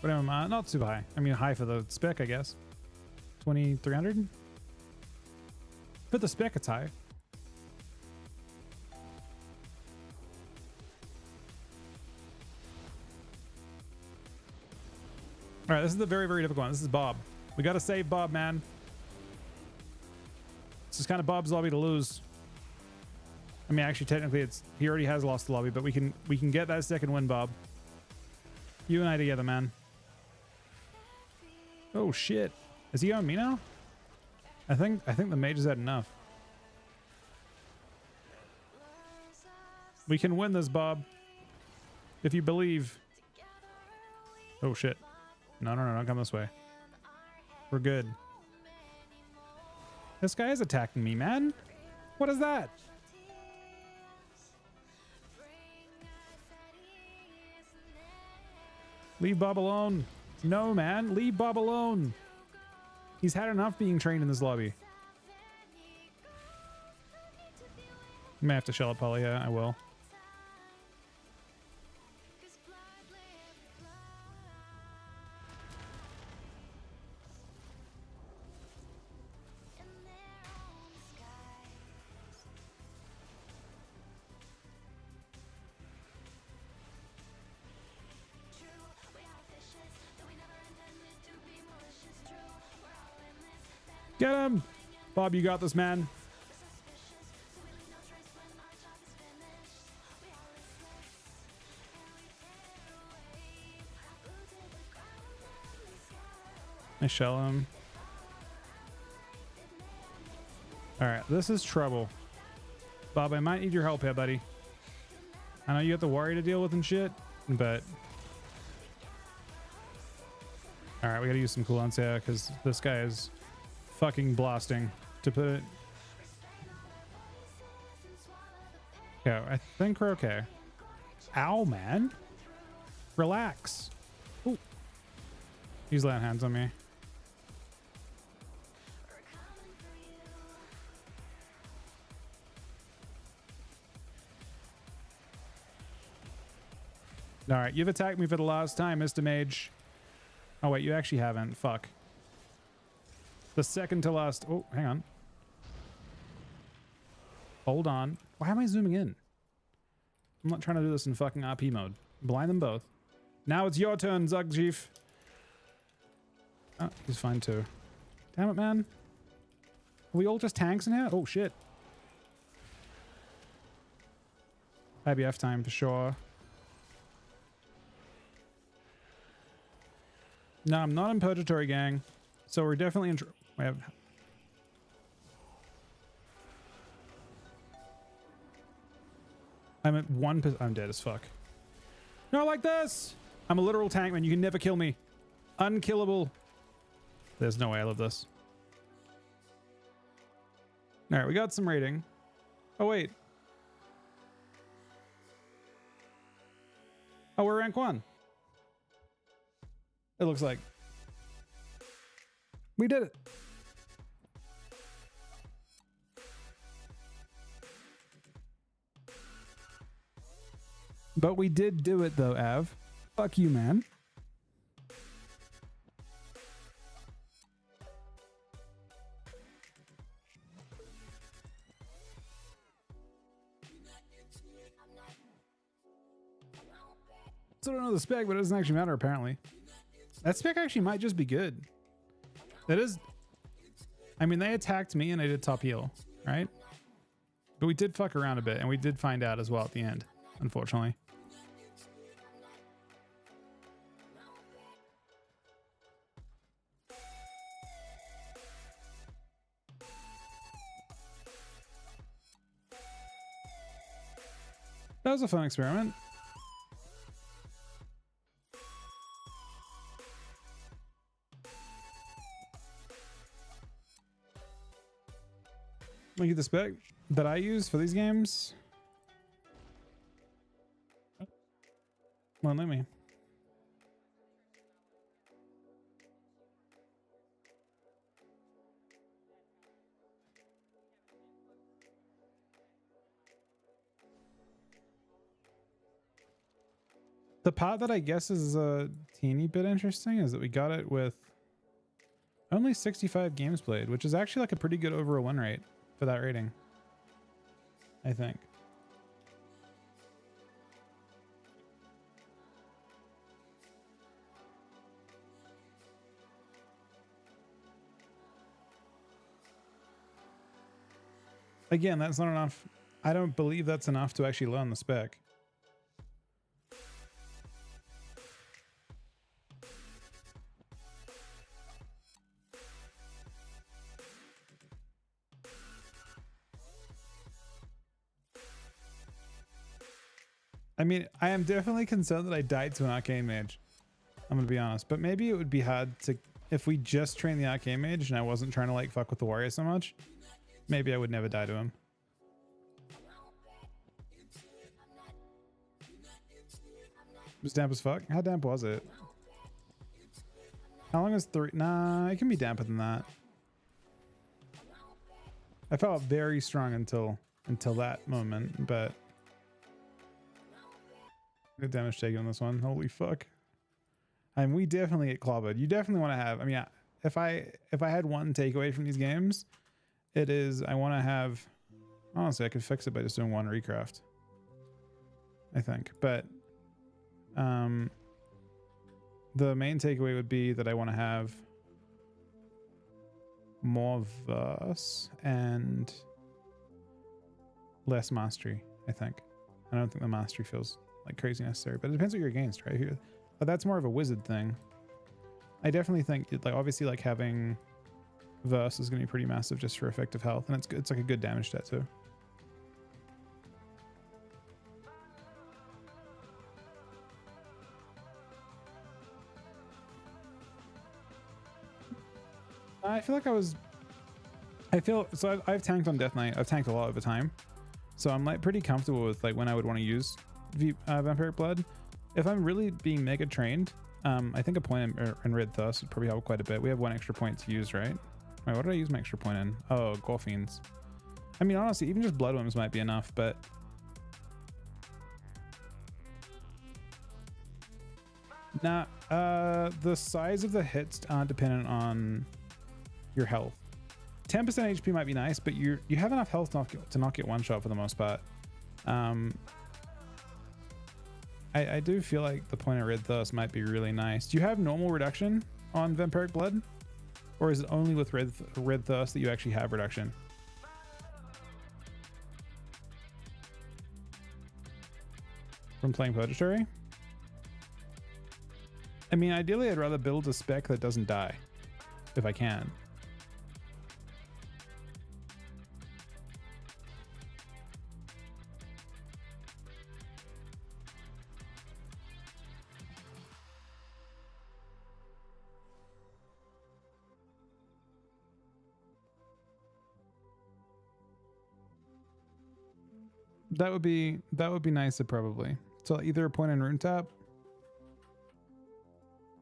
What am I? Not too high. I mean, high for the spec, I guess. 2,300? For the spec, it's high. All right, this is the very, very difficult one. This is Bob. We got to save Bob, man. This is kind of Bob's lobby to lose. I mean, actually, technically, he already has lost the lobby, but we can get that second win, Bob. You and I together, man. Oh shit! Is he on me now? I think the mage has had enough. We can win this, Bob. If you believe. Oh shit! No, don't come this way. We're good. This guy is attacking me, man. What is that? Leave Bob alone. No, man. Leave Bob alone. He's had enough being trained in this lobby. I may have to shell it, Polly. Yeah, I will. Get him! Bob, you got this, man. I shell him. Alright, this is trouble. Bob, I might need your help here, buddy. I know you got the warrior to deal with and shit, but all right, we gotta use some cooldowns here because this guy is fucking blasting, to put it. Yeah, I think we're okay. Ow, man. Relax. Ooh. He's laying hands on me. All right, you've attacked me for the last time, Mr. Mage. Oh, wait, you actually haven't. Fuck. The second to last. Oh, hang on. Hold on. Why am I zooming in? I'm not trying to do this in fucking RP mode. Blind them both. Now it's your turn, Zugchief. Oh, he's fine too. Damn it, man. Are we all just tanks in here? Oh, shit. IBF time for sure. No, I'm not in Purgatory, gang. So we're definitely in... We have... I'm at 1%. I'm dead as fuck. Not like this! I'm a literal tank, man. You can never kill me. Unkillable. There's no way I live this. Alright, we got some rating. Oh, wait. Oh, we're rank 1. It looks like. We did it. But we did do it though, Av. Fuck you, man. So I don't know the spec, but it doesn't actually matter apparently. That spec actually might just be good. That is... I mean, they attacked me and I did top heal, right? But we did fuck around a bit and we did find out as well at the end, unfortunately. That was a fun experiment. Look at the spec that I use for these games. Well, let me. The part that I guess is a teeny bit interesting is that we got it with only 65 games played, which is actually like a pretty good overall win rate for that rating, I think. Again, that's not enough. I don't believe that's enough to actually learn the spec. I mean, I am definitely concerned that I died to an arcane mage. I'm gonna be honest, but maybe it would be hard to, if we just trained the arcane mage and I wasn't trying to like fuck with the warrior so much, maybe I would never die to him. It was damp as fuck. How damp was it? How long is 3? Nah, it can be damper than that. I felt very strong until that moment, but good damage taken on this one. Holy fuck. I mean, we definitely get clobbered. You definitely want to have, I mean, if I had one takeaway from these games, it is I want to have, honestly, I could fix it by just doing one recraft, I think. But the main takeaway would be that I want to have more verse and less mastery, I think. I don't think the mastery feels like crazy necessary, but it depends what you're against, right? Here, but that's more of a wizard thing. I definitely think like obviously like having verse is going to be pretty massive just for effective health, and it's good. It's like a good damage stat too. I feel like I've tanked on Death Knight. I've tanked a lot over time, so I'm like pretty comfortable with like when I would want to use Vampiric Blood. If I'm really being mega trained, I think a point in Red Thirst would probably help quite a bit. We have 1 extra point to use, right? Wait, what did I use my extra point in? Oh, Gorfiends. I mean, honestly, even just Bloodworms might be enough, but nah, the size of the hits aren't dependent on your health. 10% HP might be nice, but you have enough health to not get one shot for the most part. I do feel like the point of Red Thirst might be really nice. Do you have normal reduction on Vampiric Blood? Or is it only with Red Thirst that you actually have reduction? From playing Purgatory? I mean, ideally I'd rather build a spec that doesn't die, if I can. That would be nicer probably. So either a point and rune tap.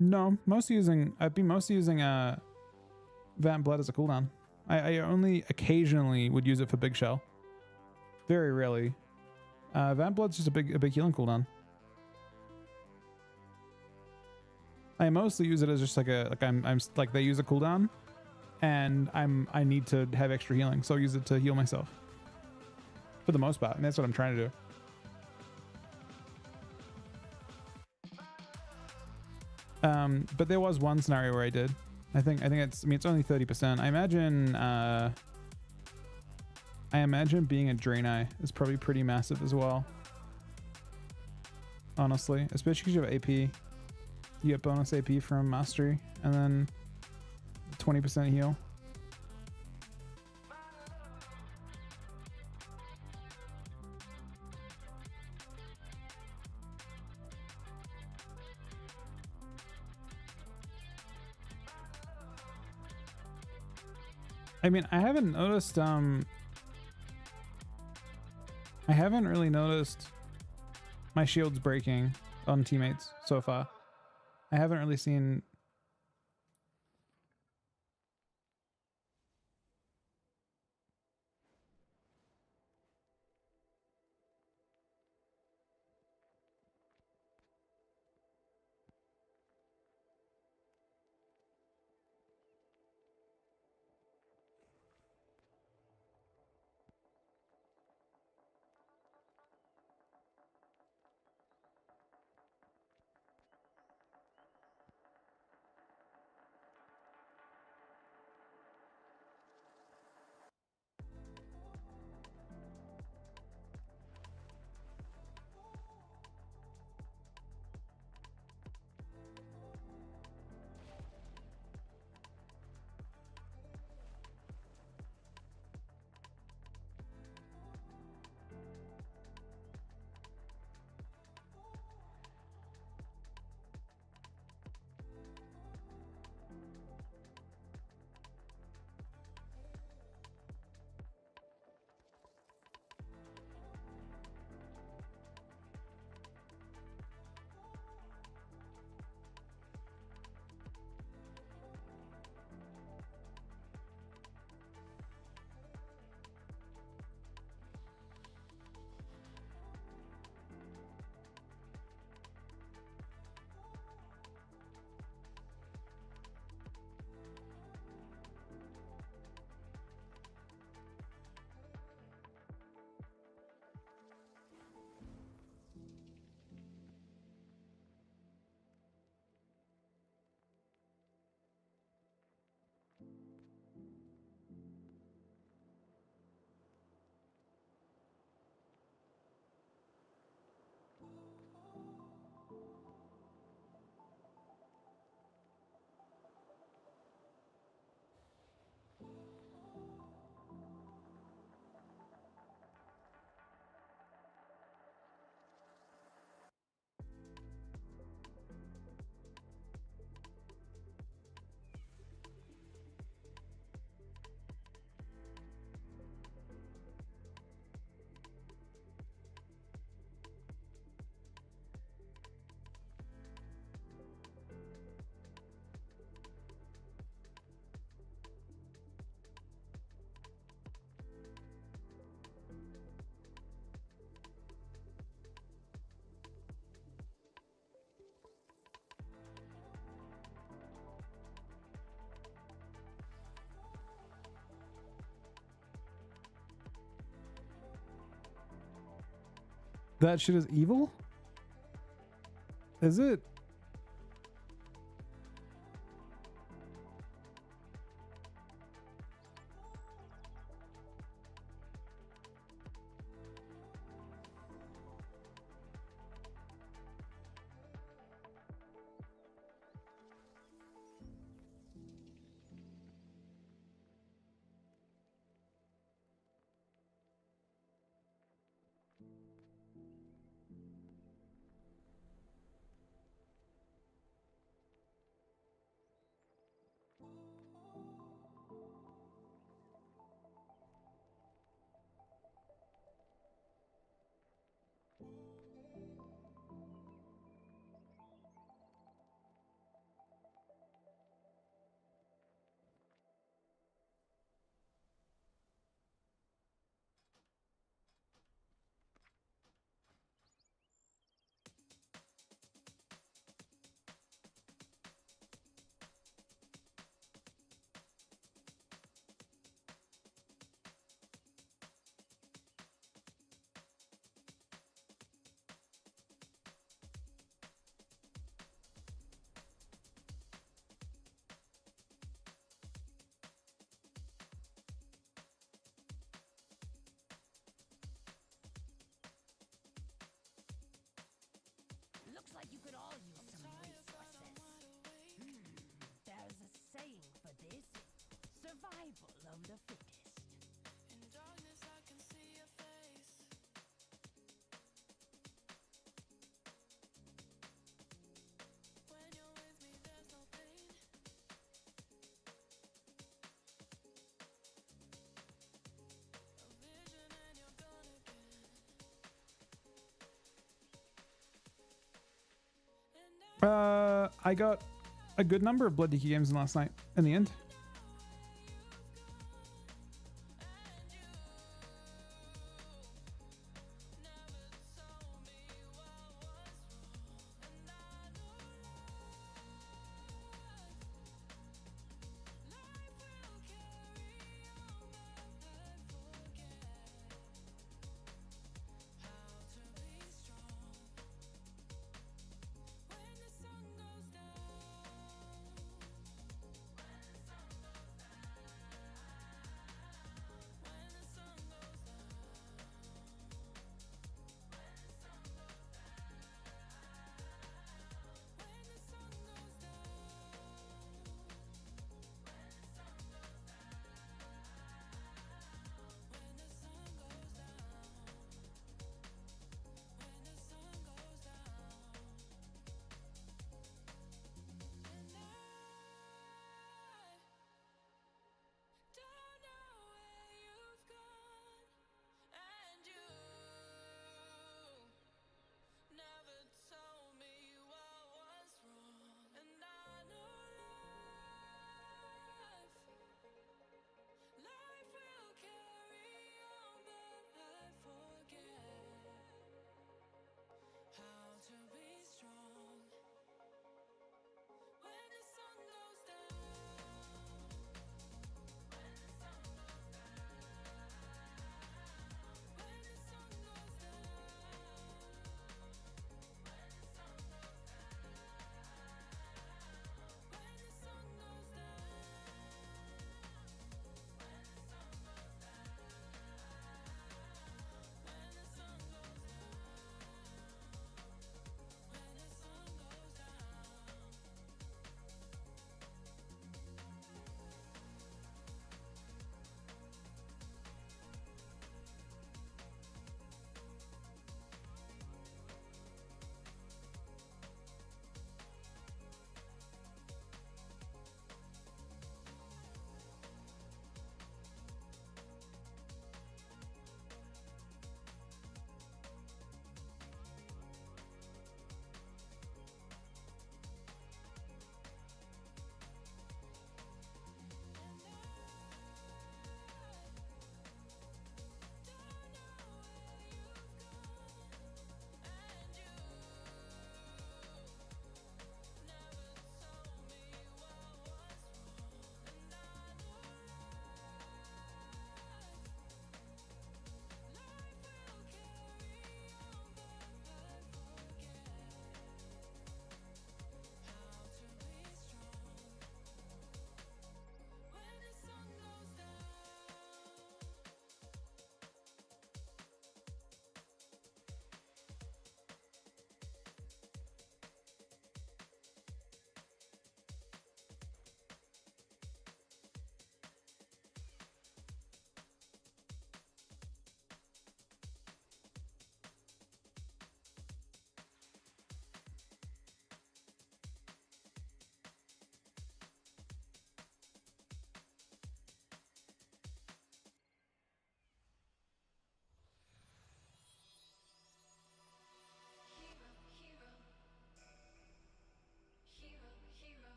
No, I'd be mostly using Vamp Blood as a cooldown. I only occasionally would use it for Big Shell. Very rarely. Vamp Blood's just a big healing cooldown. I mostly use it as just like I'm like they use a cooldown, and I need to have extra healing, so I use it to heal myself. For the most part, and that's what I'm trying to do. But there was one scenario where I did. I think it's only 30%. I imagine being a Draenei is probably pretty massive as well. Honestly, especially because you have AP. You get bonus AP from Mastery, and then 20% heal. I mean, I haven't noticed, I haven't really noticed my shields breaking on teammates so far. I haven't really seen... That shit is evil? Is it? Looks like you could all use some resources. There's a saying for this. Survival of the fittest. In darkness, I can see your face. When you're with me, there's no pain. A vision and you're gone again. I got a good number of Blood DK games in last night in the end.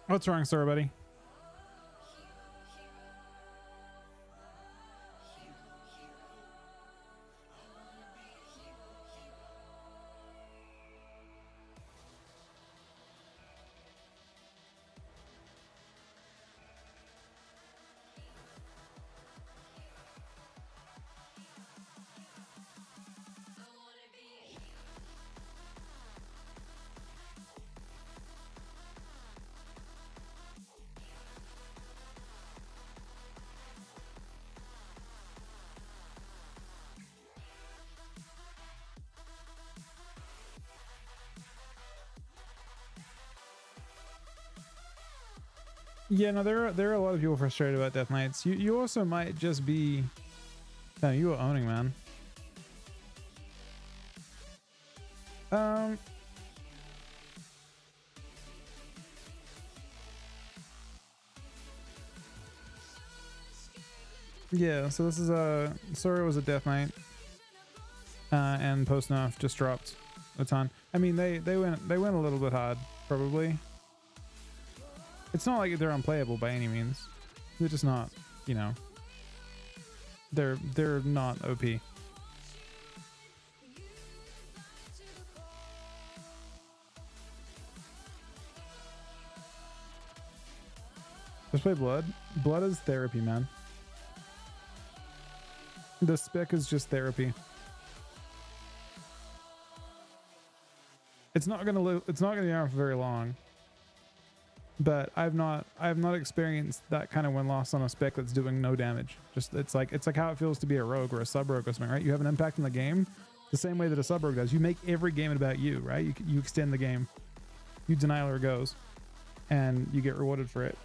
What's wrong, sir, buddy? Yeah, no, there are a lot of people frustrated about Death Knights. You also might just be, no, you are owning, man. Yeah, so this is Sora was a Death Knight, and post nerf just dropped a ton. I mean, they went a little bit hard, probably. It's not like they're unplayable by any means. They're just not, you know. They're not OP. Just play Blood. Blood is therapy, man. The spec is just therapy. It's not gonna live. It's not gonna be around for very long. But I've not experienced that kind of win loss on a spec that's doing no damage. Just it's like how it feels to be a rogue or a sub rogue or something, right? You have an impact in the game the same way that a sub rogue does. You make every game about you, right? You extend the game. You deny where it goes, and you get rewarded for it,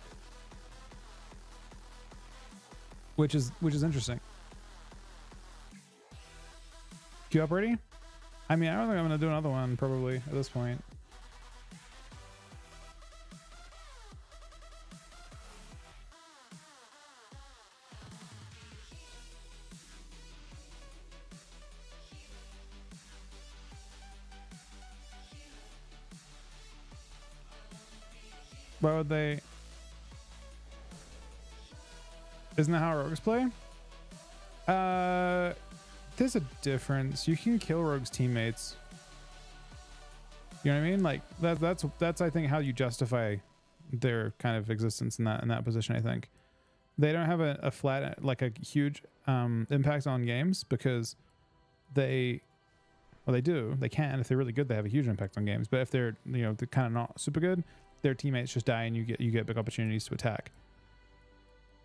which is interesting. Queue up ready? I mean, I don't think I'm gonna do another one probably at this point. Why would they? Isn't that how rogues play? There's a difference. You can kill rogues' teammates. You know what I mean? Like that's I think how you justify their kind of existence in that position. I think they don't have a flat, like a huge impact on games because they do. They can. If they're really good, they have a huge impact on games. But if they're they're kind of not super good, their teammates just die and you get big opportunities to attack.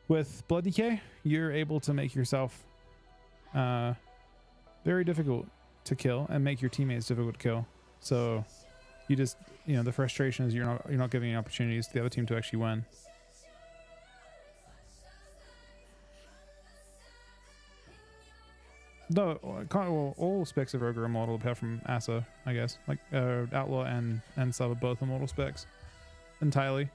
With Blood Decay, you're able to make yourself very difficult to kill and make your teammates difficult to kill. So you just the frustration is you're not giving any opportunities to the other team to actually win. No, well, all specs of Rogue are immortal apart from Asa, I guess. Like Outlaw and Sub are both immortal specs entirely.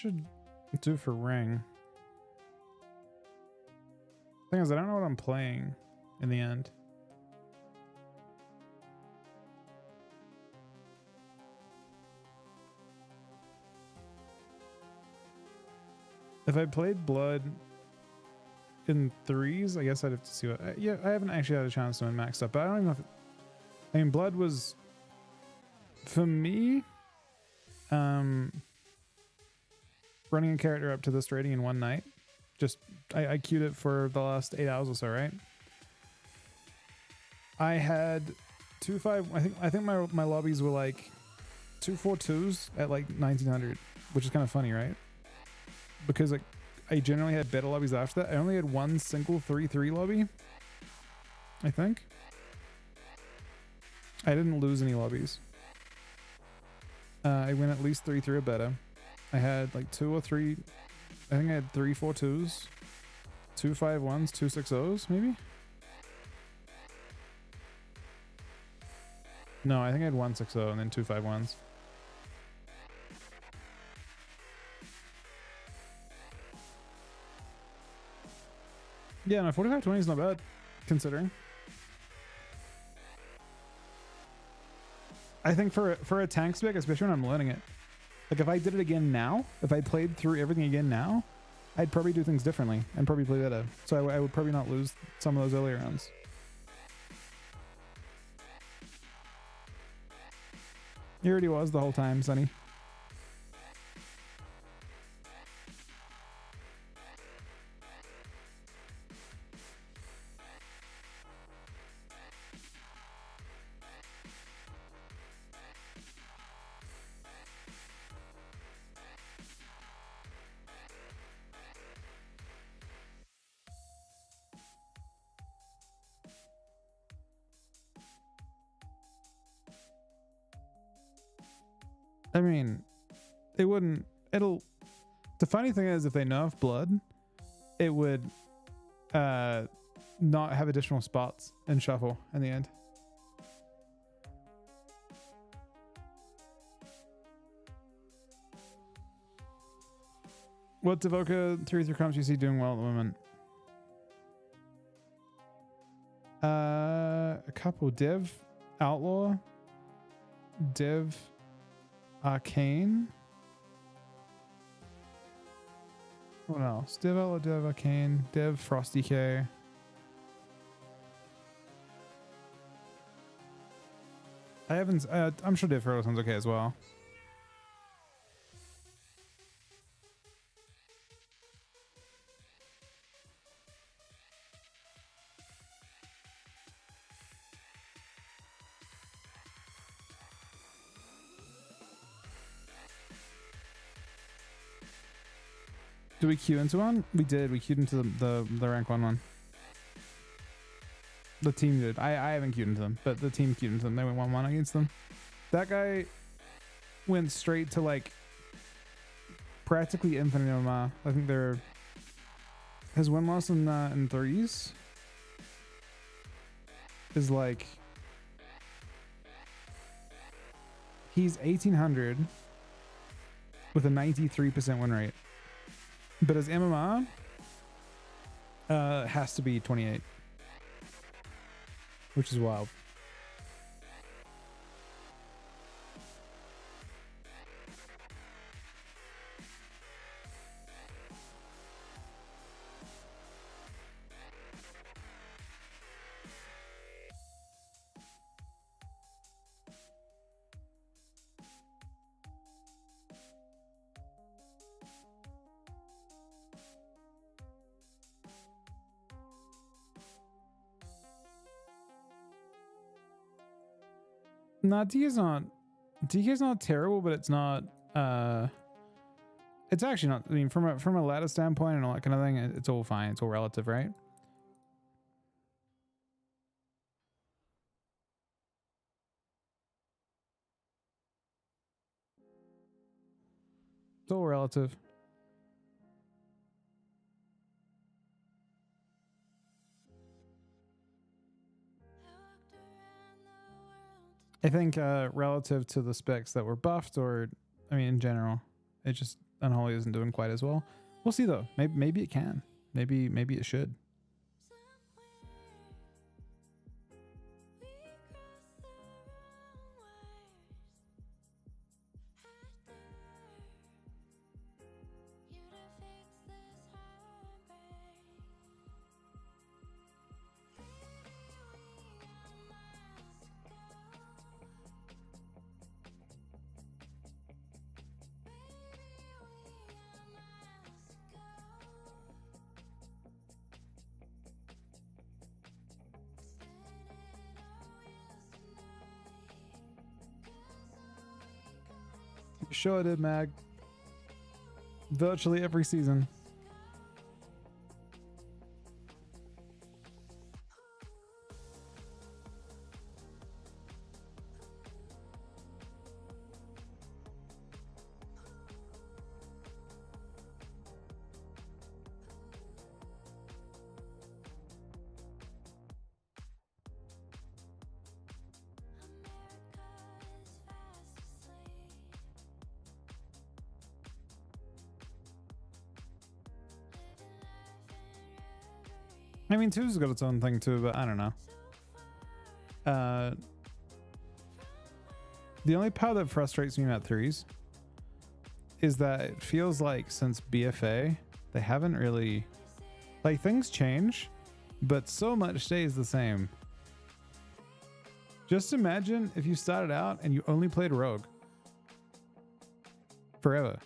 should do for ring. Thing is, I don't know what I'm playing in the end. If I played Blood in threes, I guess I'd have to see what. Yeah, I haven't actually had a chance to win maxed up, but I don't even know if. I mean, Blood was for me. Running a character up to this rating in one night. Just I queued it for the last 8 hours or so, right? I had 2-5. I think my lobbies were like 2-4-2s at like 1900, which is kind of funny, right? Because like I generally had better lobbies after that. I only had one single 3-3 lobby, I think. I didn't lose any lobbies. I went at least 3-3 or better. I had like 2 or 3. I think I had 3-4-2s, 2-5-1s, 2-6-0s, maybe. No, I think I had 1-6-0 and then 2-5-1s. Yeah, no, 45-20 is not bad, considering. I think for a tank spec, especially when I'm learning it, like if I did it again now, if I played through everything again now, I'd probably do things differently and probably play better. So I would probably not lose some of those earlier rounds. He already was the whole time, Sonny. I mean, it wouldn't. It'll. The funny thing is, if they nerf Blood, it would not have additional spots in Shuffle in the end. What Devoka 3-3 comps you see doing well at the moment? A couple. Div, Outlaw, Div, Arcane. What else? Div, Outlaw, Div, Arcane, Div, Frosty K. I haven't. I'm sure Div Frodo sounds okay as well. Did we queue into one? We did. We queued into the rank 1 one. The team did. I haven't queued into them, but the team queued into them. They went 1-1 against them. That guy went straight to like practically infinite MMR. I think they're his win loss in threes is like he's 1800 with a 93% win rate. But his MMR has to be 28, which is wild. Nah, DK's not terrible, but it's not it's actually not. I mean, from a ladder standpoint and all that kind of thing, it's all fine. It's all relative, right? It's all relative. I think relative to the specs that were buffed, or I mean in general, it just Unholy isn't doing quite as well. We'll see though. Maybe it can. Maybe it should. Sure I did, Mag. Virtually every season. I mean, 2's got its own thing too, but I don't know. The only part that frustrates me about 3's is that it feels like since BFA, they haven't really... Like, things change, but so much stays the same. Just imagine if you started out and you only played Rogue. Forever.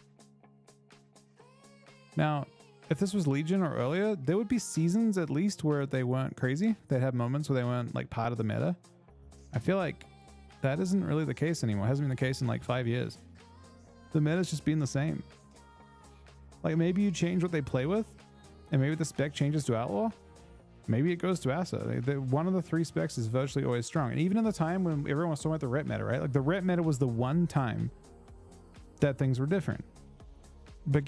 Now, if this was Legion or earlier, there would be seasons at least where they weren't crazy. They'd have moments where they weren't like part of the meta. I feel like that isn't really the case anymore. It hasn't been the case in like 5 years. The meta's just been the same. Like maybe you change what they play with, and maybe the spec changes to Outlaw. Maybe it goes to Asa. One of the 3 specs is virtually always strong. And even in the time when everyone was talking about the rep meta, right? Like the rep meta was the one time that things were different. But